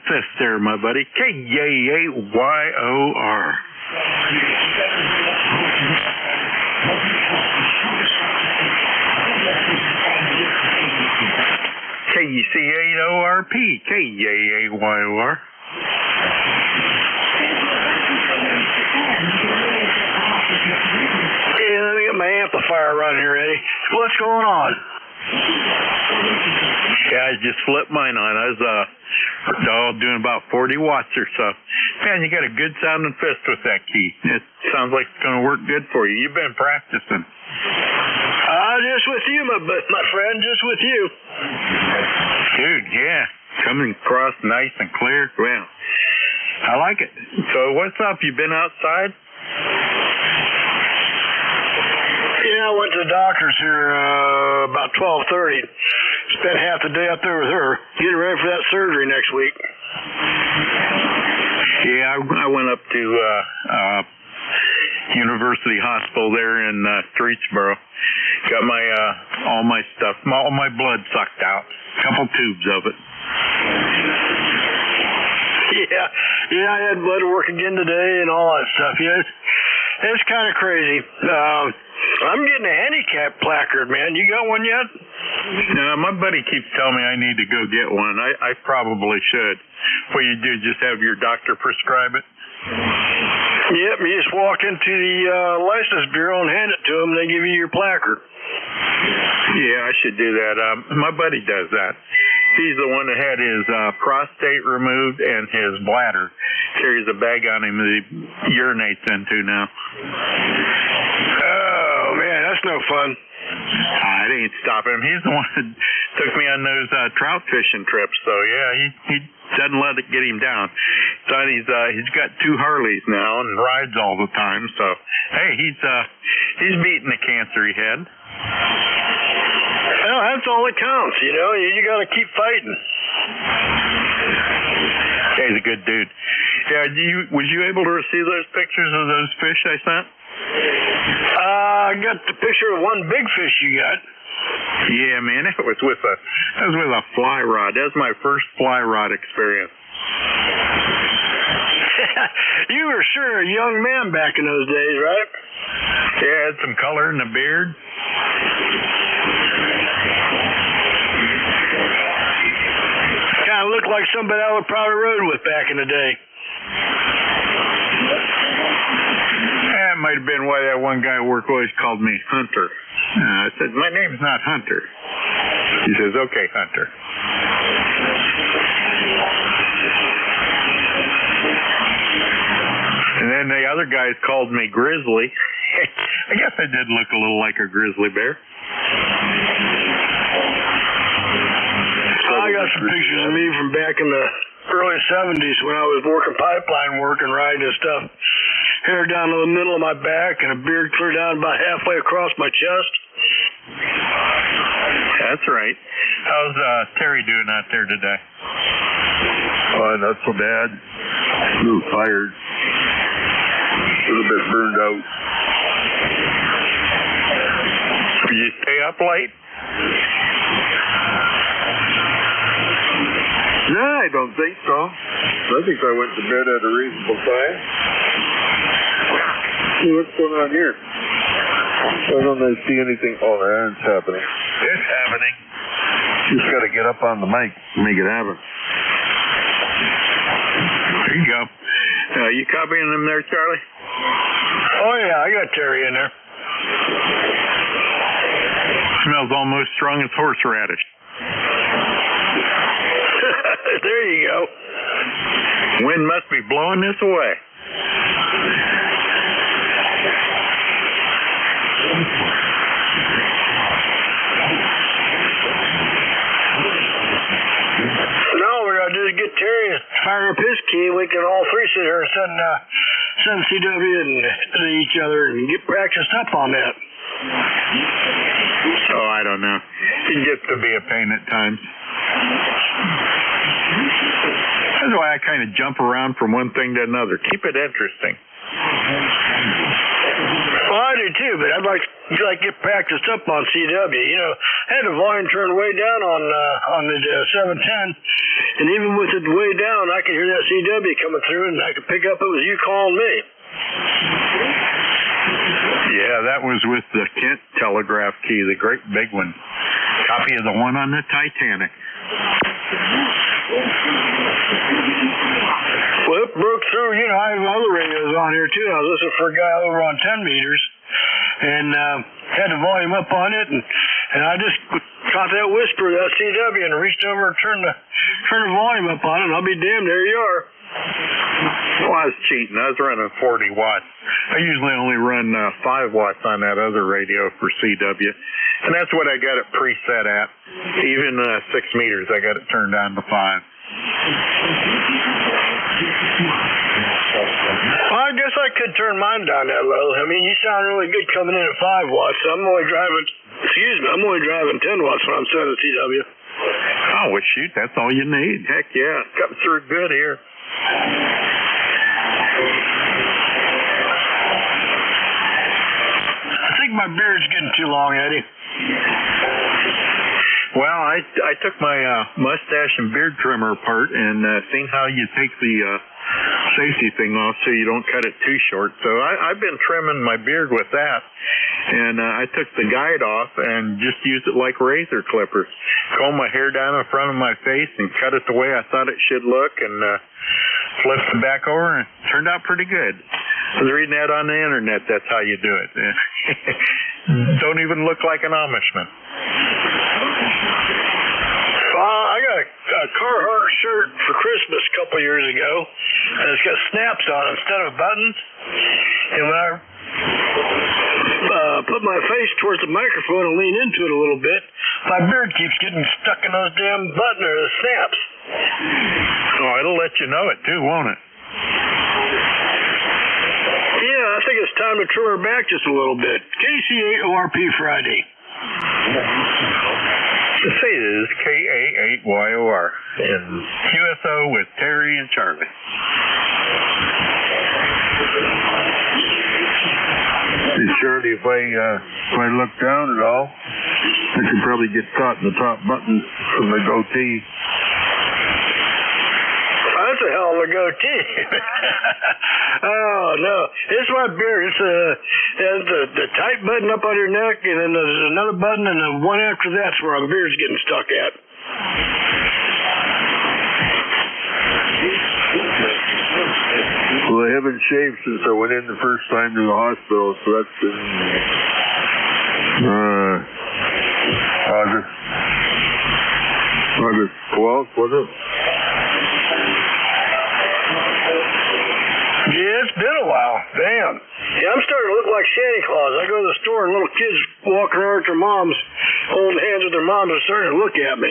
Fifth there, my buddy. KJ8YOR. KC8ORP. KJ8YOR. Yeah, let me get my amplifier running here, Eddie. What's going on? Yeah, I just flipped mine on. I was doing about 40 watts or so. Man, you got a good sounding fist with that key. It sounds like it's going to work good for you. You've been practicing. Just with you, my friend, just with you. Dude, yeah. Coming across nice and clear. Well, I like it. So what's up? You been outside? Yeah, I went to the doctor's here about 12:30. Spent half the day up there with her, getting ready for that surgery next week. Yeah, I went up to University Hospital there in Streetsboro. Got my all my stuff, all my blood sucked out. Couple tubes of it. Yeah, I had blood work again today and all that stuff. Yeah, it's kind of crazy. I'm getting a handicap placard, man. You got one yet? No, my buddy keeps telling me I need to go get one. I probably should. What you do, just have your doctor prescribe it? Yep, you just walk into the license bureau and hand it to them, and they give you your placard. Yeah, I should do that. My buddy does that. He's the one that had his prostate removed and his bladder. Carries a bag on him that he urinates into now. Oh, man, that's no fun. It ain't stopping him. He's the one that took me on those trout fishing trips. So, yeah, he doesn't let it get him down. So he's got 2 Harleys now and rides all the time. So, hey, he's beating the cancer he had. Well, that's all that counts, you know. You got to keep fighting. He's a good dude. Yeah, was you able to receive those pictures of those fish I sent? I got the picture of one big fish you got. Yeah, man, it was with a fly rod. That was my first fly rod experience. You were sure a young man back in those days, right? Yeah, had some color in the beard. Kind of looked like somebody I would probably rode with back in the day. That might have been why that one guy at work always called me Hunter. I said, my name's not Hunter. He says, okay, Hunter. And then the other guys called me Grizzly. I guess I did look a little like a grizzly bear. I got some pictures of me from back in the early 70s when I was working pipeline work and riding and stuff. Hair down to the middle of my back and a beard clear down about halfway across my chest. That's right. How's Terry doing out there today? Not so bad. A little tired. A little bit burned out. Did you stay up late? No, I don't think so. I think I went to bed at a reasonable time. What's going on here? I don't see anything. Oh, that's happening. It's happening. Just got to get up on the mic and make it happen. There you go. You copying them there, Charlie? Oh, yeah, I got Terry in there. Smells almost strong as horseradish. There you go. Wind must be blowing this away. No, we're going to do is get Terry to fire up his key. We can all three sit here and send CW to each other and get practiced up on that. Oh, I don't know. It gets to be a pain at times. That's why I kind of jump around from one thing to another. Keep it interesting. Well, I do too, but I'd like to get practiced up on CW. You know, I had the volume turned way down on the 710, and even with it way down, I could hear that CW coming through, and I could pick up it was you calling me. Yeah, that was with the Kent telegraph key, the great big one. Copy of the one on the Titanic. Well, it broke through. You know, I have other radios on here, too. I was listening for a guy over on 10 meters and had the volume up on it, and I just caught that whisper of that CW and reached over and turned the volume up on it, and I'll be damned, there you are. Well, I was cheating. I was running 40 watts. I usually only run 5 watts on that other radio for CW, and that's what I got it preset at. Even 6 meters, I got it turned down to 5. Well, I guess I could turn mine down that low. I mean, you sound really good coming in at 5 watts. I'm only driving 10 watts when I'm setting CW. Oh, well, shoot, that's all you need. Heck yeah, come through good here. I think my beard's getting too long, Eddie. Well, I took my mustache and beard trimmer apart and seen how you take the safety thing off so you don't cut it too short. So I've been trimming my beard with that, and I took the guide off and just used it like razor clippers. Comb my hair down in front of my face and cut it the way I thought it should look, and flipped it back over, and it turned out pretty good. I was reading that on the internet. That's how you do it. Don't even look like an Amishman. I got a Carhartt shirt for Christmas a couple years ago, and it's got snaps on it instead of buttons. And when I put my face towards the microphone and lean into it a little bit, my beard keeps getting stuck in those damn button or the snaps. Oh, it'll let you know it too, won't it? Yeah, I think it's time to trim her back just a little bit. KC8ORP Friday. The say it is KA8YOR in QSO with Terry and Charlie. Hey, Charlie, if I look down at all, I could probably get caught in the top button from the goatee. That's a hell of a goatee. Oh, no. It's my beard. It's the tight button up on your neck, and then there's another button, and the one after that's where my beard's getting stuck at. Well, I haven't shaved since I went in the first time to the hospital, so that's been August 12th, was it? Yeah, it's been a while. Damn. Yeah, I'm starting to look like Santa Claus. I go to the store and little kids walking around with their moms, holding hands with their moms, are starting to look at me.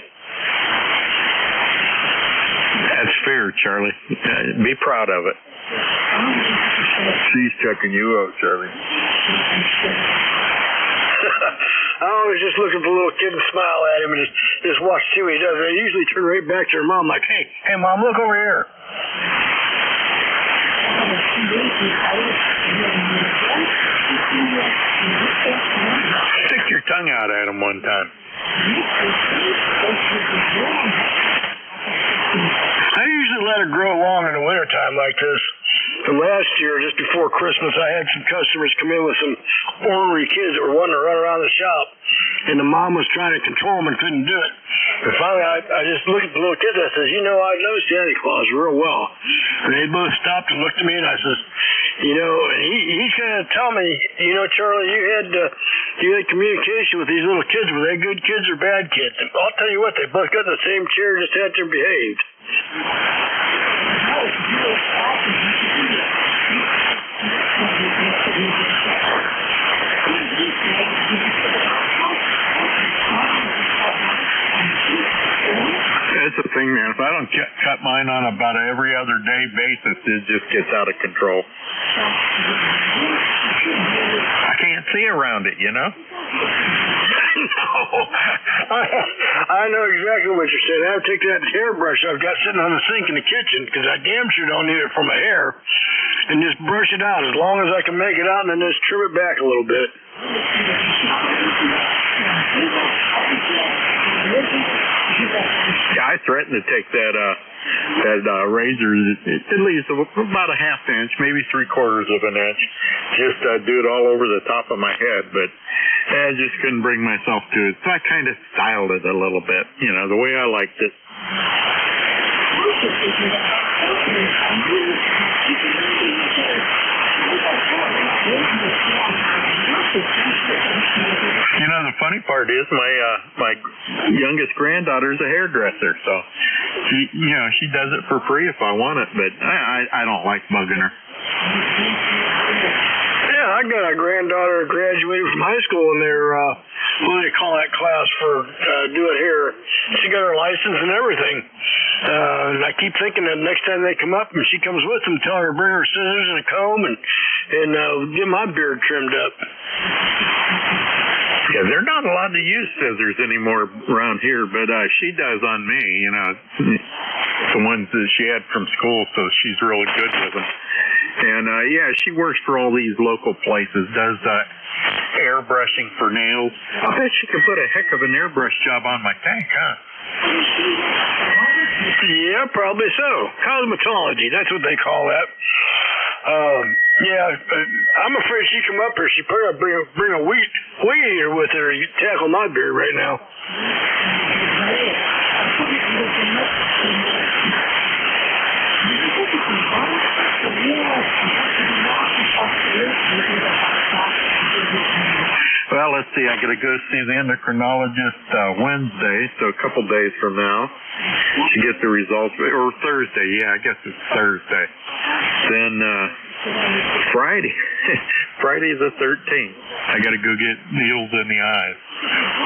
That's fair, Charlie. Be proud of it. She's checking you out, Charlie. I always just look at the little kid and smile at him and just watch see what he does. I usually turn right back to her mom like, hey, Mom, look over here. Stick your tongue out at him one time. I usually let it grow long in the wintertime like this. And last year, just before Christmas, I had some customers come in with some ornery kids that were wanting to run around the shop, and the mom was trying to control them and couldn't do it. And finally, I just looked at the little kids. I says, I know Santa Claus real well. And they both stopped and looked at me, and I says, and he's going to tell me, Charlie, you had communication with these little kids. Were they good kids or bad kids? And I'll tell you what, they both got in the same chair, just had to behaved. That's the thing, man. If I don't cut mine on about every other day basis, it just gets out of control. I can't see around it, No. I know exactly what you're saying. I have to take that hairbrush I've got sitting on the sink in the kitchen because I damn sure don't need it for my hair. and just brush it out as long as I can make it out, and then just trim it back a little bit. Yeah, I threatened to take that razor, at least about a half inch, maybe 3/4 of an inch, just do it all over the top of my head, but I just couldn't bring myself to it. So I kind of styled it a little bit, the way I liked it. The funny part is my youngest granddaughter's a hairdresser, so she does it for free if I want it, but I don't like bugging her. Yeah, I got a granddaughter who graduated from high school in their what do they call that class for doing hair. She got her license and everything. And I keep thinking that next time they come up and she comes with them, tell her to bring her scissors and a comb and get my beard trimmed up. Yeah, they're not allowed to use scissors anymore around here, but she does on me, the ones that she had from school, so she's really good with them. And, she works for all these local places, does airbrushing for nails. I bet she could put a heck of an airbrush job on my tank, huh? Yeah, probably so. Cosmetology, that's what they call that. I'm afraid she come up here. She probably bring a weed eater with her to tackle my beard right now. Well, let's see. I got to go see the endocrinologist Wednesday, so a couple days from now, to get the results. Or Thursday. Yeah, I guess it's Thursday. Then Friday. Friday the 13th. I got to go get needles in the eyes.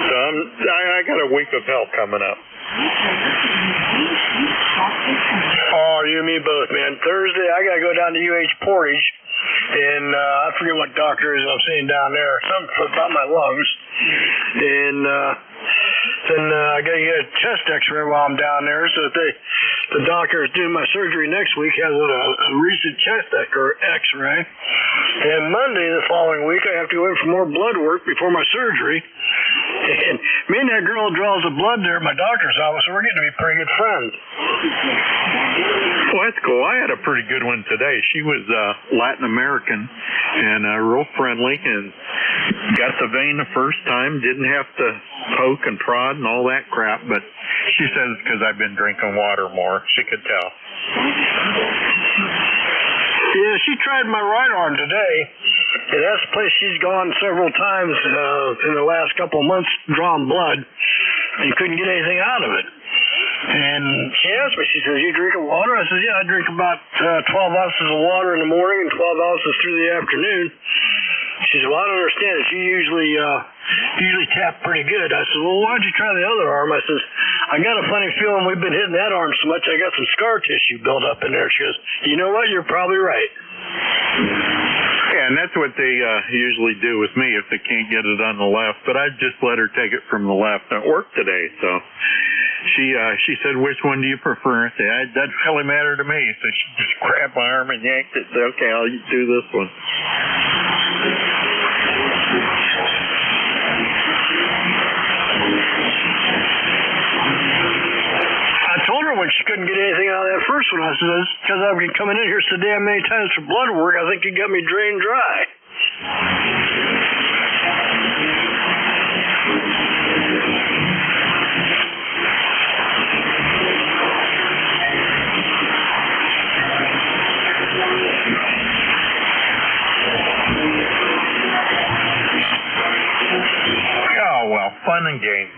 So I got a week of hell coming up. Oh, you and me both, man. Thursday, I got to go down to UH Portage, and I forget what doctor is I'm seeing down there. Something about my lungs. And then I got to get a chest x-ray while I'm down there, so that the doctor is doing my surgery next week has a recent chest x-ray. And Monday the following week, I have to go in for more blood work before my surgery. And me and that girl draws the blood there at my doctor's office, so we're getting to be pretty good friends. Well, that's cool. I had a pretty good one today. She was Latin American and real friendly and got the vein the first time, didn't have to poke and prod and all that crap, but she says it's because I've been drinking water more. She could tell. Yeah, she tried my right arm today, and that's the place she's gone several times in the last couple of months drawing blood, and couldn't get anything out of it. And she asked me, she says, you drinking water? I said, yeah, I drink about 12 ounces of water in the morning and 12 ounces through the afternoon. She said, well, I don't understand it. You usually tap pretty good. I said, well, why don't you try the other arm? I says, I got a funny feeling we've been hitting that arm so much I got some scar tissue built up in there. She goes, you know what? You're probably right. Yeah, and that's what they usually do with me if they can't get it on the left. But I just let her take it from the left. It worked today, so she said, which one do you prefer? I said, it doesn't really matter to me. So she just grabbed my arm and yanked it. Said, okay, I'll do this one. I told her when she couldn't get anything out of that first one, I said, it's because I've been coming in here so damn many times for blood work, I think you got me drained dry. Oh, well, fun and games.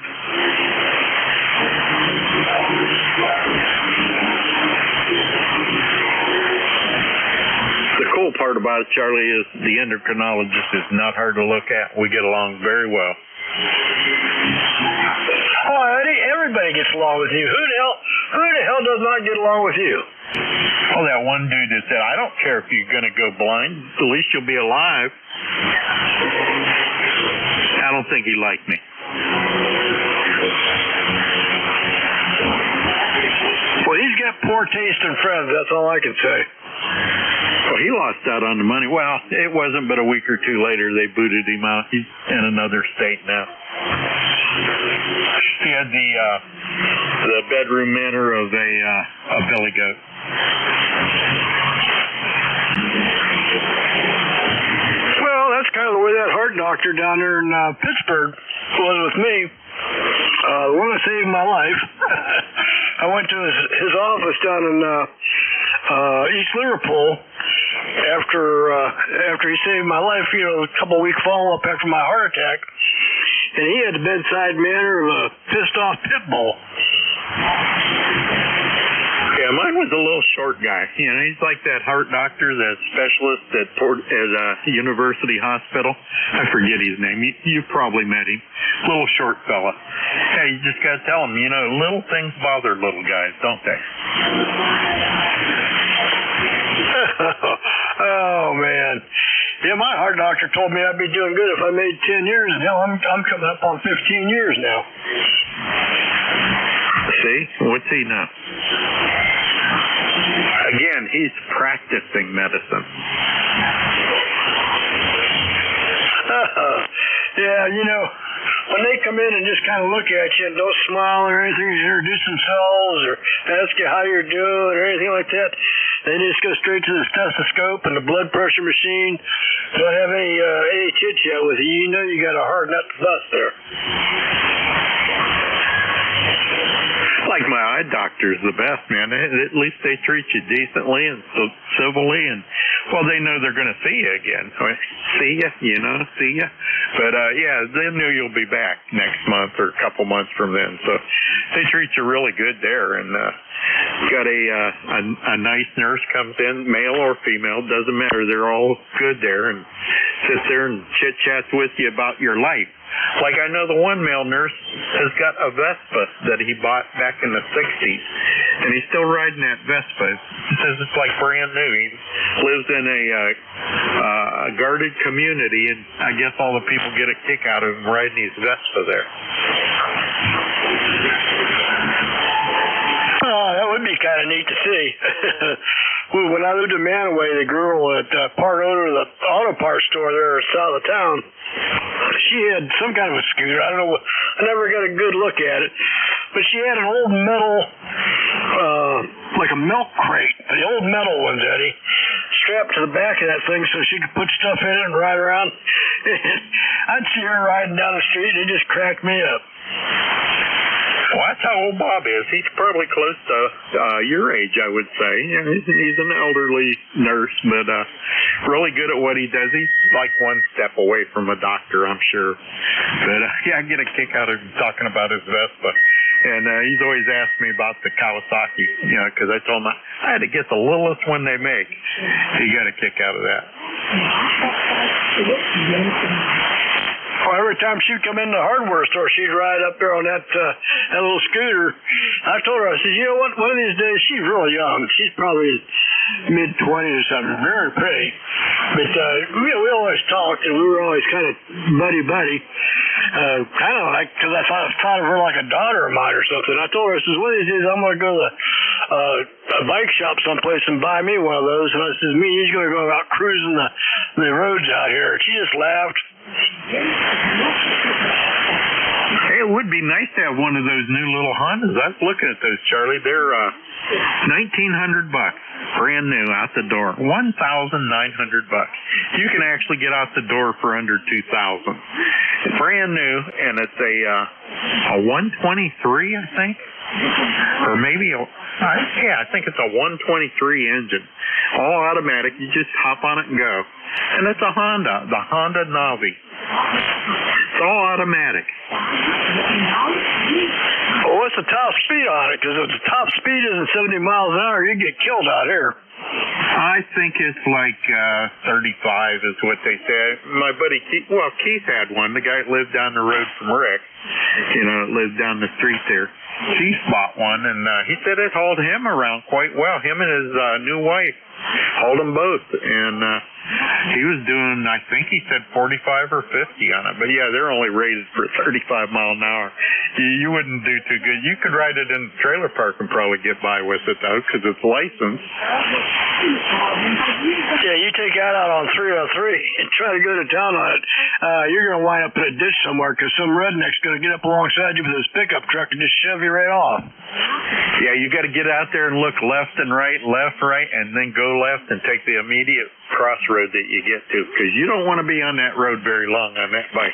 The cool part about it, Charlie, is the endocrinologist is not hard to look at. We get along very well. Oh, Eddie, everybody gets along with you. Who the hell does not get along with you? Oh, that one dude that said, I don't care if you're going to go blind. At least you'll be alive. I don't think he liked me. Well, he's got poor taste in friends. That's all I can say. Well, he lost out on the money. Well, it wasn't but a week or two later they booted him out. He's in another state now. He had the bedroom manner of a billy goat. Well, that's kind of the way that heart doctor down there in Pittsburgh was with me. The one that saved my life. I went to his office down in East Liverpool after he saved my life, a couple week follow up after my heart attack, and he had the bedside manner of a pissed off pit bull. Yeah, mine was a little short guy. You know, he's like that heart doctor, that specialist at University Hospital. I forget his name. You probably met him. Little short fella. Yeah, you just got to tell him, little things bother little guys, don't they? Oh, man. Yeah, my heart doctor told me I'd be doing good if I made 10 years, and hell, I'm coming up on 15 years now. See? What's he now? Again, he's practicing medicine. Yeah, when they come in and just kind of look at you and don't smile or anything, introduce themselves or ask you how you're doing or anything like that, they just go straight to the stethoscope and the blood pressure machine. Don't have any chit-chat with you. You know you got a hard nut to bust there. Like my eye doctor's the best, man. At least they treat you decently and civilly, and they know they're going to see you again. See ya. But yeah, they know you'll be back next month or a couple months from then. So they treat you really good there, and got a nice nurse comes in, male or female, doesn't matter. They're all good there and sits there and chit chats with you about your life. Like I know the one male nurse has got a Vespa that he bought back in the 60s, and he's still riding that Vespa. He says it's like brand new. He lives in a guarded community, and I guess all the people get a kick out of him riding his Vespa there. That would be kind of neat to see. When I lived in Manaway, the girl at part owner of the auto parts store there south of town, she had some kind of a scooter. I don't know. I never got a good look at it, but she had an old metal, like a milk crate, the old metal ones, Eddie, strapped to the back of that thing so she could put stuff in it and ride around. I'd see her riding down the street, and it just cracked me up. Well, that's how old Bob is. He's probably close to your age, I would say. He's an elderly nurse, but really good at what he does. He's like one step away from a doctor, I'm sure. But yeah, I get a kick out of him talking about his Vespa. And he's always asked me about the Kawasaki, because I told him I had to get the littlest one they make. He got a kick out of that. Well, every time she'd come in the hardware store, she'd ride up there on that little scooter. I told her, I said, what? One of these days, she's really young. She's probably mid-20s or something. Very pretty. But we always talked, and we were always kind of buddy-buddy. Kind of like, because I thought of her like a daughter of mine or something. I told her, I said, one of these days, I'm going to go to a bike shop someplace and buy me one of those. And I said, me, he's going to go out cruising the roads out here. She just laughed. Hey, it would be nice to have one of those new little Hondas. I was looking at those, Charlie. They're $1,900, brand new, out the door. $1,900. You can actually get out the door for under $2,000. Brand new, and it's a 123, I think, or maybe I think it's a 123 engine, all automatic. You just hop on it and go. And it's a Honda, the Honda Navi. It's all automatic. Well, what's the top speed on it? Because if the top speed isn't 70 miles an hour, you get killed out here. I think it's like 35 is what they say. My buddy Keith had one. The guy that lived down the road from Rick, lived down the street there. Keith bought one, and he said it hauled him around quite well. Him and his new wife Hauled them both, and he was doing, I think he said 45 or 50 on it. But yeah, they're only rated for 35 mile an hour. You wouldn't do too good. You could ride it in the trailer park and probably get by with it though, because it's licensed. Yeah, you take that out on 303 and try to go to town on it. You're going to wind up in a ditch somewhere because some redneck's going to get up alongside you with his pickup truck and just shove you right off. Yeah, you got to get out there and look left and right, and then go left and take the immediate crossroad that you get to, because you don't want to be on that road very long on that bike.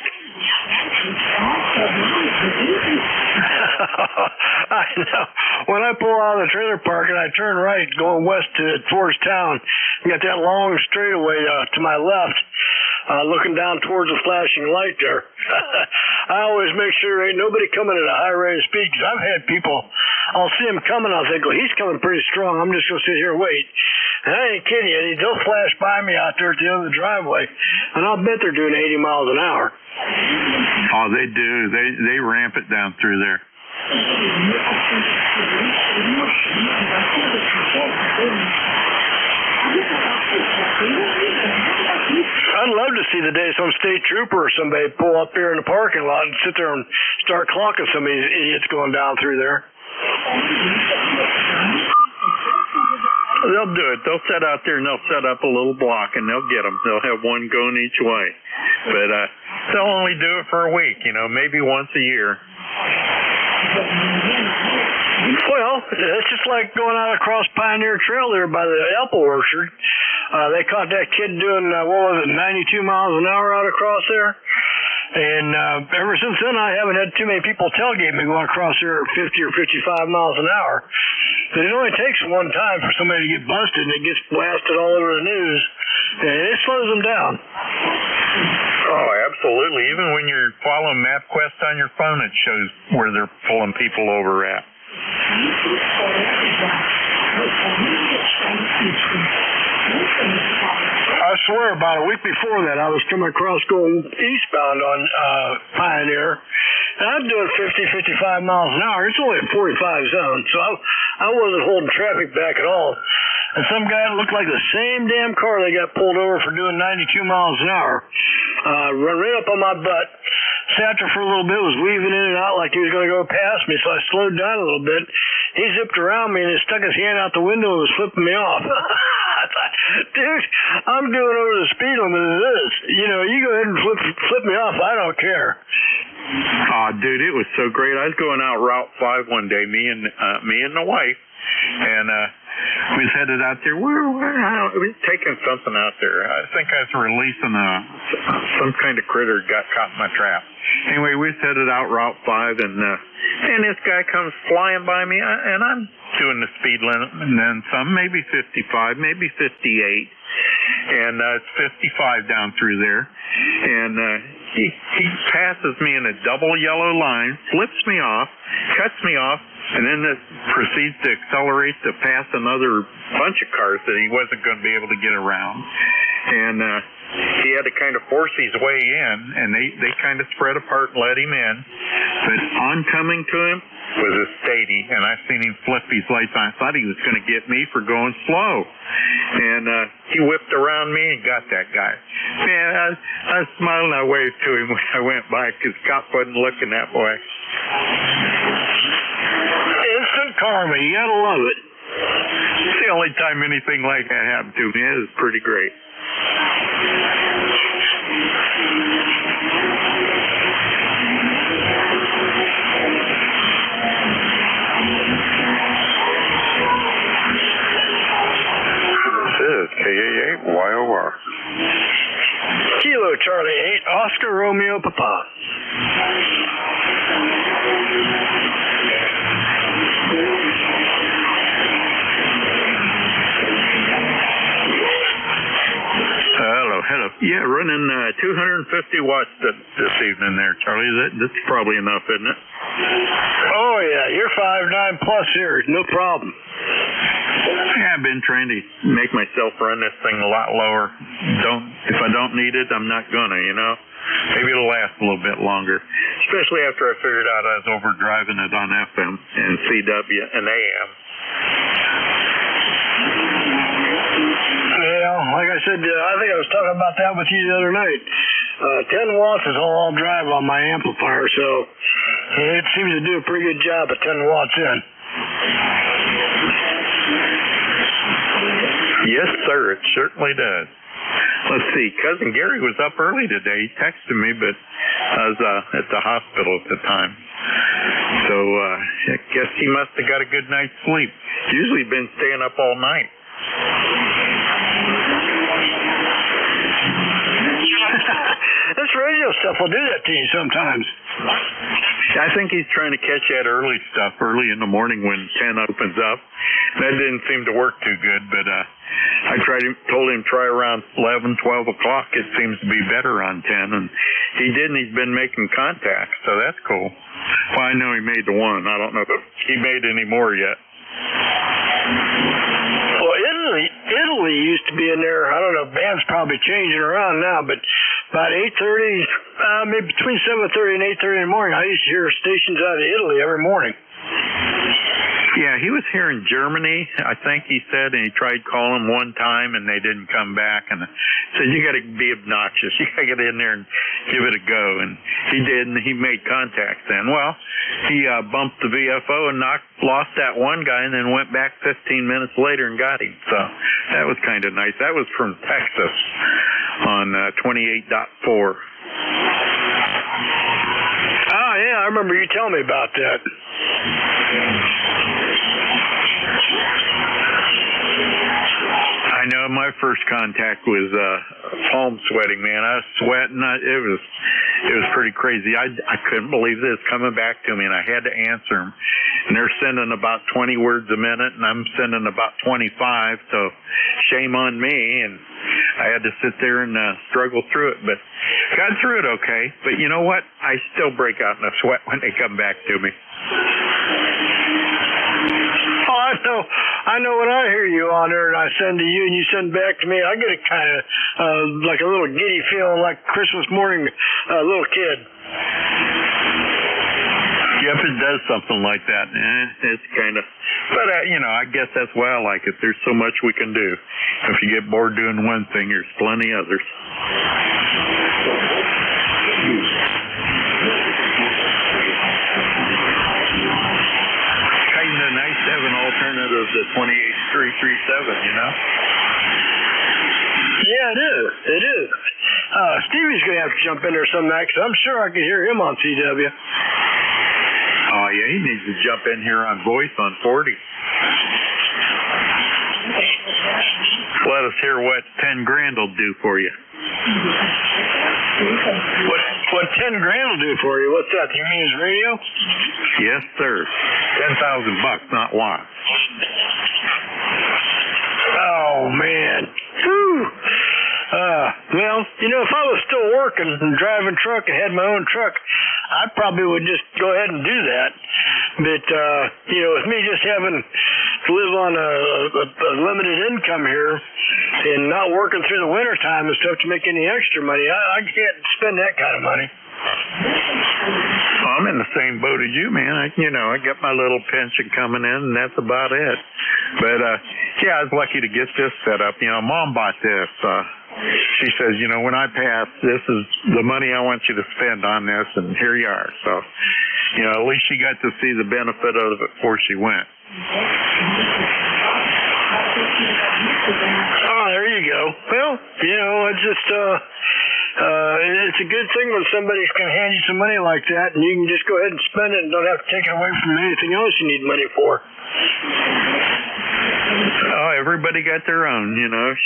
I know. When I pull out of the trailer park and I turn right going west towards town, you got that long straightaway to my left, looking down towards the flashing light there. I always make sure there ain't nobody coming at a high rate of speed, because I've had people, I'll see him coming, I'll think, well, he's coming pretty strong, I'm just going to sit here and wait. And I ain't kidding you, they'll flash by me out there at the end of the driveway, and I'll bet they're doing 80 miles an hour. Oh, they do. They ramp it down through there. I'd love to see the day some state trooper or somebody pull up here in the parking lot and sit there and start clocking some of these idiots going down through there. They'll do it. They'll set out there and they'll set up a little block and they'll get them. They'll have one going each way. But they'll only do it for a week, maybe once a year. Well, it's just like going out across Pioneer Trail there by the apple orchard. They caught that kid doing, 92 miles an hour out across there. And ever since then, I haven't had too many people tailgate me going across there at 50 or 55 miles an hour. But it only takes one time for somebody to get busted, and it gets blasted all over the news. And it slows them down. Oh, absolutely. Even when you're following MapQuest on your phone, it shows where they're pulling people over at. I swear, about a week before that, I was coming across going eastbound on Pioneer, and I'm doing 50, 55 miles an hour. It's only a 45 zone, so I wasn't holding traffic back at all. And some guy that looked like the same damn car they got pulled over for doing 92 miles an hour, run right up on my butt, sat there for a little bit, was weaving in and out like he was going to go past me, so I slowed down a little bit. He zipped around me and he stuck his hand out the window and was flipping me off. I thought, dude, I'm doing over the speed limit as it is. You go ahead and flip me off. I don't care. Oh, dude, it was so great. I was going out Route 5 one day, me and the wife, and we was headed out there. We were taking something out there. I think I was releasing some kind of critter got caught in my trap. Anyway, we was headed out Route 5, and this guy comes flying by me, and I'm doing the speed limit, and then some, maybe 55, maybe 58, and it's 55 down through there, and he passes me in a double yellow line, flips me off, cuts me off, and then proceeds to accelerate to pass another bunch of cars that he wasn't going to be able to get around. And he had to kind of force his way in, and they kind of spread apart and let him in. But oncoming to him was a Stady, and I seen him flip his lights on. I thought he was going to get me for going slow. And he whipped around me and got that guy. Man, I was smiling. I waved to him when I went by because the cop wasn't looking that way. Instant karma. You got to love it. It's the only time anything like that happened to me. It was pretty great. KA8YOR. Kilo Charlie 8, Oscar Romeo Papa. Hello. Yeah, running 250 watts this evening there, Charlie. That's probably enough, isn't it? Oh, yeah. You're 5'9" plus here. No problem. Yeah, I've been trying to make myself run this thing a lot lower. If I don't need it, I'm not gonna, Maybe it'll last a little bit longer. Especially after I figured out I was overdriving it on FM and CW and AM. like I said, I think I was talking about that with you the other night. 10 watts is all I'll drive on my amplifier, so it seems to do a pretty good job at 10 watts in. Yes, sir, it certainly does. Let's see, Cousin Gary was up early today. He texted me, but I was at the hospital at the time. So I guess he must have got a good night's sleep. Usually been staying up all night. This radio stuff will do that to you sometimes. I think he's trying to catch that early stuff early in the morning when 10 opens up. That didn't seem to work too good, but I told him try around 11, 12 o'clock. It seems to be better on 10, and he did, and he's been making contact, so that's cool. Well, I know he made the one. I don't know if he made any more yet. Well, Italy used to be in there. I don't know, band's probably changing around now, but about 8:30, maybe between 7:30 and 8:30 in the morning, I used to hear stations out of Italy every morning. Yeah, he was here in Germany, I think he said, and he tried calling one time, and they didn't come back. And I said, you got to be obnoxious. You got to get in there and give it a go. And he did, and he made contact then. Well, he bumped the VFO and lost that one guy, and then went back 15 minutes later and got him. So that was kind of nice. That was from Texas on 28.4. Oh, yeah, I remember you telling me about that. I know my first contact was palm sweating, man. I was sweating. It was pretty crazy. I couldn't believe this coming back to me, and I had to answer them. And they're sending about 20 words a minute, and I'm sending about 25, so shame on me. And I had to sit there and struggle through it, but got through it okay. But you know what? I still break out in a sweat when they come back to me. Oh, I know when I hear you on there and I send to you and you send back to me, I get a kind of like a little giddy feeling like Christmas morning little kid. Yep, it does something like that. It's kind of, but I guess that's why I like it. There's so much we can do. If you get bored doing one thing, there's plenty others. Nice to have an alternative to 28337, you know? Yeah, it is. It is. Stevie's going to have to jump in there some night because I'm sure I could hear him on CW. Oh, yeah, he needs to jump in here on voice on 40. Let us hear what 10 grand will do for you. What 10 grand will do for you? What's that? You mean his radio? Yes, sir. $10,000, not watts. Oh, man. Whew. Well, if I was still working and driving truck and had my own truck, I probably would just go ahead and do that. But, with me just having to live on a limited income here and not working through the winter time and stuff to make any extra money, I can't spend that kind of money. I'm in the same boat as you, man. I got my little pension coming in, and that's about it. But, I was lucky to get this set up. Mom bought this. She says, when I pass, this is the money I want you to spend on this, and here you are. So, at least she got to see the benefit of it before she went. Oh, there you go. Well, it's just, it's a good thing when somebody's going to hand you some money like that, and you can just go ahead and spend it and don't have to take it away from anything else you need money for. Oh, everybody got their own,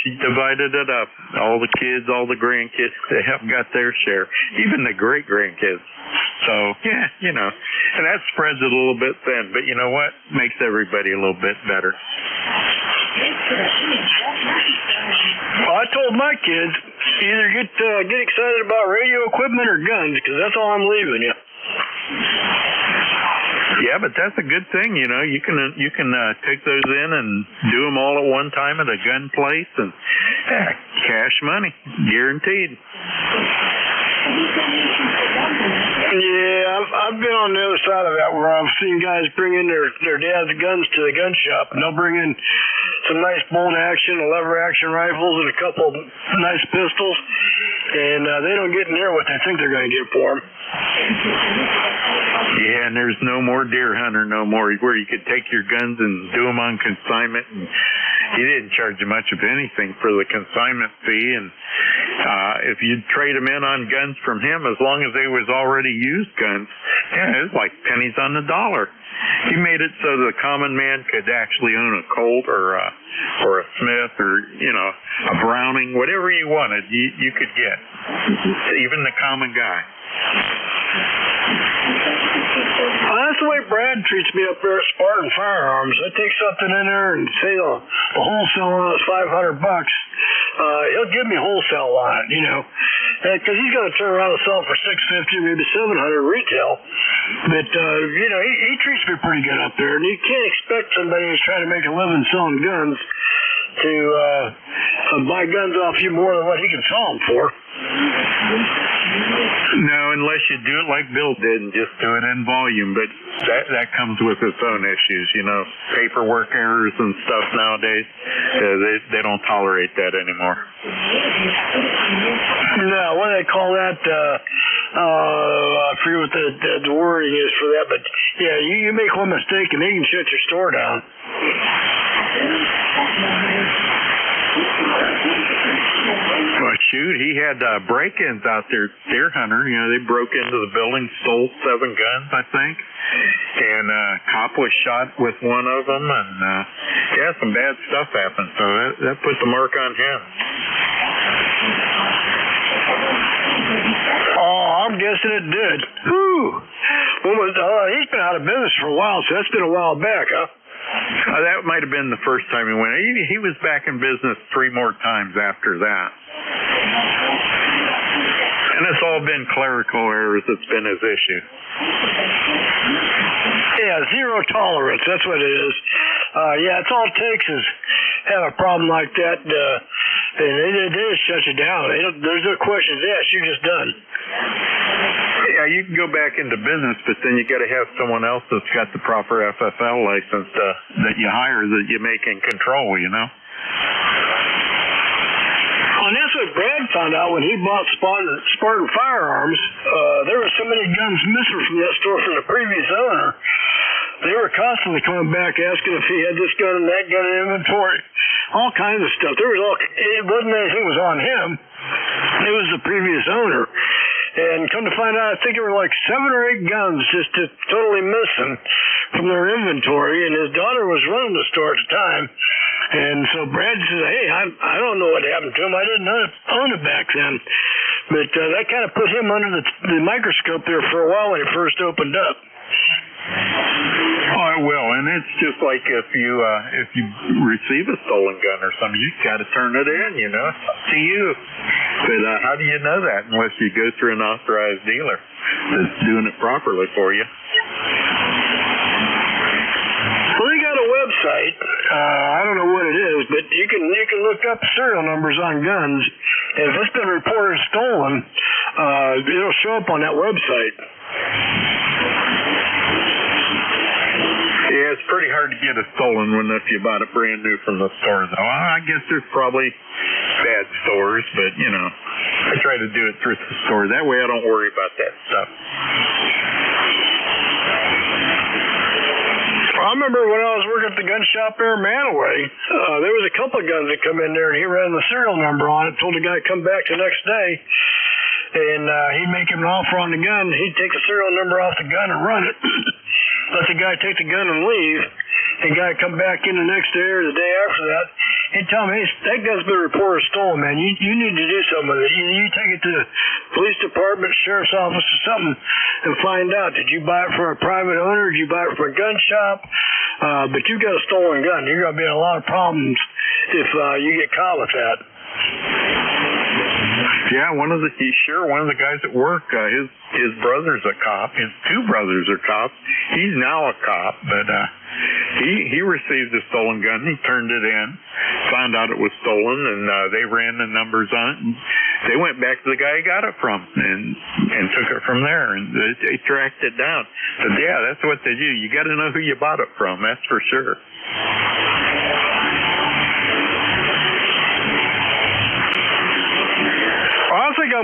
She divided it up. All the kids, all the grandkids, they have got their share. Even the great-grandkids. So, and that spreads it a little bit thin. But you know what? Makes everybody a little bit better. Well, I told my kids, either get excited about radio equipment or guns, because that's all I'm leaving you. Yeah, but that's a good thing, You can take those in and do them all at one time at a gun place, and cash money, guaranteed. Yeah, I've been on the other side of that where I've seen guys bring in their dad's guns to the gun shop, and they'll bring in some nice bolt action, lever action rifles, and a couple of nice pistols, and they don't get near what they think they're going to get for them. Yeah, and there's no more deer hunter no more, where you could take your guns and do them on consignment, and he didn't charge you much of anything for the consignment fee, and if you'd trade them in on guns from him, as long as they was already used guns, yeah, it was like pennies on the dollar. He made it so the common man could actually own a Colt or a Smith or, you know, a Browning, whatever you wanted, you could get, even the common guy. That's the way Brad treats me up there at Spartan Firearms. I take something in there and say the wholesale on it's $500. He'll give me wholesale on it, you know, because he's going to turn around and sell it for $650, maybe $700 retail. But you know, he treats me pretty good up there, and you can't expect somebody who's trying to make a living selling guns to buy guns off you more than what he can sell them for. No, unless you do it like Bill did and just do it in volume, but that comes with its own issues, you know, paperwork errors and stuff nowadays. They don't tolerate that anymore. No, what do they call that? I forget what the wording is for that, but yeah, you make one mistake and they can shut your store down. Well, shoot, he had break-ins out there, deer hunter. You know, they broke into the building, stole 7 guns, I think. And a cop was shot with one of them, and yeah, some bad stuff happened. So that put the mark on him. Oh, I'm guessing it did. Whew. He's been out of business for a while, so that's been a while back, huh? That might have been the first time he went. He was back in business 3 more times after that. And it's all been clerical errors that's been his issue. Yeah, zero tolerance. That's what it is. Yeah, it's all it takes is have a problem like that, and they just shut you down. There's no questions asked. You're just done. Yeah, you can go back into business, but then you got to have someone else that's got the proper FFL license that you hire, that you make in control, you know? Well, and that's what Brad found out when he bought Spartan Firearms. There were so many guns missing from that store from the previous owner. They were constantly coming back asking if he had this gun and that gun in inventory. All kinds of stuff. It wasn't anything was on him. It was the previous owner. And come to find out, I think there were like 7 or 8 guns just totally missing from their inventory. And his daughter was running the store at the time. And so Brad says, hey, I don't know what happened to him. I didn't own it back then. But that kind of put him under the microscope there for a while when he first opened up. Oh, it will, and it's just like if you receive a stolen gun or something, you got to turn it in, you know. It's up to you. But how do you know that unless you go through an authorized dealer that's doing it properly for you? Well, they got a website. I don't know what it is, but you can look up serial numbers on guns. And if it's been reported stolen, it'll show up on that website. Yeah, it's pretty hard to get a stolen one if you bought it brand new from the store, though. I guess there's probably bad stores, but, you know, I try to do it through the store. That way I don't worry about that stuff. I remember when I was working at the gun shop there in Manaway, there was a couple of guns that come in there, and he ran the serial number on it, told the guy to come back the next day, and he'd make him an offer on the gun. He'd take the serial number off the gun and run it. Let the guy take the gun and leave. The guy come back in the next day or the day after that. He'd tell me, hey, that gun's been reported stolen, man. You need to do something with it. You take it to the police department, sheriff's office or something and find out. Did you buy it from a private owner? Did you buy it from a gun shop? But you got a stolen gun. You're going to be in a lot of problems if you get caught with that. Yeah, one of the guys at work, his brother's a cop. His 2 brothers are cops. He's now a cop, but he received a stolen gun. He turned it in, found out it was stolen, and they ran the numbers on it. And they went back to the guy he got it from and took it from there, and they tracked it down. But yeah, that's what they do. You got to know who you bought it from. That's for sure.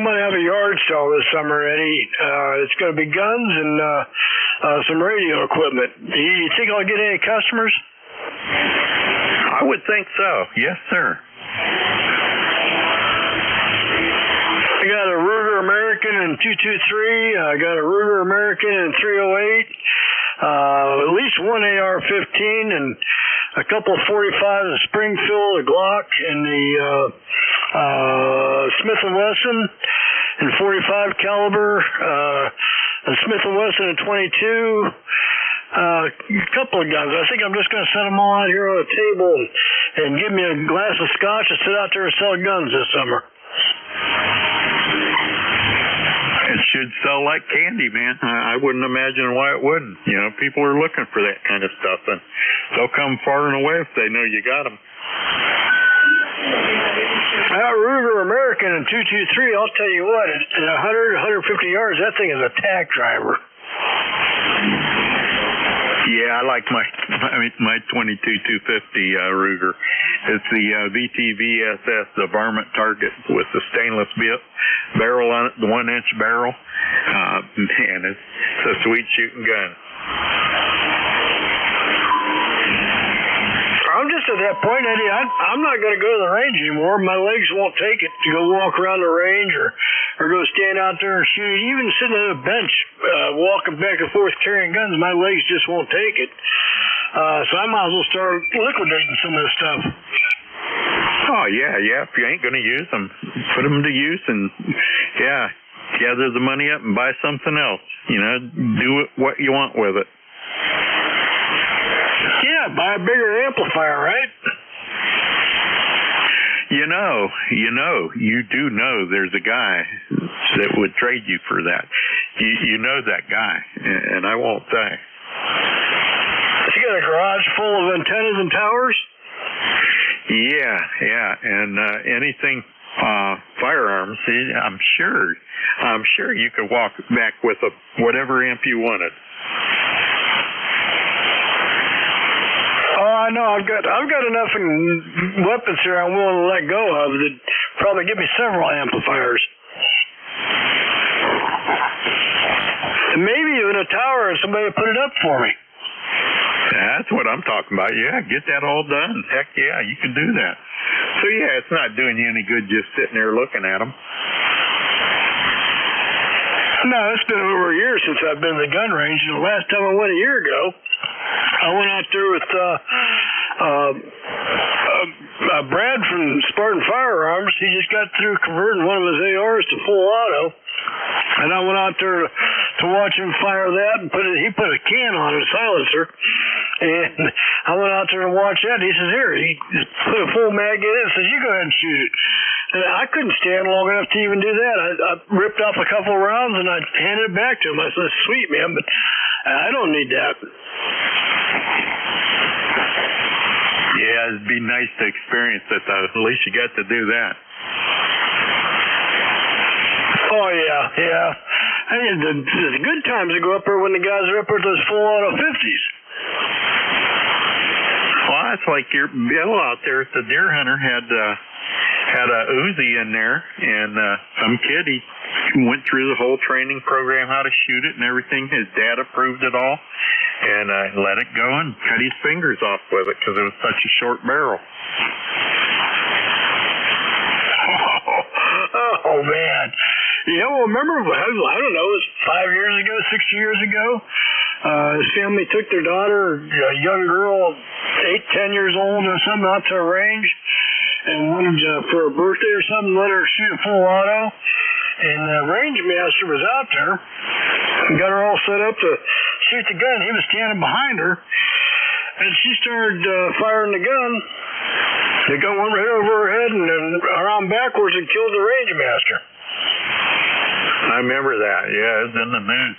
I'm going to have a yard sale this summer, Eddie. It's going to be guns and some radio equipment. You think I'll get any customers? I would think so. Yes, sir. I got a Ruger American in 223. I got a Ruger American in 308. At least one AR-15 and a couple of 45s, a Springfield, a Glock, and the Smith & Wesson and 45 caliber, a Smith & Wesson in 22. A couple of guns. I think I'm just going to set them all out here on a table and give me a glass of scotch and sit out there and sell guns this summer. It should sell like candy, man. I wouldn't imagine why it wouldn't. You know, people are looking for that kind of stuff, and they'll come far and away if they know you got them. That Ruger American in 223, I'll tell you what, at 100, 150 yards, that thing is a tack driver. Yeah, I like my 22 250 Ruger. It's the VTVSS, the varmint target with the stainless barrel on it, the 1-inch barrel. Man, it's a sweet shooting gun. I'm just at that point, Eddie. I'm not going to go to the range anymore. My legs won't take it to go walk around the range or go stand out there and shoot. Even sitting on a bench, walking back and forth carrying guns, my legs just won't take it. So I might as well start liquidating some of this stuff. Oh, yeah. If you ain't going to use them, put them to use and, gather the money up and buy something else. You know, do what you want with it. Yeah, buy a bigger amplifier, right? You do know there's a guy that would trade you for that. You know that guy, and I won't say. Has he got a garage full of antennas and towers? Yeah, and anything firearms, I'm sure you could walk back with whatever amp you wanted. Oh, I know. I've got enough weapons here I'm willing to let go of that probably give me several amplifiers. And maybe even a tower and somebody to put it up for me. That's what I'm talking about. Yeah, get that all done. Heck yeah, you can do that. So yeah, it's not doing you any good just sitting there looking at them. No, it's been over a year since I've been in the gun range, and the last time I went a year ago, I went out there with Brad from Spartan Firearms. He just got through converting one of his ARs to full auto, and I went out there to watch him fire that, and he put a can on a silencer, and I went out there and watched that. And he says, "Here," he put a full mag in it and says, "You go ahead and shoot it." And I couldn't stand long enough to even do that. I ripped off a couple of rounds and I handed it back to him. I said, "Sweet, man, but I don't need that." Yeah, it'd be nice to experience it, though. At least you got to do that. Oh, yeah. And the good times to go up there when the guys are up there with those full auto 50s. Well, that's like your Bill out there at the Deer Hunter had a Uzi in there, and some kid, he went through the whole training program, how to shoot it and everything. His dad approved it all, and let it go and cut his fingers off with it because it was such a short barrel. Oh, man. Yeah, well, remember, I don't know, it was 5 years ago, 6 years ago, his family took their daughter, a young girl, 8, 10 years old or something, out to a range, and wanted for her birthday or something, let her shoot a full auto. And the range master was out there and got her all set up to shoot the gun. He was standing behind her, and she started firing the gun. The gun went right over her head and then around backwards and killed the range master. I remember that. Yeah, it was in the news.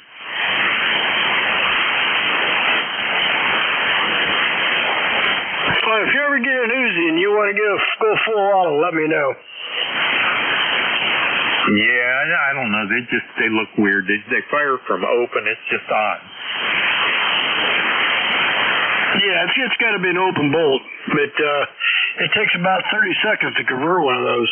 Well, if you ever get an Uzi and you want to go full auto, let me know. Yeah, I don't know. They look weird. They fire from open. It's just odd. Yeah, it's got to be an open bolt, but it takes about 30 seconds to convert one of those.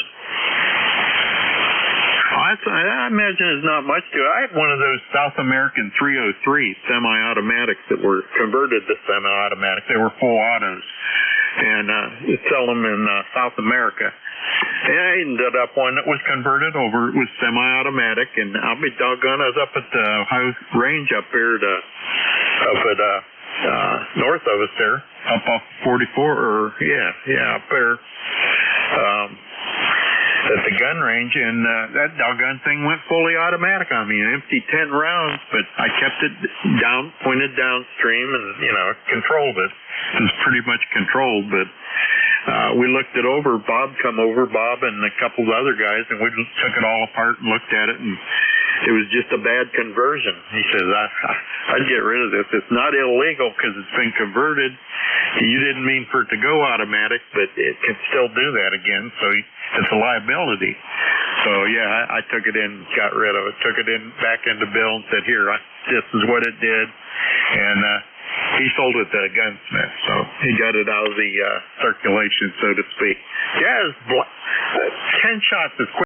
I I imagine there's not much to it. I had one of those South American 303 semi-automatics that were converted to semi-automatic. They were full autos, and you sell them in South America. And I ended up one that was converted over. It was semi-automatic, and I'll be doggone, I was up at the Ohio range up here up at north of us there, up off 44, or up there. At the gun range, and that doggone thing went fully automatic on me. I emptied 10 rounds, but I kept it down, pointed downstream, and, controlled it. It was pretty much controlled, but we looked it over. Bob and a couple of other guys, and we just took it all apart and looked at it, and it was just a bad conversion. He says, I'd get rid of this. It's not illegal because it's been converted. You didn't mean for it to go automatic, but it can still do that again, so it's a liability. So, I took it in, got rid of it, took it in back into Bill and said, here, this is what it did. And he sold it to a gunsmith, so he got it out of the circulation, so to speak. 10 shots is quick.